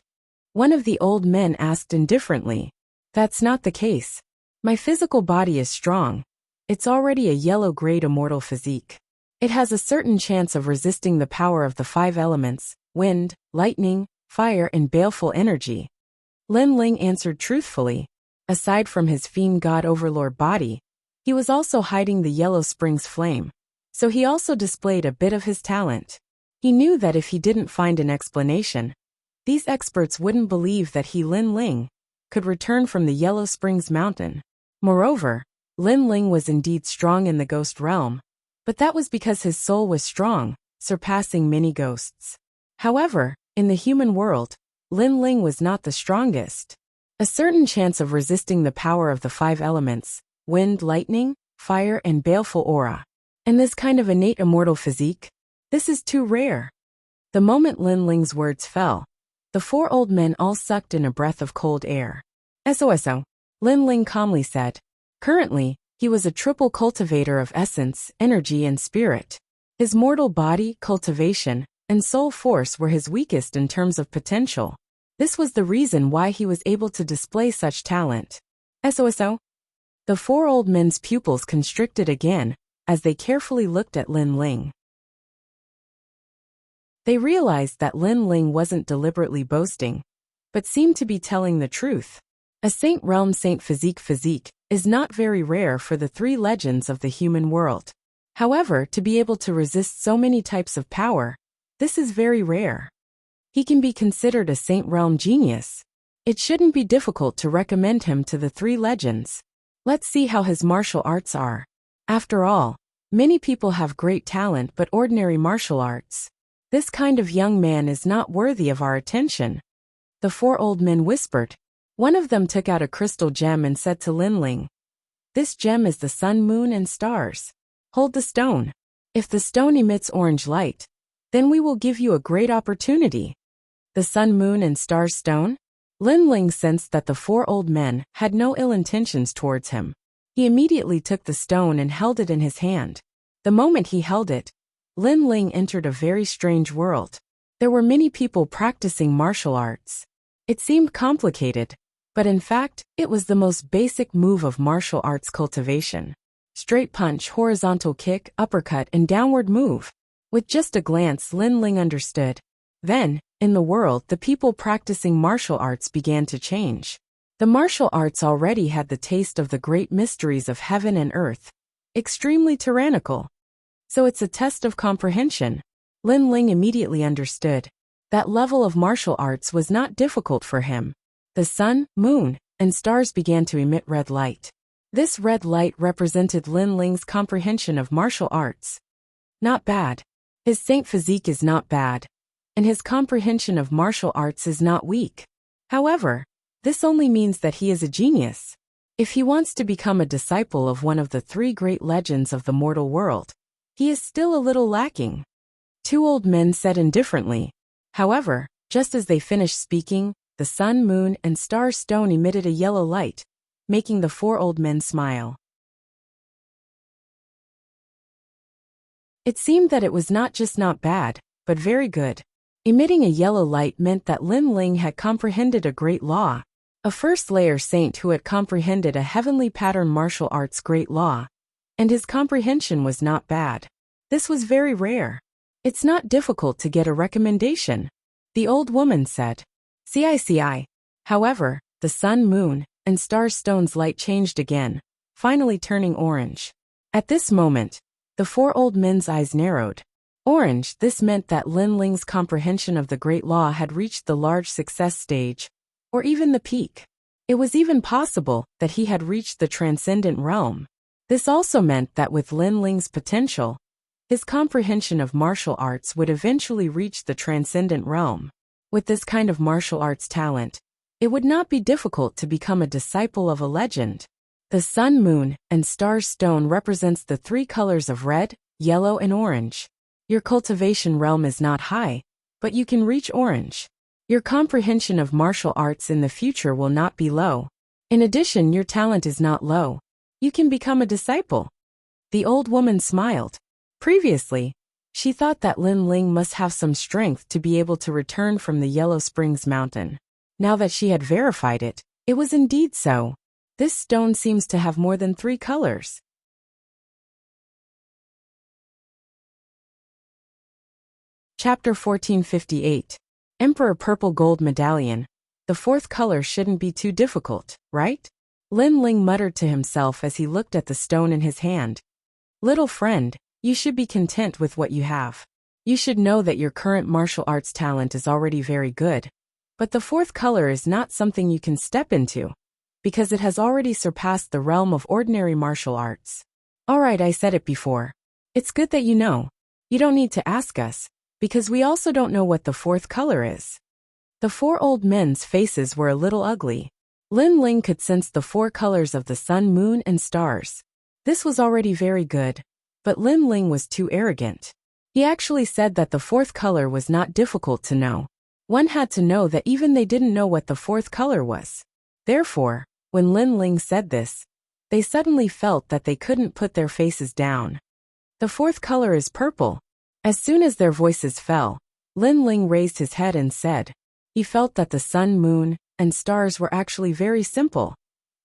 One of the old men asked indifferently. That's not the case. My physical body is strong. It's already a yellow-grade immortal physique. It has a certain chance of resisting the power of the 5 elements, wind, lightning, fire, and baleful energy. Lin Ling answered truthfully. Aside from his fiend god overlord body, he was also hiding the Yellow Spring's flame, so he also displayed a bit of his talent. He knew that if he didn't find an explanation, these experts wouldn't believe that he, Lin Ling, could return from the Yellow Springs Mountain. Moreover, Lin Ling was indeed strong in the ghost realm, but that was because his soul was strong, surpassing many ghosts. However, in the human world, Lin Ling was not the strongest. a certain chance of resisting the power of the five elements, wind, lightning, fire, and baleful aura. And this kind of innate immortal physique? This is too rare. The moment Lin Ling's words fell, the four old men all sucked in a breath of cold air. SOSO, Lin Ling calmly said. Currently, he was a triple cultivator of essence, energy, and spirit. His mortal body, cultivation, and soul force were his weakest in terms of potential. This was the reason why he was able to display such talent. SOSO. The four old men's pupils constricted again, as they carefully looked at Lin Ling. They realized that Lin Ling wasn't deliberately boasting, but seemed to be telling the truth. A saint realm saint physique is not very rare for the three legends of the human world. However, to be able to resist so many types of power, this is very rare. He can be considered a saint realm genius. It shouldn't be difficult to recommend him to the three legends. Let's see how his martial arts are. After all, many people have great talent but ordinary martial arts. This kind of young man is not worthy of our attention. The four old men whispered. One of them took out a crystal gem and said to Lin Ling, "This gem is the sun, moon, and stars. Hold the stone. If the stone emits orange light, then we will give you a great opportunity." The sun, moon, and stars stone? Lin Ling sensed that the four old men had no ill intentions towards him. He immediately took the stone and held it in his hand. The moment he held it, Lin Ling entered a very strange world. There were many people practicing martial arts. It seemed complicated, but in fact, it was the most basic move of martial arts cultivation. Straight punch, horizontal kick, uppercut, and downward move. With just a glance, Lin Ling understood. Then, in the world, the people practicing martial arts began to change. The martial arts already had the taste of the great mysteries of heaven and earth. Extremely tyrannical. So it's a test of comprehension. Lin Ling immediately understood. That level of martial arts was not difficult for him. The sun, moon, and stars began to emit red light. This red light represented Lin Ling's comprehension of martial arts. Not bad. His saint physique is not bad. And his comprehension of martial arts is not weak. However, this only means that he is a genius. If he wants to become a disciple of one of the three great legends of the mortal world, he is still a little lacking. Two old men said indifferently. However, just as they finished speaking, the sun, moon, and star stone emitted a yellow light, making the four old men smile. It seemed that it was not just not bad, but very good. Emitting a yellow light meant that Lin Ling had comprehended a great law. A first-layer saint who had comprehended a heavenly pattern martial arts great law. And his comprehension was not bad. This was very rare. It's not difficult to get a recommendation, the old woman said. CICI. However, the sun, moon, and star stone's light changed again, finally turning orange. At this moment, the four old men's eyes narrowed. Orange, this meant that Lin Ling's comprehension of the great law had reached the large success stage, or even the peak. It was even possible that he had reached the transcendent realm. This also meant that with Lin Ling's potential, his comprehension of martial arts would eventually reach the transcendent realm. With this kind of martial arts talent, it would not be difficult to become a disciple of a legend. The sun, moon, and stars stone represents the three colors of red, yellow, and orange. Your cultivation realm is not high, but you can reach orange. Your comprehension of martial arts in the future will not be low. In addition, your talent is not low. You can become a disciple. The old woman smiled. Previously, she thought that Lin Ling must have some strength to be able to return from the Yellow Springs Mountain. Now that she had verified it, it was indeed so. This stone seems to have more than 3 colors. Chapter 1458. Emperor Purple Gold Medallion. The 4th color shouldn't be too difficult, right? Lin Ling muttered to himself as he looked at the stone in his hand. Little friend, you should be content with what you have. You should know that your current martial arts talent is already very good. But the 4th color is not something you can step into, because it has already surpassed the realm of ordinary martial arts. Alright, I said it before. It's good that you know. You don't need to ask us, because we also don't know what the 4th color is. The 4 old men's faces were a little ugly. Lin Ling could sense the 4 colors of the sun, moon, and stars. This was already very good, but Lin Ling was too arrogant. He actually said that the 4th color was not difficult to know. One had to know that even they didn't know what the 4th color was. Therefore, when Lin Ling said this, they suddenly felt that they couldn't put their faces down. The 4th color is purple. As soon as their voices fell, Lin Ling raised his head and said, he felt that the sun, moon, and stars were actually very simple,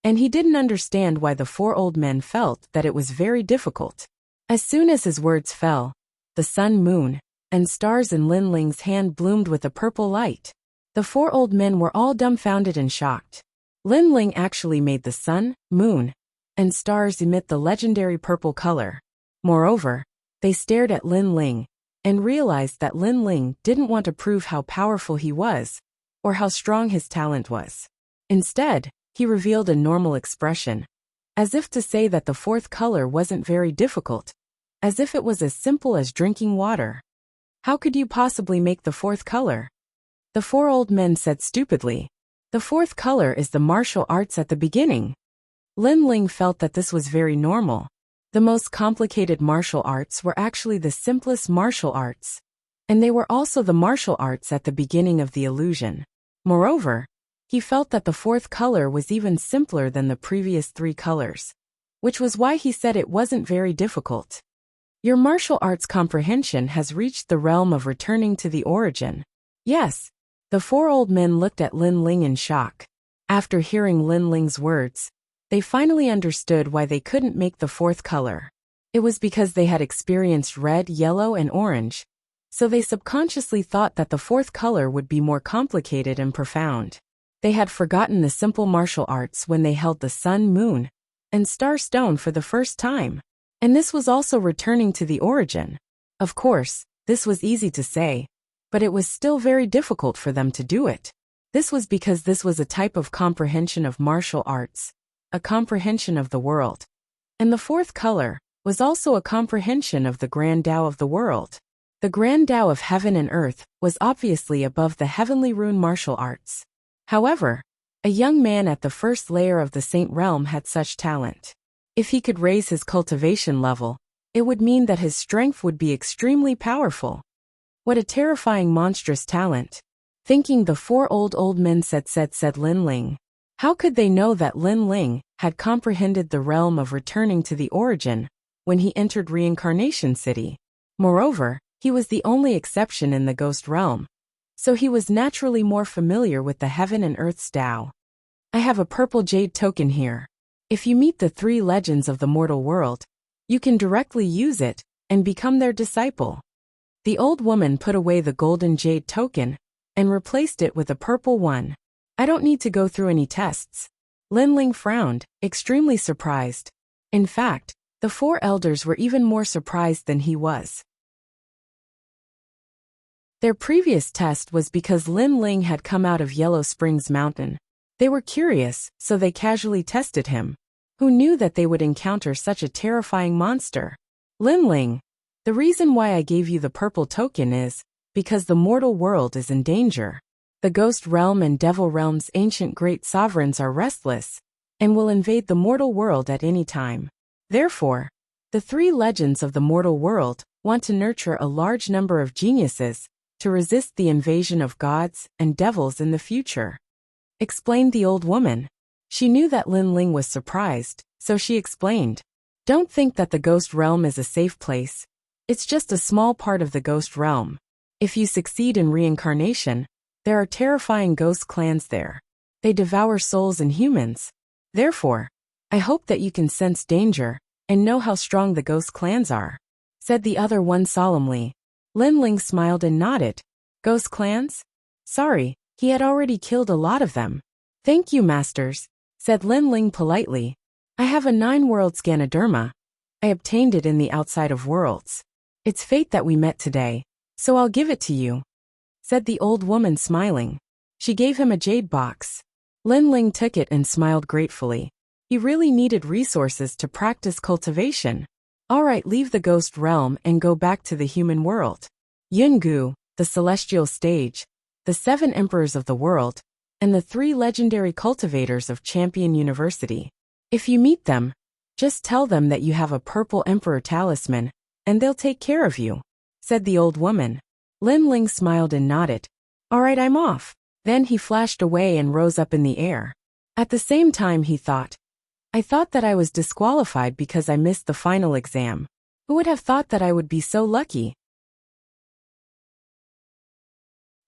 and he didn't understand why the 4 old men felt that it was very difficult. As soon as his words fell, the sun, moon, and stars in Lin Ling's hand bloomed with a purple light. The 4 old men were all dumbfounded and shocked. Lin Ling actually made the sun, moon, and stars emit the legendary purple color. Moreover, they stared at Lin Ling and realized that Lin Ling didn't want to prove how powerful he was or how strong his talent was. Instead, he revealed a normal expression, as if to say that the 4th color wasn't very difficult, as if it was as simple as drinking water. How could you possibly make the 4th color? The 4 old men said stupidly. The 4th color is the martial arts at the beginning. Lin Ling felt that this was very normal. The most complicated martial arts were actually the simplest martial arts, and they were also the martial arts at the beginning of the illusion. Moreover, he felt that the 4th color was even simpler than the previous 3 colors, which was why he said it wasn't very difficult. Your martial arts comprehension has reached the realm of returning to the origin. Yes. The 4 old men looked at Lin Ling in shock. After hearing Lin Ling's words, they finally understood why they couldn't make the 4th color. It was because they had experienced red, yellow, and orange, so they subconsciously thought that the 4th color would be more complicated and profound. They had forgotten the simple martial arts when they held the sun, moon, and star stone for the first time. And this was also returning to the origin. Of course, this was easy to say, but it was still very difficult for them to do it. This was because this was a type of comprehension of martial arts, a comprehension of the world. And the 4th color was also a comprehension of the grand Tao of the world. The grand Tao of heaven and earth was obviously above the heavenly rune martial arts. However, a young man at the first layer of the saint realm had such talent. If he could raise his cultivation level, it would mean that his strength would be extremely powerful. What a terrifying monstrous talent. Thinking the 4 old men said Lin Ling. How could they know that Lin Ling had comprehended the realm of returning to the origin when he entered Reincarnation City? Moreover, he was the only exception in the ghost realm, so he was naturally more familiar with the heaven and earth's Tao. I have a purple jade token here. If you meet the 3 legends of the mortal world, you can directly use it and become their disciple. The old woman put away the golden jade token and replaced it with a purple one. I don't need to go through any tests. Lin Ling frowned, extremely surprised. In fact, the 4 elders were even more surprised than he was. Their previous test was because Lin Ling had come out of Yellow Springs Mountain. They were curious, so they casually tested him. Who knew that they would encounter such a terrifying monster? Lin Ling, the reason why I gave you the purple token is because the mortal world is in danger. The ghost realm and devil realm's ancient great sovereigns are restless and will invade the mortal world at any time. Therefore, the 3 legends of the mortal world want to nurture a large number of geniuses to resist the invasion of gods and devils in the future, explained the old woman. She knew that Lin Ling was surprised, so she explained, don't think that the ghost realm is a safe place. It's just a small part of the ghost realm. If you succeed in reincarnation, there are terrifying ghost clans there. They devour souls and humans. Therefore, I hope that you can sense danger and know how strong the ghost clans are, said the other one solemnly. Lin Ling smiled and nodded. Ghost clans? Sorry, he had already killed a lot of them. Thank you, masters, said Lin Ling politely. I have a 9-world Scanoderma. I obtained it in the outside of worlds. It's fate that we met today, so I'll give it to you, said the old woman smiling. She gave him a jade box. Lin Ling took it and smiled gratefully. He really needed resources to practice cultivation. All right, leave the ghost realm and go back to the human world. Yungu, the celestial stage, the 7 emperors of the world, and the 3 legendary cultivators of Champion University. If you meet them, just tell them that you have a purple emperor talisman, and they'll take care of you," said the old woman. Lin Ling smiled and nodded. "All right, I'm off." Then he flashed away and rose up in the air. At the same time he thought, "I thought that I was disqualified because I missed the final exam. Who would have thought that I would be so lucky?"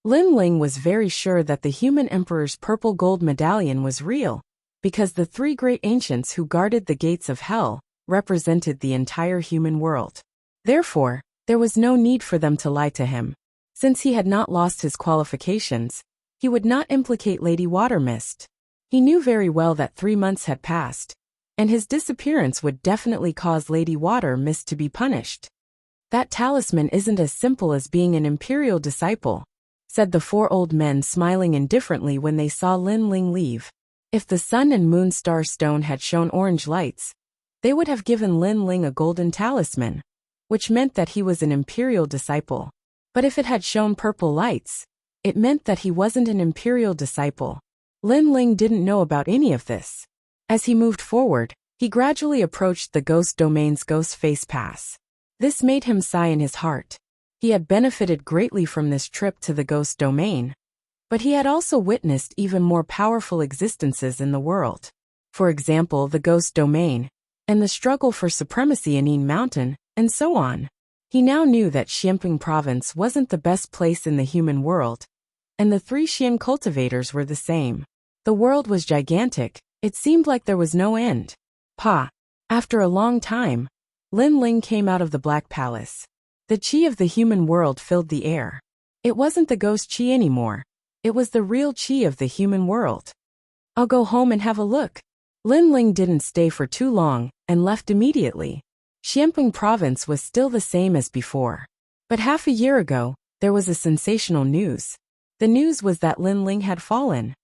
Lin Ling was very sure that the human emperor's purple gold medallion was real, because the 3 great ancients who guarded the gates of hell represented the entire human world. Therefore, there was no need for them to lie to him. Since he had not lost his qualifications, he would not implicate Lady Watermist. He knew very well that 3 months had passed, and his disappearance would definitely cause Lady Watermist to be punished. "That talisman isn't as simple as being an imperial disciple," said the 4 old men, smiling indifferently when they saw Lin Ling leave. If the sun and moon star stone had shown orange lights, they would have given Lin Ling a golden talisman, which meant that he was an imperial disciple. But if it had shown purple lights, it meant that he wasn't an imperial disciple. Lin Ling didn't know about any of this. As he moved forward, he gradually approached the ghost domain's ghost face pass. This made him sigh in his heart. He had benefited greatly from this trip to the ghost domain, but he had also witnessed even more powerful existences in the world. For example, the ghost domain, and the struggle for supremacy in Yin Mountain, and so on. He now knew that Xianping Province wasn't the best place in the human world, and the 3 Xian cultivators were the same. The world was gigantic, it seemed like there was no end. After a long time, Lin Ling came out of the Black Palace. The qi of the human world filled the air. It wasn't the ghost qi anymore. It was the real qi of the human world. "I'll go home and have a look." Lin Ling didn't stay for too long, and left immediately. Xianping Province was still the same as before. But half a year ago, there was a sensational news. The news was that Lin Ling had fallen.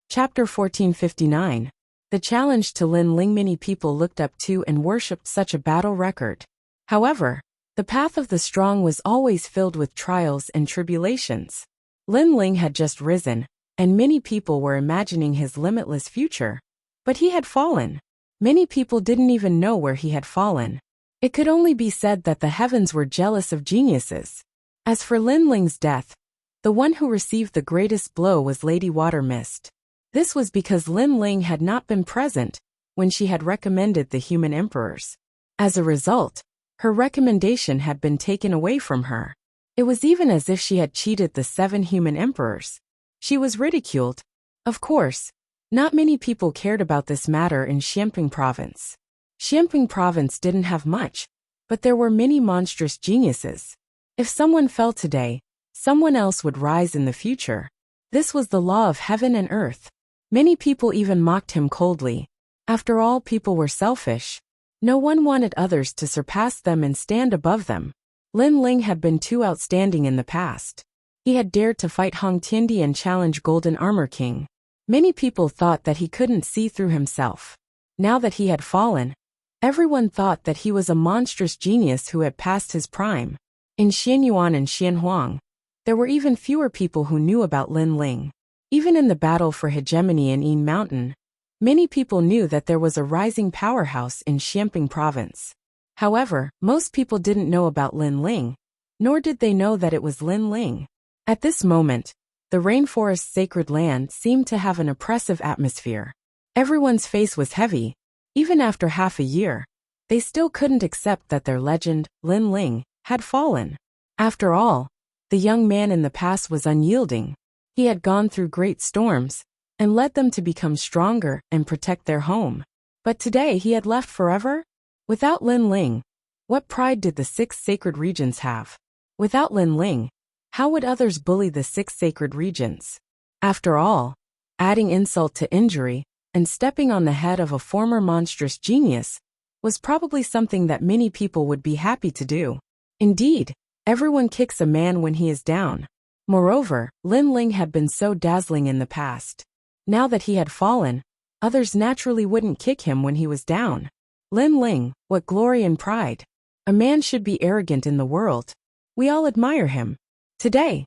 Chapter 1459. The challenge to Lin Ling. Many people looked up to and worshipped such a battle record. However, the path of the strong was always filled with trials and tribulations. Lin Ling had just risen, and many people were imagining his limitless future. But he had fallen. Many people didn't even know where he had fallen. It could only be said that the heavens were jealous of geniuses. As for Lin Ling's death, the one who received the greatest blow was Lady Watermist. This was because Lin Ling had not been present when she had recommended the human emperors. As a result, her recommendation had been taken away from her. It was even as if she had cheated the 7 human emperors. She was ridiculed. Of course, not many people cared about this matter in Xianping Province. Xianping Province didn't have much, but there were many monstrous geniuses. If someone fell today, someone else would rise in the future. This was the law of heaven and earth. Many people even mocked him coldly. After all, people were selfish. No one wanted others to surpass them and stand above them. Lin Ling had been too outstanding in the past. He had dared to fight Hong Tiandi and challenge Golden Armor King. Many people thought that he couldn't see through himself. Now that he had fallen, everyone thought that he was a monstrous genius who had passed his prime. In Xianyuan and Xianhuang, there were even fewer people who knew about Lin Ling. Even in the battle for hegemony in Yin Mountain, many people knew that there was a rising powerhouse in Xianping Province. However, most people didn't know about Lin Ling, nor did they know that it was Lin Ling. At this moment, the rainforest's sacred land seemed to have an oppressive atmosphere. Everyone's face was heavy. Even after half a year, they still couldn't accept that their legend, Lin Ling, had fallen. After all, the young man in the past was unyielding. He had gone through great storms and led them to become stronger and protect their home. But today he had left forever? Without Lin Ling, what pride did the 6 sacred regions have? Without Lin Ling, how would others bully the 6 sacred regions? After all, adding insult to injury and stepping on the head of a former monstrous genius was probably something that many people would be happy to do. Indeed, everyone kicks a man when he is down. Moreover, Lin Ling had been so dazzling in the past. Now that he had fallen, others naturally wouldn't kick him when he was down. Lin Ling, what glory and pride! A man should be arrogant in the world, We all admire him. Today,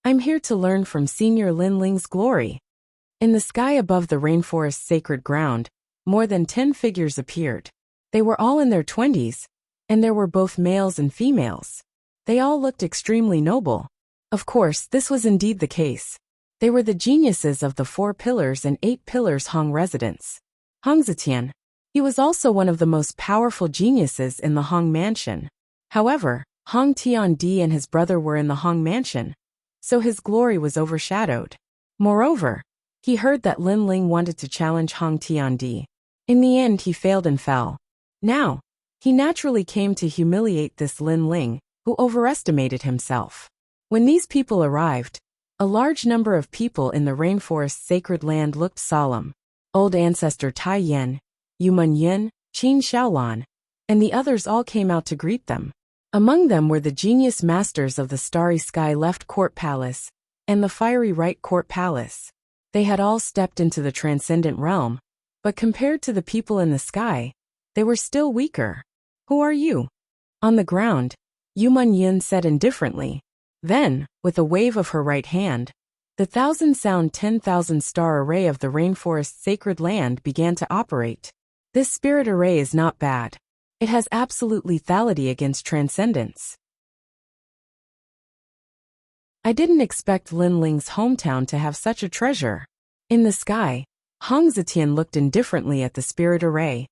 I'm here to learn from Senior Lin Ling's glory. In the sky above the rainforest's sacred ground, more than 10 figures appeared. They were all in their 20s, and there were both males and females. They all looked extremely noble. Of course, this was indeed the case. They were the geniuses of the 4 Pillars and 8 Pillars Hong residence. Hong Zetian. He was also one of the most powerful geniuses in the Hong mansion. However, Hong Tiandi and his brother were in the Hong mansion, so his glory was overshadowed. Moreover, he heard that Lin Ling wanted to challenge Hong Tiandi. In the end, he failed and fell. Now, he naturally came to humiliate this Lin Ling, who overestimated himself. When these people arrived, a large number of people in the rainforest's sacred land looked solemn. Old ancestor Tai Yan, Yu Men Yin, Qin Xiaolan, and the others all came out to greet them. Among them were the genius masters of the Starry Sky Left Court Palace and the Fiery Right Court Palace. They had all stepped into the transcendent realm, but compared to the people in the sky, they were still weaker. Who are you? On the ground, Yu Men Yin said indifferently. Then, with a wave of her right hand, the 1,000-sound 10,000-star array of the rainforest's sacred land began to operate. This spirit array is not bad. It has absolute lethality against transcendence. I didn't expect Lin Ling's hometown to have such a treasure. In the sky, Hong Zetian looked indifferently at the spirit array.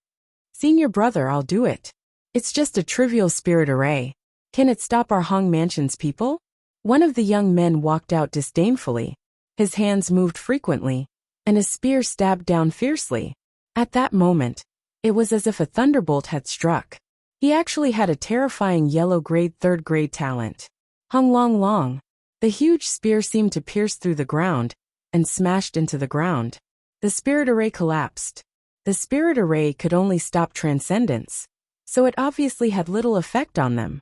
Senior brother, I'll do it. It's just a trivial spirit array. Can it stop our Hong mansion's people? One of the young men walked out disdainfully. His hands moved frequently, and his spear stabbed down fiercely. At that moment, it was as if a thunderbolt had struck. He actually had a terrifying yellow-grade 3rd-grade talent. Hung Long Long. The huge spear seemed to pierce through the ground and smashed into the ground. The spirit array collapsed. The spirit array could only stop transcendence, so it obviously had little effect on them.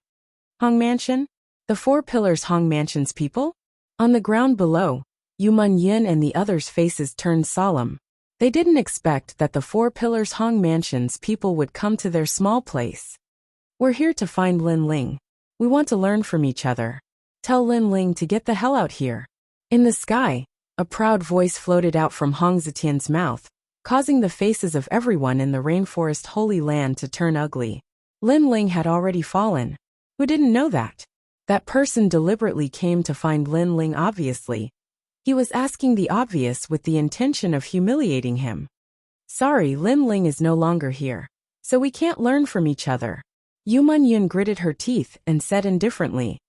Hong Mansion? The 4 Pillars Hong Mansion's people? On the ground below, Yu Men Yin and the others' faces turned solemn. They didn't expect that the 4 Pillars Hong Mansion's people would come to their small place. We're here to find Lin Ling. We want to learn from each other. Tell Lin Ling to get the hell out here. In the sky, a proud voice floated out from Hong Zetian's mouth, causing the faces of everyone in the rainforest holy land to turn ugly. Lin Ling had already fallen. Who didn't know that? That person deliberately came to find Lin Ling obviously. He was asking the obvious with the intention of humiliating him. Sorry, Lin Ling is no longer here, so we can't learn from each other. Yu Men Yin gritted her teeth and said indifferently.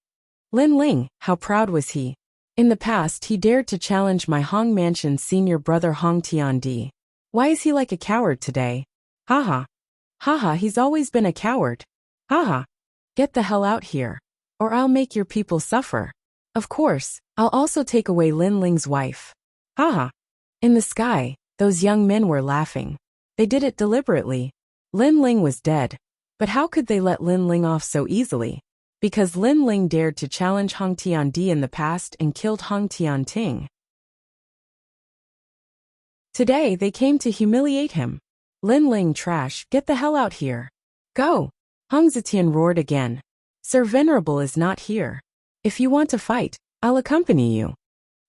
Lin Ling, how proud was he? In the past he dared to challenge my Hong Mansion's senior brother Hong Tiandi. Why is he like a coward today? Haha. Haha, he's always been a coward. Haha. Get the hell out here, or I'll make your people suffer. Of course, I'll also take away Lin Ling's wife. Haha. In the sky, those young men were laughing. They did it deliberately. Lin Ling was dead. But how could they let Lin Ling off so easily? Because Lin Ling dared to challenge Hong Tiandi in the past and killed Hong Tianting. Today they came to humiliate him. Lin Ling trash, get the hell out here. Go! Hong Zetian roared again. Sir Venerable is not here. If you want to fight, I'll accompany you.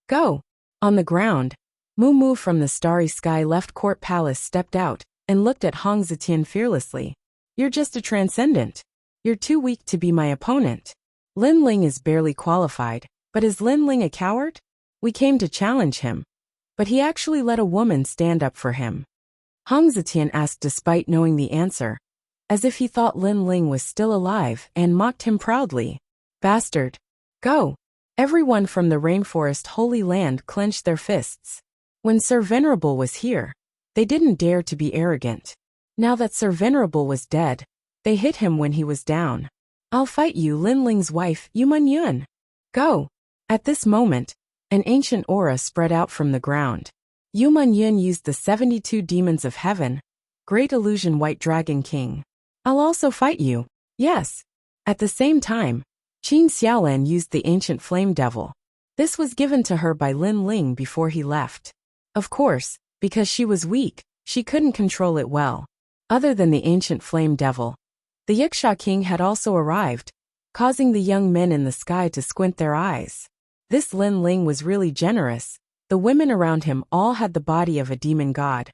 Go! On the ground, Mu Mu from the Starry Sky Left Court Palace stepped out and looked at Hong Zetian fearlessly. You're just a transcendent. You're too weak to be my opponent. Lin Ling is barely qualified, but is Lin Ling a coward? We came to challenge him. But he actually let a woman stand up for him. Hong Zetian asked despite knowing the answer, as if he thought Lin Ling was still alive and mocked him proudly. Bastard. Go! Everyone from the rainforest holy land clenched their fists. When Sir Venerable was here, they didn't dare to be arrogant. Now that Sir Venerable was dead, they hit him when he was down. I'll fight you, Lin Ling's wife, Yu Men Yin. Go! At this moment, an ancient aura spread out from the ground. Yu Men Yin used the 72 demons of heaven, Great Illusion White Dragon King. I'll also fight you. Yes. At the same time, Qin Xiaolan used the ancient flame devil. This was given to her by Lin Ling before he left. Of course, because she was weak, she couldn't control it well. Other than the ancient flame devil, the Yiksha king had also arrived, causing the young men in the sky to squint their eyes. This Lin Ling was really generous. The women around him all had the body of a demon god,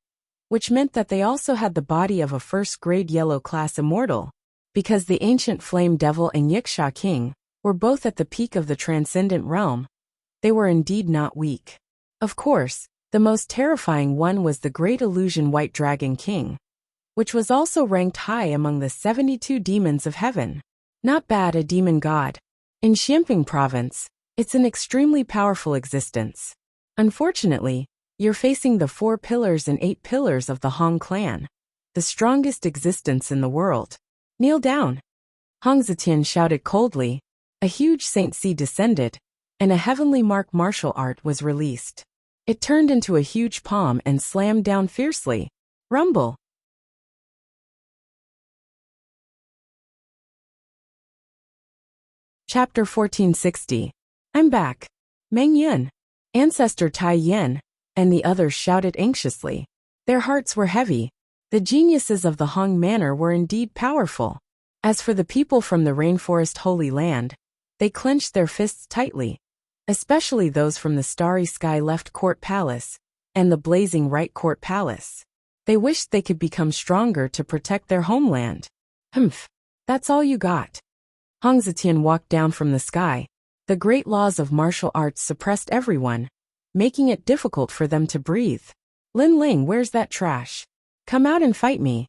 which meant that they also had the body of a first-grade yellow-class immortal, because the ancient flame devil and Wuxia king were both at the peak of the transcendent realm. They were indeed not weak. Of course, the most terrifying one was the great illusion white dragon king, which was also ranked high among the 72 demons of heaven. Not bad, a demon god. In Xianping province, it's an extremely powerful existence. Unfortunately, you're facing the 4 pillars and 8 pillars of the Hong clan, the strongest existence in the world. Kneel down. Hong Zetian shouted coldly. A huge Saint C descended, and a heavenly martial art was released. It turned into a huge palm and slammed down fiercely. Rumble. Chapter 1460. I'm back. Meng Yun, Ancestor Tai Yen, and the others shouted anxiously. Their hearts were heavy. The geniuses of the Hong Manor were indeed powerful. As for the people from the Rainforest Holy Land, they clenched their fists tightly, especially those from the Starry Sky Left Court Palace and the Blazing Right Court Palace. They wished they could become stronger to protect their homeland. Humph, that's all you got. Hong Zetian walked down from the sky. The great laws of martial arts suppressed everyone, making it difficult for them to breathe. Lin Ling, where's that trash? Come out and fight me.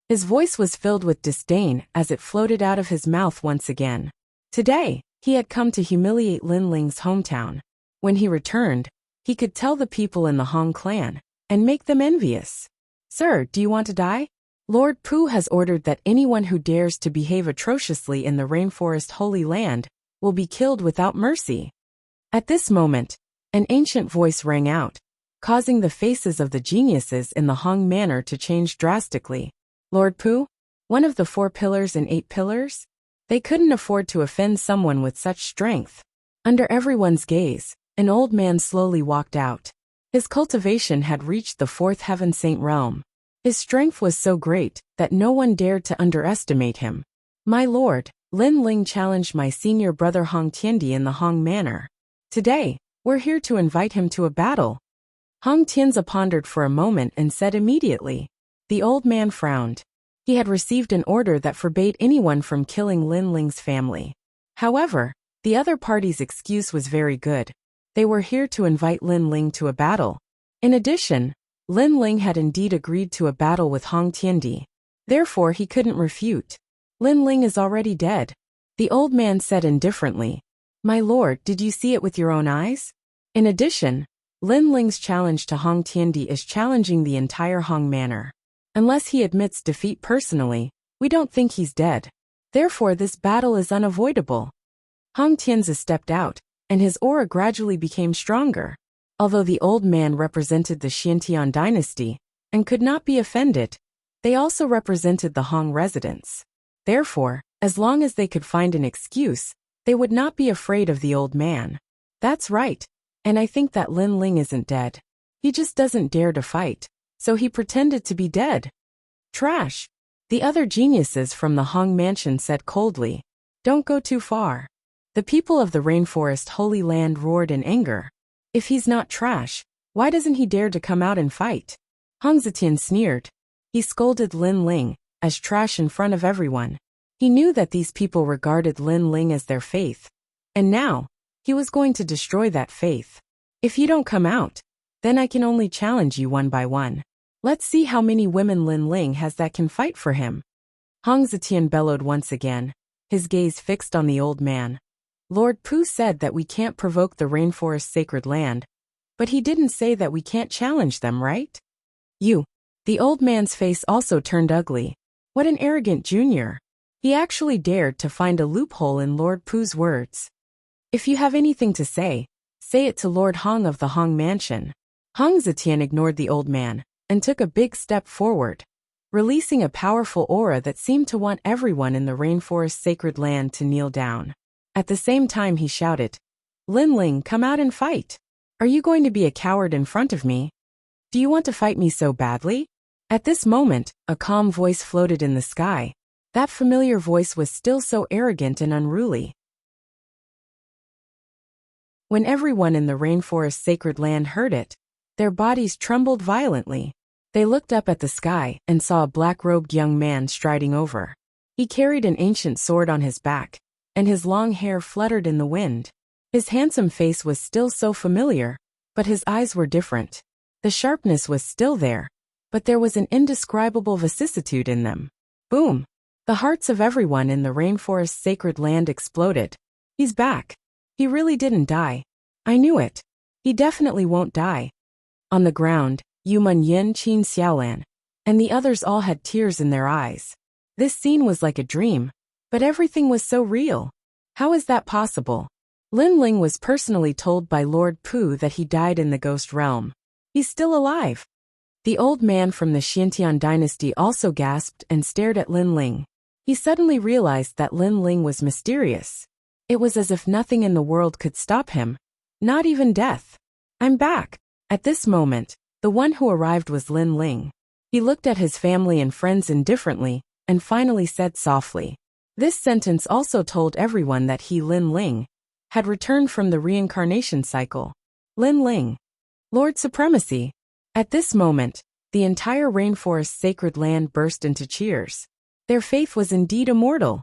His voice was filled with disdain as it floated out of his mouth once again. Today, he had come to humiliate Lin Ling's hometown. When he returned, he could tell the people in the Hong clan and make them envious. Sir, do you want to die? Lord Pu has ordered that anyone who dares to behave atrociously in the Rainforest Holy Land will be killed without mercy. At this moment, an ancient voice rang out, causing the faces of the geniuses in the Hong Manor to change drastically. Lord Pu? One of the 4 pillars and 8 pillars? They couldn't afford to offend someone with such strength. Under everyone's gaze, an old man slowly walked out. His cultivation had reached the 4th heaven saint realm. His strength was so great that no one dared to underestimate him. My lord, Lin Ling challenged my senior brother Hong Tiandi in the Hong Manor. Today, we're here to invite him to a battle. Hong Tianzi pondered for a moment and said immediately. The old man frowned. He had received an order that forbade anyone from killing Lin Ling's family. However, the other party's excuse was very good. They were here to invite Lin Ling to a battle. In addition, Lin Ling had indeed agreed to a battle with Hong Tiandi. Therefore, he couldn't refute. Lin Ling is already dead. The old man said indifferently. My lord, did you see it with your own eyes? In addition, Lin Ling's challenge to Hong Tiandi is challenging the entire Hong Manor. Unless he admits defeat personally, we don't think he's dead. Therefore, this battle is unavoidable. Hong Tianzi stepped out, and his aura gradually became stronger. Although the old man represented the Xiantian dynasty and could not be offended, they also represented the Hong residents. Therefore, as long as they could find an excuse, they would not be afraid of the old man. That's right, and I think that Lin Ling isn't dead. He just doesn't dare to fight, so he pretended to be dead. Trash! The other geniuses from the Hong mansion said coldly. Don't go too far. The people of the Rainforest Holy Land roared in anger. If he's not trash, why doesn't he dare to come out and fight? Hong Zetian sneered. He scolded Lin Ling as trash in front of everyone. He knew that these people regarded Lin Ling as their faith, and now, he was going to destroy that faith. If you don't come out, then I can only challenge you one by one. Let's see how many women Lin Ling has that can fight for him. Hong Zetian bellowed once again, his gaze fixed on the old man. Lord Pu said that we can't provoke the Rainforest Sacred Land, but he didn't say that we can't challenge them, right? You. The old man's face also turned ugly. What an arrogant junior. He actually dared to find a loophole in Lord Pu's words. If you have anything to say it to Lord Hong of the Hong Mansion. Hong Zetian ignored the old man and took a big step forward, releasing a powerful aura that seemed to want everyone in the Rainforest Sacred Land to kneel down. At the same time he shouted, Lin Ling, come out and fight. Are you going to be a coward in front of me? Do you want to fight me so badly? At this moment, a calm voice floated in the sky. That familiar voice was still so arrogant and unruly. When everyone in the rainforest's sacred land heard it, their bodies trembled violently. They looked up at the sky and saw a black-robed young man striding over. He carried an ancient sword on his back, and his long hair fluttered in the wind. His handsome face was still so familiar, but his eyes were different. The sharpness was still there, but there was an indescribable vicissitude in them. Boom! The hearts of everyone in the rainforest's sacred land exploded. He's back. He really didn't die. I knew it. He definitely won't die. On the ground, Yuman Yin Qin Xiaolan, and the others all had tears in their eyes. This scene was like a dream, but everything was so real. How is that possible? Lin Ling was personally told by Lord Pu that he died in the ghost realm. He's still alive. The old man from the Xiantian dynasty also gasped and stared at Lin Ling. He suddenly realized that Lin Ling was mysterious. It was as if nothing in the world could stop him, not even death. I'm back. At this moment, the one who arrived was Lin Ling. He looked at his family and friends indifferently, and finally said softly. This sentence also told everyone that he, Lin Ling, had returned from the reincarnation cycle. Lin Ling. Lord Supremacy. At this moment, the entire rainforest's sacred land burst into cheers. Their faith was indeed immortal.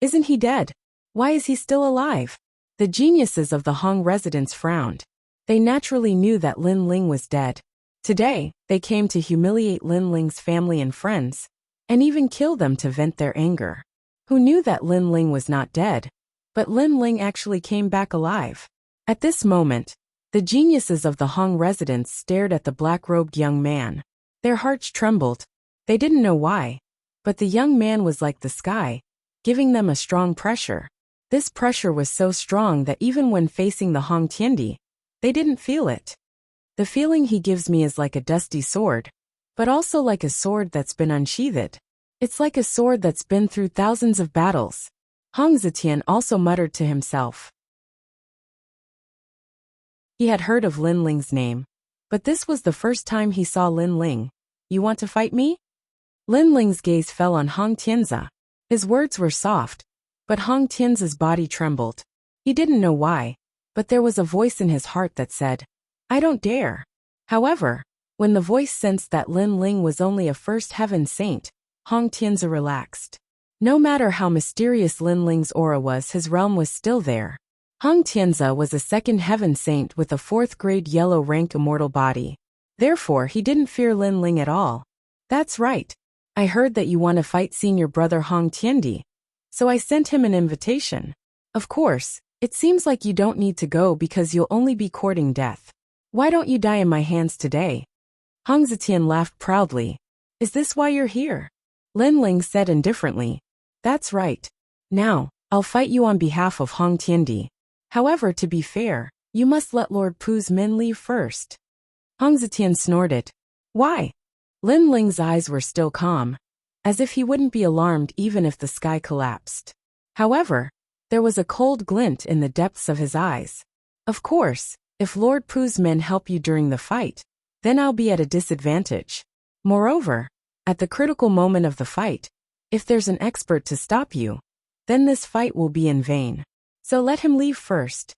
Isn't he dead? Why is he still alive? The geniuses of the Hong residents frowned. They naturally knew that Lin Ling was dead. Today, they came to humiliate Lin Ling's family and friends, and even kill them to vent their anger. Who knew that Lin Ling was not dead? But Lin Ling actually came back alive. At this moment, the geniuses of the Hong residents stared at the black-robed young man. Their hearts trembled. They didn't know why, but the young man was like the sky, giving them a strong pressure. This pressure was so strong that even when facing the Hong Tiendi, they didn't feel it. The feeling he gives me is like a dusty sword, but also like a sword that's been unsheathed. It's like a sword that's been through thousands of battles. Hong Zetian also muttered to himself. He had heard of Lin Ling's name, but this was the first time he saw Lin Ling. You want to fight me? Lin Ling's gaze fell on Hong Tianzi. His words were soft, but Hong Tianzi's body trembled. He didn't know why, but there was a voice in his heart that said, I don't dare. However, when the voice sensed that Lin Ling was only a first heaven saint, Hong Tianzi relaxed. No matter how mysterious Lin Ling's aura was, his realm was still there. Hong Tianzi was a second heaven saint with a 4th grade yellow rank immortal body. Therefore, he didn't fear Lin Ling at all. That's right. I heard that you want to fight senior brother Hong Tiendi, so I sent him an invitation. Of course, it seems like you don't need to go because you'll only be courting death. Why don't you die in my hands today? Hong Zetian laughed proudly. Is this why you're here? Lin Ling said indifferently. That's right. Now, I'll fight you on behalf of Hong Tiendi. However, to be fair, you must let Lord Pu's men leave first. Hong Zetian snorted. Why? Lin Ling's eyes were still calm, as if he wouldn't be alarmed even if the sky collapsed. However, there was a cold glint in the depths of his eyes. Of course, if Lord Pu's men help you during the fight, then I'll be at a disadvantage. Moreover, at the critical moment of the fight, if there's an expert to stop you, then this fight will be in vain. So let him leave first.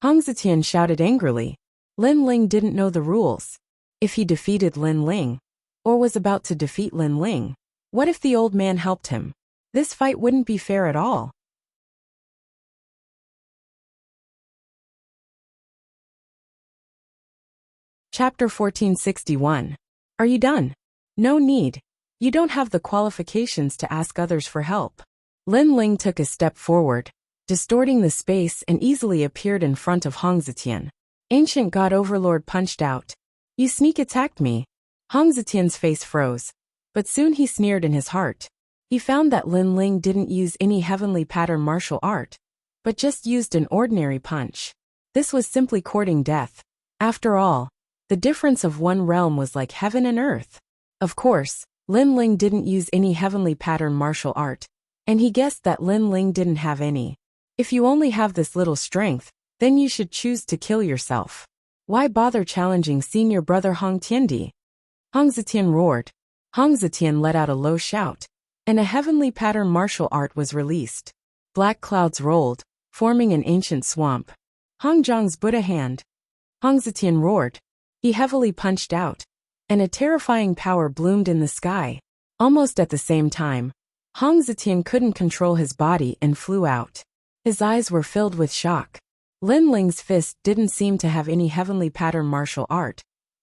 Hong Zetian shouted angrily. Lin Ling didn't know the rules. If he defeated Lin Ling, or was about to defeat Lin Ling, what if the old man helped him? This fight wouldn't be fair at all. Chapter 1461. Are you done? No need. You don't have the qualifications to ask others for help. Lin Ling took a step forward, distorting the space, and easily appeared in front of Hong Zetian. Ancient God Overlord punched out. You sneak attacked me. Hong Zetian's face froze, but soon he sneered in his heart. He found that Lin Ling didn't use any heavenly pattern martial art, but just used an ordinary punch. This was simply courting death. After all, the difference of one realm was like heaven and earth. Of course, Lin Ling didn't use any heavenly pattern martial art, and he guessed that Lin Ling didn't have any. If you only have this little strength, then you should choose to kill yourself. Why bother challenging senior brother Hong Tiendi? Hong Zetian roared. Hong Zetian let out a low shout. and a heavenly pattern martial art was released. Black clouds rolled, forming an ancient swamp. Hong Zhang's Buddha hand. Hong Zetian roared. He heavily punched out, and a terrifying power bloomed in the sky. Almost at the same time, Hong Zetian couldn't control his body and flew out. His eyes were filled with shock. Lin Ling's fist didn't seem to have any heavenly pattern martial art,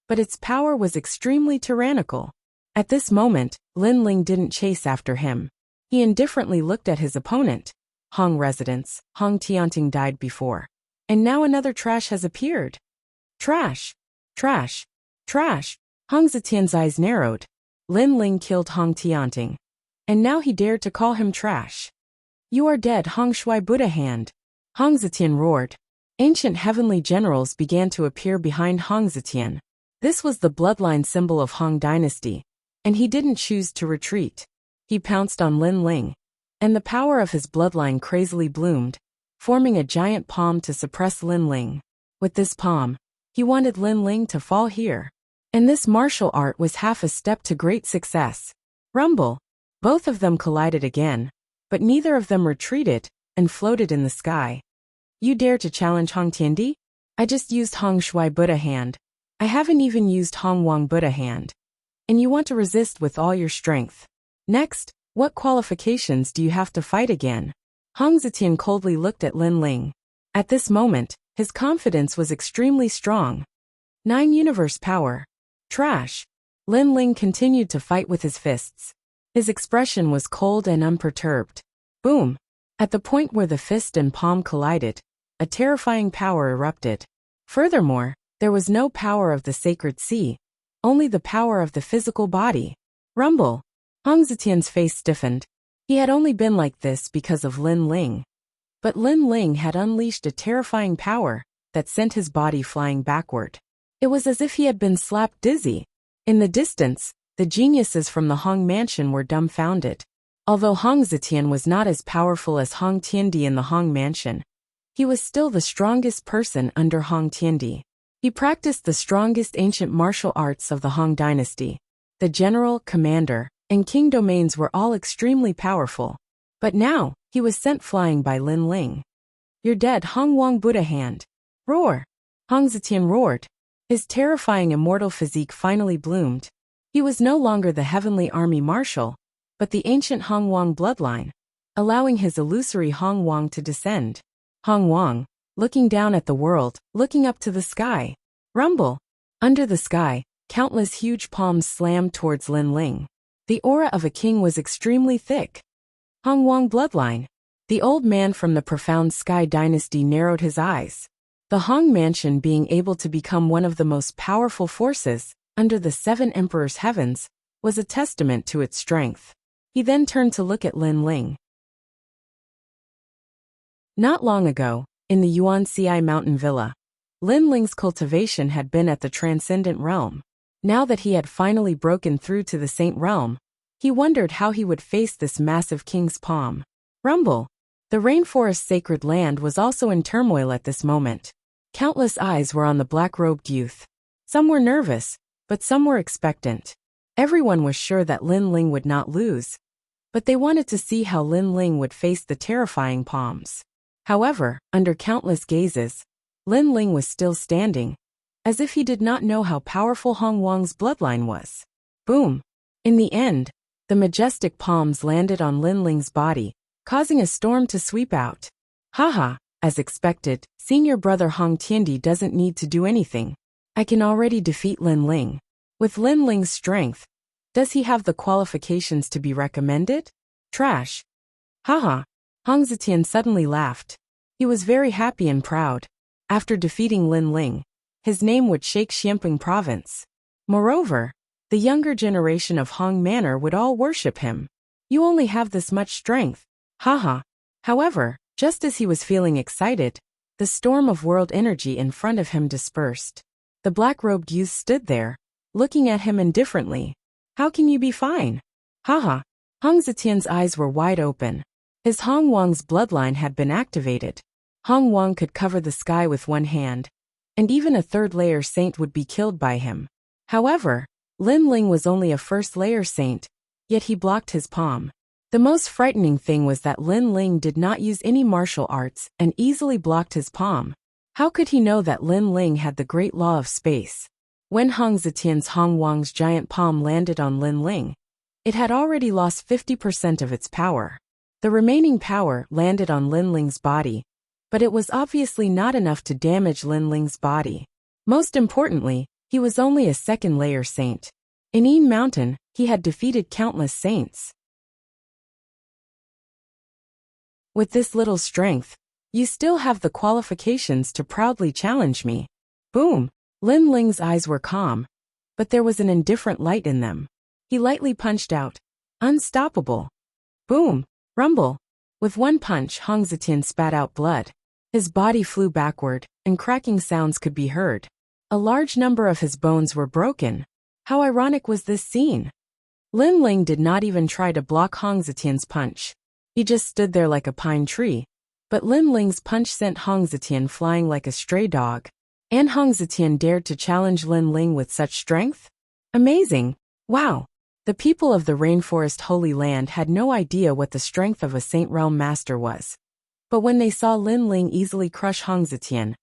but its power was extremely tyrannical. At this moment, Lin Ling didn't chase after him. He indifferently looked at his opponent. Hong residents, Hong Tianting died before. And now another trash has appeared. Trash! Trash! Trash! Hong Zetian's eyes narrowed. Lin Ling killed Hong Tianting. And now he dared to call him trash. You are dead, Hong Shui Buddha hand. Hong Zetian roared. Ancient heavenly generals began to appear behind Hong Zetian. This was the bloodline symbol of Hong dynasty, and he didn't choose to retreat. He pounced on Lin Ling, and the power of his bloodline crazily bloomed, forming a giant palm to suppress Lin Ling. With this palm, he wanted Lin Ling to fall here. And this martial art was half a step to great success. Rumble! Both of them collided again, but neither of them retreated and floated in the sky. You dare to challenge Hong Tiandi? I just used Hong Shui Buddha hand. I haven't even used Hong Wang Buddha hand. And you want to resist with all your strength. Next, what qualifications do you have to fight again? Hong Zetian coldly looked at Lin Ling. At this moment, his confidence was extremely strong. 9 universe power. Trash. Lin Ling continued to fight with his fists. His expression was cold and unperturbed. Boom. At the point where the fist and palm collided, a terrifying power erupted. Furthermore, there was no power of the sacred sea, only the power of the physical body. Rumble! Hong Zetian's face stiffened. He had only been like this because of Lin Ling. But Lin Ling had unleashed a terrifying power that sent his body flying backward. It was as if he had been slapped dizzy. In the distance, the geniuses from the Hong mansion were dumbfounded. Although Hong Zetian was not as powerful as Hong Tiandi in the Hong mansion, he was still the strongest person under Hong Tiandi. He practiced the strongest ancient martial arts of the Hong dynasty. The general, commander, and king domains were all extremely powerful. But now, he was sent flying by Lin Ling. You're dead, Hong Wang Buddha hand. Roar! Hong Zetian roared. His terrifying immortal physique finally bloomed. He was no longer the heavenly army marshal, but the ancient Hong Wang bloodline, allowing his illusory Hong Wang to descend. Hong Wang, looking down at the world, looking up to the sky. Rumble! Under the sky, countless huge palms slammed towards Lin Ling. The aura of a king was extremely thick. Hong Wang bloodline. The old man from the profound Sky dynasty narrowed his eyes. The Hong mansion being able to become one of the most powerful forces under the 7 emperors' heavens was a testament to its strength. He then turned to look at Lin Ling. Not long ago, in the Yuan-Ci mountain villa, Lin Ling's cultivation had been at the transcendent realm. Now that he had finally broken through to the saint realm, he wondered how he would face this massive king's palm. Rumble! The rainforest's sacred land was also in turmoil at this moment. Countless eyes were on the black-robed youth. Some were nervous, but some were expectant. Everyone was sure that Lin Ling would not lose, but they wanted to see how Lin Ling would face the terrifying palms. However, under countless gazes, Lin Ling was still standing, as if he did not know how powerful Hong Wang's bloodline was. Boom! In the end, the majestic palms landed on Lin Ling's body, causing a storm to sweep out. Haha, as expected, senior brother Hong Tiandi doesn't need to do anything. I can already defeat Lin Ling. With Lin Ling's strength, does he have the qualifications to be recommended? Trash. Haha. Hong Zetian suddenly laughed. He was very happy and proud. After defeating Lin Ling, his name would shake Xianping province. Moreover, the younger generation of Hong Manor would all worship him. You only have this much strength. Haha. However, just as he was feeling excited, the storm of world energy in front of him dispersed. The black-robed youth stood there, looking at him indifferently. How can you be fine? Haha. Hong Zetian's eyes were wide open. His Hong Wang's bloodline had been activated. Hong Wang could cover the sky with one hand, and even a third-layer saint would be killed by him. However, Lin Ling was only a first-layer saint, yet he blocked his palm. The most frightening thing was that Lin Ling did not use any martial arts and easily blocked his palm. How could he know that Lin Ling had the great law of space? When Hong Zetian's Hong Wang's giant palm landed on Lin Ling, it had already lost 50% of its power. The remaining power landed on Lin Ling's body, but it was obviously not enough to damage Lin Ling's body. Most importantly, he was only a second-layer saint. In Yin Mountain, he had defeated countless saints. With this little strength, you still have the qualifications to proudly challenge me. Boom! Lin Ling's eyes were calm, but there was an indifferent light in them. He lightly punched out. Unstoppable. Boom! Rumble! With one punch, Hong Zetian spat out blood. His body flew backward, and cracking sounds could be heard. A large number of his bones were broken. How ironic was this scene? Lin Ling did not even try to block Hong Zetian's punch. He just stood there like a pine tree. But Lin Ling's punch sent Hong Zetian flying like a stray dog. And Hong Zetian dared to challenge Lin Ling with such strength? Amazing! Wow! The people of the Rainforest Holy Land had no idea what the strength of a Saint Realm Master was. But when they saw Lin Ling easily crush Hong Zetian,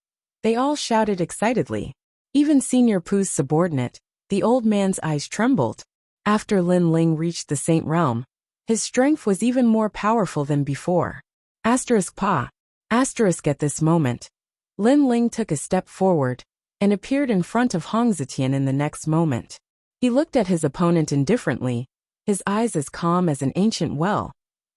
they all shouted excitedly. Even Senior Pu's subordinate, the old man's eyes trembled. After Lin Ling reached the Saint Realm, his strength was even more powerful than before. Pa. At this moment, Lin Ling took a step forward and appeared in front of Hong Zetian in the next moment. He looked at his opponent indifferently, his eyes as calm as an ancient well,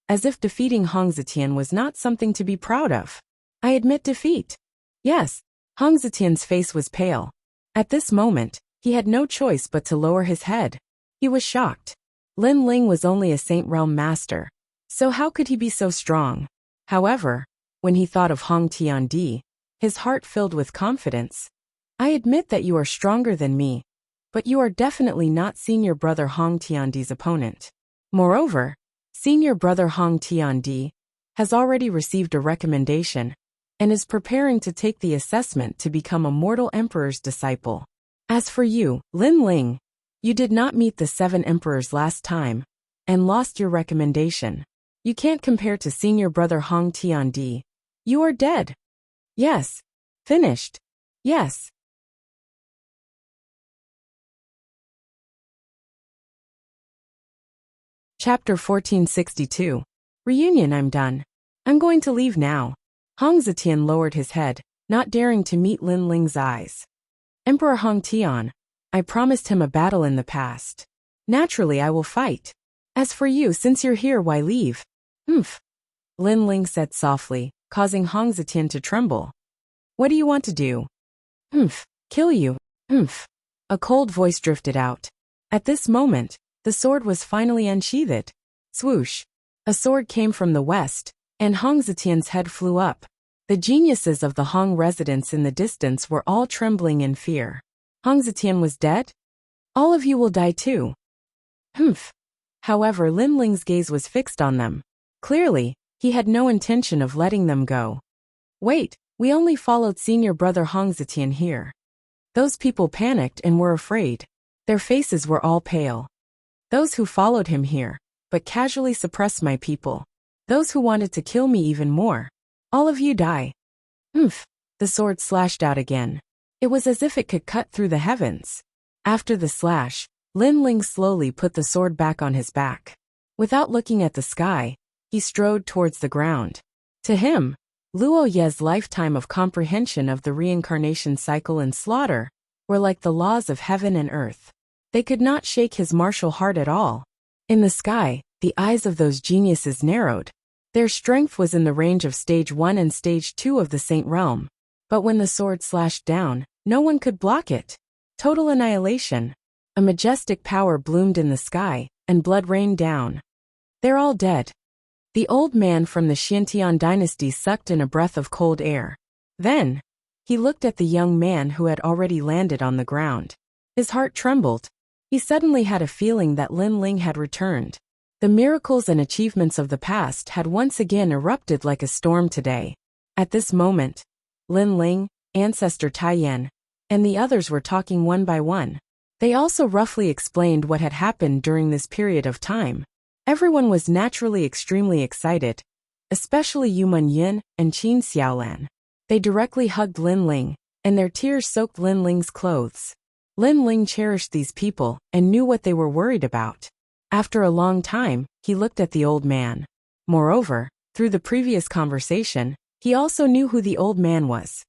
as if defeating Hong Zetian was not something to be proud of. I admit defeat. Yes, Hong Zetian's face was pale. At this moment, he had no choice but to lower his head. He was shocked. Lin Ling was only a Saint Realm Master, so how could he be so strong? However, when he thought of Hong Tiandi, his heart filled with confidence. I admit that you are stronger than me, but you are definitely not Senior Brother Hong Tiandi's opponent. Moreover, Senior Brother Hong Tiandi has already received a recommendation and is preparing to take the assessment to become a mortal emperor's disciple. As for you, Lin Ling, you did not meet the 7 emperors last time and lost your recommendation. You can't compare to Senior Brother Hong Tiandi. You are dead. Yes. Finished. Yes. Chapter 1462. Reunion. I'm done. I'm going to leave now. Hong Zetian lowered his head, not daring to meet Lin Ling's eyes. Emperor Hong Tian, I promised him a battle in the past. Naturally, I will fight. As for you, since you're here, why leave? Lin Ling said softly, causing Hong Zetian to tremble. What do you want to do? Kill you. A cold voice drifted out. At this moment, the sword was finally unsheathed. Swoosh. A sword came from the west, and Hong Zetian's head flew up. The geniuses of the Hong residents in the distance were all trembling in fear. Hong Zetian was dead? All of you will die too. However, Lin Ling's gaze was fixed on them. Clearly, he had no intention of letting them go. Wait, we only followed Senior Brother Hong Zetian here. Those people panicked and were afraid. Their faces were all pale. Those who followed him here, but casually suppressed my people. Those who wanted to kill me even more. All of you die. The sword slashed out again. It was as if it could cut through the heavens. After the slash, Lin Ling slowly put the sword back on his back. Without looking at the sky, he strode towards the ground. To him, Luo Ye's lifetime of comprehension of the reincarnation cycle and slaughter were like the laws of heaven and earth. They could not shake his martial heart at all. In the sky, the eyes of those geniuses narrowed. Their strength was in the range of Stage 1 and Stage 2 of the Saint Realm. But when the sword slashed down, no one could block it. Total annihilation. A majestic power bloomed in the sky, and blood rained down. They're all dead. The old man from the Xiantian dynasty sucked in a breath of cold air. Then, he looked at the young man who had already landed on the ground. His heart trembled. He suddenly had a feeling that Lin Ling had returned. The miracles and achievements of the past had once again erupted like a storm today. At this moment, Lin Ling, Ancestor Taiyan, and the others were talking one by one. They also roughly explained what had happened during this period of time. Everyone was naturally extremely excited, especially Yu Munyin and Qin Xiaolan. They directly hugged Lin Ling, and their tears soaked Lin Ling's clothes. Lin Ling cherished these people and knew what they were worried about. After a long time, he looked at the old man. Moreover, through the previous conversation, he also knew who the old man was.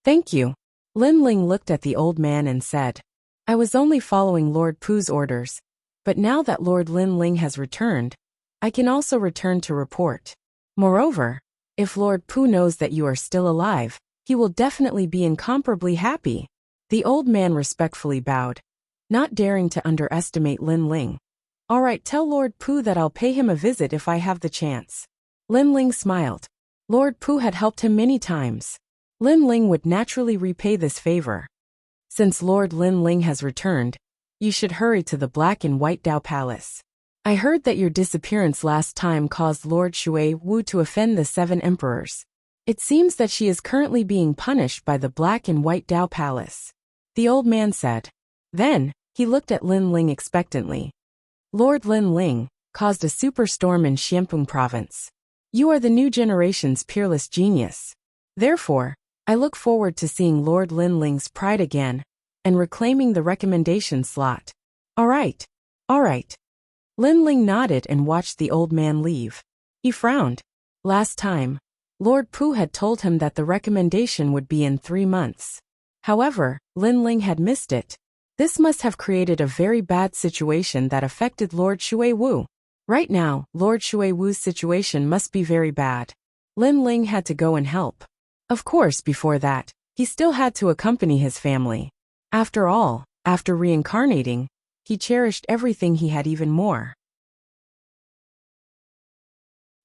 Thank you. Lin Ling looked at the old man and said, I was only following Lord Pu's orders, but now that Lord Lin Ling has returned, I can also return to report. Moreover, if Lord Pu knows that you are still alive, he will definitely be incomparably happy. The old man respectfully bowed, not daring to underestimate Lin Ling. All right, tell Lord Pu that I'll pay him a visit if I have the chance. Lin Ling smiled. Lord Pu had helped him many times. Lin Ling would naturally repay this favor. Since Lord Lin Ling has returned, you should hurry to the Black and White Dao Palace. I heard that your disappearance last time caused Lord Shui Wu to offend the 7 emperors. It seems that she is currently being punished by the Black and White Dao Palace. The old man said. Then, he looked at Lin Ling expectantly. Lord Lin Ling caused a superstorm in Xianpeng province. You are the new generation's peerless genius. Therefore, I look forward to seeing Lord Lin Ling's pride again and reclaiming the recommendation slot. All right. Lin Ling nodded and watched the old man leave. He frowned. Last time, Lord Pu had told him that the recommendation would be in 3 months. However, Lin Ling had missed it. This must have created a very bad situation that affected Lord Shui Wu. Right now, Lord Shui Wu's situation must be very bad. Lin Ling had to go and help. Of course, before that, he still had to accompany his family. After all, after reincarnating, he cherished everything he had even more.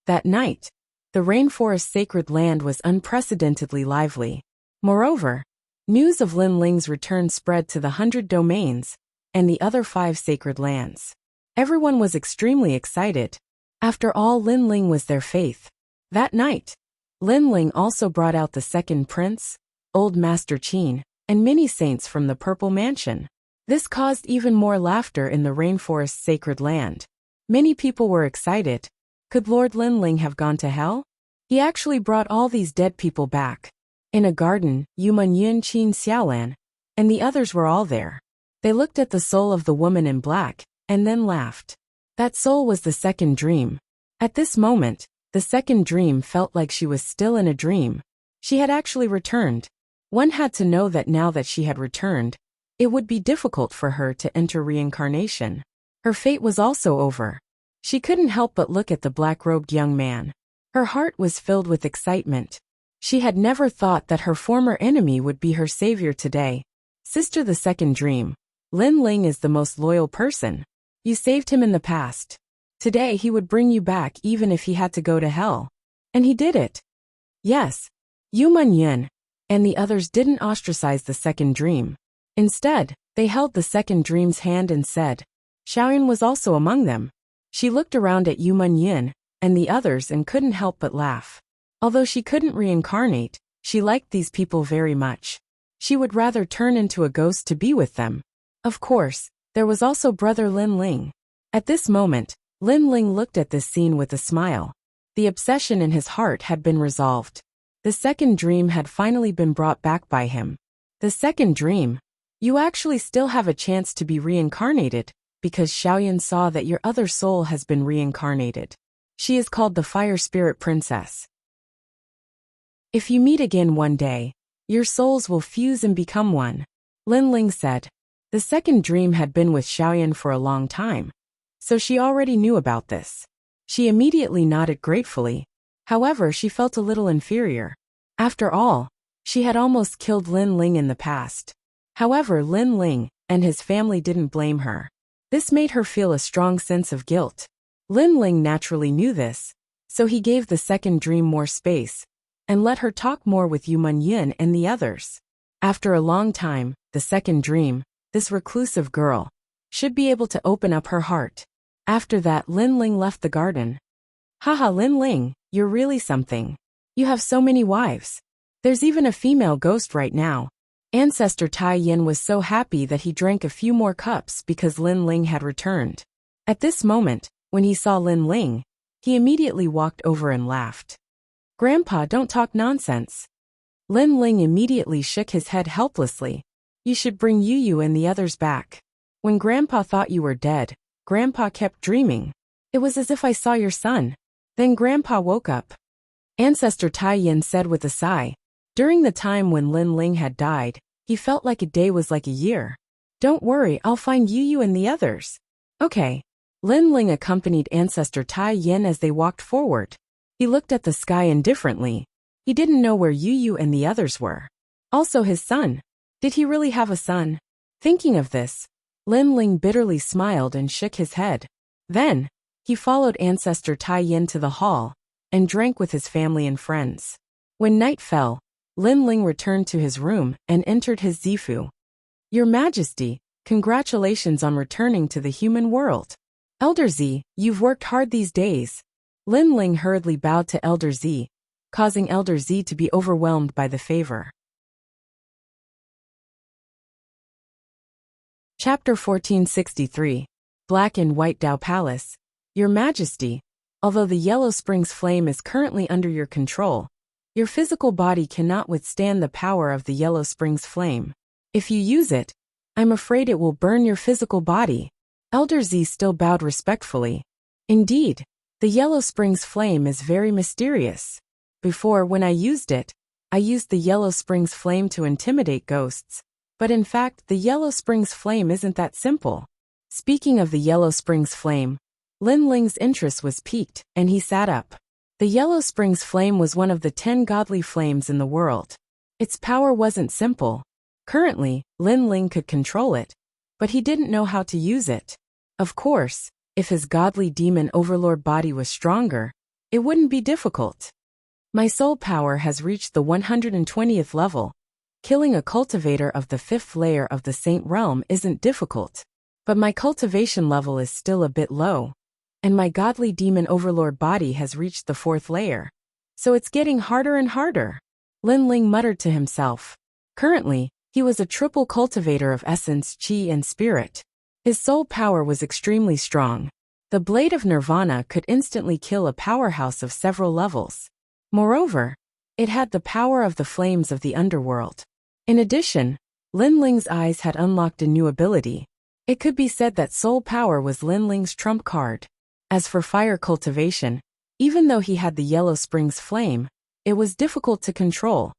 That night, the rainforest sacred land was unprecedentedly lively. Moreover, news of Lin Ling's return spread to the 100 domains and the other 5 sacred lands. Everyone was extremely excited. After all, Lin Ling was their faith. That night, Lin Ling also brought out the second prince, Old Master Qin, and many saints from the Purple Mansion. This caused even more laughter in the rainforest sacred land. Many people were excited. Could Lord Lin Ling have gone to hell? He actually brought all these dead people back. In a garden, Yu Munyin, Qin Xiaolan, and the others were all there. They looked at the soul of the woman in black, and then laughed. That soul was the second dream. At this moment, the second dream felt like she was still in a dream. She had actually returned. One had to know that now that she had returned, it would be difficult for her to enter reincarnation. Her fate was also over. She couldn't help but look at the black-robed young man. Her heart was filled with excitement. She had never thought that her former enemy would be her savior today. Sister, the second dream. Lin Ling is the most loyal person. You saved him in the past. Today he would bring you back even if he had to go to hell. And he did it. Yes. Yu Munyin and the others didn't ostracize the second dream. Instead, they held the second dream's hand and said, Xiaoyan was also among them. She looked around at Yu Munyin and the others and couldn't help but laugh. Although she couldn't reincarnate, she liked these people very much. She would rather turn into a ghost to be with them. Of course, there was also brother Lin Ling. At this moment, Lin Ling looked at this scene with a smile. The obsession in his heart had been resolved. The second dream had finally been brought back by him. The second dream. You actually still have a chance to be reincarnated, because Xiaoyan saw that your other soul has been reincarnated. She is called the Fire Spirit Princess. If you meet again one day, your souls will fuse and become one. Lin Ling said. The second dream had been with Xiaoyan for a long time, so she already knew about this. She immediately nodded gratefully. However, she felt a little inferior. After all, she had almost killed Lin Ling in the past. However, Lin Ling and his family didn't blame her. This made her feel a strong sense of guilt. Lin Ling naturally knew this, so he gave the second dream more space and let her talk more with Yu Munyin and the others. After a long time, the second dream, this reclusive girl, should be able to open up her heart. After that, Lin Ling left the garden. Haha, Lin Ling, you're really something. You have so many wives. There's even a female ghost right now. Ancestor Tai Yin was so happy that he drank a few more cups because Lin Ling had returned. At this moment, When he saw Lin Ling, he immediately walked over and laughed. "Grandpa, don't talk nonsense." Lin Ling immediately shook his head helplessly. "You should bring Yu and the others back. When Grandpa thought you were dead, Grandpa kept dreaming. It was as if I saw your son. Then Grandpa woke up." Ancestor Tai Yin said with a sigh. During the time when Lin Ling had died, he felt like a day was like a year. "Don't worry, I'll find Yu and the others." "Okay." Lin Ling accompanied Ancestor Tai Yin as they walked forward. He looked at the sky indifferently. He didn't know where Yu and the others were. Also his son. Did he really have a son? Thinking of this, Lin Ling bitterly smiled and shook his head. Then, he followed Ancestor Tai Yin to the hall and drank with his family and friends. When night fell, Lin Ling returned to his room and entered his zifu. "Your Majesty, congratulations on returning to the human world. Elder Z, you've worked hard these days." Lin Ling hurriedly bowed to Elder Z, causing Elder Z to be overwhelmed by the favor. Chapter 1463. Black and White Dao Palace. Your Majesty, although the Yellow Springs flame is currently under your control, your physical body cannot withstand the power of the Yellow Springs flame. If you use it, I'm afraid it will burn your physical body. Elder Z still bowed respectfully. Indeed, the Yellow Springs flame is very mysterious. Before, when I used the Yellow Springs flame to intimidate ghosts. But in fact, the Yellow Springs flame isn't that simple. Speaking of the Yellow Springs flame, Lin Ling's interest was piqued, and he sat up. The Yellow Springs flame was one of the 10 godly flames in the world. Its power wasn't simple. Currently, Lin Ling could control it, but he didn't know how to use it. Of course, if his godly demon overlord body was stronger, it wouldn't be difficult. My soul power has reached the 120th level. Killing a cultivator of the 5th layer of the Saint Realm isn't difficult. But my cultivation level is still a bit low, and my godly demon overlord body has reached the 4th layer. So it's getting harder and harder. Lin Ling muttered to himself. Currently, he was a triple cultivator of essence, chi, and spirit. His soul power was extremely strong. The Blade of Nirvana could instantly kill a powerhouse of several levels. Moreover, it had the power of the flames of the underworld. In addition, Lin Ling's eyes had unlocked a new ability. It could be said that soul power was Lin Ling's trump card. As for fire cultivation, even though he had the Yellow Springs flame, it was difficult to control.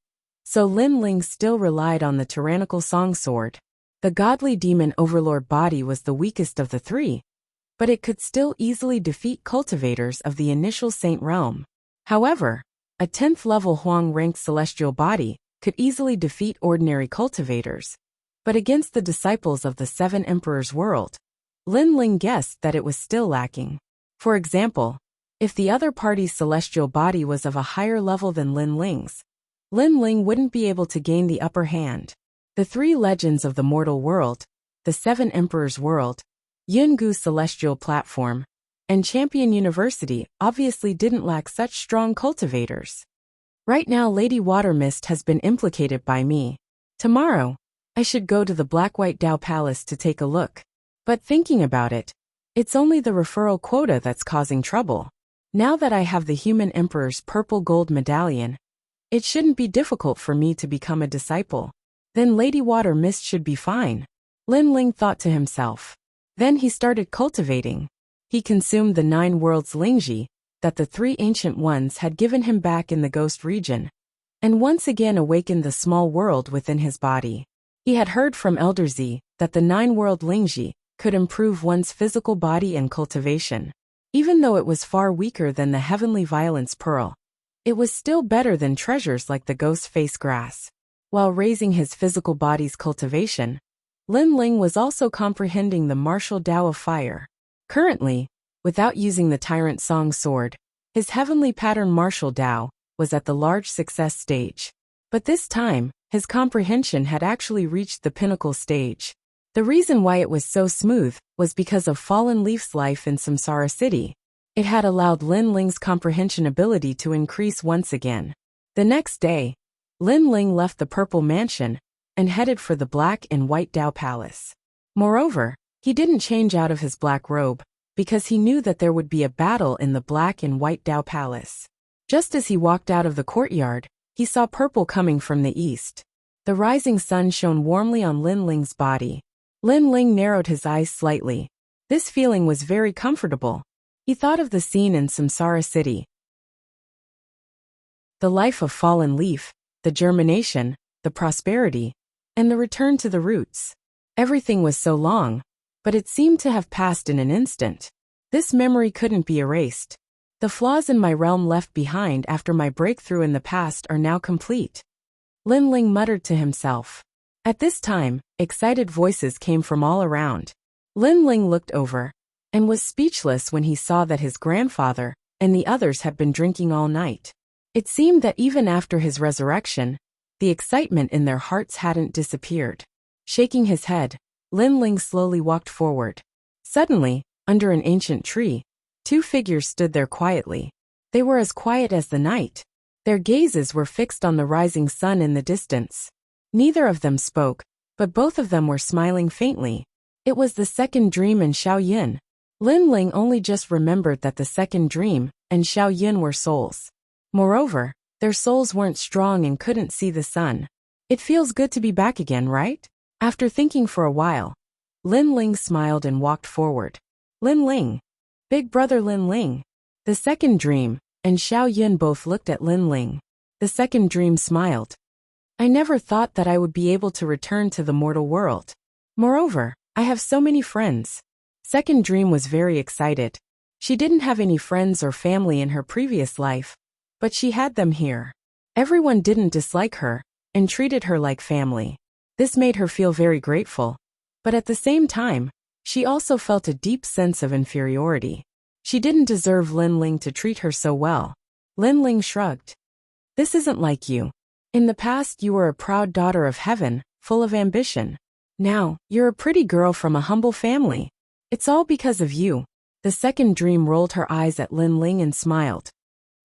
So Lin Ling still relied on the tyrannical song sword. The godly demon overlord body was the weakest of the 3, but it could still easily defeat cultivators of the initial Saint Realm. However, a 10th level Huang-ranked celestial body could easily defeat ordinary cultivators. But against the disciples of the 7 Emperors' world, Lin Ling guessed that it was still lacking. For example, if the other party's celestial body was of a higher level than Lin Ling's, Lin Ling wouldn't be able to gain the upper hand. The 3 legends of the mortal world, the 7 Emperors' world, Yungu Celestial Platform, and Champion University obviously didn't lack such strong cultivators. Right now Lady Watermist has been implicated by me. Tomorrow, I should go to the Black-White Dao Palace to take a look. But thinking about it, it's only the referral quota that's causing trouble. Now that I have the Human Emperor's purple gold medallion, it shouldn't be difficult for me to become a disciple. Then Lady Watermist should be fine. Lin Ling thought to himself. Then he started cultivating. He consumed the 9 worlds Lingji that the 3 ancient ones had given him back in the ghost region, and once again awakened the small world within his body. He had heard from Elder Z that the 9 world Lingji could improve one's physical body and cultivation. Even though it was far weaker than the heavenly violence pearl, it was still better than treasures like the ghost face grass. While raising his physical body's cultivation, Lin Ling was also comprehending the martial Tao of fire. Currently, without using the Tyrant Song sword, his heavenly pattern martial Tao was at the large success stage. But this time, his comprehension had actually reached the pinnacle stage. The reason why it was so smooth was because of Fallen Leaf's life in Samsara City. It had allowed Lin Ling's comprehension ability to increase once again. The next day, Lin Ling left the Purple Mansion and headed for the Black and White Dao Palace. Moreover, he didn't change out of his black robe, because he knew that there would be a battle in the black and white Dao Palace. Just as he walked out of the courtyard, he saw purple coming from the east. The rising sun shone warmly on Lin Ling's body. Lin Ling narrowed his eyes slightly. This feeling was very comfortable. He thought of the scene in Samsara City. The life of fallen leaf, the germination, the prosperity, and the return to the roots. Everything was so long, but it seemed to have passed in an instant. This memory couldn't be erased. The flaws in my realm left behind after my breakthrough in the past are now complete. Lin Ling muttered to himself. At this time, excited voices came from all around. Lin Ling looked over and was speechless when he saw that his grandfather and the others had been drinking all night. It seemed that even after his resurrection, the excitement in their hearts hadn't disappeared. Shaking his head, Lin Ling slowly walked forward. Suddenly, under an ancient tree, two figures stood there quietly. They were as quiet as the night. Their gazes were fixed on the rising sun in the distance. Neither of them spoke, but both of them were smiling faintly. It was the second dream and Xiao Yin. Lin Ling only just remembered that the second dream and Xiao Yin were souls. Moreover, their souls weren't strong and couldn't see the sun. It feels good to be back again, right? After thinking for a while, Lin Ling smiled and walked forward. Lin Ling. Big brother Lin Ling. The second dream and Xiao Yin both looked at Lin Ling. The second dream smiled. I never thought that I would be able to return to the mortal world. Moreover, I have so many friends. Second dream was very excited. She didn't have any friends or family in her previous life, but she had them here. Everyone didn't dislike her and treated her like family. This made her feel very grateful, but at the same time, she also felt a deep sense of inferiority. She didn't deserve Lin Ling to treat her so well. Lin Ling shrugged. This isn't like you. In the past you were a proud daughter of heaven, full of ambition. Now, you're a pretty girl from a humble family. It's all because of you. The second dream rolled her eyes at Lin Ling and smiled.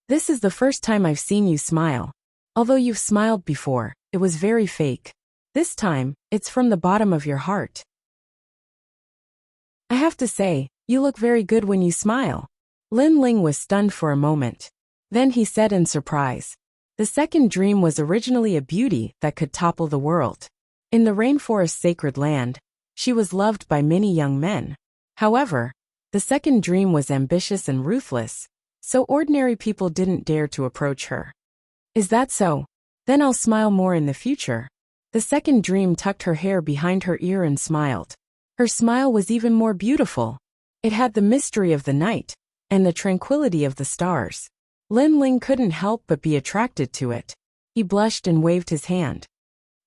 This is the first time I've seen you smile. Although you've smiled before, it was very fake. This time, it's from the bottom of your heart. I have to say, you look very good when you smile. Lin Ling was stunned for a moment. Then he said in surprise. The second dream was originally a beauty that could topple the world. In the rainforest's sacred land, she was loved by many young men. However, the second dream was ambitious and ruthless, so ordinary people didn't dare to approach her. Is that so? Then I'll smile more in the future. The second dream tucked her hair behind her ear and smiled. Her smile was even more beautiful. It had the mystery of the night and the tranquility of the stars. Lin Ling couldn't help but be attracted to it. He blushed and waved his hand.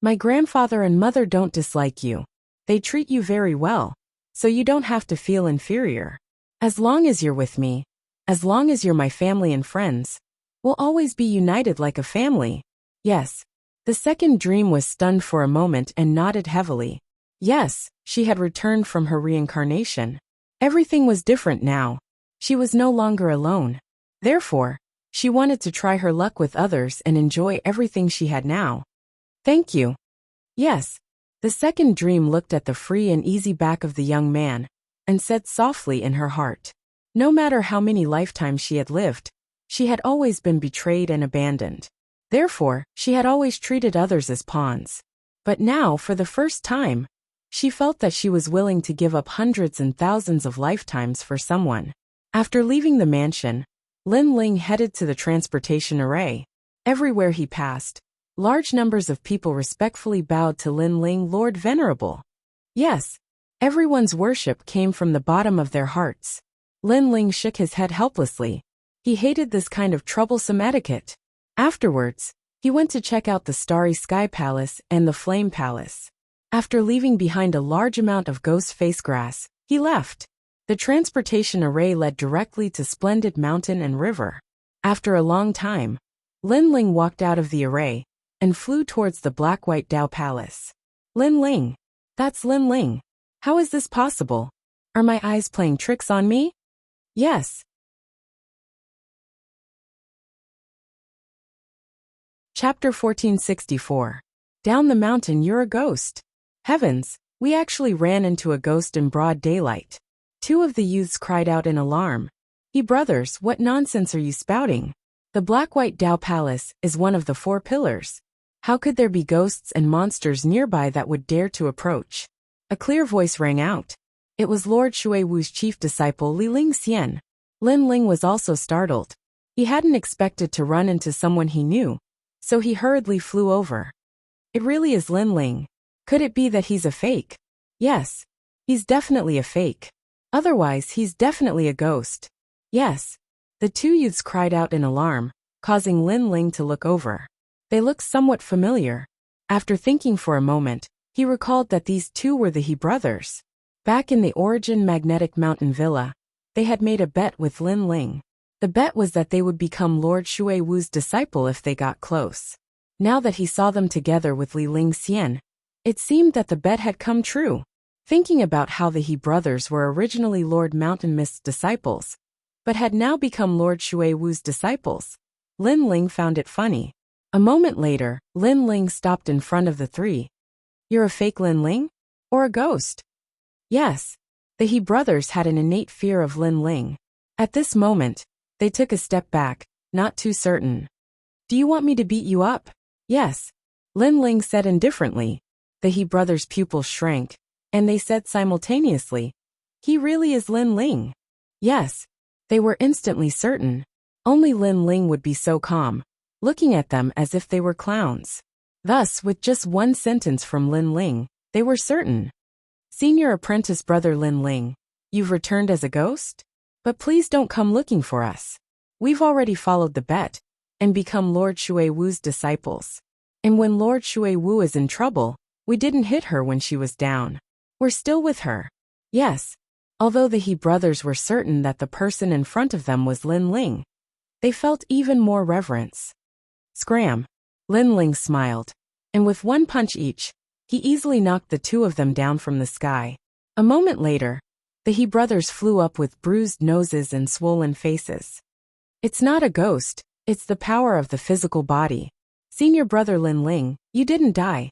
My grandfather and mother don't dislike you. They treat you very well, so you don't have to feel inferior. As long as you're with me, as long as you're my family and friends, we'll always be united like a family. Yes. The second dream was stunned for a moment and nodded heavily. Yes, she had returned from her reincarnation. Everything was different now. She was no longer alone. Therefore, she wanted to try her luck with others and enjoy everything she had now. Thank you. Yes. The second dream looked at the free and easy back of the young man and said softly in her heart. No matter how many lifetimes she had lived, she had always been betrayed and abandoned. Therefore, she had always treated others as pawns. But now, for the first time, she felt that she was willing to give up hundreds and thousands of lifetimes for someone. After leaving the mansion, Lin Ling headed to the transportation array. Everywhere he passed, large numbers of people respectfully bowed to Lin Ling, Lord Venerable. Yes, everyone's worship came from the bottom of their hearts. Lin Ling shook his head helplessly. He hated this kind of troublesome etiquette. Afterwards, he went to check out the Starry Sky Palace and the Flame Palace. After leaving behind a large amount of ghost face grass, he left. The transportation array led directly to Splendid Mountain and River. After a long time, Lin Ling walked out of the array and flew towards the Black-White Dao Palace. Lin Ling. That's Lin Ling. How is this possible? Are my eyes playing tricks on me? Yes. Chapter 1464. Down the mountain you're a ghost. Heavens, we actually ran into a ghost in broad daylight. Two of the youths cried out in alarm. Brothers, what nonsense are you spouting? The Black-White Dao Palace is one of the 4 pillars. How could there be ghosts and monsters nearby that would dare to approach? A clear voice rang out. It was Lord Shui Wu's chief disciple Li Lingxian. Lin Ling was also startled. He hadn't expected to run into someone he knew, so he hurriedly flew over. It really is Lin Ling. Could it be that he's a fake? Yes. He's definitely a fake. Otherwise, he's definitely a ghost. Yes. The 2 youths cried out in alarm, causing Lin Ling to look over. They looked somewhat familiar. After thinking for a moment, he recalled that these 2 were the He brothers. Back in the Origin Magnetic Mountain Villa, they had made a bet with Lin Ling. The bet was that they would become Lord Shui Wu's disciple if they got close. Now that he saw them together with Li Lingxian, it seemed that the bet had come true. Thinking about how the He brothers were originally Lord Mountain Mist's disciples, but had now become Lord Shui Wu's disciples, Lin Ling found it funny. A moment later, Lin Ling stopped in front of the 3. You're a fake Lin Ling? Or a ghost? Yes. The He brothers had an innate fear of Lin Ling. At this moment, they took a step back, not too certain. Do you want me to beat you up? Yes. Lin Ling said indifferently. The He brothers' pupils shrank, and they said simultaneously, he really is Lin Ling. Yes. They were instantly certain. Only Lin Ling would be so calm, looking at them as if they were clowns. Thus, with just one sentence from Lin Ling, they were certain. Senior apprentice brother Lin Ling, you've returned as a ghost? But please don't come looking for us. We've already followed the bet, and become Lord Shui Wu's disciples. And when Lord Shui Wu is in trouble, we didn't hit her when she was down. We're still with her. Yes. Although the He brothers were certain that the person in front of them was Lin Ling, they felt even more reverence. Scram! Lin Ling smiled, and with 1 punch each, he easily knocked the 2 of them down from the sky. A moment later, the He brothers flew up with bruised noses and swollen faces. It's not a ghost, it's the power of the physical body. Senior brother Lin Ling, you didn't die.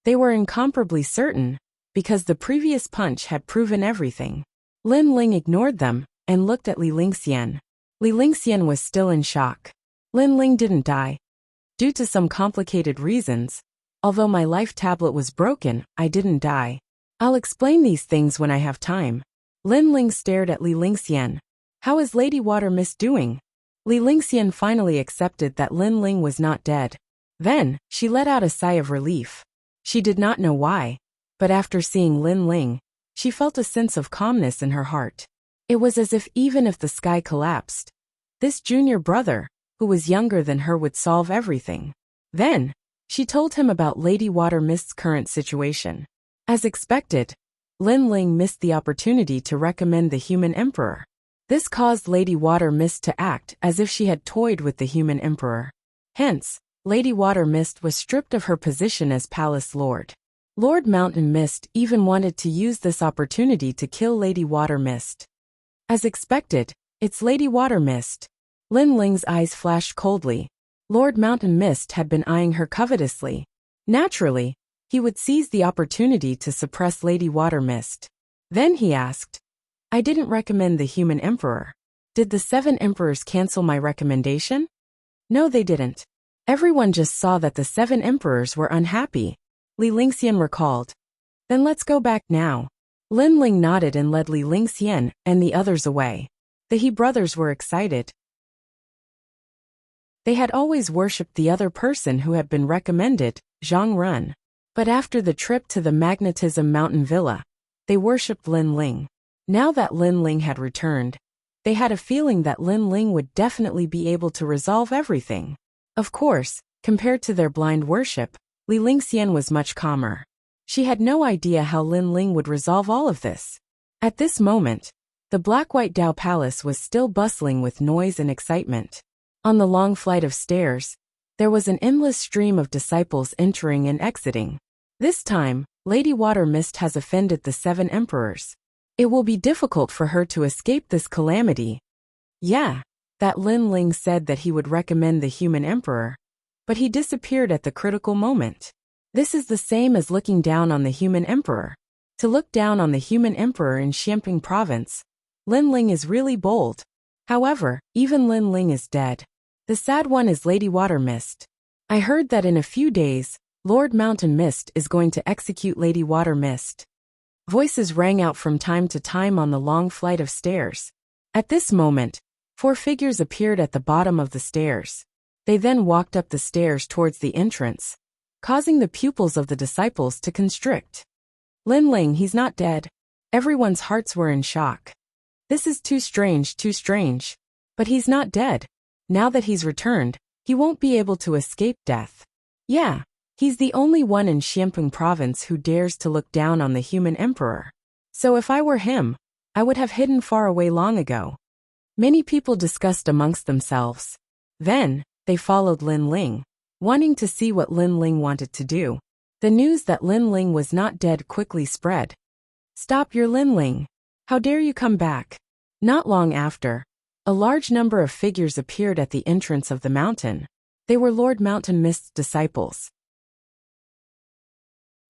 They were incomparably certain, because the previous punch had proven everything. Lin Ling ignored them, and looked at Li Lingxian. Li Lingxian was still in shock. Lin Ling didn't die. Due to some complicated reasons, although my life tablet was broken, I didn't die. I'll explain these things when I have time. Lin Ling stared at Li Lingxian. How is Lady Water Mist doing? Li Lingxian finally accepted that Lin Ling was not dead. Then, she let out a sigh of relief. She did not know why, but after seeing Lin Ling, she felt a sense of calmness in her heart. It was as if even if the sky collapsed, this junior brother, who was younger than her, would solve everything. Then, she told him about Lady Water Mist's current situation. As expected, Lin Ling missed the opportunity to recommend the human emperor. This caused Lady Water Mist to act as if she had toyed with the human emperor. Hence, Lady Water Mist was stripped of her position as palace lord. Lord Mountain Mist even wanted to use this opportunity to kill Lady Water Mist. As expected, it's Lady Water Mist. Lin Ling's eyes flashed coldly. Lord Mountain Mist had been eyeing her covetously. Naturally, he would seize the opportunity to suppress Lady Water Mist. Then he asked, I didn't recommend the human emperor. Did the 7 emperors cancel my recommendation? No, they didn't. Everyone just saw that the 7 emperors were unhappy. Li Lingxian recalled. Then let's go back now. Lin Ling nodded and led Li Lingxian and the others away. The He brothers were excited. They had always worshipped the other person who had been recommended, Zhang Run. But after the trip to the Magnetism Mountain Villa, they worshipped Lin Ling. Now that Lin Ling had returned, they had a feeling that Lin Ling would definitely be able to resolve everything. Of course, compared to their blind worship, Li Lingxian was much calmer. She had no idea how Lin Ling would resolve all of this. At this moment, the Black-White Dao Palace was still bustling with noise and excitement. On the long flight of stairs, there was an endless stream of disciples entering and exiting. This time, Lady Water Mist has offended the 7 emperors. It will be difficult for her to escape this calamity. Yeah, that Lin Ling said that he would recommend the human emperor, but he disappeared at the critical moment. This is the same as looking down on the human emperor. To look down on the human emperor in Xiamping province. Lin Ling is really bold. However, even Lin Ling is dead. The sad one is Lady Water Mist. I heard that in a few days, Lord Mountain Mist is going to execute Lady Water Mist. Voices rang out from time to time on the long flight of stairs. At this moment, 4 figures appeared at the bottom of the stairs. They then walked up the stairs towards the entrance, causing the pupils of the disciples to constrict. Lin Ling, he's not dead. Everyone's hearts were in shock. This is too strange, too strange. But he's not dead. Now that he's returned, he won't be able to escape death. Yeah, he's the only one in Xiamping province who dares to look down on the human emperor. So if I were him, I would have hidden far away long ago. Many people discussed amongst themselves. Then, they followed Lin Ling, wanting to see what Lin Ling wanted to do. The news that Lin Ling was not dead quickly spread. Stop your Lin Ling! How dare you come back? Not long after, a large number of figures appeared at the entrance of the mountain. They were Lord Mountain Mist's disciples.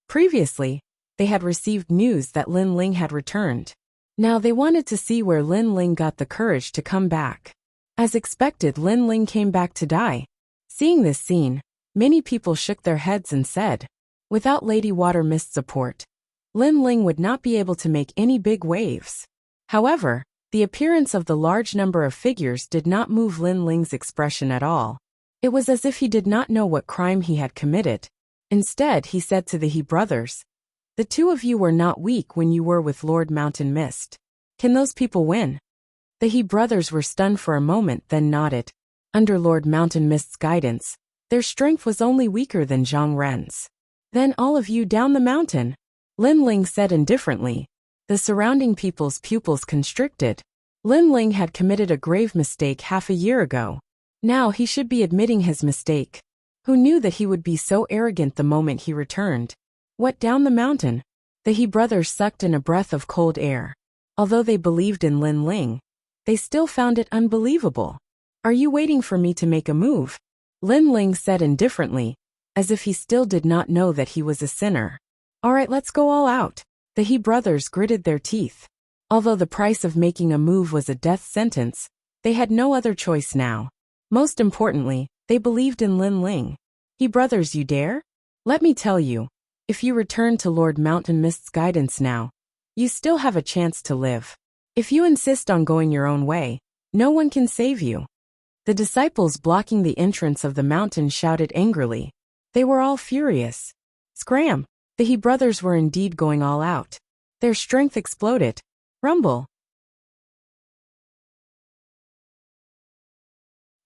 Previously, they had received news that Lin Ling had returned. Now they wanted to see where Lin Ling got the courage to come back. As expected, Lin Ling came back to die. Seeing this scene, many people shook their heads and said, without Lady Water Mist's support, Lin Ling would not be able to make any big waves. However, the appearance of the large number of figures did not move Lin Ling's expression at all. It was as if he did not know what crime he had committed. Instead, he said to the He brothers, the 2 of you were not weak when you were with Lord Mountain Mist. Can those people win? The He brothers were stunned for a moment, then nodded. Under Lord Mountain Mist's guidance, their strength was only weaker than Zhang Ren's. Then all of you down the mountain, Lin Ling said indifferently. The surrounding people's pupils constricted. Lin Ling had committed a grave mistake half a year ago. Now he should be admitting his mistake. Who knew that he would be so arrogant the moment he returned? What, down the mountain? The He brothers sucked in a breath of cold air. Although they believed in Lin Ling, they still found it unbelievable. Are you waiting for me to make a move? Lin Ling said indifferently, as if he still did not know that he was a sinner. Alright, let's go all out. The He brothers gritted their teeth. Although the price of making a move was a death sentence, they had no other choice now. Most importantly, they believed in Lin Ling. He brothers, you dare? Let me tell you, if you return to Lord Mountain Mist's guidance now, you still have a chance to live. If you insist on going your own way, no one can save you. The disciples blocking the entrance of the mountain shouted angrily. They were all furious. Scram! The He brothers were indeed going all out. Their strength exploded. Rumble.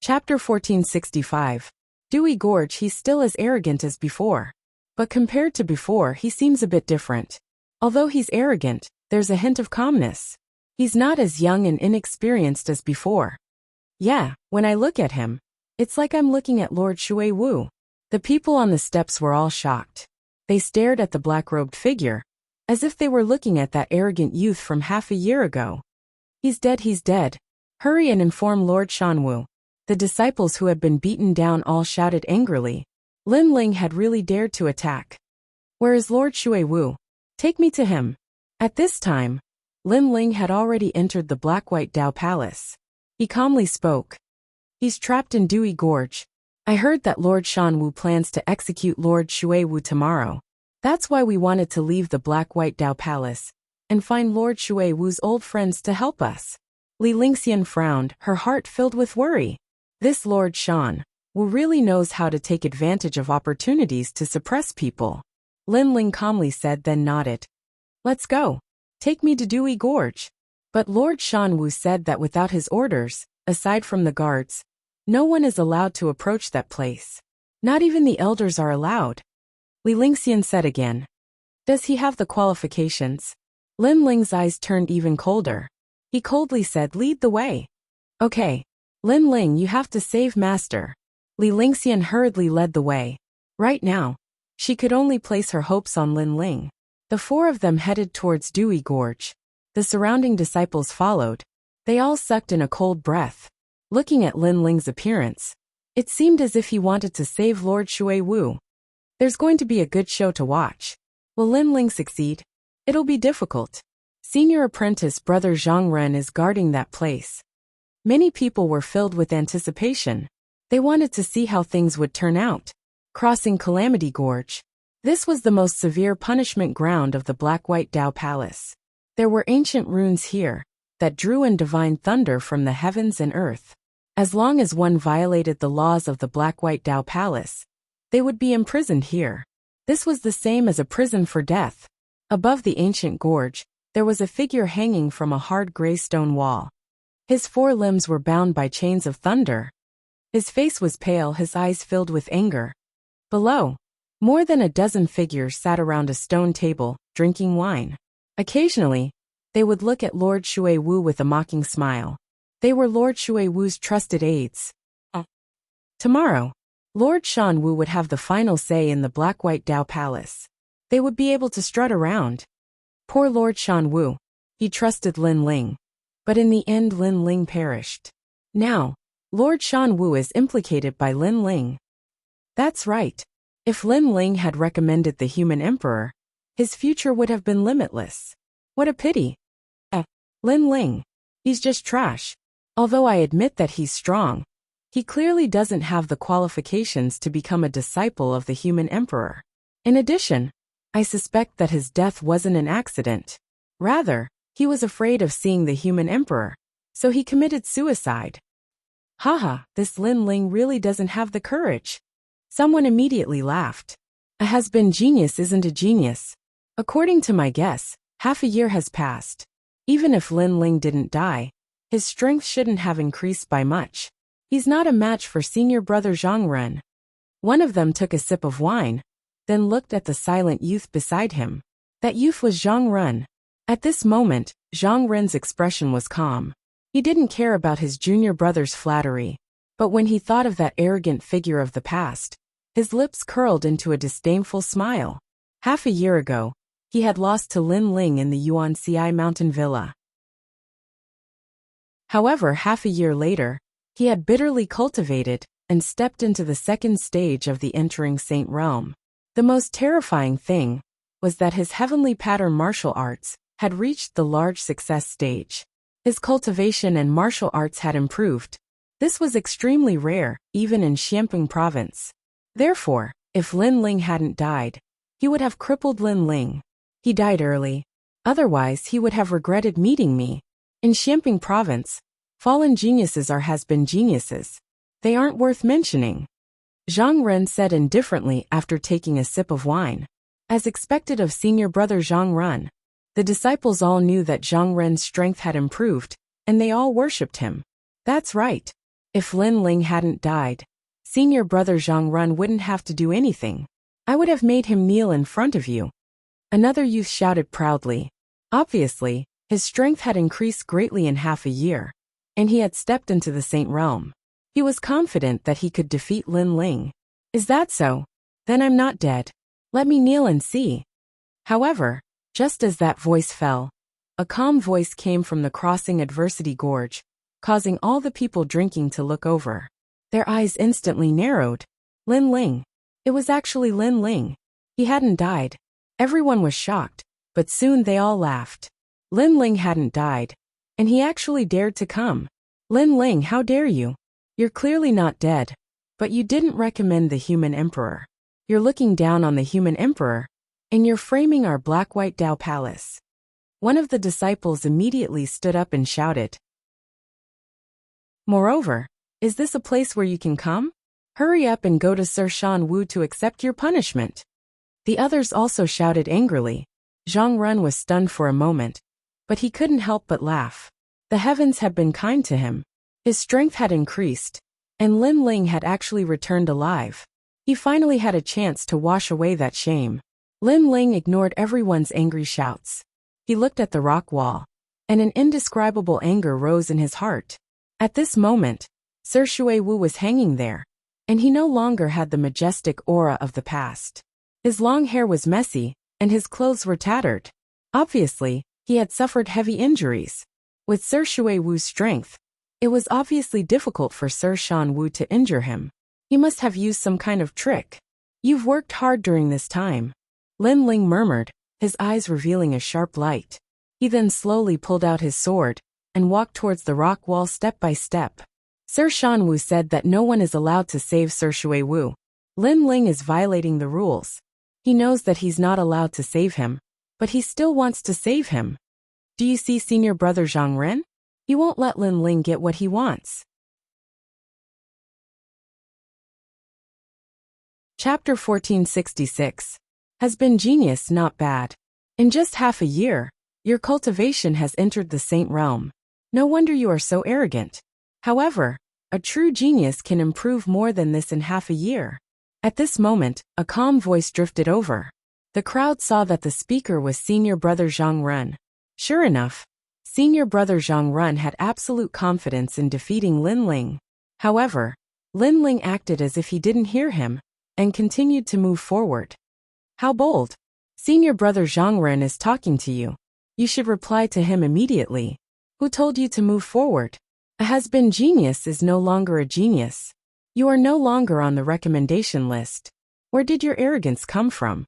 Chapter 1465. Dewy Gorge. He's still as arrogant as before. But compared to before, he seems a bit different. Although he's arrogant, there's a hint of calmness. He's not as young and inexperienced as before. Yeah, when I look at him, it's like I'm looking at Lord Shui Wu. The people on the steps were all shocked. They stared at the black-robed figure, as if they were looking at that arrogant youth from half a year ago. He's dead, he's dead. Hurry and inform Lord Shanwu. The disciples who had been beaten down all shouted angrily. Lin Ling had really dared to attack. Where is Lord Shui Wu? Take me to him. At this time, Lin Ling had already entered the Black-White Dao Palace. He calmly spoke. He's trapped in Dewy Gorge. I heard that Lord Shanwu plans to execute Lord Shui Wu tomorrow. That's why we wanted to leave the Black-White Dao Palace and find Lord Shui Wu's old friends to help us. Li Lingxian frowned, her heart filled with worry. This Lord Shan Wu really knows how to take advantage of opportunities to suppress people. Lin Ling calmly said, then nodded. Let's go. Take me to Dewy Gorge. But Lord Shan Wu said that without his orders, aside from the guards, no one is allowed to approach that place. Not even the elders are allowed. Li Lingxian said again. Does he have the qualifications? Lin Ling's eyes turned even colder. He coldly said, lead the way. Okay. Lin Ling, you have to save Master. Li Lingxian hurriedly led the way. Right now, she could only place her hopes on Lin Ling. The 4 of them headed towards Dewy Gorge. The surrounding disciples followed. They all sucked in a cold breath. Looking at Lin Ling's appearance, it seemed as if he wanted to save Lord Shui Wu. There's going to be a good show to watch. Will Lin Ling succeed? It'll be difficult. Senior apprentice brother Zhang Ren is guarding that place. Many people were filled with anticipation. They wanted to see how things would turn out. Crossing Calamity Gorge. This was the most severe punishment ground of the Black-White Dao Palace. There were ancient runes here that drew in divine thunder from the heavens and earth. As long as one violated the laws of the Black-White Dao Palace, they would be imprisoned here. This was the same as a prison for death. Above the ancient gorge, there was a figure hanging from a hard gray stone wall. His 4 limbs were bound by chains of thunder. His face was pale, his eyes filled with anger. Below, more than a dozen figures sat around a stone table, drinking wine. Occasionally, they would look at Lord Shui Wu with a mocking smile. They were Lord Shui Wu's trusted aides. Tomorrow, Lord Shan Wu would have the final say in the Black-White Dao Palace. They would be able to strut around. Poor Lord Shan Wu. He trusted Lin Ling. But in the end Lin Ling perished. Now, Lord Shan Wu is implicated by Lin Ling. That's right. If Lin Ling had recommended the human emperor, his future would have been limitless. What a pity. Lin Ling. He's just trash. Although I admit that he's strong, he clearly doesn't have the qualifications to become a disciple of the human emperor. In addition, I suspect that his death wasn't an accident. Rather, he was afraid of seeing the human emperor, so he committed suicide. Haha, this Lin Ling really doesn't have the courage. Someone immediately laughed. A has-been genius isn't a genius. According to my guess, half a year has passed. Even if Lin Ling didn't die, his strength shouldn't have increased by much. He's not a match for senior brother Zhang Ren. One of them took a sip of wine, then looked at the silent youth beside him. That youth was Zhang Ren. At this moment, Zhang Ren's expression was calm. He didn't care about his junior brother's flattery. But when he thought of that arrogant figure of the past, his lips curled into a disdainful smile. Half a year ago, he had lost to Lin Ling in the Yuanxi mountain villa. However, half a year later, he had bitterly cultivated and stepped into the second stage of the entering saint realm. The most terrifying thing was that his heavenly pattern martial arts had reached the large success stage. His cultivation and martial arts had improved. This was extremely rare, even in Xianping province. Therefore, if Lin Ling hadn't died, he would have crippled Lin Ling. He died early. Otherwise, he would have regretted meeting me. In Xianping province, fallen geniuses are has-been geniuses. They aren't worth mentioning. Zhang Ren said indifferently after taking a sip of wine. As expected of senior brother Zhang Ren, the disciples all knew that Zhang Ren's strength had improved, and they all worshipped him. That's right. If Lin Ling hadn't died, senior brother Zhang Ren wouldn't have to do anything. I would have made him kneel in front of you. Another youth shouted proudly. Obviously, his strength had increased greatly in half a year, and he had stepped into the saint realm. He was confident that he could defeat Lin Ling. Is that so? Then I'm not dead. Let me kneel and see. However, just as that voice fell, a calm voice came from the crossing Adversity Gorge, causing all the people drinking to look over. Their eyes instantly narrowed. Lin Ling. It was actually Lin Ling. He hadn't died. Everyone was shocked, but soon they all laughed. Lin Ling hadn't died, and he actually dared to come. Lin Ling, how dare you? You're clearly not dead, but you didn't recommend the human emperor. You're looking down on the human emperor, and you're framing our Black-White Dao Palace. One of the disciples immediately stood up and shouted. Moreover, is this a place where you can come? Hurry up and go to Sir Shan Wu to accept your punishment. The others also shouted angrily. Zhang Ren was stunned for a moment, but he couldn't help but laugh. The heavens had been kind to him. His strength had increased, and Lin Ling had actually returned alive. He finally had a chance to wash away that shame. Lin Ling ignored everyone's angry shouts. He looked at the rock wall, and an indescribable anger rose in his heart. At this moment, Sir Shui Wu was hanging there, and he no longer had the majestic aura of the past. His long hair was messy, and his clothes were tattered. Obviously, he had suffered heavy injuries. With Sir Shui Wu's strength, it was obviously difficult for Sir Shan Wu to injure him. He must have used some kind of trick. You've worked hard during this time. Lin Ling murmured, his eyes revealing a sharp light. He then slowly pulled out his sword and walked towards the rock wall step by step. Sir Shanwu said that no one is allowed to save Sir Shuiwu. Lin Ling is violating the rules. He knows that he's not allowed to save him, but he still wants to save him. Do you see senior brother Zhang Ren? He won't let Lin Ling get what he wants. Chapter 1466. Has been genius not bad. In just half a year, your cultivation has entered the saint realm. No wonder you are so arrogant. However, a true genius can improve more than this in half a year. At this moment, a calm voice drifted over. The crowd saw that the speaker was senior brother Zhang Ren. Sure enough, senior brother Zhang Ren had absolute confidence in defeating Lin Ling. However, Lin Ling acted as if he didn't hear him and continued to move forward. How bold! Senior brother Zhang Ren is talking to you. You should reply to him immediately. Who told you to move forward? A has-been genius is no longer a genius. You are no longer on the recommendation list. Where did your arrogance come from?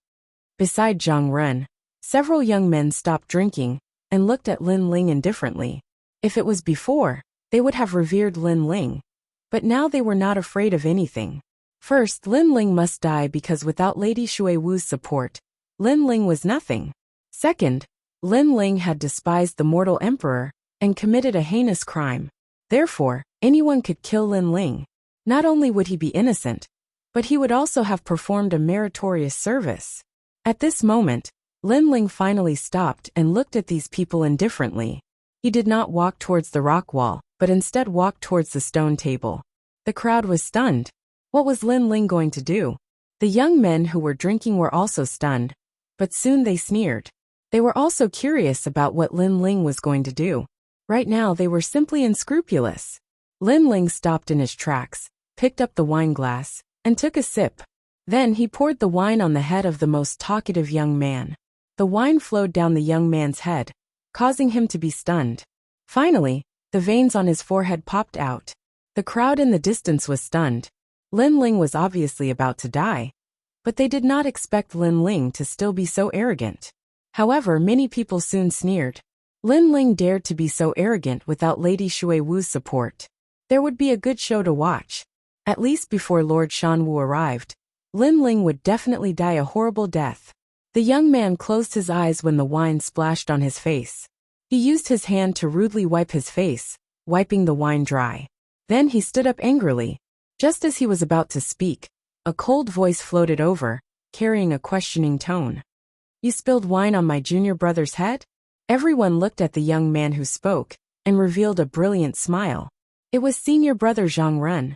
Beside Zhang Ren, several young men stopped drinking and looked at Lin Ling indifferently. If it was before, they would have revered Lin Ling. But now they were not afraid of anything. First, Lin Ling must die because without Lady Shuiwu's support, Lin Ling was nothing. Second, Lin Ling had despised the mortal emperor and committed a heinous crime. Therefore, anyone could kill Lin Ling. Not only would he be innocent, but he would also have performed a meritorious service. At this moment, Lin Ling finally stopped and looked at these people indifferently. He did not walk towards the rock wall, but instead walked towards the stone table. The crowd was stunned. What was Lin Ling going to do? The young men who were drinking were also stunned, but soon they sneered. They were also curious about what Lin Ling was going to do. Right now they were simply unscrupulous. Lin Ling stopped in his tracks, picked up the wine glass, and took a sip. Then he poured the wine on the head of the most talkative young man. The wine flowed down the young man's head, causing him to be stunned. Finally, the veins on his forehead popped out. The crowd in the distance was stunned. Lin Ling was obviously about to die, but they did not expect Lin Ling to still be so arrogant. However, many people soon sneered. Lin Ling dared to be so arrogant without Lady Shuiwu's support. There would be a good show to watch. At least before Lord Shanwu arrived, Lin Ling would definitely die a horrible death. The young man closed his eyes when the wine splashed on his face. He used his hand to rudely wipe his face, wiping the wine dry. Then he stood up angrily. Just as he was about to speak, a cold voice floated over, carrying a questioning tone. You spilled wine on my junior brother's head? Everyone looked at the young man who spoke and revealed a brilliant smile. It was senior brother Zhang Ren.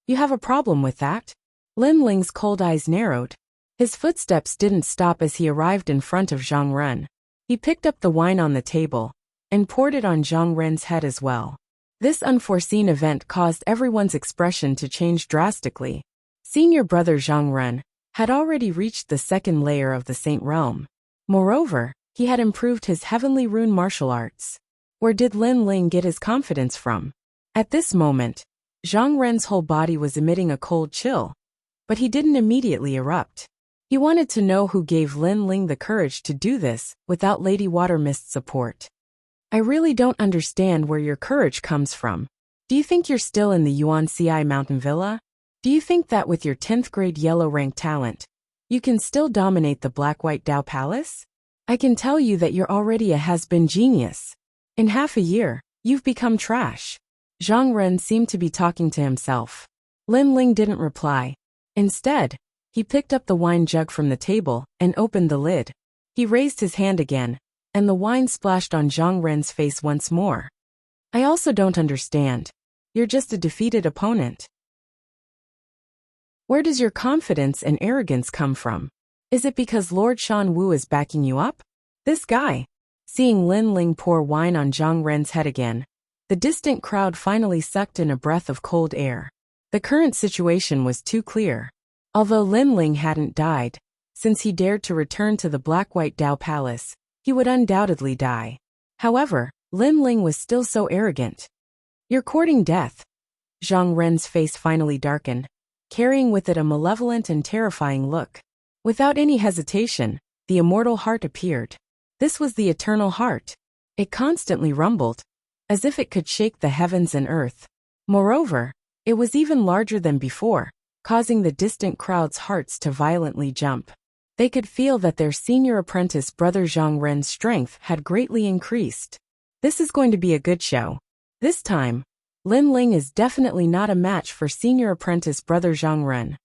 You have a problem with that? Lin Ling's cold eyes narrowed. His footsteps didn't stop as he arrived in front of Zhang Ren. He picked up the wine on the table and poured it on Zhang Ren's head as well. This unforeseen event caused everyone's expression to change drastically. Senior brother Zhang Ren had already reached the second layer of the Saint Realm. Moreover, he had improved his heavenly rune martial arts. Where did Lin Ling get his confidence from? At this moment, Zhang Ren's whole body was emitting a cold chill, but he didn't immediately erupt. He wanted to know who gave Lin Ling the courage to do this without Lady Watermist's support. I really don't understand where your courage comes from. Do you think you're still in the Yuanci Mountain Villa? Do you think that with your 10th grade yellow rank talent, you can still dominate the Black-White Dao Palace? I can tell you that you're already a has-been genius. In half a year, you've become trash. Zhang Ren seemed to be talking to himself. Lin Ling didn't reply. Instead, he picked up the wine jug from the table and opened the lid. He raised his hand again, and the wine splashed on Zhang Ren's face once more. I also don't understand. You're just a defeated opponent. Where does your confidence and arrogance come from? Is it because Lord Shanwu is backing you up? This guy. Seeing Lin Ling pour wine on Zhang Ren's head again, the distant crowd finally sucked in a breath of cold air. The current situation was too clear. Although Lin Ling hadn't died, since he dared to return to the Black-White Dao Palace, he would undoubtedly die. However, Lin Ling was still so arrogant. You're courting death. Zhang Ren's face finally darkened, carrying with it a malevolent and terrifying look. Without any hesitation, the immortal heart appeared. This was the eternal heart. It constantly rumbled, as if it could shake the heavens and earth. Moreover, it was even larger than before, causing the distant crowd's hearts to violently jump. They could feel that their senior apprentice brother Zhang Ren's strength had greatly increased. This is going to be a good show. This time, Lin Ling is definitely not a match for senior apprentice brother Zhang Ren.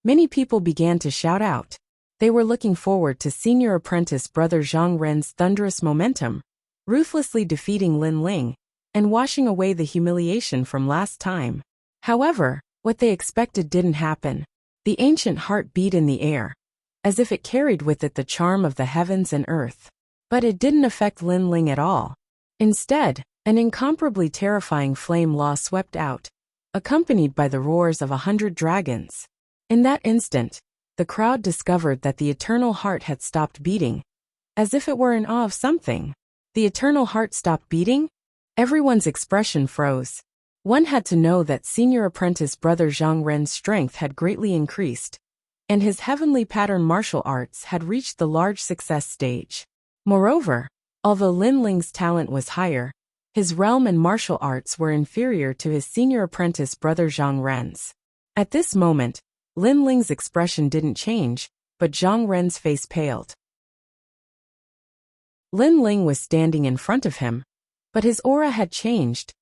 Many people began to shout out. They were looking forward to senior apprentice brother Zhang Ren's thunderous momentum, ruthlessly defeating Lin Ling, and washing away the humiliation from last time. However, what they expected didn't happen. The ancient heart beat in the air, as if it carried with it the charm of the heavens and earth. But it didn't affect Lin Ling at all. Instead, an incomparably terrifying flame law swept out, accompanied by the roars of 100 dragons. In that instant, the crowd discovered that the eternal heart had stopped beating, as if it were in awe of something. The eternal heart stopped beating? Everyone's expression froze. One had to know that senior apprentice brother Zhang Ren's strength had greatly increased, and his heavenly pattern martial arts had reached the large success stage. Moreover, although Lin Ling's talent was higher, his realm and martial arts were inferior to his senior apprentice brother Zhang Ren's. At this moment, Lin Ling's expression didn't change, but Zhang Ren's face paled. Lin Ling was standing in front of him, but his aura had changed,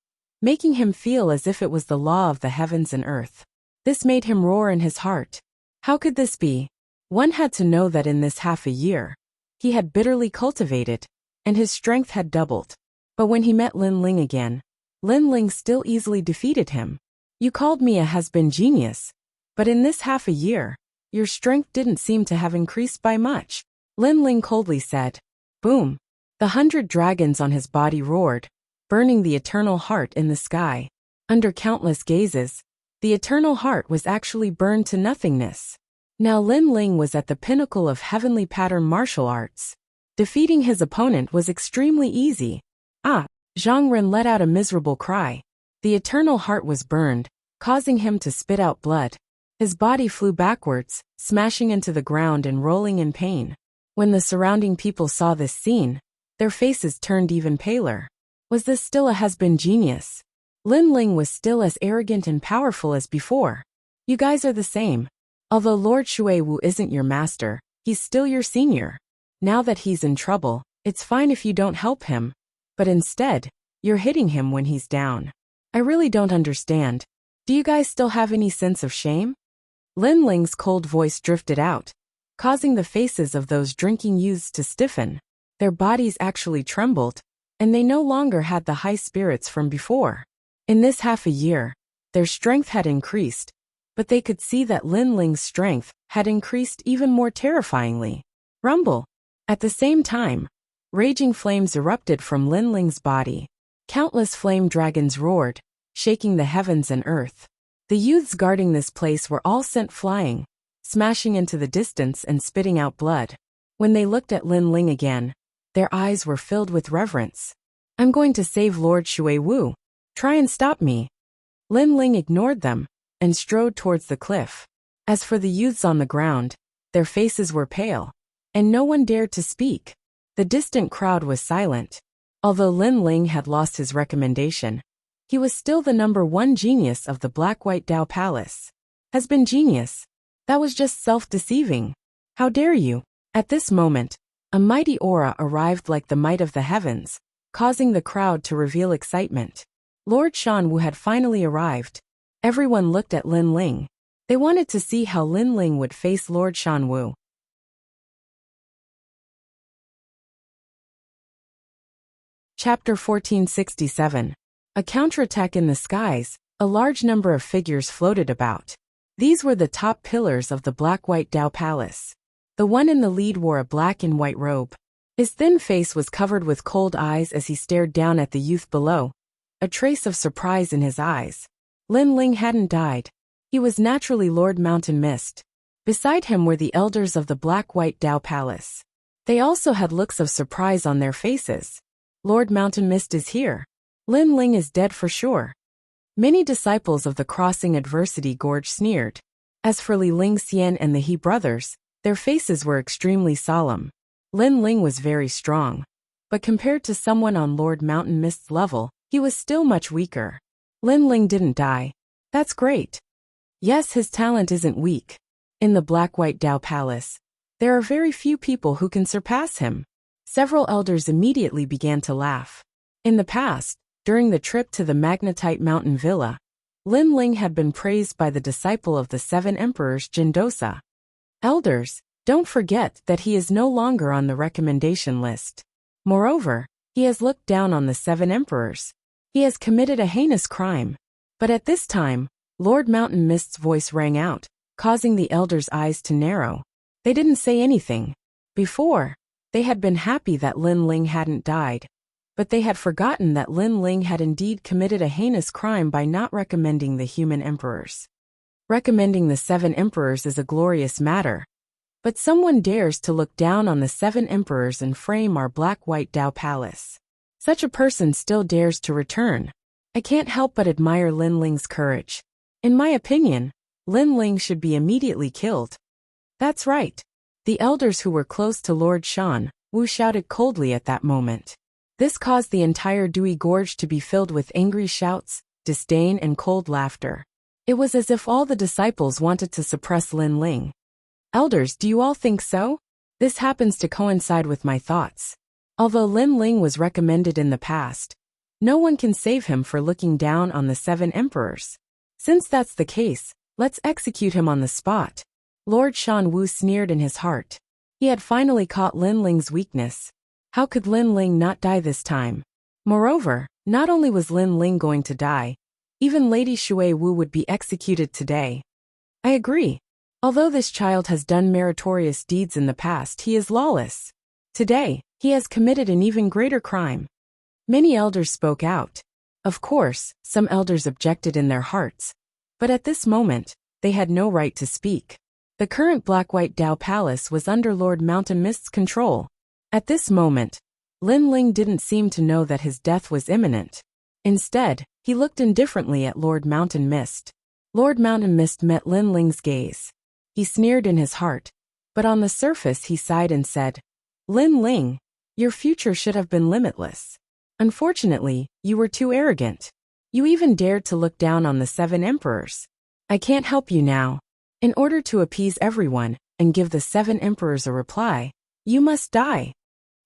making him feel as if it was the law of the heavens and earth. This made him roar in his heart. How could this be? One had to know that in this half a year, he had bitterly cultivated, and his strength had doubled. But when he met Lin Ling again, Lin Ling still easily defeated him. You called me a has-been genius, but in this half a year, your strength didn't seem to have increased by much. Lin Ling coldly said. Boom! The 100 dragons on his body roared, burning the eternal heart in the sky. Under countless gazes, the eternal heart was actually burned to nothingness. Now Lin Ling was at the pinnacle of heavenly pattern martial arts. Defeating his opponent was extremely easy. Zhang Ren let out a miserable cry. The eternal heart was burned, causing him to spit out blood. His body flew backwards, smashing into the ground and rolling in pain. When the surrounding people saw this scene, their faces turned even paler. Was this still a has-been genius? Lin Ling was still as arrogant and powerful as before. You guys are the same. Although Lord Shui Wu isn't your master, he's still your senior. Now that he's in trouble, it's fine if you don't help him. But instead, you're hitting him when he's down. I really don't understand. Do you guys still have any sense of shame? Lin Ling's cold voice drifted out, causing the faces of those drinking youths to stiffen. Their bodies actually trembled, and they no longer had the high spirits from before. In this half a year, their strength had increased, but they could see that Lin Ling's strength had increased even more terrifyingly. Rumble! At the same time, raging flames erupted from Lin Ling's body. Countless flame dragons roared, shaking the heavens and earth. The youths guarding this place were all sent flying, smashing into the distance and spitting out blood. When they looked at Lin Ling again, their eyes were filled with reverence. I'm going to save Lord Shui Wu. Try and stop me. Lin Ling ignored them and strode towards the cliff. As for the youths on the ground, their faces were pale, and no one dared to speak. The distant crowd was silent. Although Lin Ling had lost his recommendation, he was still the #1 genius of the Black-White Dao Palace. Has been genius. That was just self-deceiving. How dare you? At this moment, a mighty aura arrived like the might of the heavens, causing the crowd to reveal excitement. Lord Shan Wu had finally arrived. Everyone looked at Lin Ling. They wanted to see how Lin Ling would face Lord Shan Wu. Chapter 1467. A counterattack in the skies. A large number of figures floated about. These were the top pillars of the Black-White Dao Palace. The one in the lead wore a black and white robe. His thin face was covered with cold eyes as he stared down at the youth below, a trace of surprise in his eyes. Lin Ling hadn't died. He was naturally Lord Mountain Mist. Beside him were the elders of the Black-White Dao Palace. They also had looks of surprise on their faces. Lord Mountain Mist is here. Lin Ling is dead for sure. Many disciples of the Crossing Adversity Gorge sneered. As for Li Ling Xian and the He brothers, their faces were extremely solemn. Lin Ling was very strong. But compared to someone on Lord Mountain Mist's level, he was still much weaker. Lin Ling didn't die. That's great. Yes, his talent isn't weak. In the Black-White Dao Palace, there are very few people who can surpass him. Several elders immediately began to laugh. In the past, during the trip to the Magnetite Mountain Villa, Lin Ling had been praised by the disciple of the 7 emperors Jindosa. Elders, don't forget that he is no longer on the recommendation list. Moreover, he has looked down on the 7 emperors. He has committed a heinous crime. But at this time, Lord Mountain Mist's voice rang out, causing the elders' eyes to narrow. They didn't say anything. Before, they had been happy that Lin Ling hadn't died. But they had forgotten that Lin Ling had indeed committed a heinous crime by not recommending the human emperors. Recommending the 7 emperors is a glorious matter. But someone dares to look down on the 7 emperors and frame our Black-White Dao Palace. Such a person still dares to return. I can't help but admire Lin Ling's courage. In my opinion, Lin Ling should be immediately killed. That's right. The elders who were close to Lord Shan Wu shouted coldly at that moment. This caused the entire Dewey Gorge to be filled with angry shouts, disdain and cold laughter. It was as if all the disciples wanted to suppress Lin Ling. Elders, do you all think so? This happens to coincide with my thoughts. Although Lin Ling was recommended in the past, no one can save him for looking down on the 7 emperors. Since that's the case, let's execute him on the spot. Lord Shan Wu sneered in his heart. He had finally caught Lin Ling's weakness. How could Lin Ling not die this time? Moreover, not only was Lin Ling going to die, even Lady Shui Wu would be executed today. I agree. Although this child has done meritorious deeds in the past, he is lawless. Today, he has committed an even greater crime. Many elders spoke out. Of course, some elders objected in their hearts. But at this moment, they had no right to speak. The current Black-White Dao Palace was under Lord Mountain Mist's control. At this moment, Lin Ling didn't seem to know that his death was imminent. Instead, he looked indifferently at Lord Mountain Mist. Lord Mountain Mist met Lin Ling's gaze. He sneered in his heart, but on the surface he sighed and said, Lin Ling, your future should have been limitless. Unfortunately, you were too arrogant. You even dared to look down on the 7 emperors. I can't help you now. In order to appease everyone and give the 7 emperors a reply, you must die.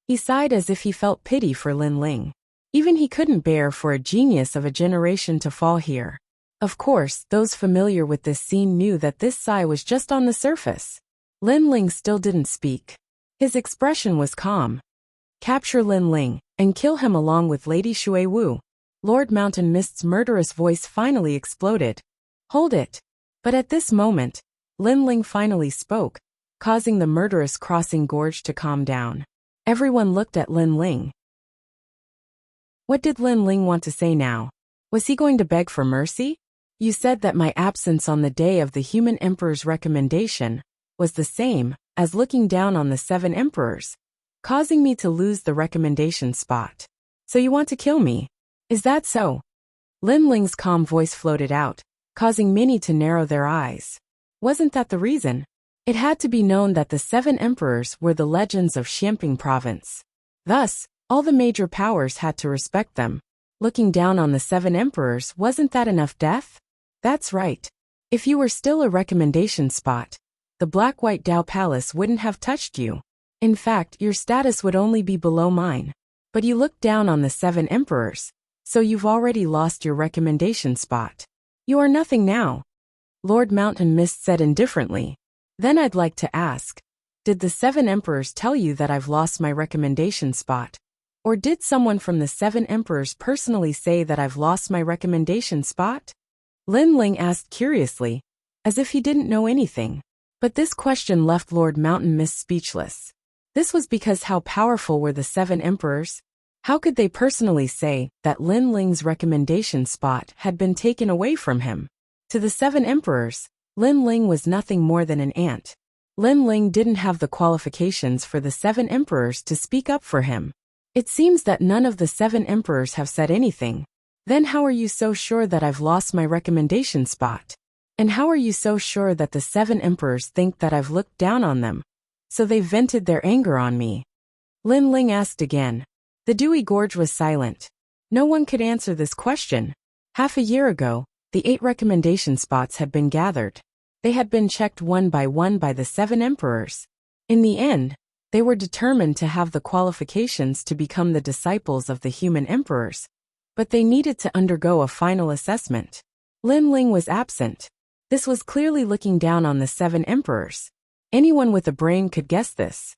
He sighed as if he felt pity for Lin Ling. Even he couldn't bear for a genius of a generation to fall here. Of course, those familiar with this scene knew that this sigh was just on the surface. Lin Ling still didn't speak. His expression was calm. Capture Lin Ling, and kill him along with Lady Shui Wu. Lord Mountain Mist's murderous voice finally exploded. Hold it. But at this moment, Lin Ling finally spoke, causing the murderous crossing gorge to calm down. Everyone looked at Lin Ling. What did Lin Ling want to say now? Was he going to beg for mercy? You said that my absence on the day of the human emperor's recommendation was the same as looking down on the 7 emperors, causing me to lose the recommendation spot. So you want to kill me? Is that so? Lin Ling's calm voice floated out, causing many to narrow their eyes. Wasn't that the reason? It had to be known that the 7 emperors were the legends of Xianping province. Thus, all the major powers had to respect them. Looking down on the 7 emperors, wasn't that enough death? That's right. If you were still a recommendation spot, the Black-White Dao Palace wouldn't have touched you. In fact, your status would only be below mine. But you looked down on the 7 emperors, so you've already lost your recommendation spot. You are nothing now. Lord Mountain Mist said indifferently. Then I'd like to ask, did the 7 emperors tell you that I've lost my recommendation spot? Or did someone from the 7 emperors personally say that I've lost my recommendation spot? Lin Ling asked curiously, as if he didn't know anything. But this question left Lord Mountain Mist speechless. This was because how powerful were the 7 emperors? How could they personally say that Lin Ling's recommendation spot had been taken away from him? To the 7 emperors, Lin Ling was nothing more than an ant. Lin Ling didn't have the qualifications for the 7 emperors to speak up for him. It seems that none of the 7 emperors have said anything. Then how are you so sure that I've lost my recommendation spot? And how are you so sure that the 7 emperors think that I've looked down on them? So they vented their anger on me. Lin Ling asked again. The dewy gorge was silent. No one could answer this question. Half a year ago, the 8 recommendation spots had been gathered. They had been checked one by the 7 emperors. In the end, they were determined to have the qualifications to become the disciples of the human emperors. But they needed to undergo a final assessment. Lin Ling was absent. This was clearly looking down on the 7 emperors. Anyone with a brain could guess this.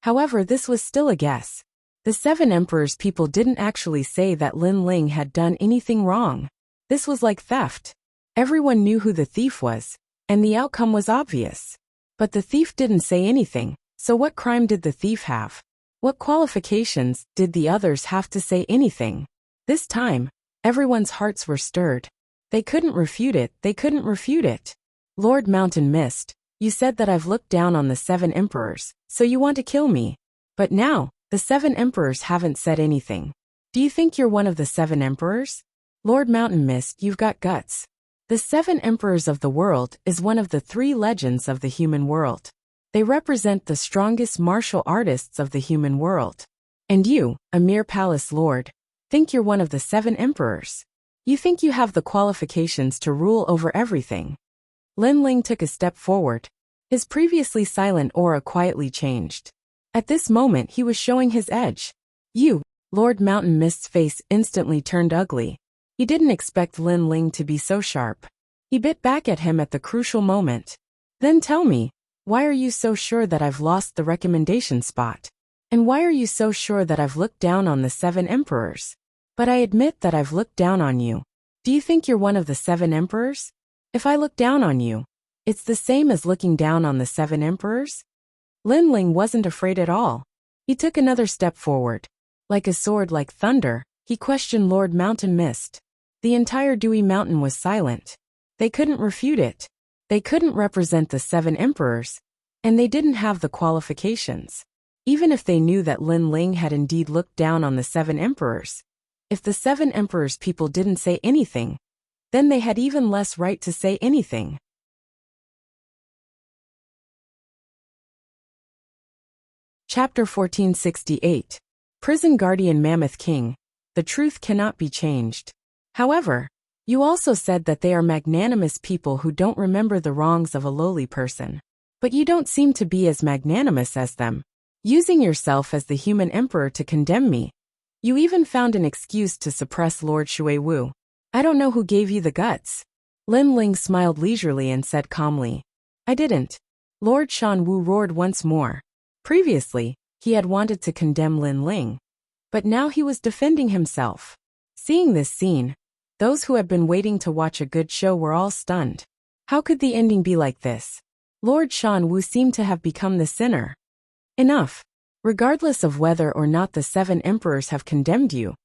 However, this was still a guess. The 7 emperors people didn't actually say that Lin Ling had done anything wrong. This was like theft. Everyone knew who the thief was, and the outcome was obvious. But the thief didn't say anything, so what crime did the thief have? What qualifications did the others have to say anything? This time, everyone's hearts were stirred. They couldn't refute it. Lord Mountain Mist, you said that I've looked down on the 7 emperors, so you want to kill me. But now, the 7 emperors haven't said anything. Do you think you're one of the 7 emperors? Lord Mountain Mist, you've got guts. The 7 emperors of the world is one of the 3 legends of the human world. They represent the strongest martial artists of the human world. And you, a mere palace lord, think you're one of the 7 emperors. You think you have the qualifications to rule over everything. Lin Ling took a step forward. His previously silent aura quietly changed. At this moment he was showing his edge. You, Lord Mountain Mist's face instantly turned ugly. He didn't expect Lin Ling to be so sharp. He bit back at him at the crucial moment. Then tell me, why are you so sure that I've lost the recommendation spot? And why are you so sure that I've looked down on the 7 emperors? But I admit that I've looked down on you. Do you think you're one of the 7 emperors? If I look down on you, it's the same as looking down on the 7 emperors? Lin Ling wasn't afraid at all. He took another step forward. Like a sword like thunder, he questioned Lord Mountain Mist. The entire Dewy Mountain was silent. They couldn't refute it. They couldn't represent the 7 emperors, and they didn't have the qualifications. Even if they knew that Lin Ling had indeed looked down on the 7 emperors, if the 7 emperors people didn't say anything, then they had even less right to say anything. Chapter 1468. Prison Guardian Mammoth King. The truth cannot be changed. However, you also said that they are magnanimous people who don't remember the wrongs of a lowly person. But you don't seem to be as magnanimous as them. Using yourself as the human emperor to condemn me. You even found an excuse to suppress Lord Shui Wu. I don't know who gave you the guts. Lin Ling smiled leisurely and said calmly. I didn't. Lord Shan Wu roared once more. Previously, he had wanted to condemn Lin Ling. But now he was defending himself. Seeing this scene, those who had been waiting to watch a good show were all stunned. How could the ending be like this? Lord Shan Wu seemed to have become the sinner. Enough. Regardless of whether or not the 7 emperors have condemned you,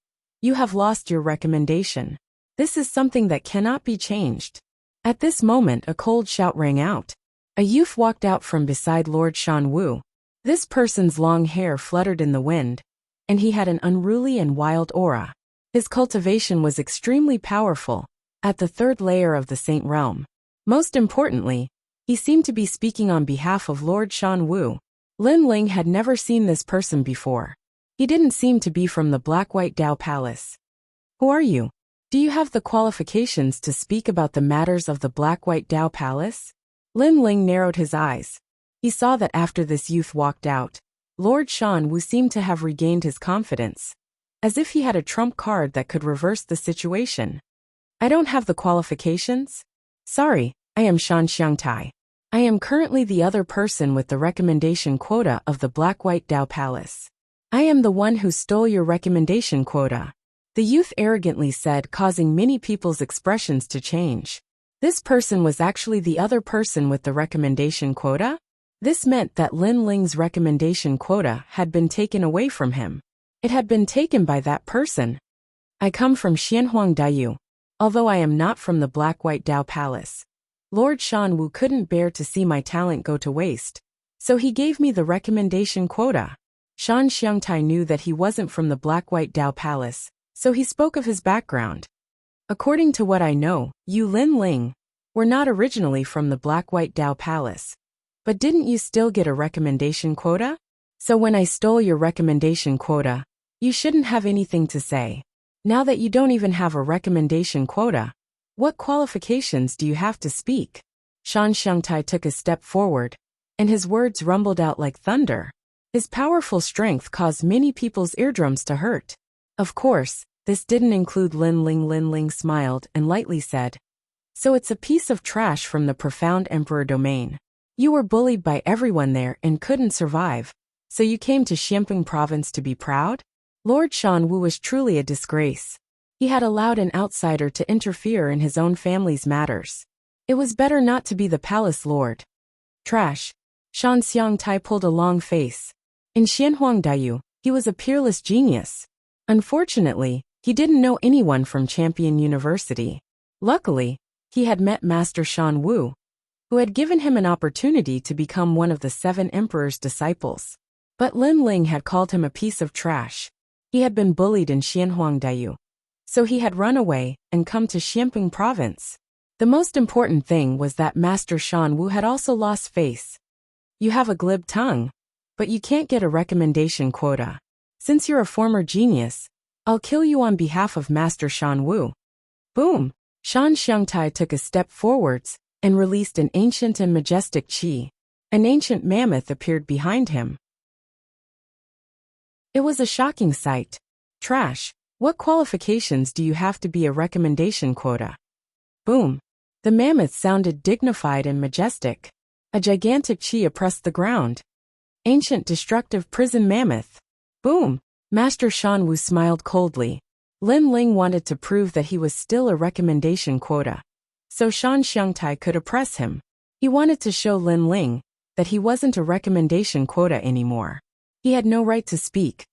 you have lost your recommendation. This is something that cannot be changed. At this moment a cold shout rang out. A youth walked out from beside Lord Shan Wu. This person's long hair fluttered in the wind, and he had an unruly and wild aura. His cultivation was extremely powerful, at the 3rd layer of the Saint Realm. Most importantly, he seemed to be speaking on behalf of Lord Shan Wu. Lin Ling had never seen this person before. He didn't seem to be from the Black-White Dao Palace. Who are you? Do you have the qualifications to speak about the matters of the Black-White Dao Palace? Lin Ling narrowed his eyes. He saw that after this youth walked out, Lord Shan Wu seemed to have regained his confidence, as if he had a trump card that could reverse the situation. I don't have the qualifications? Sorry, I am Shan Xiangtai. I am currently the other person with the recommendation quota of the Black-White Dao Palace. I am the one who stole your recommendation quota. The youth arrogantly said, causing many people's expressions to change. This person was actually the other person with the recommendation quota? This meant that Lin Ling's recommendation quota had been taken away from him. It had been taken by that person. I come from Xianhuang Daiyu. Although I am not from the Black-White Dao Palace, Lord Shan Wu couldn't bear to see my talent go to waste, so he gave me the recommendation quota. Shan Xiangtai knew that he wasn't from the Black-White Dao Palace, so he spoke of his background. According to what I know, you Lin Ling were not originally from the Black-White Dao Palace. But didn't you still get a recommendation quota? So when I stole your recommendation quota, you shouldn't have anything to say. Now that you don't even have a recommendation quota, what qualifications do you have to speak? Shan Xiangtai took a step forward, and his words rumbled out like thunder. His powerful strength caused many people's eardrums to hurt. Of course, this didn't include Lin Ling. Lin Ling smiled and lightly said, "So it's a piece of trash from the profound emperor domain. You were bullied by everyone there and couldn't survive, so you came to Xianping province to be proud?" Lord Shan Wu was truly a disgrace. He had allowed an outsider to interfere in his own family's matters. It was better not to be the palace lord. Trash. Shan Xiangtai pulled a long face. In Xianhuang Daiyu, he was a peerless genius. Unfortunately, he didn't know anyone from Champion University. Luckily, he had met Master Shan Wu, who had given him an opportunity to become one of the 7 emperor's disciples. But Lin Ling had called him a piece of trash. He had been bullied in Xianhuang Daiyu, so he had run away and come to Xianping province. The most important thing was that Master Shan Wu had also lost face. You have a glib tongue, but you can't get a recommendation quota. Since you're a former genius, I'll kill you on behalf of Master Shan Wu. Boom! Shan Xiangtai took a step forwards and released an ancient and majestic qi. An ancient mammoth appeared behind him. It was a shocking sight. Trash. What qualifications do you have to be a recommendation quota? Boom. The mammoth sounded dignified and majestic. A gigantic qi oppressed the ground. Ancient destructive prison mammoth. Boom. Master Shan Wu smiled coldly. Lin Ling wanted to prove that he was still a recommendation quota, so Shan Xiangtai could oppress him. He wanted to show Lin Ling that he wasn't a recommendation quota anymore. He had no right to speak.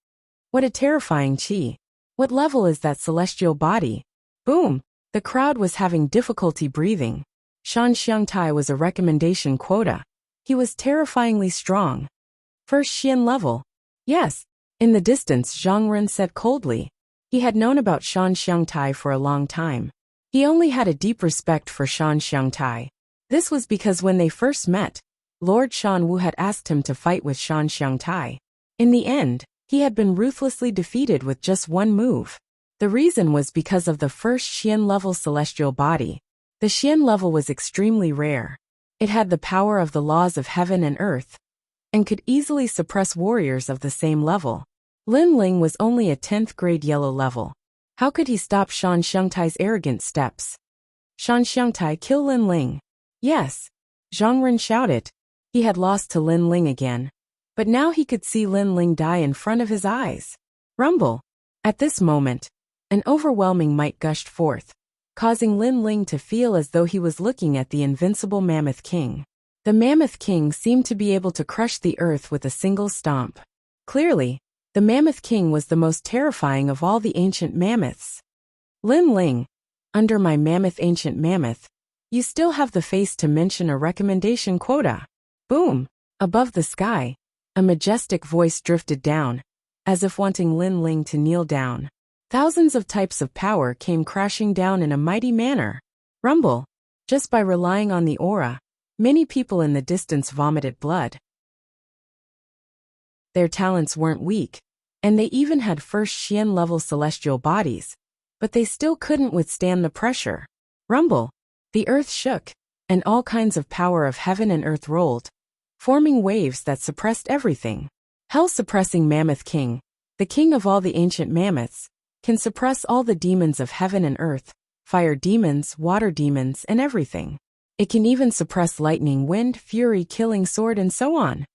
What a terrifying qi. What level is that celestial body? Boom! The crowd was having difficulty breathing. Shan Xiangtai was a recommendation quota. He was terrifyingly strong. First Xian level. Yes. In the distance, Zhang Ren said coldly. He had known about Shan Xiangtai for a long time. He only had a deep respect for Shan Xiangtai. This was because when they first met, Lord Shan Wu had asked him to fight with Shan Xiangtai. In the end, he had been ruthlessly defeated with just one move. The reason was because of the first Xian level celestial body. The Xian level was extremely rare. It had the power of the laws of heaven and earth, and could easily suppress warriors of the same level. Lin Ling was only a 10th grade yellow level. How could he stop Shan Xiangtai's arrogant steps? Shan Xiangtai, kill Lin Ling. Yes. Zhang Ren shouted. He had lost to Lin Ling again. But now he could see Lin Ling die in front of his eyes. Rumble. At this moment, an overwhelming might gushed forth, causing Lin Ling to feel as though he was looking at the invincible Mammoth King. The Mammoth King seemed to be able to crush the earth with a single stomp. Clearly, the Mammoth King was the most terrifying of all the ancient mammoths. Lin Ling, under my mammoth ancient mammoth, you still have the face to mention a recommendation quota. Boom! Above the sky, a majestic voice drifted down, as if wanting Lin Ling to kneel down. Thousands of types of power came crashing down in a mighty manner. Rumble. Just by relying on the aura, many people in the distance vomited blood. Their talents weren't weak, and they even had first Xian level celestial bodies, but they still couldn't withstand the pressure. Rumble. The earth shook, and all kinds of power of heaven and earth rolled, forming waves that suppressed everything. Hell-suppressing Mammoth King, the king of all the ancient mammoths, can suppress all the demons of heaven and earth, fire demons, water demons, and everything. It can even suppress lightning, wind, fury, killing sword, and so on.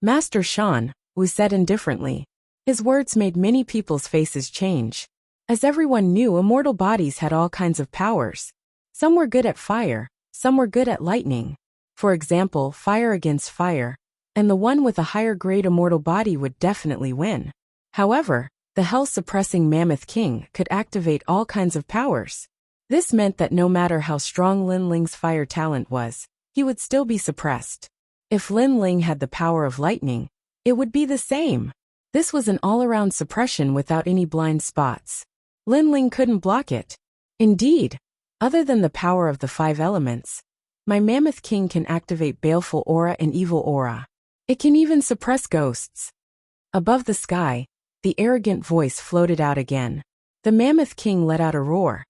Master Shan Wu said indifferently. His words made many people's faces change. As everyone knew, immortal bodies had all kinds of powers. Some were good at fire, some were good at lightning. For example, fire against fire, and the one with a higher grade immortal body would definitely win. However, the hell-suppressing Mammoth King could activate all kinds of powers. This meant that no matter how strong Lin Ling's fire talent was, he would still be suppressed. If Lin Ling had the power of lightning, it would be the same. This was an all-around suppression without any blind spots. Lin Ling couldn't block it. Indeed, other than the power of the 5 elements, my Mammoth King can activate baleful aura and evil aura. It can even suppress ghosts. Above the sky, the arrogant voice floated out again. The Mammoth King let out a roar,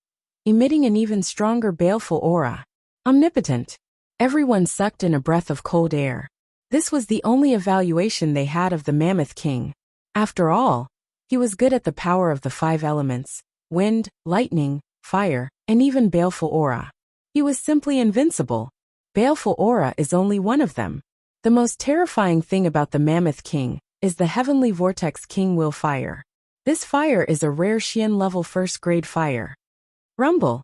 emitting an even stronger baleful aura. Omnipotent. Everyone sucked in a breath of cold air. This was the only evaluation they had of the Mammoth King. After all, he was good at the power of the 5 elements: wind, lightning, fire, and even baleful aura. He was simply invincible. Baleful aura is only one of them. The most terrifying thing about the Mammoth King is the Heavenly Vortex King Will Fire. This fire is a rare Xian level 1st grade fire. Rumble.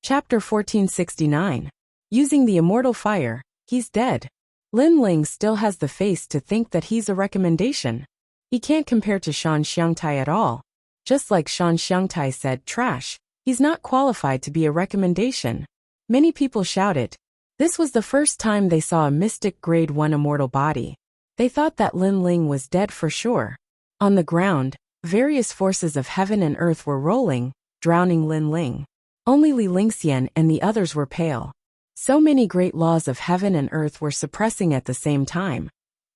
Chapter 1469. Using the immortal fire, he's dead. Lin Ling still has the face to think that he's a recommendation. He can't compare to Shan Xiangtai at all. Just like Shan Xiangtai said, trash, he's not qualified to be a recommendation. Many people shouted. This was the first time they saw a mystic grade 1 immortal body. They thought that Lin Ling was dead for sure. On the ground, various forces of heaven and earth were rolling, drowning Lin Ling. Only Li Lingxian and the others were pale. So many great laws of heaven and earth were suppressing at the same time.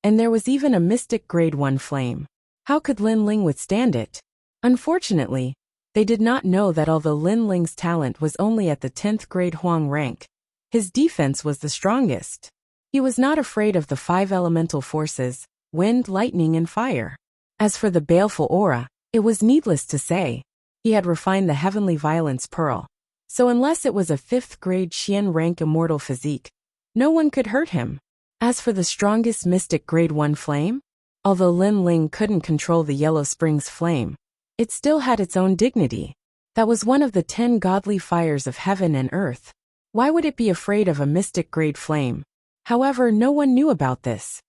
And there was even a mystic grade 1 flame. How could Lin Ling withstand it? Unfortunately, they did not know that although Lin Ling's talent was only at the 10th grade Huang rank, his defense was the strongest. He was not afraid of the 5 elemental forces: wind, lightning, and fire. As for the baleful aura, it was needless to say. He had refined the heavenly violence pearl. So unless it was a 5th grade Xian rank immortal physique, no one could hurt him. As for the strongest mystic grade 1 flame, although Lin Ling couldn't control the Yellow Springs flame, it still had its own dignity. That was one of the 10 godly fires of heaven and earth. Why would it be afraid of a mystic grade flame? However, no one knew about this.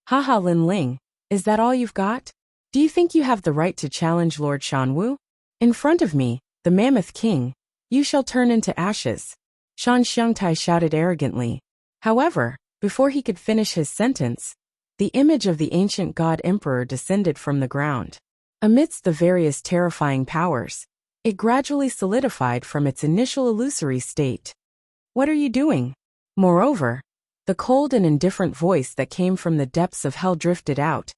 Haha, Lin Ling, is that all you've got? Do you think you have the right to challenge Lord Shanwu? In front of me, the Mammoth King, you shall turn into ashes. Shan Xiangtai shouted arrogantly. However, before he could finish his sentence, the image of the ancient god emperor descended from the ground. Amidst the various terrifying powers, it gradually solidified from its initial illusory state. What are you doing? Moreover, the cold and indifferent voice that came from the depths of hell drifted out,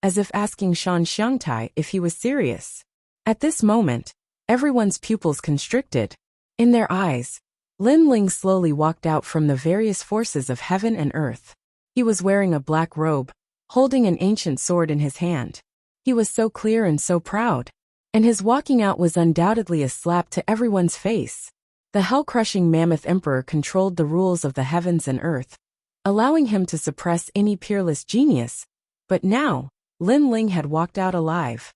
as if asking Shan Xiangtai if he was serious. At this moment, everyone's pupils constricted. In their eyes, Lin Ling slowly walked out from the various forces of heaven and earth. He was wearing a black robe, holding an ancient sword in his hand. He was so clear and so proud, and his walking out was undoubtedly a slap to everyone's face. The hell-crushing Mammoth Emperor controlled the rules of the heavens and earth, allowing him to suppress any peerless genius. But now, Lin Ling had walked out alive.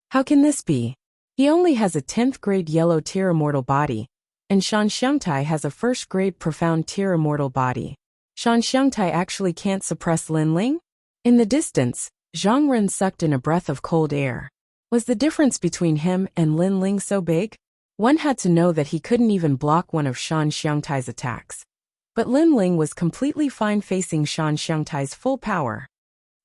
How can this be? He only has a 10th grade yellow tier immortal body, and Shan Xiangtai has a 1st grade profound tier immortal body. Shan Xiangtai actually can't suppress Lin Ling? In the distance, Zhang Ren sucked in a breath of cold air. Was the difference between him and Lin Ling so big? One had to know that he couldn't even block one of Shan Xiangtai's attacks. But Lin Ling was completely fine facing Shan Xiangtai's full power.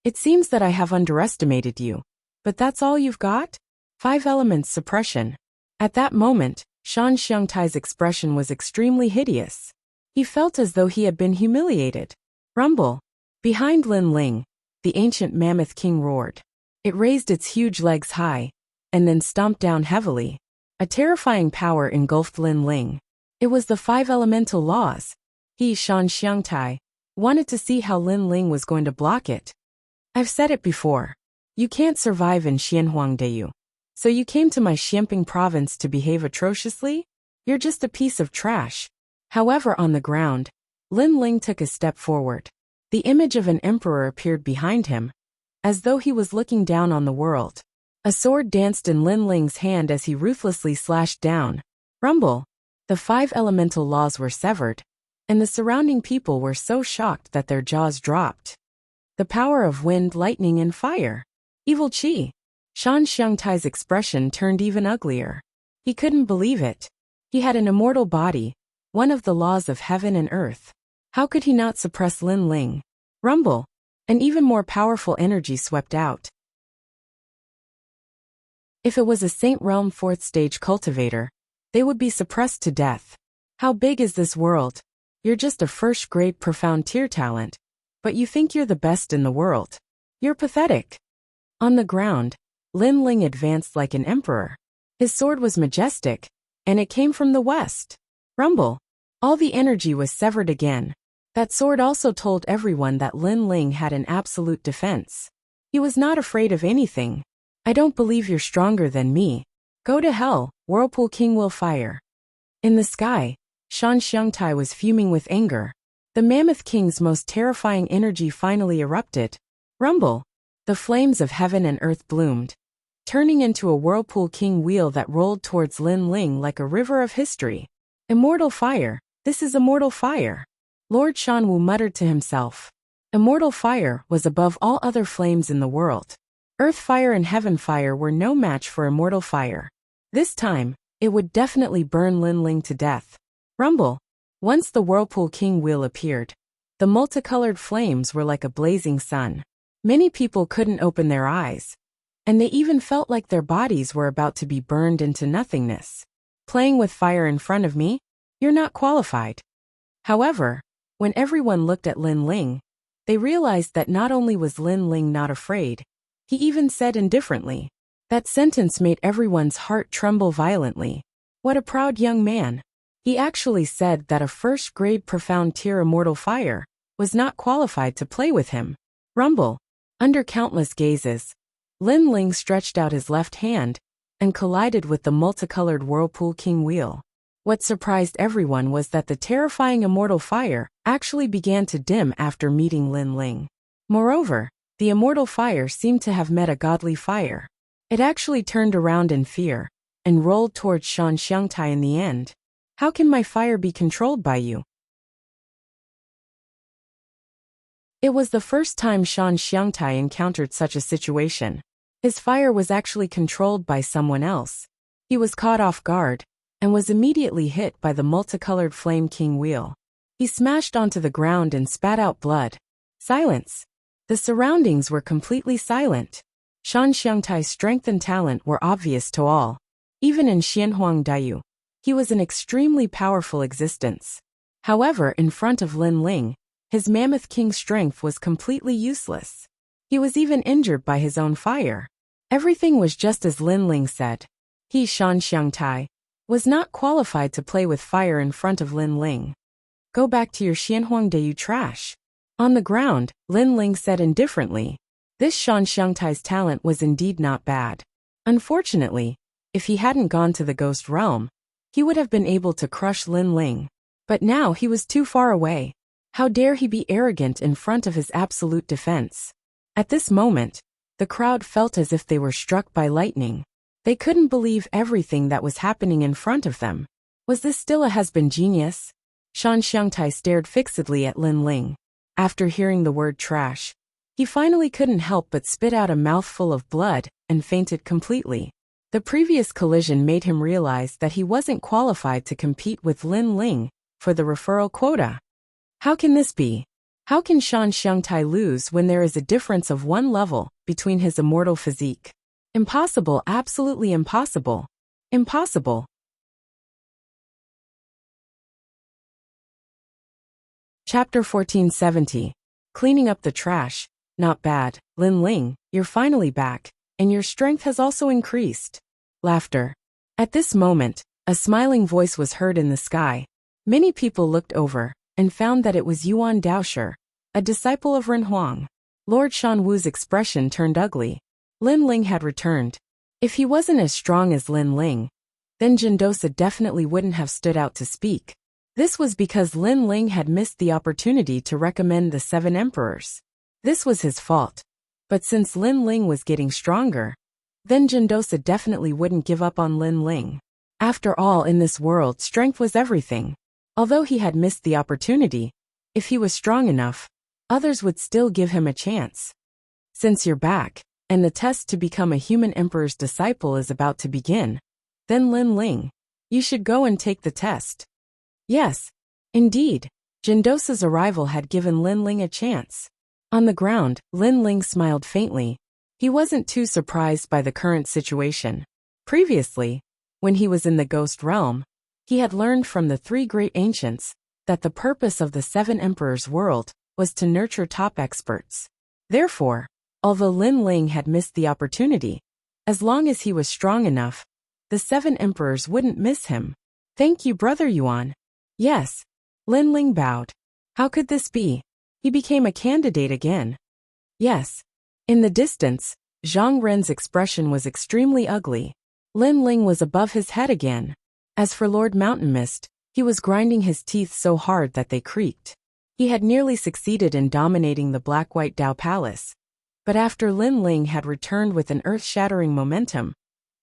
It seems that I have underestimated you. But that's all you've got? 5 elements suppression. At that moment, Shan Xiangtai's expression was extremely hideous. He felt as though he had been humiliated. Rumble. Behind Lin Ling, the ancient Mammoth King roared. It raised its huge legs high, and then stomped down heavily. A terrifying power engulfed Lin Ling. It was the 5 elemental laws. He, Shan Xiangtai, wanted to see how Lin Ling was going to block it. I've said it before. You can't survive in Xianhuangdeu. So you came to my Xianping province to behave atrociously? You're just a piece of trash. However, on the ground, Lin Ling took a step forward. The image of an emperor appeared behind him, as though he was looking down on the world. A sword danced in Lin Ling's hand as he ruthlessly slashed down. Rumble. The 5 elemental laws were severed, and the surrounding people were so shocked that their jaws dropped. The power of wind, lightning, and fire. Evil Qi. Shan Xiangtai's expression turned even uglier. He couldn't believe it. He had an immortal body, one of the laws of heaven and earth. How could he not suppress Lin Ling? Rumble. An even more powerful energy swept out. If it was a Saint Realm 4th stage cultivator, they would be suppressed to death. How big is this world? You're just a first-grade profound tier talent, but you think you're the best in the world. You're pathetic. On the ground, Lin Ling advanced like an emperor. His sword was majestic, and it came from the west. Rumble. All the energy was severed again. That sword also told everyone that Lin Ling had an absolute defense. He was not afraid of anything. I don't believe you're stronger than me. Go to hell, Whirlpool King will fire. In the sky, Shan Xiangtai was fuming with anger. The Mammoth King's most terrifying energy finally erupted. Rumble. The flames of heaven and earth bloomed, turning into a Whirlpool King wheel that rolled towards Lin Ling like a river of history. Immortal fire. This is immortal fire. Lord Shanwu muttered to himself. Immortal fire was above all other flames in the world. Earth fire and heaven fire were no match for immortal fire. This time, it would definitely burn Lin Ling to death. Rumble. Once the Whirlpool King wheel appeared, the multicolored flames were like a blazing sun. Many people couldn't open their eyes, and they even felt like their bodies were about to be burned into nothingness. Playing with fire in front of me? You're not qualified. However, when everyone looked at Lin Ling, they realized that not only was Lin Ling not afraid, he even said indifferently. That sentence made everyone's heart tremble violently. What a proud young man. He actually said that a first-grade profound tier immortal fire was not qualified to play with him. Rumble. Under countless gazes, Lin Ling stretched out his left hand and collided with the multicolored Whirlpool King wheel. What surprised everyone was that the terrifying immortal fire actually began to dim after meeting Lin Ling. Moreover, the immortal fire seemed to have met a godly fire. It actually turned around in fear and rolled towards Shan Xiangtai in the end. How can my fire be controlled by you? It was the first time Shan Xiangtai encountered such a situation. His fire was actually controlled by someone else. He was caught off guard and was immediately hit by the multicolored Flame King wheel. He smashed onto the ground and spat out blood. Silence. The surroundings were completely silent. Shan Xiangtai's strength and talent were obvious to all. Even in Xianhuang Daiyu, he was an extremely powerful existence. However, in front of Lin Ling, his Mammoth King's strength was completely useless. He was even injured by his own fire. Everything was just as Lin Ling said. He, Shan Xiangtai, was not qualified to play with fire in front of Lin Ling. Go back to your Xianhuang Daiyu trash. On the ground, Lin Ling said indifferently. This Shan Xiangtai's talent was indeed not bad. Unfortunately, if he hadn't gone to the Ghost Realm, he would have been able to crush Lin Ling. But now he was too far away. How dare he be arrogant in front of his absolute defense? At this moment, the crowd felt as if they were struck by lightning. They couldn't believe everything that was happening in front of them. Was this still a has-been genius? Shan Xiangtai stared fixedly at Lin Ling. After hearing the word trash, he finally couldn't help but spit out a mouthful of blood and fainted completely. The previous collision made him realize that he wasn't qualified to compete with Lin Ling for the referral quota. How can this be? How can Shan Xiangtai lose when there is a difference of one level between his immortal physique? Impossible, absolutely impossible. Impossible. Chapter 1470. Cleaning up the trash. Not bad, Lin Ling, you're finally back, and your strength has also increased. Laughter. At this moment, a smiling voice was heard in the sky. Many people looked over and found that it was Yuan Daosher, a disciple of Ren Huang. Lord Shanwu's expression turned ugly. Lin Ling had returned. If he wasn't as strong as Lin Ling, then Jindosa definitely wouldn't have stood out to speak. This was because Lin Ling had missed the opportunity to recommend the 7 emperors. This was his fault. But since Lin Ling was getting stronger, then Jindosa definitely wouldn't give up on Lin Ling. After all, in this world, strength was everything. Although he had missed the opportunity, if he was strong enough, others would still give him a chance. Since you're back, and the test to become a human emperor's disciple is about to begin, then Lin Ling, you should go and take the test. Yes, indeed, Jindosa's arrival had given Lin Ling a chance. On the ground, Lin Ling smiled faintly. He wasn't too surprised by the current situation. Previously, when he was in the Ghost Realm, he had learned from the 3 great ancients that the purpose of the Seven Emperors world was to nurture top experts. Therefore, although Lin Ling had missed the opportunity, as long as he was strong enough, the Seven Emperors wouldn't miss him. Thank you, Brother Yuan. Yes. Lin Ling bowed. How could this be? He became a candidate again. Yes. In the distance, Zhang Ren's expression was extremely ugly. Lin Ling was above his head again. As for Lord Mountain Mist, he was grinding his teeth so hard that they creaked. He had nearly succeeded in dominating the Black-White Dao Palace. But after Lin Ling had returned with an earth-shattering momentum,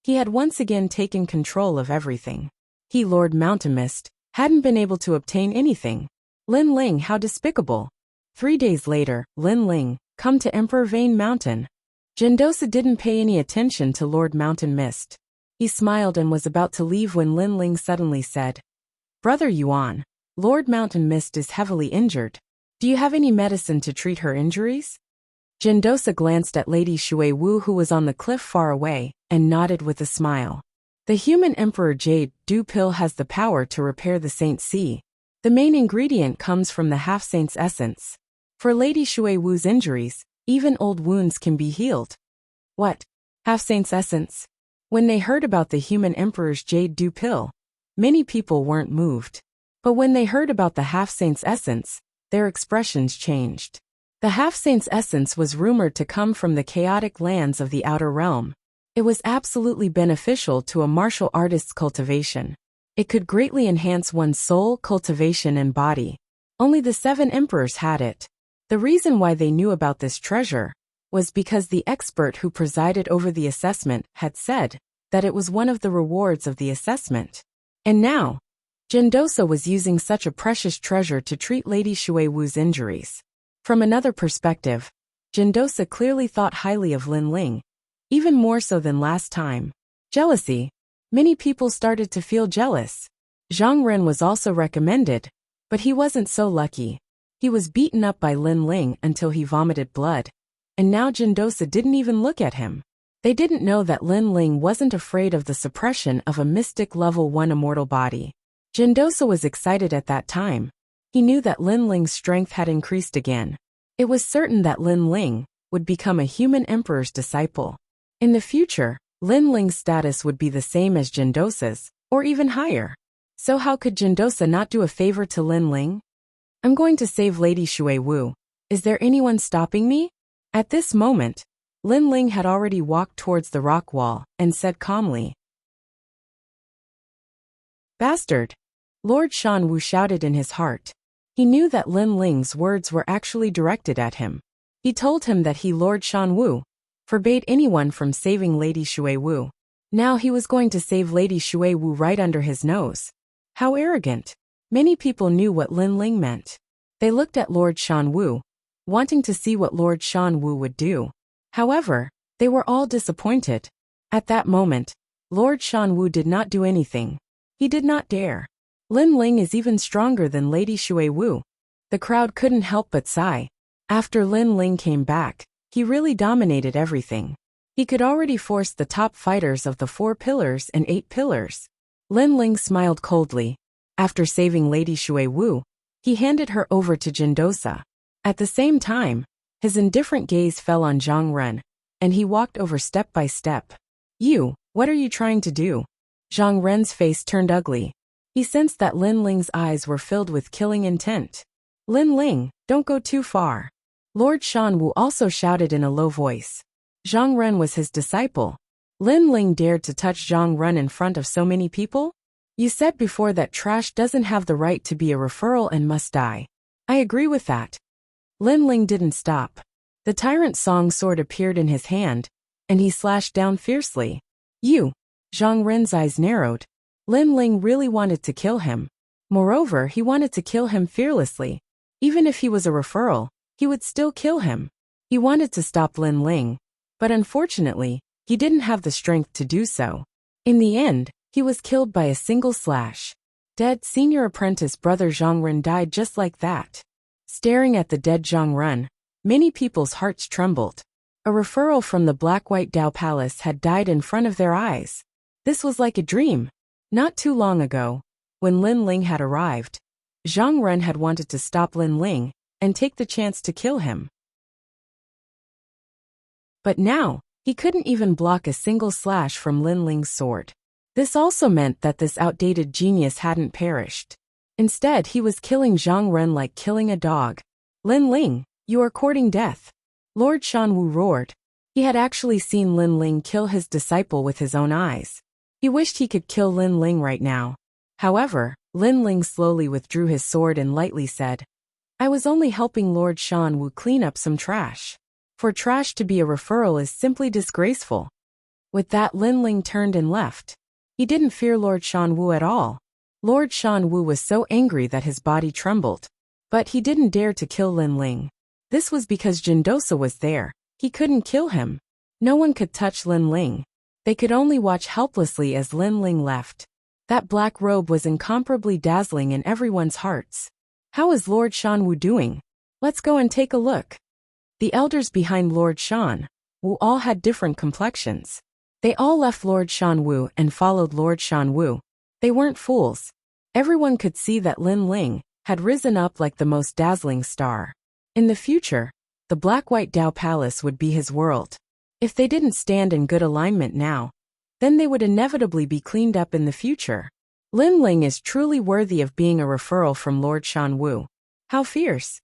he had once again taken control of everything. He, Lord Mountain Mist, hadn't been able to obtain anything. Lin Ling, how despicable. 3 days later, Lin Ling, come to Emperor Vane Mountain. Jindosa didn't pay any attention to Lord Mountain Mist. He smiled and was about to leave when Lin Ling suddenly said, Brother Yuan, Lord Mountain Mist is heavily injured. Do you have any medicine to treat her injuries? Jindosa glanced at Lady Shui Wu, who was on the cliff far away, and nodded with a smile. The human Emperor Jade Dew Pill has the power to repair the Saint Sea. The main ingredient comes from the half-saint's essence. For Lady Shui Wu's injuries, even old wounds can be healed. What? Half-saint's essence? When they heard about the human Emperor's Jade Dew Pill, many people weren't moved. But when they heard about the half-saint's essence, their expressions changed. The half-saint's essence was rumored to come from the chaotic lands of the Outer Realm. It was absolutely beneficial to a martial artist's cultivation. It could greatly enhance one's soul, cultivation, and body. Only the 7 emperors had it. The reason why they knew about this treasure was because the expert who presided over the assessment had said that it was one of the rewards of the assessment. And now, Jindosa was using such a precious treasure to treat Lady Shui Wu's injuries. From another perspective, Jindosa clearly thought highly of Lin Ling, even more so than last time. Jealousy. Many people started to feel jealous. Zhang Ren was also recommended, but he wasn't so lucky. He was beaten up by Lin Ling until he vomited blood. And now Jindosa didn't even look at him. They didn't know that Lin Ling wasn't afraid of the suppression of a mystic level 1 immortal body. Jindosa was excited at that time. He knew that Lin Ling's strength had increased again. It was certain that Lin Ling would become a human emperor's disciple. In the future, Lin Ling's status would be the same as Jindosa's, or even higher. So how could Jindosa not do a favor to Lin Ling? I'm going to save Lady Shui Wu. Is there anyone stopping me? At this moment, Lin Ling had already walked towards the rock wall and said calmly, Bastard! Lord Shan Wu shouted in his heart. He knew that Lin Ling's words were actually directed at him. He told him that he, Lord Shan Wu, forbade anyone from saving Lady Shui Wu. Now he was going to save Lady Shui Wu right under his nose. How arrogant! Many people knew what Lin Ling meant. They looked at Lord Shan Wu, wanting to see what Lord Shan Wu would do. However, they were all disappointed. At that moment, Lord Shan Wu did not do anything. He did not dare. Lin Ling is even stronger than Lady Shui Wu. The crowd couldn't help but sigh. After Lin Ling came back, he really dominated everything. He could already force the top fighters of the 4 pillars and 8 pillars. Lin Ling smiled coldly. After saving Lady Shui Wu, he handed her over to Jindosa. At the same time, his indifferent gaze fell on Zhang Ren, and he walked over step by step. You, what are you trying to do? Zhang Ren's face turned ugly. He sensed that Lin Ling's eyes were filled with killing intent. Lin Ling, don't go too far. Lord Shan Wu also shouted in a low voice. Zhang Ren was his disciple. Lin Ling dared to touch Zhang Ren in front of so many people? You said before that trash doesn't have the right to be a referral and must die. I agree with that. Lin Ling didn't stop. The tyrant song sword appeared in his hand, and he slashed down fiercely. You! Zhang Ren's eyes narrowed. Lin Ling really wanted to kill him. Moreover, he wanted to kill him fearlessly. Even if he was a referral, he would still kill him. He wanted to stop Lin Ling, but unfortunately, he didn't have the strength to do so. In the end, he was killed by a single slash. Dead senior apprentice brother Zhang Ren died just like that. Staring at the dead Zhang Ren, many people's hearts trembled. A referral from the Black-White Dao Palace had died in front of their eyes. This was like a dream. Not too long ago, when Lin Ling had arrived, Zhang Ren had wanted to stop Lin Ling and take the chance to kill him. But now, he couldn't even block a single slash from Lin Ling's sword. This also meant that this outdated genius hadn't perished. Instead, he was killing Zhang Ren like killing a dog. Lin Ling, you are courting death. Lord Shanwu roared. He had actually seen Lin Ling kill his disciple with his own eyes. He wished he could kill Lin Ling right now. However, Lin Ling slowly withdrew his sword and lightly said, I was only helping Lord Shanwu clean up some trash. For trash to be a referral is simply disgraceful. With that, Lin Ling turned and left. He didn't fear Lord Shanwu at all. Lord Shanwu was so angry that his body trembled. But he didn't dare to kill Lin Ling. This was because Jindosa was there. He couldn't kill him. No one could touch Lin Ling. They could only watch helplessly as Lin Ling left. That black robe was incomparably dazzling in everyone's hearts. How is Lord Shanwu doing? Let's go and take a look. The elders behind Lord Shanwu all had different complexions. They all left Lord Shanwu and followed Lord Shanwu. They weren't fools. Everyone could see that Lin Ling had risen up like the most dazzling star. In the future, the Black-White Dao Palace would be his world. If they didn't stand in good alignment now, then they would inevitably be cleaned up in the future. Lin Ling is truly worthy of being a referral from Lord Shanwu. How fierce!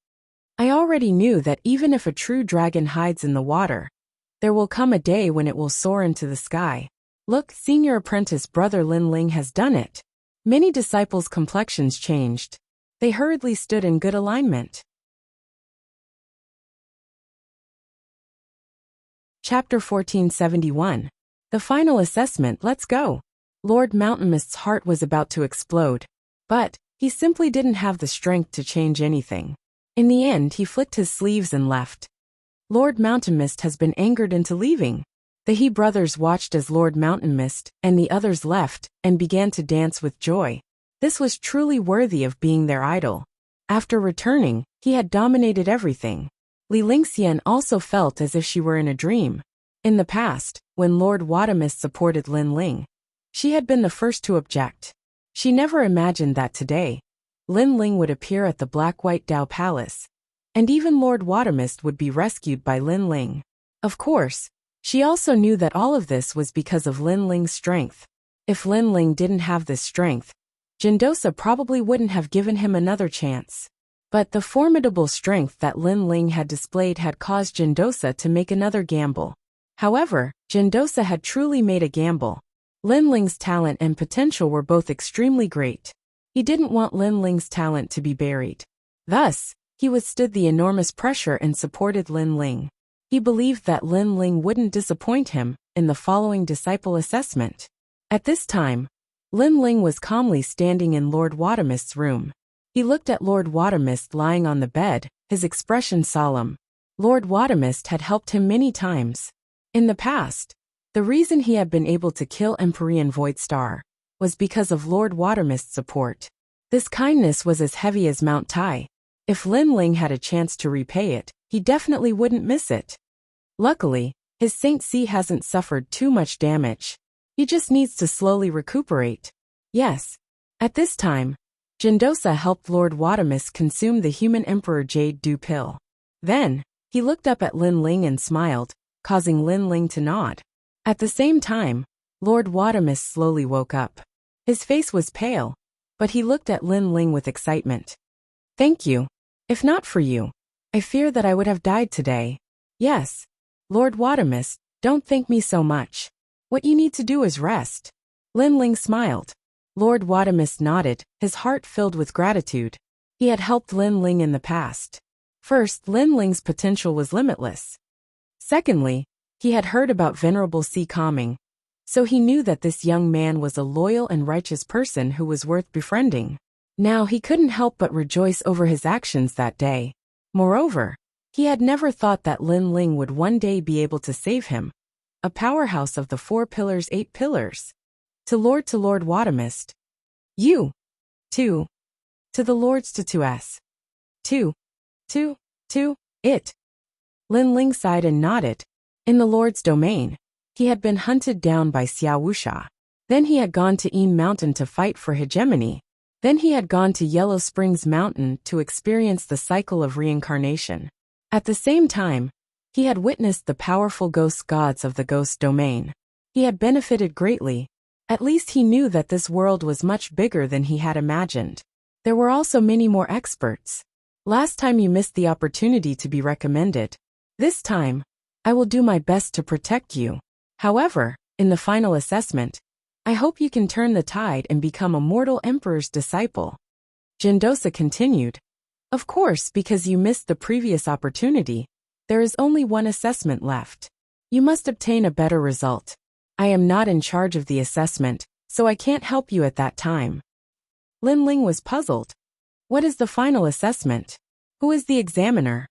I already knew that even if a true dragon hides in the water, there will come a day when it will soar into the sky. Look, senior apprentice brother Lin Ling has done it. Many disciples' complexions changed. They hurriedly stood in good alignment. Chapter 1471. The final assessment, let's go. Lord Mountain Mist's heart was about to explode. But, he simply didn't have the strength to change anything. In the end, he flicked his sleeves and left. Lord Mountain Mist has been angered into leaving. The He brothers watched as Lord Mountain Mist and the others left and began to dance with joy. This was truly worthy of being their idol. After returning, he had dominated everything. Li Lingxian also felt as if she were in a dream. In the past, when Lord Watamist supported Lin Ling, she had been the first to object. She never imagined that today, Lin Ling would appear at the Black-White Dao Palace, and even Lord Watamist would be rescued by Lin Ling. Of course, she also knew that all of this was because of Lin Ling's strength. If Lin Ling didn't have this strength, Jindosa probably wouldn't have given him another chance. But the formidable strength that Lin Ling had displayed had caused Jindosa to make another gamble. However, Jindosa had truly made a gamble. Lin Ling's talent and potential were both extremely great. He didn't want Lin Ling's talent to be buried. Thus, he withstood the enormous pressure and supported Lin Ling. He believed that Lin Ling wouldn't disappoint him in the following disciple assessment. At this time, Lin Ling was calmly standing in Lord Watamist's room. He looked at Lord Watamist lying on the bed, his expression solemn. Lord Watamist had helped him many times. In the past, the reason he had been able to kill Empyrean Void Star was because of Lord Watamist's support. This kindness was as heavy as Mount Tai. If Lin Ling had a chance to repay it, he definitely wouldn't miss it. Luckily, his Saint C hasn't suffered too much damage. He just needs to slowly recuperate. Yes. At this time, Jindosa helped Lord Watamist consume the human Emperor Jade Dew pill. Then, he looked up at Lin Ling and smiled, causing Lin Ling to nod. At the same time, Lord Watamist slowly woke up. His face was pale, but he looked at Lin Ling with excitement. Thank you. If not for you, I fear that I would have died today. Yes. Lord Watamist, don't thank me so much. What you need to do is rest. Lin Ling smiled. Lord Watamist nodded, his heart filled with gratitude. He had helped Lin Ling in the past. First, Lin Ling's potential was limitless. Secondly, he had heard about Venerable Sea Calming, so he knew that this young man was a loyal and righteous person who was worth befriending. Now he couldn't help but rejoice over his actions that day. Moreover, he had never thought that Lin Ling would one day be able to save him. A powerhouse of the 4 pillars 8 pillars. To Lord Watamist. You. 2. To the Lords to 2s. 2. It. Lin Ling sighed and nodded. In the Lord's domain, he had been hunted down by Xiao Wuxia. Then he had gone to Een Mountain to fight for hegemony. Then he had gone to Yellow Springs Mountain to experience the cycle of reincarnation. At the same time, he had witnessed the powerful ghost gods of the ghost domain. He had benefited greatly. At least he knew that this world was much bigger than he had imagined. There were also many more experts. Last time you missed the opportunity to be recommended. This time, I will do my best to protect you. However, in the final assessment, I hope you can turn the tide and become a mortal emperor's disciple. Jindosa continued. Of course, because you missed the previous opportunity, there is only one assessment left. You must obtain a better result. I am not in charge of the assessment, so I can't help you at that time. Lin Ling was puzzled. What is the final assessment? Who is the examiner?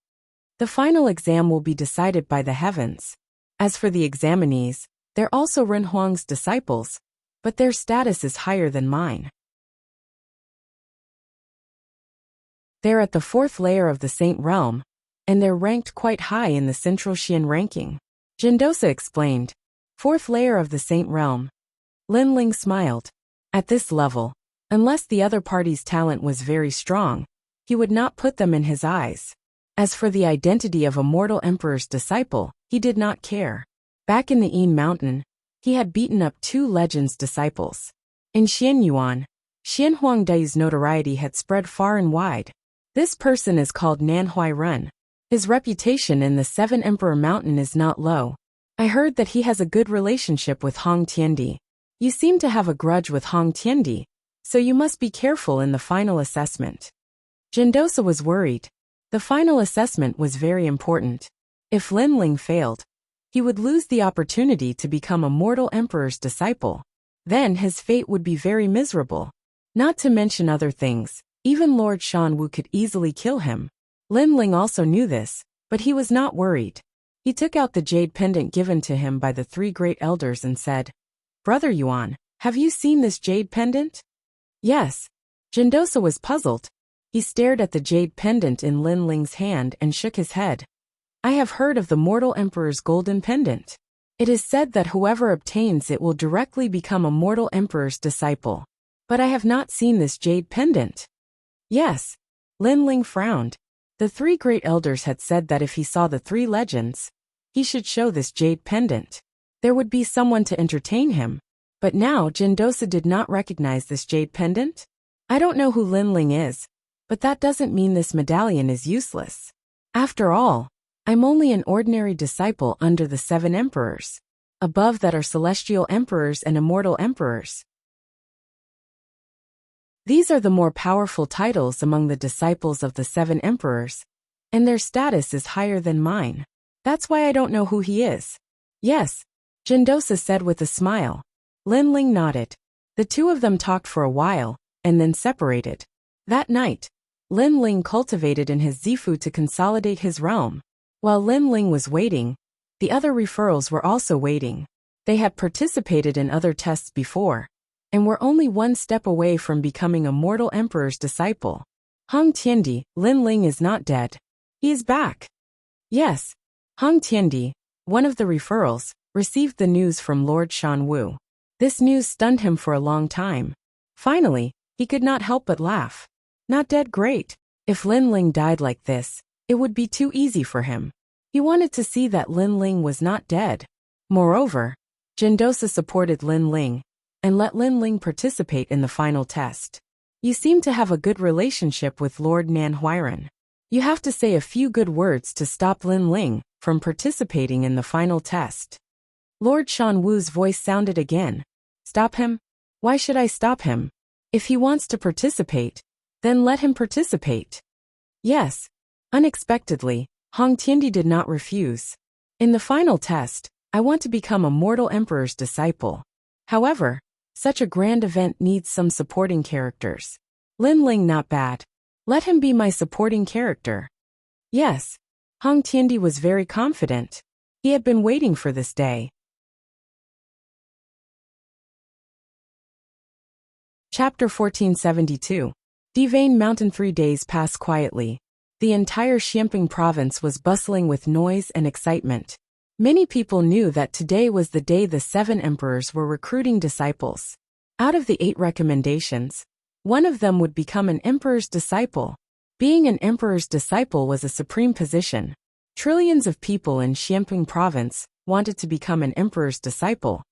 The final exam will be decided by the heavens. As for the examinees, they're also Ren Huang's disciples, but their status is higher than mine. They're at the 4th layer of the Saint Realm, and they're ranked quite high in the Central Xian ranking. Jindosa explained. 4th layer of the Saint Realm. Lin Ling smiled. At this level, unless the other party's talent was very strong, he would not put them in his eyes. As for the identity of a mortal emperor's disciple, he did not care. Back in the Yin Mountain, he had beaten up 2 legends' disciples. In Xianyuan, Xian Huangdai's notoriety had spread far and wide. This person is called Nanhui Run. His reputation in the 7 Emperor Mountain is not low. I heard that he has a good relationship with Hong Tiandi. You seem to have a grudge with Hong Tiandi, so you must be careful in the final assessment. Jindosa was worried. The final assessment was very important. If Lin Ling failed, he would lose the opportunity to become a mortal emperor's disciple. Then his fate would be very miserable. Not to mention other things, even Lord Shanwu could easily kill him. Lin Ling also knew this, but he was not worried. He took out the jade pendant given to him by the 3 great elders and said, Brother Yuan, have you seen this jade pendant? Yes. Jindosa was puzzled. He stared at the jade pendant in Lin Ling's hand and shook his head. I have heard of the mortal emperor's golden pendant. It is said that whoever obtains it will directly become a mortal emperor's disciple. But I have not seen this jade pendant. Yes. Lin Ling frowned. The 3 great elders had said that if he saw the 3 legends, he should show this jade pendant. There would be someone to entertain him. But now Jindosa did not recognize this jade pendant? I don't know who Lin Ling is, but that doesn't mean this medallion is useless. After all, I'm only an ordinary disciple under the 7 emperors. Above that are celestial emperors and immortal emperors. These are the more powerful titles among the disciples of the 7 emperors, and their status is higher than mine. That's why I don't know who he is. Yes, Jindosa said with a smile. Lin Ling nodded. The 2 of them talked for a while, and then separated. That night, Lin Ling cultivated in his Zifu to consolidate his realm. While Lin Ling was waiting, the other referrals were also waiting. They had participated in other tests before, and were only 1 step away from becoming a mortal emperor's disciple. Hong Tiandi, Lin Ling is not dead. He is back. Yes, Hong Tiandi, one of the referrals, received the news from Lord Shanwu. This news stunned him for a long time. Finally, he could not help but laugh. Not dead, great. If Lin Ling died like this, it would be too easy for him. He wanted to see that Lin Ling was not dead. Moreover, Jindosa supported Lin Ling, and let Lin Ling participate in the final test. You seem to have a good relationship with Lord Nan Huiran. You have to say a few good words to stop Lin Ling from participating in the final test. Lord Shanwu's voice sounded again. Stop him? Why should I stop him? If he wants to participate, then let him participate. Yes. Unexpectedly, Hong Tiandi did not refuse. In the final test, I want to become a mortal emperor's disciple. However, such a grand event needs some supporting characters. Lin Ling not bad. Let him be my supporting character. Yes. Hong Tiandi was very confident. He had been waiting for this day. Chapter 1472. Divane Mountain. 3 days passed quietly. The entire Xiamping province was bustling with noise and excitement. Many people knew that today was the day the 7 emperors were recruiting disciples. Out of the 8 recommendations, One of them would become an emperor's disciple. Being an emperor's disciple was a supreme position. Trillions of people in Xianping province wanted to become an emperor's disciple,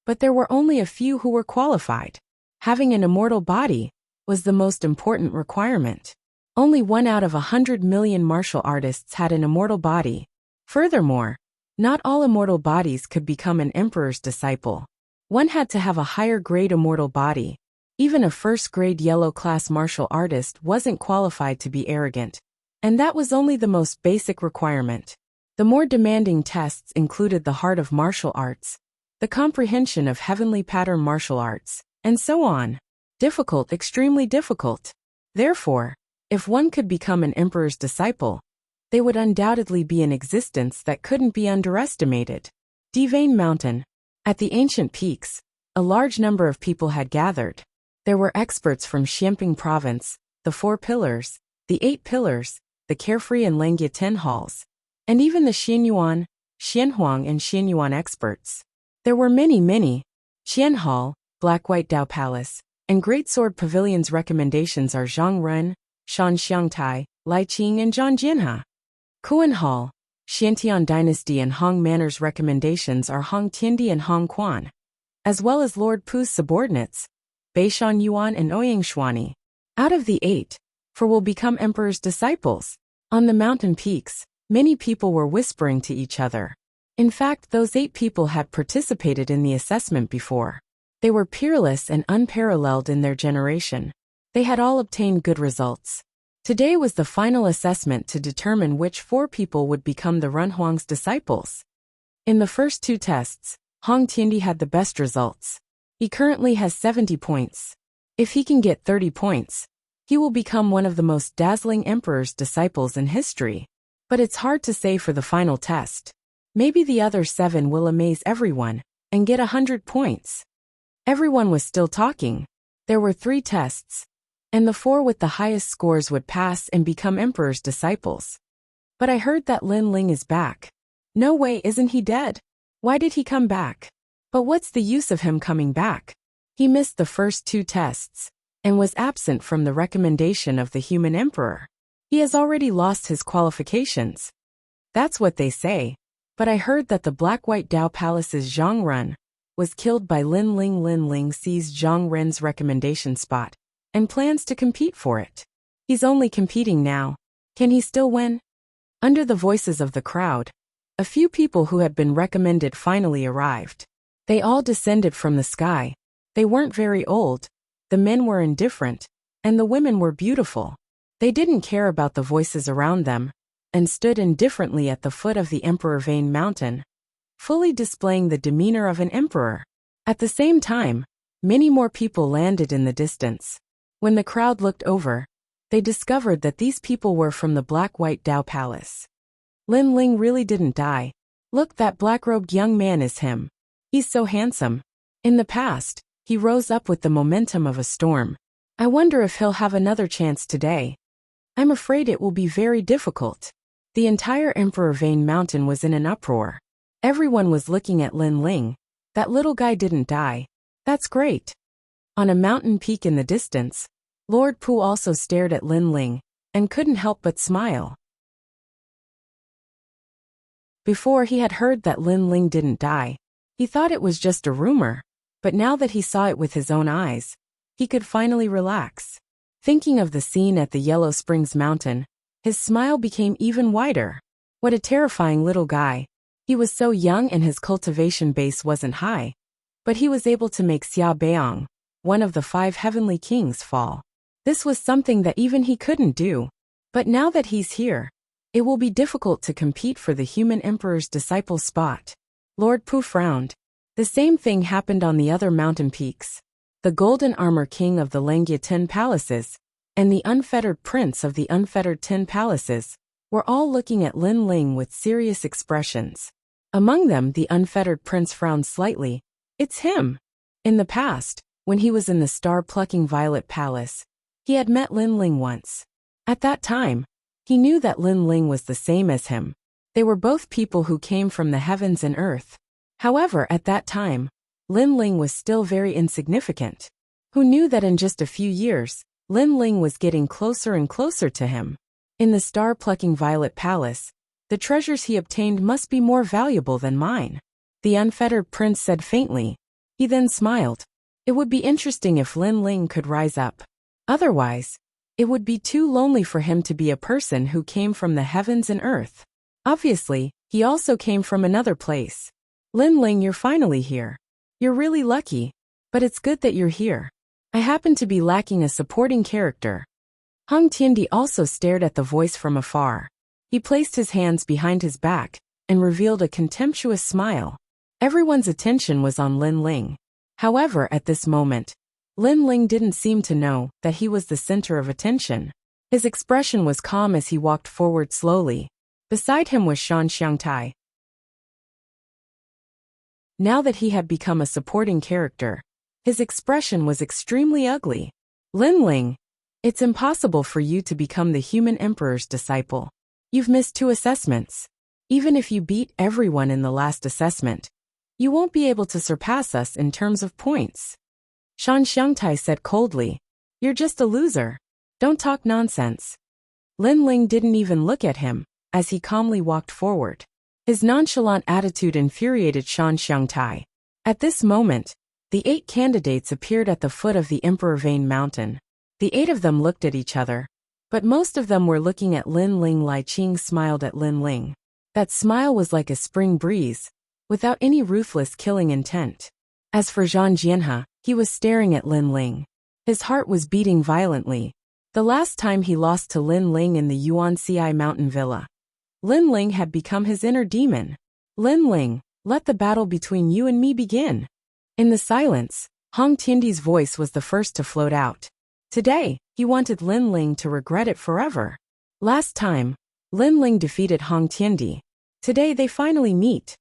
but there were only a few who were qualified. Having an immortal body was the most important requirement. Only 1 out of 100 million martial artists had an immortal body. Furthermore, not all immortal bodies could become an emperor's disciple. One had to have a higher grade immortal body. Even a first-grade yellow-class martial artist wasn't qualified to be arrogant, and that was only the most basic requirement. The more demanding tests included the heart of martial arts, the comprehension of heavenly pattern martial arts, and so on. Difficult, extremely difficult. Therefore, if one could become an emperor's disciple, they would undoubtedly be an existence that couldn't be underestimated. Divane Mountain. At the ancient peaks, a large number of people had gathered. There were experts from Xianping province, the 4 pillars, the 8 pillars, the Carefree and Lengyue 10 halls, and even the Xianyuan, Xianhuang and Xianyuan experts. There were many. Qian Hall, Black-White Dao Palace, and Great Sword Pavilion's recommendations are Zhang Ren, Shan Xiangtai, Lai Qing and Zhang Jianhe. Kuan Hall, Xiantian Dynasty and Hong Manor's recommendations are Hong Tiandi and Hong Quan, as well as Lord Pu's subordinates, Beishan Yuan and Ouyang Shuani. Out of the 8, 4 will become emperor's disciples. On the mountain peaks, many people were whispering to each other. In fact, those 8 people had participated in the assessment before. They were peerless and unparalleled in their generation. They had all obtained good results. Today was the final assessment to determine which 4 people would become the Renhuang's disciples. In the first 2 tests, Hong Tiandi had the best results. He currently has 70 points. If he can get 30 points, he will become one of the most dazzling emperor's disciples in history. But it's hard to say for the final test. Maybe the other 7 will amaze everyone and get 100 points. Everyone was still talking. There were 3 tests, and the 4 with the highest scores would pass and become emperor's disciples. But I heard that Lin Ling is back. No way, isn't he dead? Why did he come back? But what's the use of him coming back? He missed the first 2 tests and was absent from the recommendation of the human emperor. He has already lost his qualifications. That's what they say. But I heard that the Black-White Dao Palace's Zhang Ren was killed by Lin Ling. Lin Ling seized Zhang Ren's recommendation spot and plans to compete for it. He's only competing now. Can he still win? Under the voices of the crowd, a few people who had been recommended finally arrived. They all descended from the sky. They weren't very old, the men were indifferent, and the women were beautiful. They didn't care about the voices around them, and stood indifferently at the foot of the Emperor Vane Mountain, fully displaying the demeanor of an emperor. At the same time, many more people landed in the distance. When the crowd looked over, they discovered that these people were from the Black-White Dao Palace. Lin Ling really didn't die. Look, that black-robed young man is him. He's so handsome. In the past, he rose up with the momentum of a storm. I wonder if he'll have another chance today. I'm afraid it will be very difficult. The entire Emperor Vane Mountain was in an uproar. Everyone was looking at Lin Ling. That little guy didn't die. That's great. On a mountain peak in the distance, Lord Pu also stared at Lin Ling and couldn't help but smile. Before, he had heard that Lin Ling didn't die. He thought it was just a rumor, but now that he saw it with his own eyes, he could finally relax. Thinking of the scene at the Yellow Springs Mountain, his smile became even wider. What a terrifying little guy. He was so young and his cultivation base wasn't high, but he was able to make Xia Beong, one of the 5 heavenly kings, fall. This was something that even he couldn't do. But now that he's here, it will be difficult to compete for the human emperor's disciple spot. Lord Pu frowned. The same thing happened on the other mountain peaks. The Golden Armor King of the Lengyue 10 Palaces and the Unfettered Prince of the Unfettered 10 Palaces were all looking at Lin Ling with serious expressions. Among them, the Unfettered Prince frowned slightly. It's him. In the past, when he was in the Star-Plucking Violet Palace, he had met Lin Ling once. At that time, he knew that Lin Ling was the same as him. They were both people who came from the heavens and earth. However, at that time, Lin Ling was still very insignificant. Who knew that in just a few years, Lin Ling was getting closer and closer to him? In the star-plucking Violet Palace, the treasures he obtained must be more valuable than mine, the unfettered prince said faintly. He then smiled. It would be interesting if Lin Ling could rise up. Otherwise, it would be too lonely for him to be a person who came from the heavens and earth. Obviously, he also came from another place. Lin Ling, you're finally here. You're really lucky, but it's good that you're here. I happen to be lacking a supporting character. Hong Tiandi also stared at the voice from afar. He placed his hands behind his back and revealed a contemptuous smile. Everyone's attention was on Lin Ling. However, at this moment, Lin Ling didn't seem to know that he was the center of attention. His expression was calm as he walked forward slowly. Beside him was Shan Xiangtai. Now that he had become a supporting character, his expression was extremely ugly. Lin Ling, it's impossible for you to become the human emperor's disciple. You've missed 2 assessments. Even if you beat everyone in the last assessment, you won't be able to surpass us in terms of points. Shan Xiangtai said coldly. You're just a loser. Don't talk nonsense. Lin Ling didn't even look at him as he calmly walked forward. His nonchalant attitude infuriated Shan Xiangtai. At this moment, the 8 candidates appeared at the foot of the Emperor Vane Mountain. The 8 of them looked at each other, but most of them were looking at Lin Ling. Lai Qing smiled at Lin Ling. That smile was like a spring breeze, without any ruthless killing intent. As for Zhang Jianhe, he was staring at Lin Ling. His heart was beating violently. The last time he lost to Lin Ling in the Yuanxi Mountain Villa, Lin Ling had become his inner demon. Lin Ling, let the battle between you and me begin. In the silence, Hong Tiandi's voice was the first to float out. Today, he wanted Lin Ling to regret it forever. Last time, Lin Ling defeated Hong Tiandi. Today they finally meet.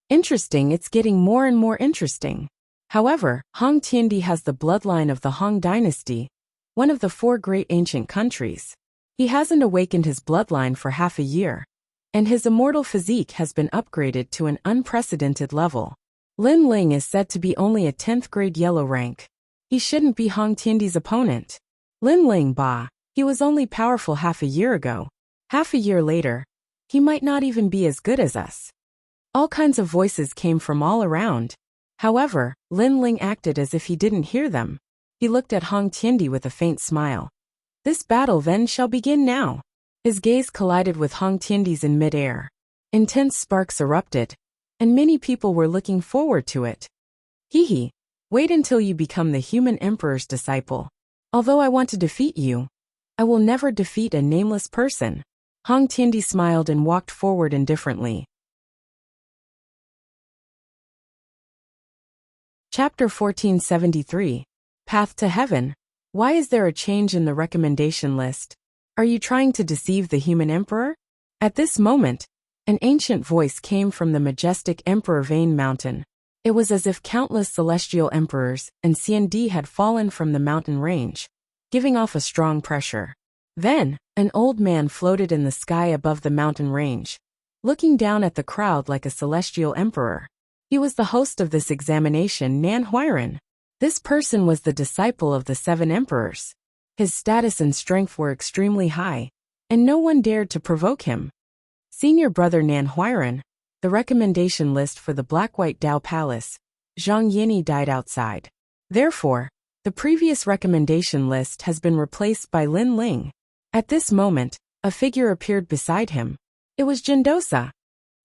Interesting, it's getting more and more interesting. However, Hong Tiandi has the bloodline of the Han dynasty, one of the 4 great ancient countries. He hasn't awakened his bloodline for half a year, and his immortal physique has been upgraded to an unprecedented level. Lin Ling is said to be only a 10th grade yellow rank. He shouldn't be Hong Tiandi's opponent. Lin Ling, bah, he was only powerful half a year ago. Half a year later, he might not even be as good as us. All kinds of voices came from all around. However, Lin Ling acted as if he didn't hear them. He looked at Hong Tiandi with a faint smile. This battle then shall begin now. His gaze collided with Hong Tiandi's in mid-air. Intense sparks erupted, and many people were looking forward to it. Hee, wait until you become the human emperor's disciple. Although I want to defeat you, I will never defeat a nameless person. Hong Tiandi smiled and walked forward indifferently. Chapter 1473. Path to Heaven. Why is there a change in the recommendation list? Are you trying to deceive the human emperor? At this moment, an ancient voice came from the majestic Emperor Vane Mountain. It was as if countless celestial emperors and CND had fallen from the mountain range, giving off a strong pressure. Then, an old man floated in the sky above the mountain range, looking down at the crowd like a celestial emperor. He was the host of this examination, Nan Huiran. This person was the disciple of the 7 emperors. His status and strength were extremely high, and no one dared to provoke him. Senior brother Nan Huiran, the recommendation list for the Black-White Dao Palace, Zhang Yini died outside. Therefore, the previous recommendation list has been replaced by Lin Ling. At this moment, a figure appeared beside him. It was Jindosa.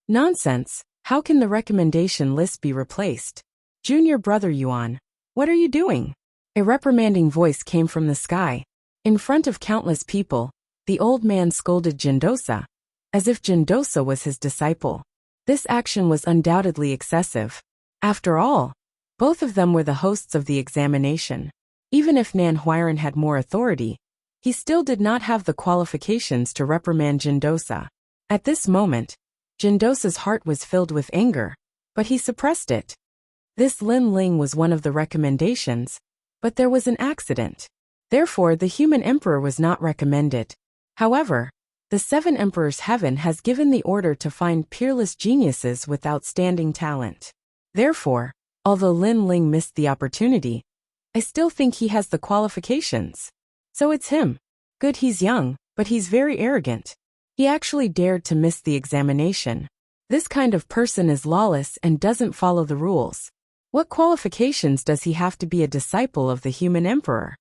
Nonsense, how can the recommendation list be replaced? Junior brother Yuan, what are you doing? A reprimanding voice came from the sky. In front of countless people, the old man scolded Jindosa, as if Jindosa was his disciple. This action was undoubtedly excessive. After all, both of them were the hosts of the examination. Even if Nan Huiran had more authority, he still did not have the qualifications to reprimand Jindosa. At this moment, Jindosa's heart was filled with anger, but he suppressed it. This Lin Ling was one of the recommendations, but there was an accident. Therefore, the human emperor was not recommended. However, the 7 Emperors' Heaven has given the order to find peerless geniuses with outstanding talent. Therefore, although Lin Ling missed the opportunity, I still think he has the qualifications. So it's him. Good, he's young, but he's very arrogant. He actually dared to miss the examination. This kind of person is lawless and doesn't follow the rules. What qualifications does he have to be a disciple of the human emperor?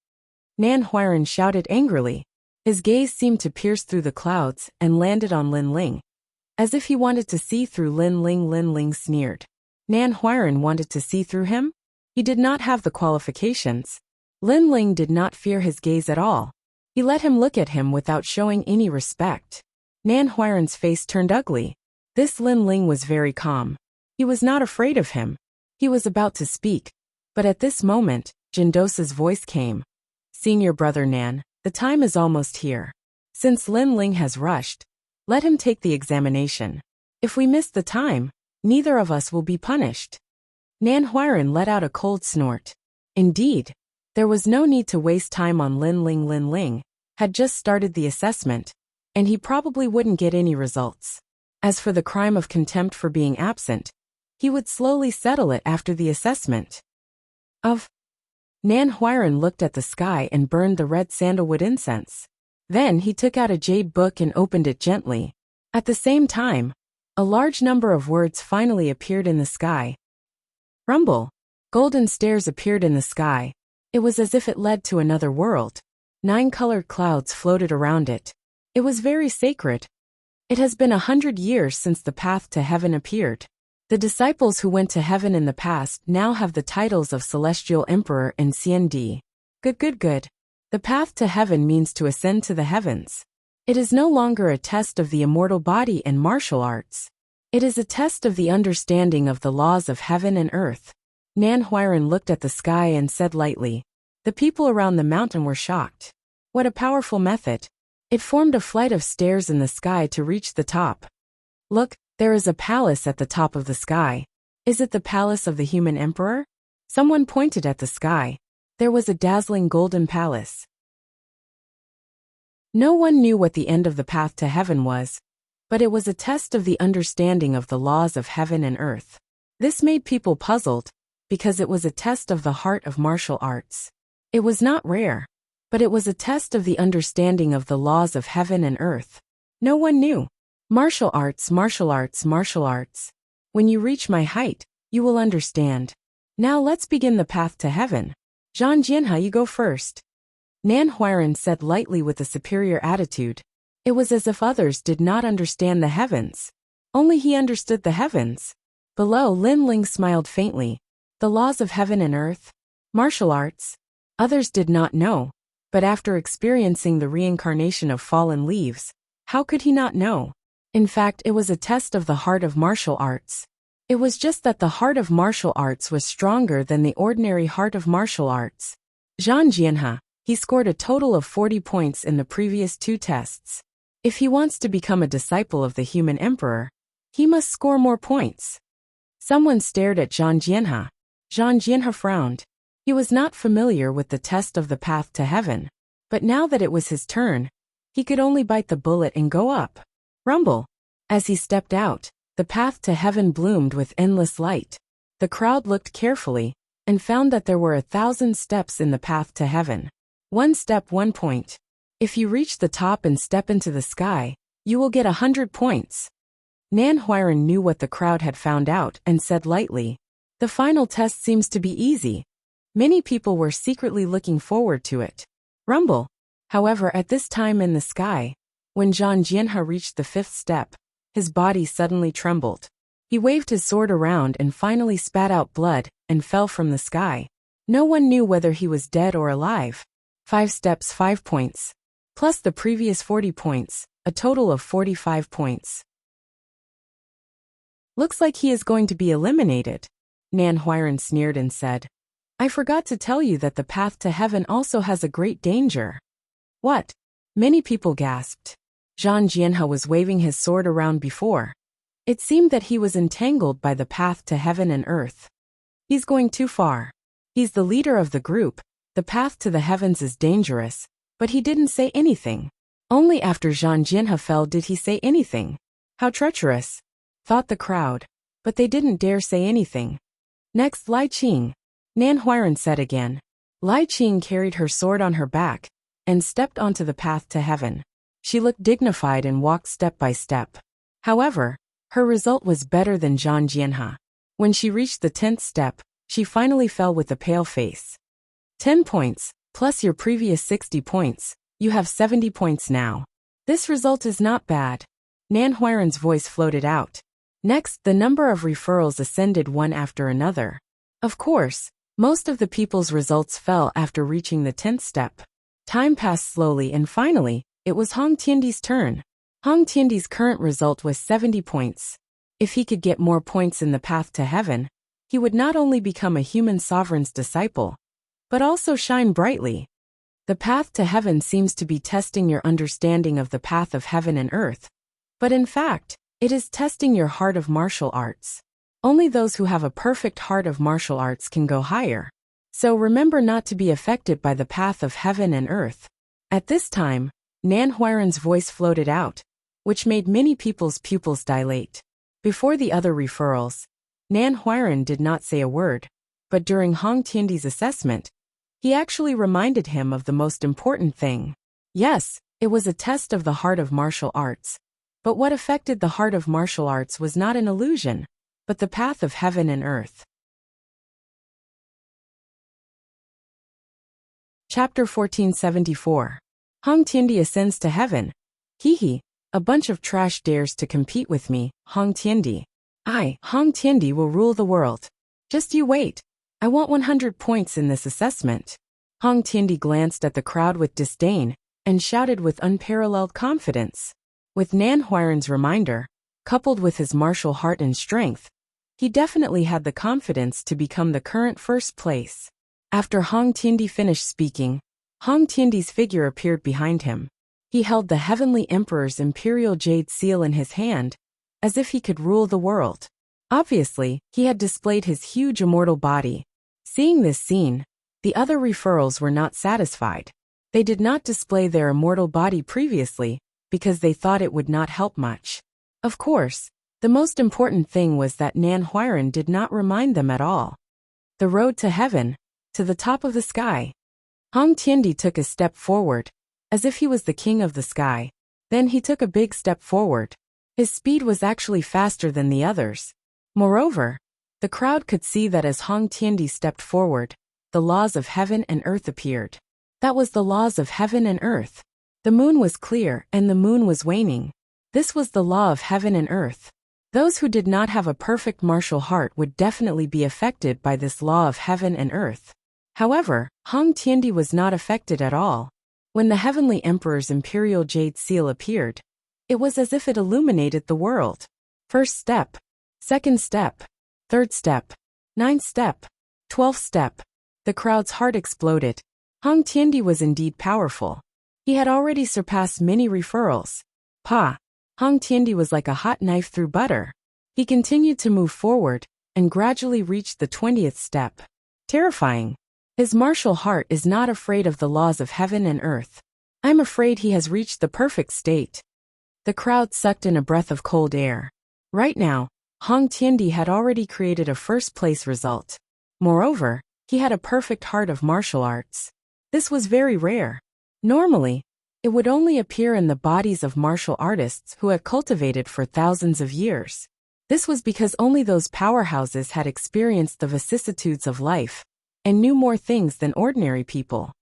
Nan Huiran shouted angrily. His gaze seemed to pierce through the clouds and landed on Lin Ling. As if he wanted to see through Lin Ling sneered. Nan Huiran wanted to see through him? He did not have the qualifications. Lin Ling did not fear his gaze at all. He let him look at him without showing any respect. Nan Huiran's face turned ugly. This Lin Ling was very calm. He was not afraid of him. He was about to speak, but at this moment, Jindosa's voice came. Senior brother Nan, the time is almost here. Since Lin Ling has rushed, let him take the examination. If we miss the time, neither of us will be punished. Nan Huiran let out a cold snort. Indeed, there was no need to waste time on Lin Ling. Lin Ling had just started the assessment, and he probably wouldn't get any results. As for the crime of contempt for being absent, he would slowly settle it after the assessment. Nan Huiran looked at the sky and burned the red sandalwood incense. Then he took out a jade book and opened it gently. At the same time, a large number of words finally appeared in the sky. Rumble. Golden stairs appeared in the sky. It was as if it led to another world. 9 colored clouds floated around it. It was very sacred. It has been 100 years since the path to heaven appeared. The disciples who went to heaven in the past now have the titles of Celestial Emperor and CND. Good. The path to heaven means to ascend to the heavens. It is no longer a test of the immortal body and martial arts. It is a test of the understanding of the laws of heaven and earth. Nan Huiran looked at the sky and said lightly. The people around the mountain were shocked. What a powerful method. It formed a flight of stairs in the sky to reach the top. Look, there is a palace at the top of the sky. Is it the palace of the human emperor? Someone pointed at the sky. There was a dazzling golden palace. No one knew what the end of the path to heaven was, but it was a test of the understanding of the laws of heaven and earth. This made people puzzled, because it was a test of the heart of martial arts. It was not rare, but it was a test of the understanding of the laws of heaven and earth. No one knew. Martial arts. When you reach my height, you will understand. Now let's begin the path to heaven. Zhang Jianhe, you go first. Nan Huiran said lightly with a superior attitude. It was as if others did not understand the heavens. Only he understood the heavens. Below, Lin Ling smiled faintly. The laws of heaven and earth? Martial arts? Others did not know, but after experiencing the reincarnation of fallen leaves, how could he not know? In fact, it was a test of the heart of martial arts. It was just that the heart of martial arts was stronger than the ordinary heart of martial arts. Zhang Jianhe, he scored a total of 40 points in the previous 2 tests. If he wants to become a disciple of the human emperor, he must score more points. Someone stared at Zhang Jianhe. Zhang Jianhe frowned. He was not familiar with the test of the path to heaven, but now that it was his turn, he could only bite the bullet and go up. Rumble. As he stepped out, the path to heaven bloomed with endless light. The crowd looked carefully and found that there were 1,000 steps in the path to heaven. 1 step, 1 point. If you reach the top and step into the sky, you will get 100 points. Nan Huiran knew what the crowd had found out and said lightly, the final test seems to be easy. Many people were secretly looking forward to it. Rumble. However, at this time in the sky, when Zhang Jianhe reached the 5th step, his body suddenly trembled. He waved his sword around and finally spat out blood and fell from the sky. No one knew whether he was dead or alive. 5 steps, 5 points. Plus the previous 40 points, a total of 45 points. Looks like he is going to be eliminated. Nan Huiran sneered and said. I forgot to tell you that the path to heaven also has a great danger. What? Many people gasped. Zhang Jianhe was waving his sword around before. It seemed that he was entangled by the path to heaven and earth. He's going too far. He's the leader of the group. The path to the heavens is dangerous, but he didn't say anything. Only after Zhang Jianhe fell did he say anything. How treacherous, thought the crowd, but they didn't dare say anything. Next, Lai Qing. Nan Huiran said again. Lai Qing carried her sword on her back and stepped onto the path to heaven. She looked dignified and walked step by step. However, her result was better than Zhang Jianhe. When she reached the 10th step, she finally fell with a pale face. 10 points, plus your previous 60 points, you have 70 points now. This result is not bad. Nan Huiran's voice floated out. Next, the number of referrals ascended one after another. Of course, most of the people's results fell after reaching the 10th step. Time passed slowly and finally, it was Hong Tiandi's turn. Hong Tiandi's current result was 70 points. If he could get more points in the path to heaven, he would not only become a human sovereign's disciple, but also shine brightly. The path to heaven seems to be testing your understanding of the path of heaven and earth, but in fact, it is testing your heart of martial arts. Only those who have a perfect heart of martial arts can go higher. So remember not to be affected by the path of heaven and earth. At this time, Nan Huiran's voice floated out, which made many people's pupils dilate. Before the other referrals, Nan Huiran did not say a word, but during Hong Tiandi's assessment, he actually reminded him of the most important thing. Yes, it was a test of the heart of martial arts. But what affected the heart of martial arts was not an illusion, but the path of heaven and earth. Chapter 1474. Hong Tiandi ascends to heaven. Hee, a bunch of trash dares to compete with me, Hong Tiandi. I, Hong Tiandi, will rule the world. Just you wait. I want 100 points in this assessment. Hong Tiandi glanced at the crowd with disdain and shouted with unparalleled confidence. With Nan Huiran's reminder, coupled with his martial heart and strength, he definitely had the confidence to become the current first place. After Hong Tiandi finished speaking, Hong Tiandi's figure appeared behind him. He held the Heavenly Emperor's imperial jade seal in his hand, as if he could rule the world. Obviously, he had displayed his huge immortal body. Seeing this scene, the other referrals were not satisfied. They did not display their immortal body previously, because they thought it would not help much. Of course, the most important thing was that Nan Huiran did not remind them at all. The road to heaven, to the top of the sky. Hong Tiandi took a step forward, as if he was the king of the sky. Then he took a big step forward. His speed was actually faster than the others. Moreover, the crowd could see that as Hong Tiandi stepped forward, the laws of heaven and earth appeared. That was the laws of heaven and earth. The moon was clear and the moon was waning. This was the law of heaven and earth. Those who did not have a perfect martial heart would definitely be affected by this law of heaven and earth. However, Hong Tiandi was not affected at all. When the Heavenly Emperor's imperial jade seal appeared, it was as if it illuminated the world. First step, second step, third step, ninth step, 12th step. The crowd's heart exploded. Hong Tiandi was indeed powerful. He had already surpassed many referrals. Hong Tiandi was like a hot knife through butter. He continued to move forward and gradually reached the 20th step. Terrifying. His martial heart is not afraid of the laws of heaven and earth. I'm afraid he has reached the perfect state. The crowd sucked in a breath of cold air. Right now, Hong Tiandi had already created a first-place result. Moreover, he had a perfect heart of martial arts. This was very rare. Normally, it would only appear in the bodies of martial artists who had cultivated for thousands of years. This was because only those powerhouses had experienced the vicissitudes of life and knew more things than ordinary people.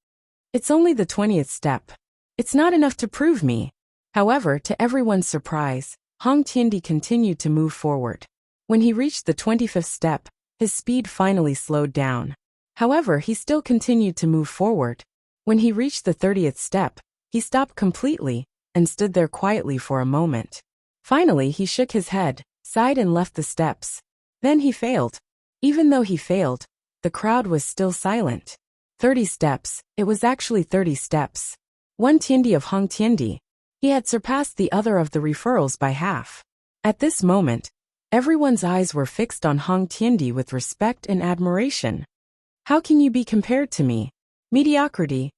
It's only the 20th step. It's not enough to prove me. However, to everyone's surprise, Hong Tiandi continued to move forward. When he reached the 25th step, his speed finally slowed down. However, he still continued to move forward. When he reached the 30th step, he stopped completely and stood there quietly for a moment. Finally, he shook his head, sighed and left the steps. Then he failed. Even though he failed, the crowd was still silent. 30 steps, it was actually 30 steps. One Tiandi of Hong Tiandi. He had surpassed the other of the referrals by half. At this moment, everyone's eyes were fixed on Hong Tiandi with respect and admiration. How can you be compared to me? Mediocrity.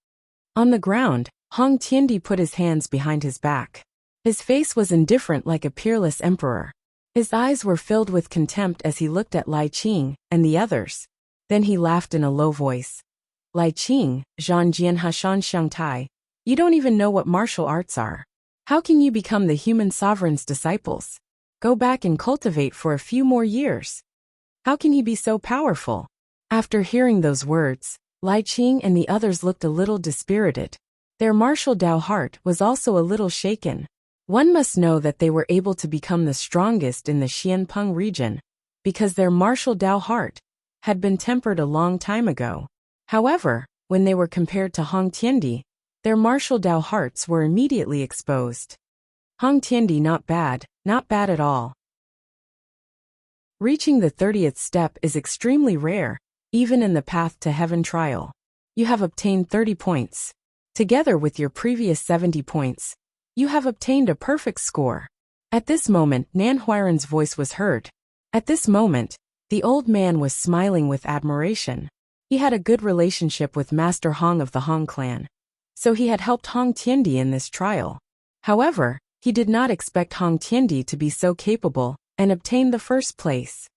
On the ground, Hong Tiandi put his hands behind his back. His face was indifferent like a peerless emperor. His eyes were filled with contempt as he looked at Lai Qing and the others. Then he laughed in a low voice. Lai Qing, Zhan Jian Hashan Shangtai. You don't even know what martial arts are. How can you become the human sovereign's disciples? Go back and cultivate for a few more years. How can he be so powerful? After hearing those words, Lai Qing and the others looked a little dispirited. Their martial Dao heart was also a little shaken. One must know that they were able to become the strongest in the Xianpeng region, because their martial Dao heart had been tempered a long time ago. However, when they were compared to Hong Tiandi, their martial Dao hearts were immediately exposed. Hong Tiandi not bad at all. Reaching the 30th step is extremely rare, even in the Path to Heaven trial. You have obtained 30 points. Together with your previous 70 points, you have obtained a perfect score. At this moment, Nan Huairan's voice was heard. At this moment, the old man was smiling with admiration. He had a good relationship with Master Hong of the Hong clan, so he had helped Hong Tiandi in this trial. However, he did not expect Hong Tiandi to be so capable and obtain the first place.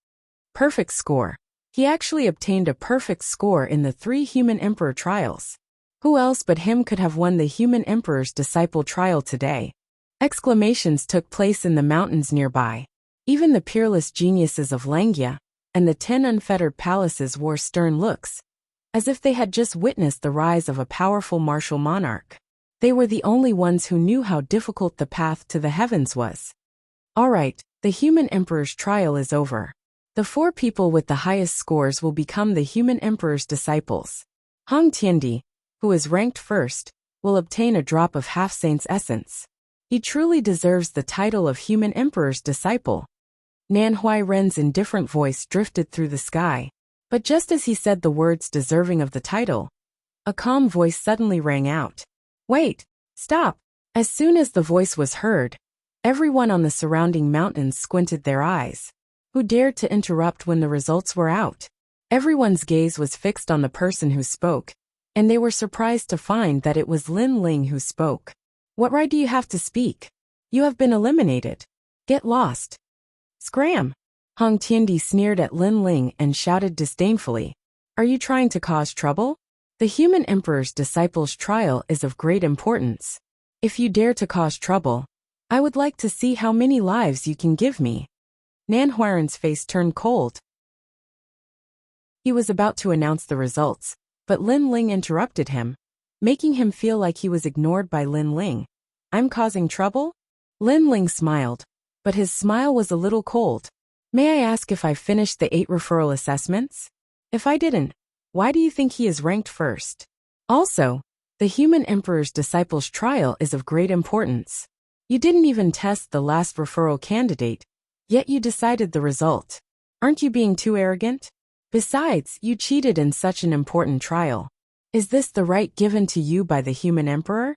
Perfect score. He actually obtained a perfect score in the 3 Human Emperor trials. Who else but him could have won the Human Emperor's Disciple trial today? Exclamations took place in the mountains nearby. Even the peerless geniuses of Langia and the 10 unfettered palaces wore stern looks, as if they had just witnessed the rise of a powerful martial monarch. They were the only ones who knew how difficult the path to the heavens was. Alright, the Human Emperor's trial is over. The 4 people with the highest scores will become the Human Emperor's disciples. Hong Tiandi, who is ranked first, will obtain a drop of half-saint's essence. He truly deserves the title of Human Emperor's disciple. Nan Huairan's indifferent voice drifted through the sky, but just as he said the words deserving of the title, a calm voice suddenly rang out. Wait! Stop! As soon as the voice was heard, everyone on the surrounding mountains squinted their eyes. Who dared to interrupt when the results were out? Everyone's gaze was fixed on the person who spoke, and they were surprised to find that it was Lin Ling who spoke. What right do you have to speak? You have been eliminated. Get lost. Scram! Hong Tiandi sneered at Lin Ling and shouted disdainfully. Are you trying to cause trouble? The Human Emperor's disciples' trial is of great importance. If you dare to cause trouble, I would like to see how many lives you can give me. Nan Huairan's face turned cold. He was about to announce the results, but Lin Ling interrupted him, making him feel like he was ignored by Lin Ling. I'm causing trouble? Lin Ling smiled, but his smile was a little cold. May I ask if I finished the 8 referral assessments? If I didn't, why do you think he is ranked first? Also, the Human Emperor's disciples' trial is of great importance. You didn't even test the last referral candidate, yet you decided the result. Aren't you being too arrogant? Besides, you cheated in such an important trial. Is this the right given to you by the Human Emperor?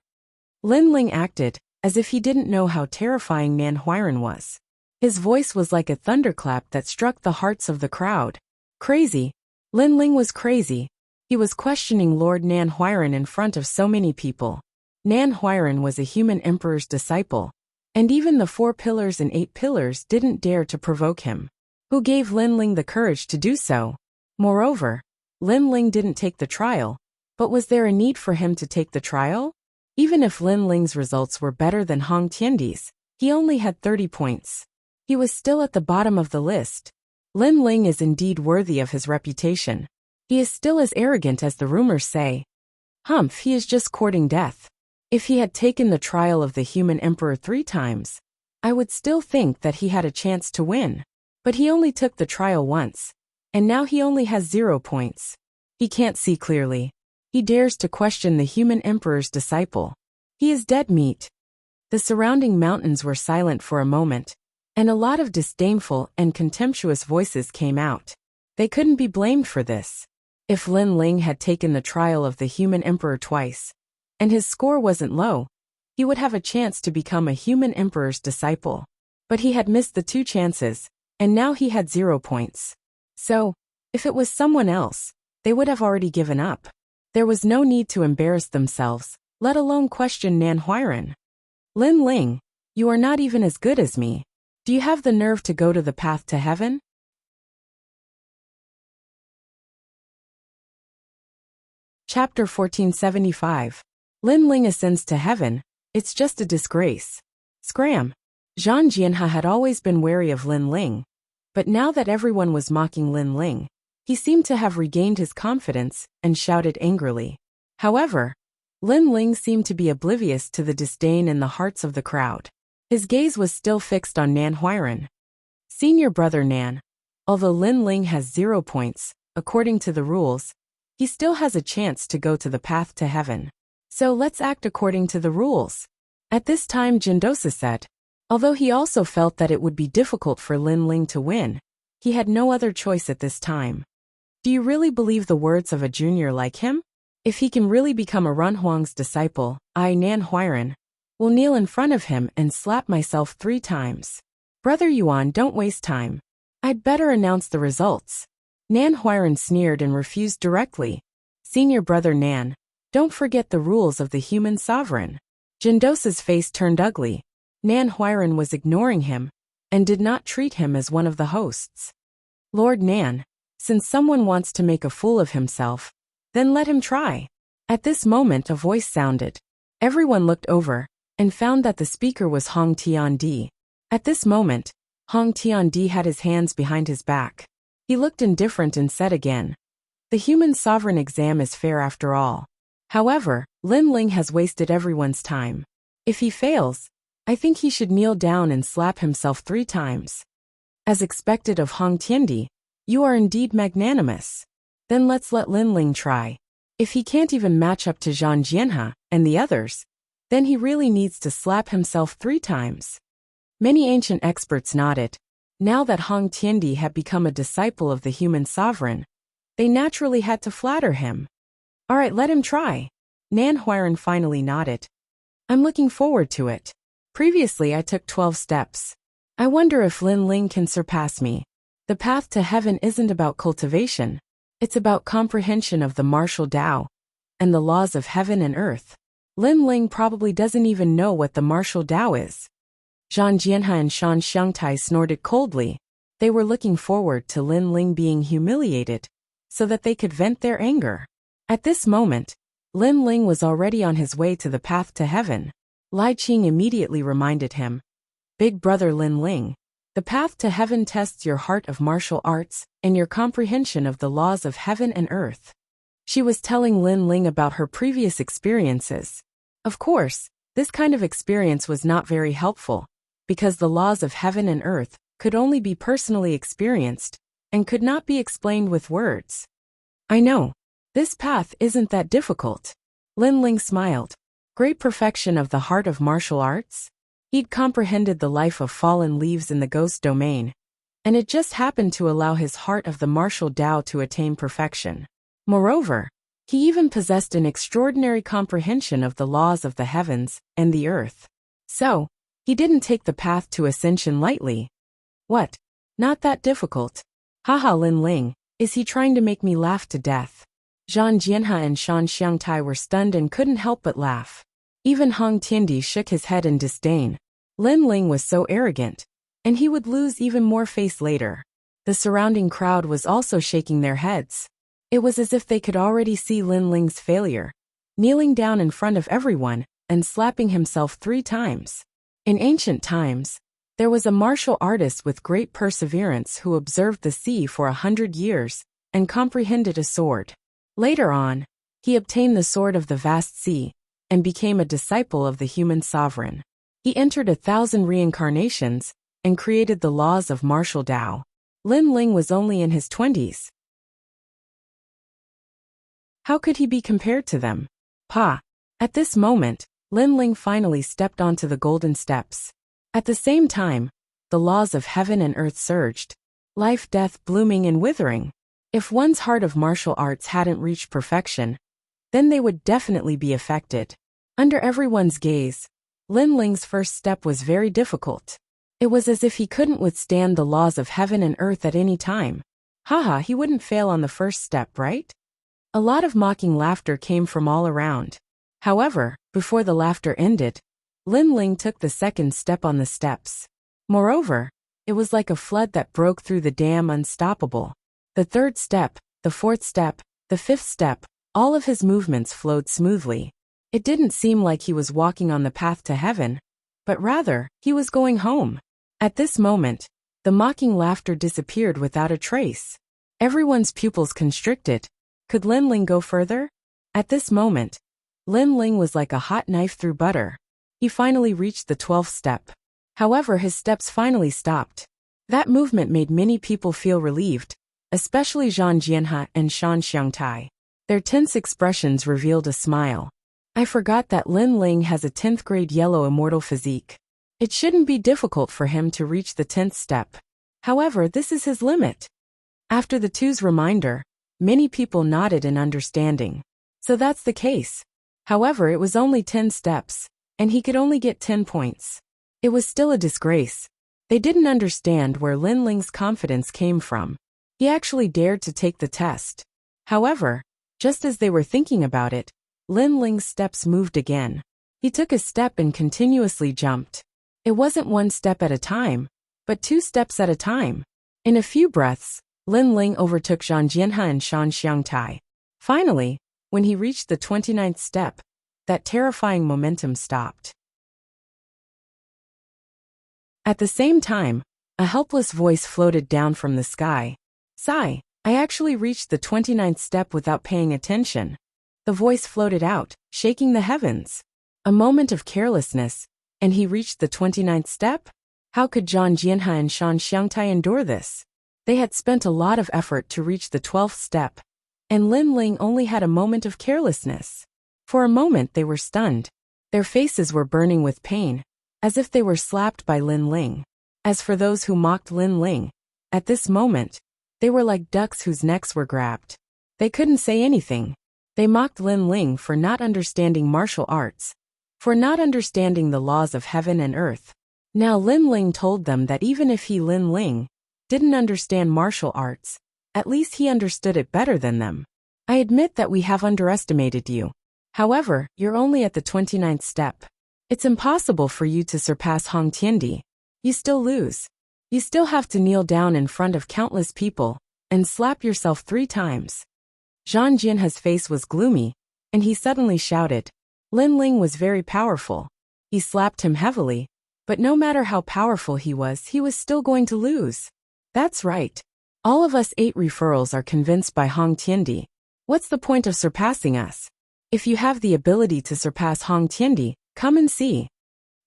Lin Ling acted as if he didn't know how terrifying Nan Huairan was. His voice was like a thunderclap that struck the hearts of the crowd. Crazy. Lin Ling was crazy. He was questioning Lord Nan Huairan in front of so many people. Nan Huairan was a Human Emperor's disciple, and even the 4 pillars and 8 pillars didn't dare to provoke him. Who gave Lin Ling the courage to do so? Moreover, Lin Ling didn't take the trial, but was there a need for him to take the trial? Even if Lin Ling's results were better than Hong Tiandi's, he only had 30 points. He was still at the bottom of the list. Lin Ling is indeed worthy of his reputation. He is still as arrogant as the rumors say. Humph, he is just courting death. If he had taken the trial of the Human Emperor 3 times, I would still think that he had a chance to win. But he only took the trial once, and now he only has 0 points. He can't see clearly. He dares to question the Human Emperor's disciple. He is dead meat. The surrounding mountains were silent for a moment, and a lot of disdainful and contemptuous voices came out. They couldn't be blamed for this. If Lin Ling had taken the trial of the Human Emperor twice, and his score wasn't low, he would have a chance to become a Human Emperor's disciple. But he had missed the 2 chances, and now he had 0 points. So, if it was someone else, they would have already given up. There was no need to embarrass themselves, let alone question Nan Huairan. Lin Ling, you are not even as good as me. Do you have the nerve to go to the path to heaven? Chapter 1475. Lin Ling ascends to heaven. It's just a disgrace. Scram. Zhang Jianhe had always been wary of Lin Ling, but now that everyone was mocking Lin Ling, he seemed to have regained his confidence and shouted angrily. However, Lin Ling seemed to be oblivious to the disdain in the hearts of the crowd. His gaze was still fixed on Nan Huiran. Senior brother Nan. Although Lin Ling has 0 points, according to the rules, he still has a chance to go to the path to heaven. So let's act according to the rules. At this time Jindosa said. Although he also felt that it would be difficult for Lin Ling to win, he had no other choice at this time. Do you really believe the words of a junior like him? If he can really become a Runhuang's disciple, I, Nan Huiran, will kneel in front of him and slap myself 3 times. Brother Yuan, don't waste time. I'd better announce the results. Nan Huiran sneered and refused directly. Senior brother Nan, don't forget the rules of the human sovereign. Jindosa's face turned ugly. Nan Huiran was ignoring him and did not treat him as one of the hosts. Lord Nan, since someone wants to make a fool of himself, then let him try. At this moment a voice sounded. Everyone looked over and found that the speaker was Hong Tiandi. At this moment, Hong Tiandi had his hands behind his back. He looked indifferent and said again, the human sovereign exam is fair after all. However, Lin Ling has wasted everyone's time. If he fails, I think he should kneel down and slap himself 3 times. As expected of Hong Tiandi, you are indeed magnanimous. Then let's let Lin Ling try. If he can't even match up to Zhang Jianhe and the others, then he really needs to slap himself 3 times. Many ancient experts nodded. Now that Hong Tiandi had become a disciple of the human sovereign, they naturally had to flatter him. All right, let him try. Nan Huiran finally nodded. I'm looking forward to it. Previously I took 12 steps. I wonder if Lin Ling can surpass me. The path to heaven isn't about cultivation. It's about comprehension of the martial Tao and the laws of heaven and earth. Lin Ling probably doesn't even know what the martial Tao is. Zhang Jianhe and Shan Xiangtai snorted coldly. They were looking forward to Lin Ling being humiliated so that they could vent their anger. At this moment, Lin Ling was already on his way to the path to heaven. Lai Qing immediately reminded him. Big brother Lin Ling, the path to heaven tests your heart of martial arts and your comprehension of the laws of heaven and earth. She was telling Lin Ling about her previous experiences. Of course, this kind of experience was not very helpful, because the laws of heaven and earth could only be personally experienced and could not be explained with words. I know. This path isn't that difficult. Lin Ling smiled. Great perfection of the heart of martial arts? He'd comprehended the life of fallen leaves in the ghost domain, and it just happened to allow his heart of the martial Tao to attain perfection. Moreover, he even possessed an extraordinary comprehension of the laws of the heavens and the earth. So, he didn't take the path to ascension lightly. What? Not that difficult. Haha, Lin Ling, is he trying to make me laugh to death? Zhang Jianhe and Shan Xiangtai were stunned and couldn't help but laugh. Even Hong Tiandi shook his head in disdain. Lin Ling was so arrogant, and he would lose even more face later. The surrounding crowd was also shaking their heads. It was as if they could already see Lin Ling's failure, kneeling down in front of everyone and slapping himself 3 times. In ancient times, there was a martial artist with great perseverance who observed the sea for 100 years and comprehended a sword. Later on, he obtained the sword of the vast sea and became a disciple of the human sovereign. He entered 1,000 reincarnations and created the laws of martial Tao. Lin Ling was only in his 20s. How could he be compared to them? Pa! At this moment, Lin Ling finally stepped onto the golden steps. At the same time, the laws of heaven and earth surged. Life, death, blooming and withering. If one's heart of martial arts hadn't reached perfection, then they would definitely be affected. Under everyone's gaze, Lin Ling's first step was very difficult. It was as if he couldn't withstand the laws of heaven and earth at any time. Haha, he wouldn't fail on the first step, right? A lot of mocking laughter came from all around. However, before the laughter ended, Lin Ling took the second step on the steps. Moreover, it was like a flood that broke through the dam, unstoppable. The third step, the fourth step, the fifth step, All of his movements flowed smoothly. It didn't seem like he was walking on the path to heaven, but rather, he was going home. At this moment, the mocking laughter disappeared without a trace. Everyone's pupils constricted. Could Lin Ling go further? At this moment, Lin Ling was like a hot knife through butter. He finally reached the 12th step. However, his steps finally stopped. That movement made many people feel relieved, especially Zhang Jianhe and Shan Xiangtai. Their tense expressions revealed a smile. I forgot that Lin Ling has a 10th grade yellow immortal physique. It shouldn't be difficult for him to reach the 10th step. However, this is his limit. After the two's reminder, many people nodded in understanding. So that's the case. However, it was only 10 steps, and he could only get 10 points. It was still a disgrace. They didn't understand where Lin Ling's confidence came from. He actually dared to take the test. However, just as they were thinking about it, Lin Ling's steps moved again. He took a step and continuously jumped. It wasn't one step at a time, but 2 steps at a time. In a few breaths, Lin Ling overtook Zhang Jianhe and Shan Xiangtai. Finally, when he reached the 29th step, that terrifying momentum stopped. At the same time, a helpless voice floated down from the sky. Sigh, I actually reached the 29th step without paying attention. The voice floated out, shaking the heavens. A moment of carelessness, and he reached the 29th step? How could Zhang Jianhe and Shan Xiangtai endure this? They had spent a lot of effort to reach the 12th step, and Lin Ling only had a moment of carelessness. For a moment they were stunned. Their faces were burning with pain, as if they were slapped by Lin Ling. As for those who mocked Lin Ling, at this moment, they were like ducks whose necks were grabbed. They couldn't say anything. They mocked Lin Ling for not understanding martial arts, for not understanding the laws of heaven and earth. Now Lin Ling told them that even if he Lin Ling didn't understand martial arts, at least he understood it better than them. I admit that we have underestimated you. However, you're only at the 29th step. It's impossible for you to surpass Hong Tiandi. You still lose. You still have to kneel down in front of countless people and slap yourself 3 times. Zhang Jianhe's face was gloomy, and he suddenly shouted. Lin Ling was very powerful. He slapped him heavily, but no matter how powerful he was still going to lose. That's right. All of us 8 referrals are convinced by Hong Tiandi. What's the point of surpassing us? If you have the ability to surpass Hong Tiandi, come and see.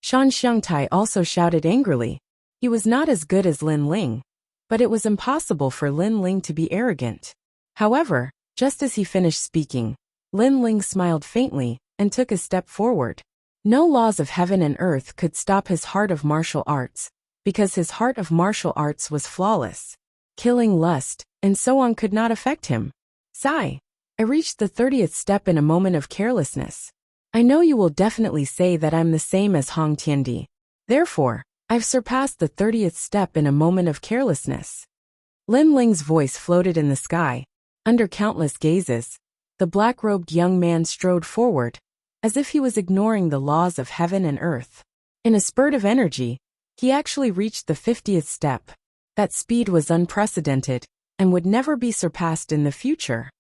Shan Xiangtai also shouted angrily. He was not as good as Lin Ling, but it was impossible for Lin Ling to be arrogant. However, just as he finished speaking, Lin Ling smiled faintly and took a step forward. No laws of heaven and earth could stop his heart of martial arts, because his heart of martial arts was flawless. Killing lust, and so on could not affect him. Sigh. I reached the 30th step in a moment of carelessness. I know you will definitely say that I'm the same as Hong Tiandi. Therefore, I've surpassed the 30th step in a moment of carelessness. Lin Ling's voice floated in the sky. Under countless gazes, the black-robed young man strode forward, as if he was ignoring the laws of heaven and earth. In a spurt of energy, he actually reached the 50th step. That speed was unprecedented, and would never be surpassed in the future.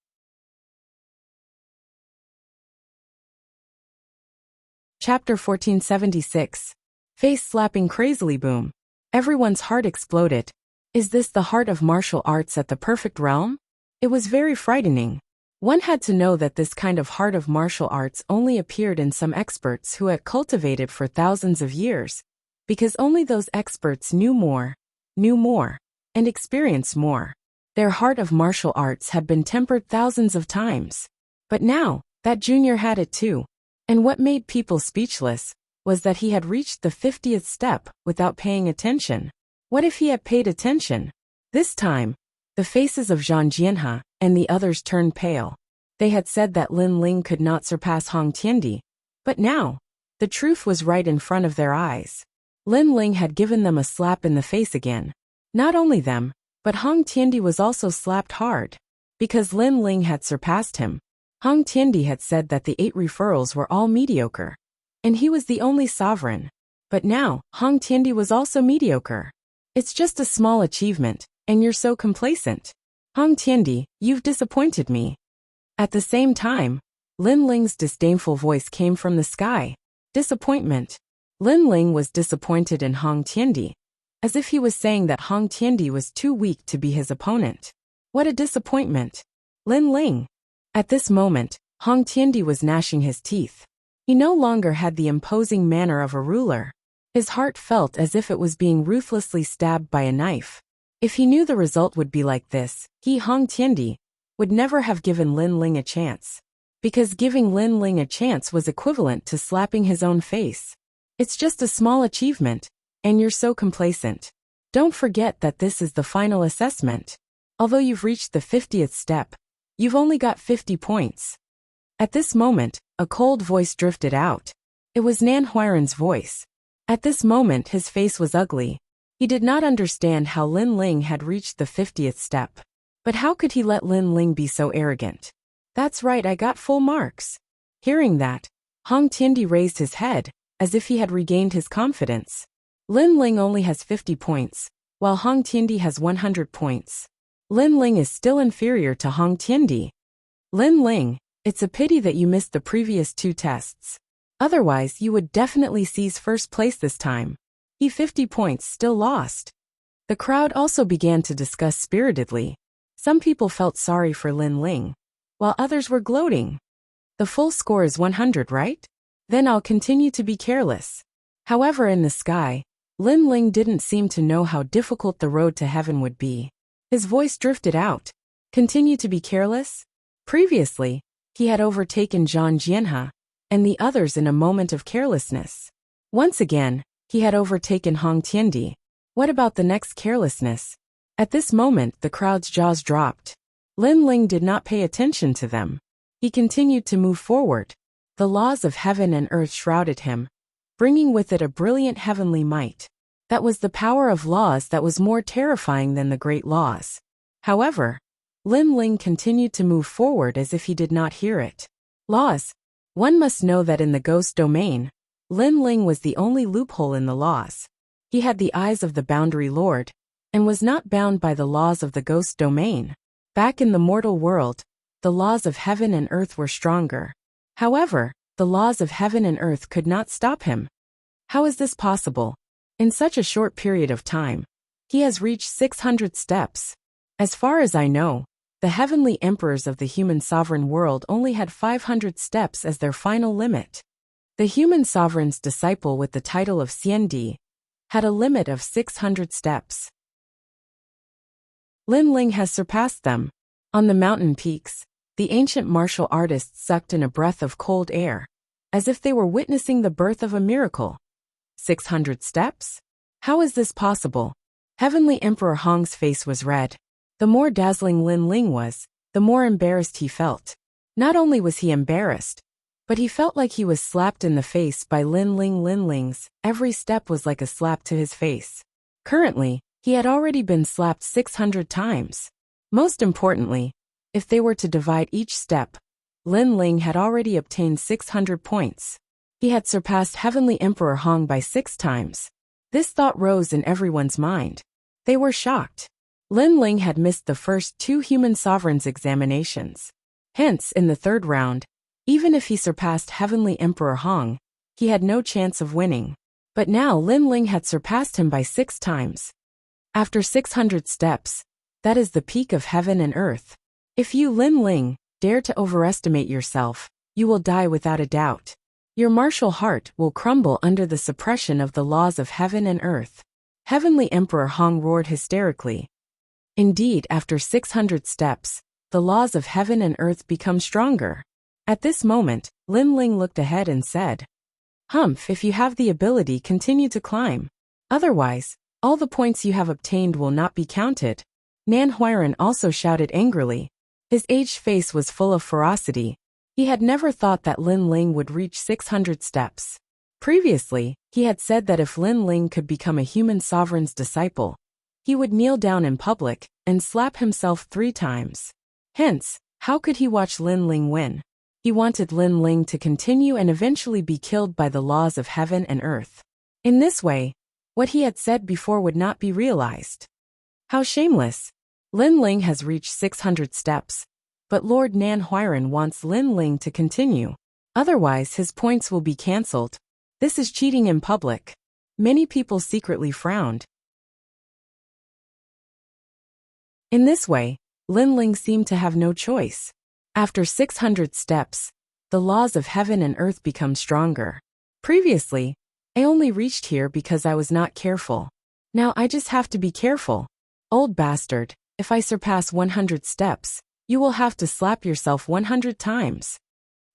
Chapter 1476. Face-slapping crazily boom. Everyone's heart exploded. Is this the heart of martial arts at the perfect realm? It was very frightening. One had to know that this kind of heart of martial arts only appeared in some experts who had cultivated for thousands of years, because only those experts knew more, and experienced more. Their heart of martial arts had been tempered thousands of times. But now, that junior had it too. And what made people speechless was that he had reached the 50th step without paying attention. What if he had paid attention? This time, the faces of Zhang Jianhe and the others turned pale. They had said that Lin Ling could not surpass Hong Tiandi, but now, the truth was right in front of their eyes. Lin Ling had given them a slap in the face again. Not only them, but Hong Tiandi was also slapped hard. Because Lin Ling had surpassed him, Hong Tiandi had said that the 8 referrals were all mediocre, and he was the only sovereign. But now, Hong Tiandi was also mediocre. It's just a small achievement, and you're so complacent. Hong Tiandi, you've disappointed me. At the same time, Lin Ling's disdainful voice came from the sky. Disappointment. Lin Ling was disappointed in Hong Tiandi, as if he was saying that Hong Tiandi was too weak to be his opponent. What a disappointment. Lin Ling. At this moment, Hong Tiandi was gnashing his teeth. He no longer had the imposing manner of a ruler. His heart felt as if it was being ruthlessly stabbed by a knife. If he knew the result would be like this, he, Hong Tiandi, would never have given Lin Ling a chance. Because giving Lin Ling a chance was equivalent to slapping his own face. It's just a small achievement, and you're so complacent. Don't forget that this is the final assessment. Although you've reached the 50th step, you've only got 50 points. At this moment, a cold voice drifted out. It was Nan Huiran's voice. At this moment his face was ugly. He did not understand how Lin Ling had reached the 50th step. But how could he let Lin Ling be so arrogant? That's right, I got full marks. Hearing that, Hong Tiandi raised his head, as if he had regained his confidence. Lin Ling only has 50 points, while Hong Tiandi has 100 points. Lin Ling is still inferior to Hong Tiandi. Lin Ling, it's a pity that you missed the previous 2 tests. Otherwise, you would definitely seize first place this time. He 50 points still lost. The crowd also began to discuss spiritedly. Some people felt sorry for Lin Ling, while others were gloating. The full score is 100, right? Then I'll continue to be careless. However, in the sky, Lin Ling didn't seem to know how difficult the road to heaven would be. His voice drifted out. Continue to be careless? Previously, he had overtaken Zhang Jianhe and the others in a moment of carelessness. Once again, he had overtaken Hong Tiandi. What about the next carelessness? At this moment, the crowd's jaws dropped. Lin Ling did not pay attention to them. He continued to move forward. The laws of heaven and earth shrouded him, bringing with it a brilliant heavenly might. That was the power of laws that was more terrifying than the great laws. However, Lin Ling continued to move forward as if he did not hear it. Laws. One must know that in the ghost domain, Lin Ling was the only loophole in the laws. He had the eyes of the Boundary Lord, and was not bound by the laws of the ghost domain. Back in the mortal world, the laws of heaven and earth were stronger. However, the laws of heaven and earth could not stop him. How is this possible? In such a short period of time, he has reached 600 steps. As far as I know, the heavenly emperors of the human sovereign world only had 500 steps as their final limit. The human sovereign's disciple with the title of Xiandi had a limit of 600 steps. Lin Ling has surpassed them. On the mountain peaks, the ancient martial artists sucked in a breath of cold air, as if they were witnessing the birth of a miracle. 600 steps? How is this possible? Heavenly Emperor Hong's face was red. The more dazzling Lin Ling was, the more embarrassed he felt. Not only was he embarrassed, but he felt like he was slapped in the face by Lin Ling. Lin Ling's every step was like a slap to his face. Currently, he had already been slapped 600 times. Most importantly, if they were to divide each step, Lin Ling had already obtained 600 points. He had surpassed Heavenly Emperor Hong by 6 times. This thought rose in everyone's mind. They were shocked. Lin Ling had missed the first 2 human sovereigns examinations. Hence, in the 3rd round, even if he surpassed Heavenly Emperor Hong, he had no chance of winning. But now Lin Ling had surpassed him by 6 times. After 600 steps, that is the peak of heaven and earth. If you, Lin Ling, dare to overestimate yourself, you will die without a doubt. Your martial heart will crumble under the suppression of the laws of heaven and earth. Heavenly Emperor Hong roared hysterically. Indeed, after 600 steps, the laws of heaven and earth become stronger. At this moment, Lin Ling looked ahead and said, "Humph, if you have the ability, continue to climb. Otherwise, all the points you have obtained will not be counted." Nan Huiran also shouted angrily. His aged face was full of ferocity. He had never thought that Lin Ling would reach 600 steps. Previously, he had said that if Lin Ling could become a human sovereign's disciple, he would kneel down in public and slap himself 3 times. Hence, how could he watch Lin Ling win? He wanted Lin Ling to continue and eventually be killed by the laws of heaven and earth. In this way, what he had said before would not be realized. How shameless! Lin Ling has reached 600 steps. but Lord Nan Huiran wants Lin Ling to continue. Otherwise, his points will be cancelled. This is cheating in public. Many people secretly frowned. In this way, Lin Ling seemed to have no choice. After 600 steps, the laws of heaven and earth become stronger. Previously, I only reached here because I was not careful. Now I just have to be careful. Old bastard, if I surpass 100 steps, you will have to slap yourself 100 times.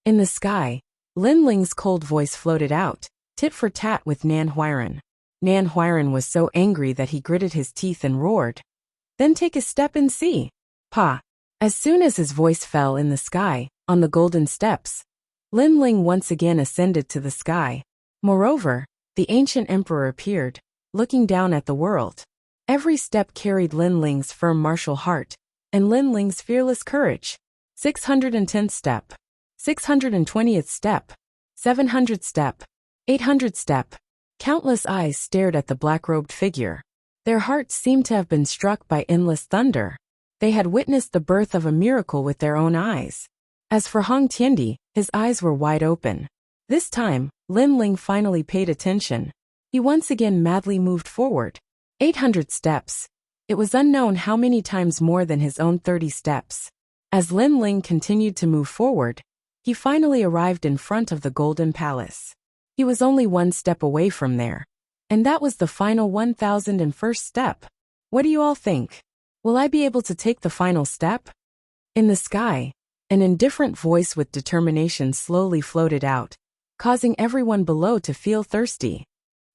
In the sky, Lin Ling's cold voice floated out, tit for tat with Nan Huiran. Nan Huiran was so angry that he gritted his teeth and roared. Then take a step and see. Pa. As soon as his voice fell in the sky, on the golden steps, Lin Ling once again ascended to the sky. Moreover, the ancient emperor appeared, looking down at the world. Every step carried Lin Ling's firm martial heart, and Lin Ling's fearless courage. 610th step. 620th step. 700th step. 800th step. Countless eyes stared at the black-robed figure. Their hearts seemed to have been struck by endless thunder. They had witnessed the birth of a miracle with their own eyes. As for Hong Tiandi, his eyes were wide open. This time, Lin Ling finally paid attention. He once again madly moved forward. 800 steps. It was unknown how many times more than his own 30 steps. As Lin Ling continued to move forward, he finally arrived in front of the Golden Palace. He was only one step away from there. And that was the final 1001st step. What do you all think? Will I be able to take the final step? In the sky, an indifferent voice with determination slowly floated out, causing everyone below to feel thirsty.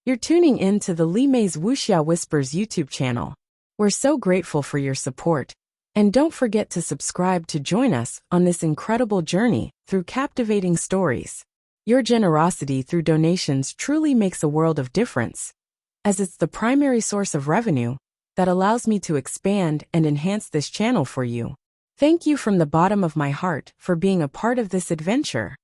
You're tuning in to the Li Mei's Wuxia Whispers YouTube channel. We're so grateful for your support. And don't forget to subscribe to join us on this incredible journey through captivating stories. Your generosity through donations truly makes a world of difference, as it's the primary source of revenue that allows me to expand and enhance this channel for you. Thank you from the bottom of my heart for being a part of this adventure.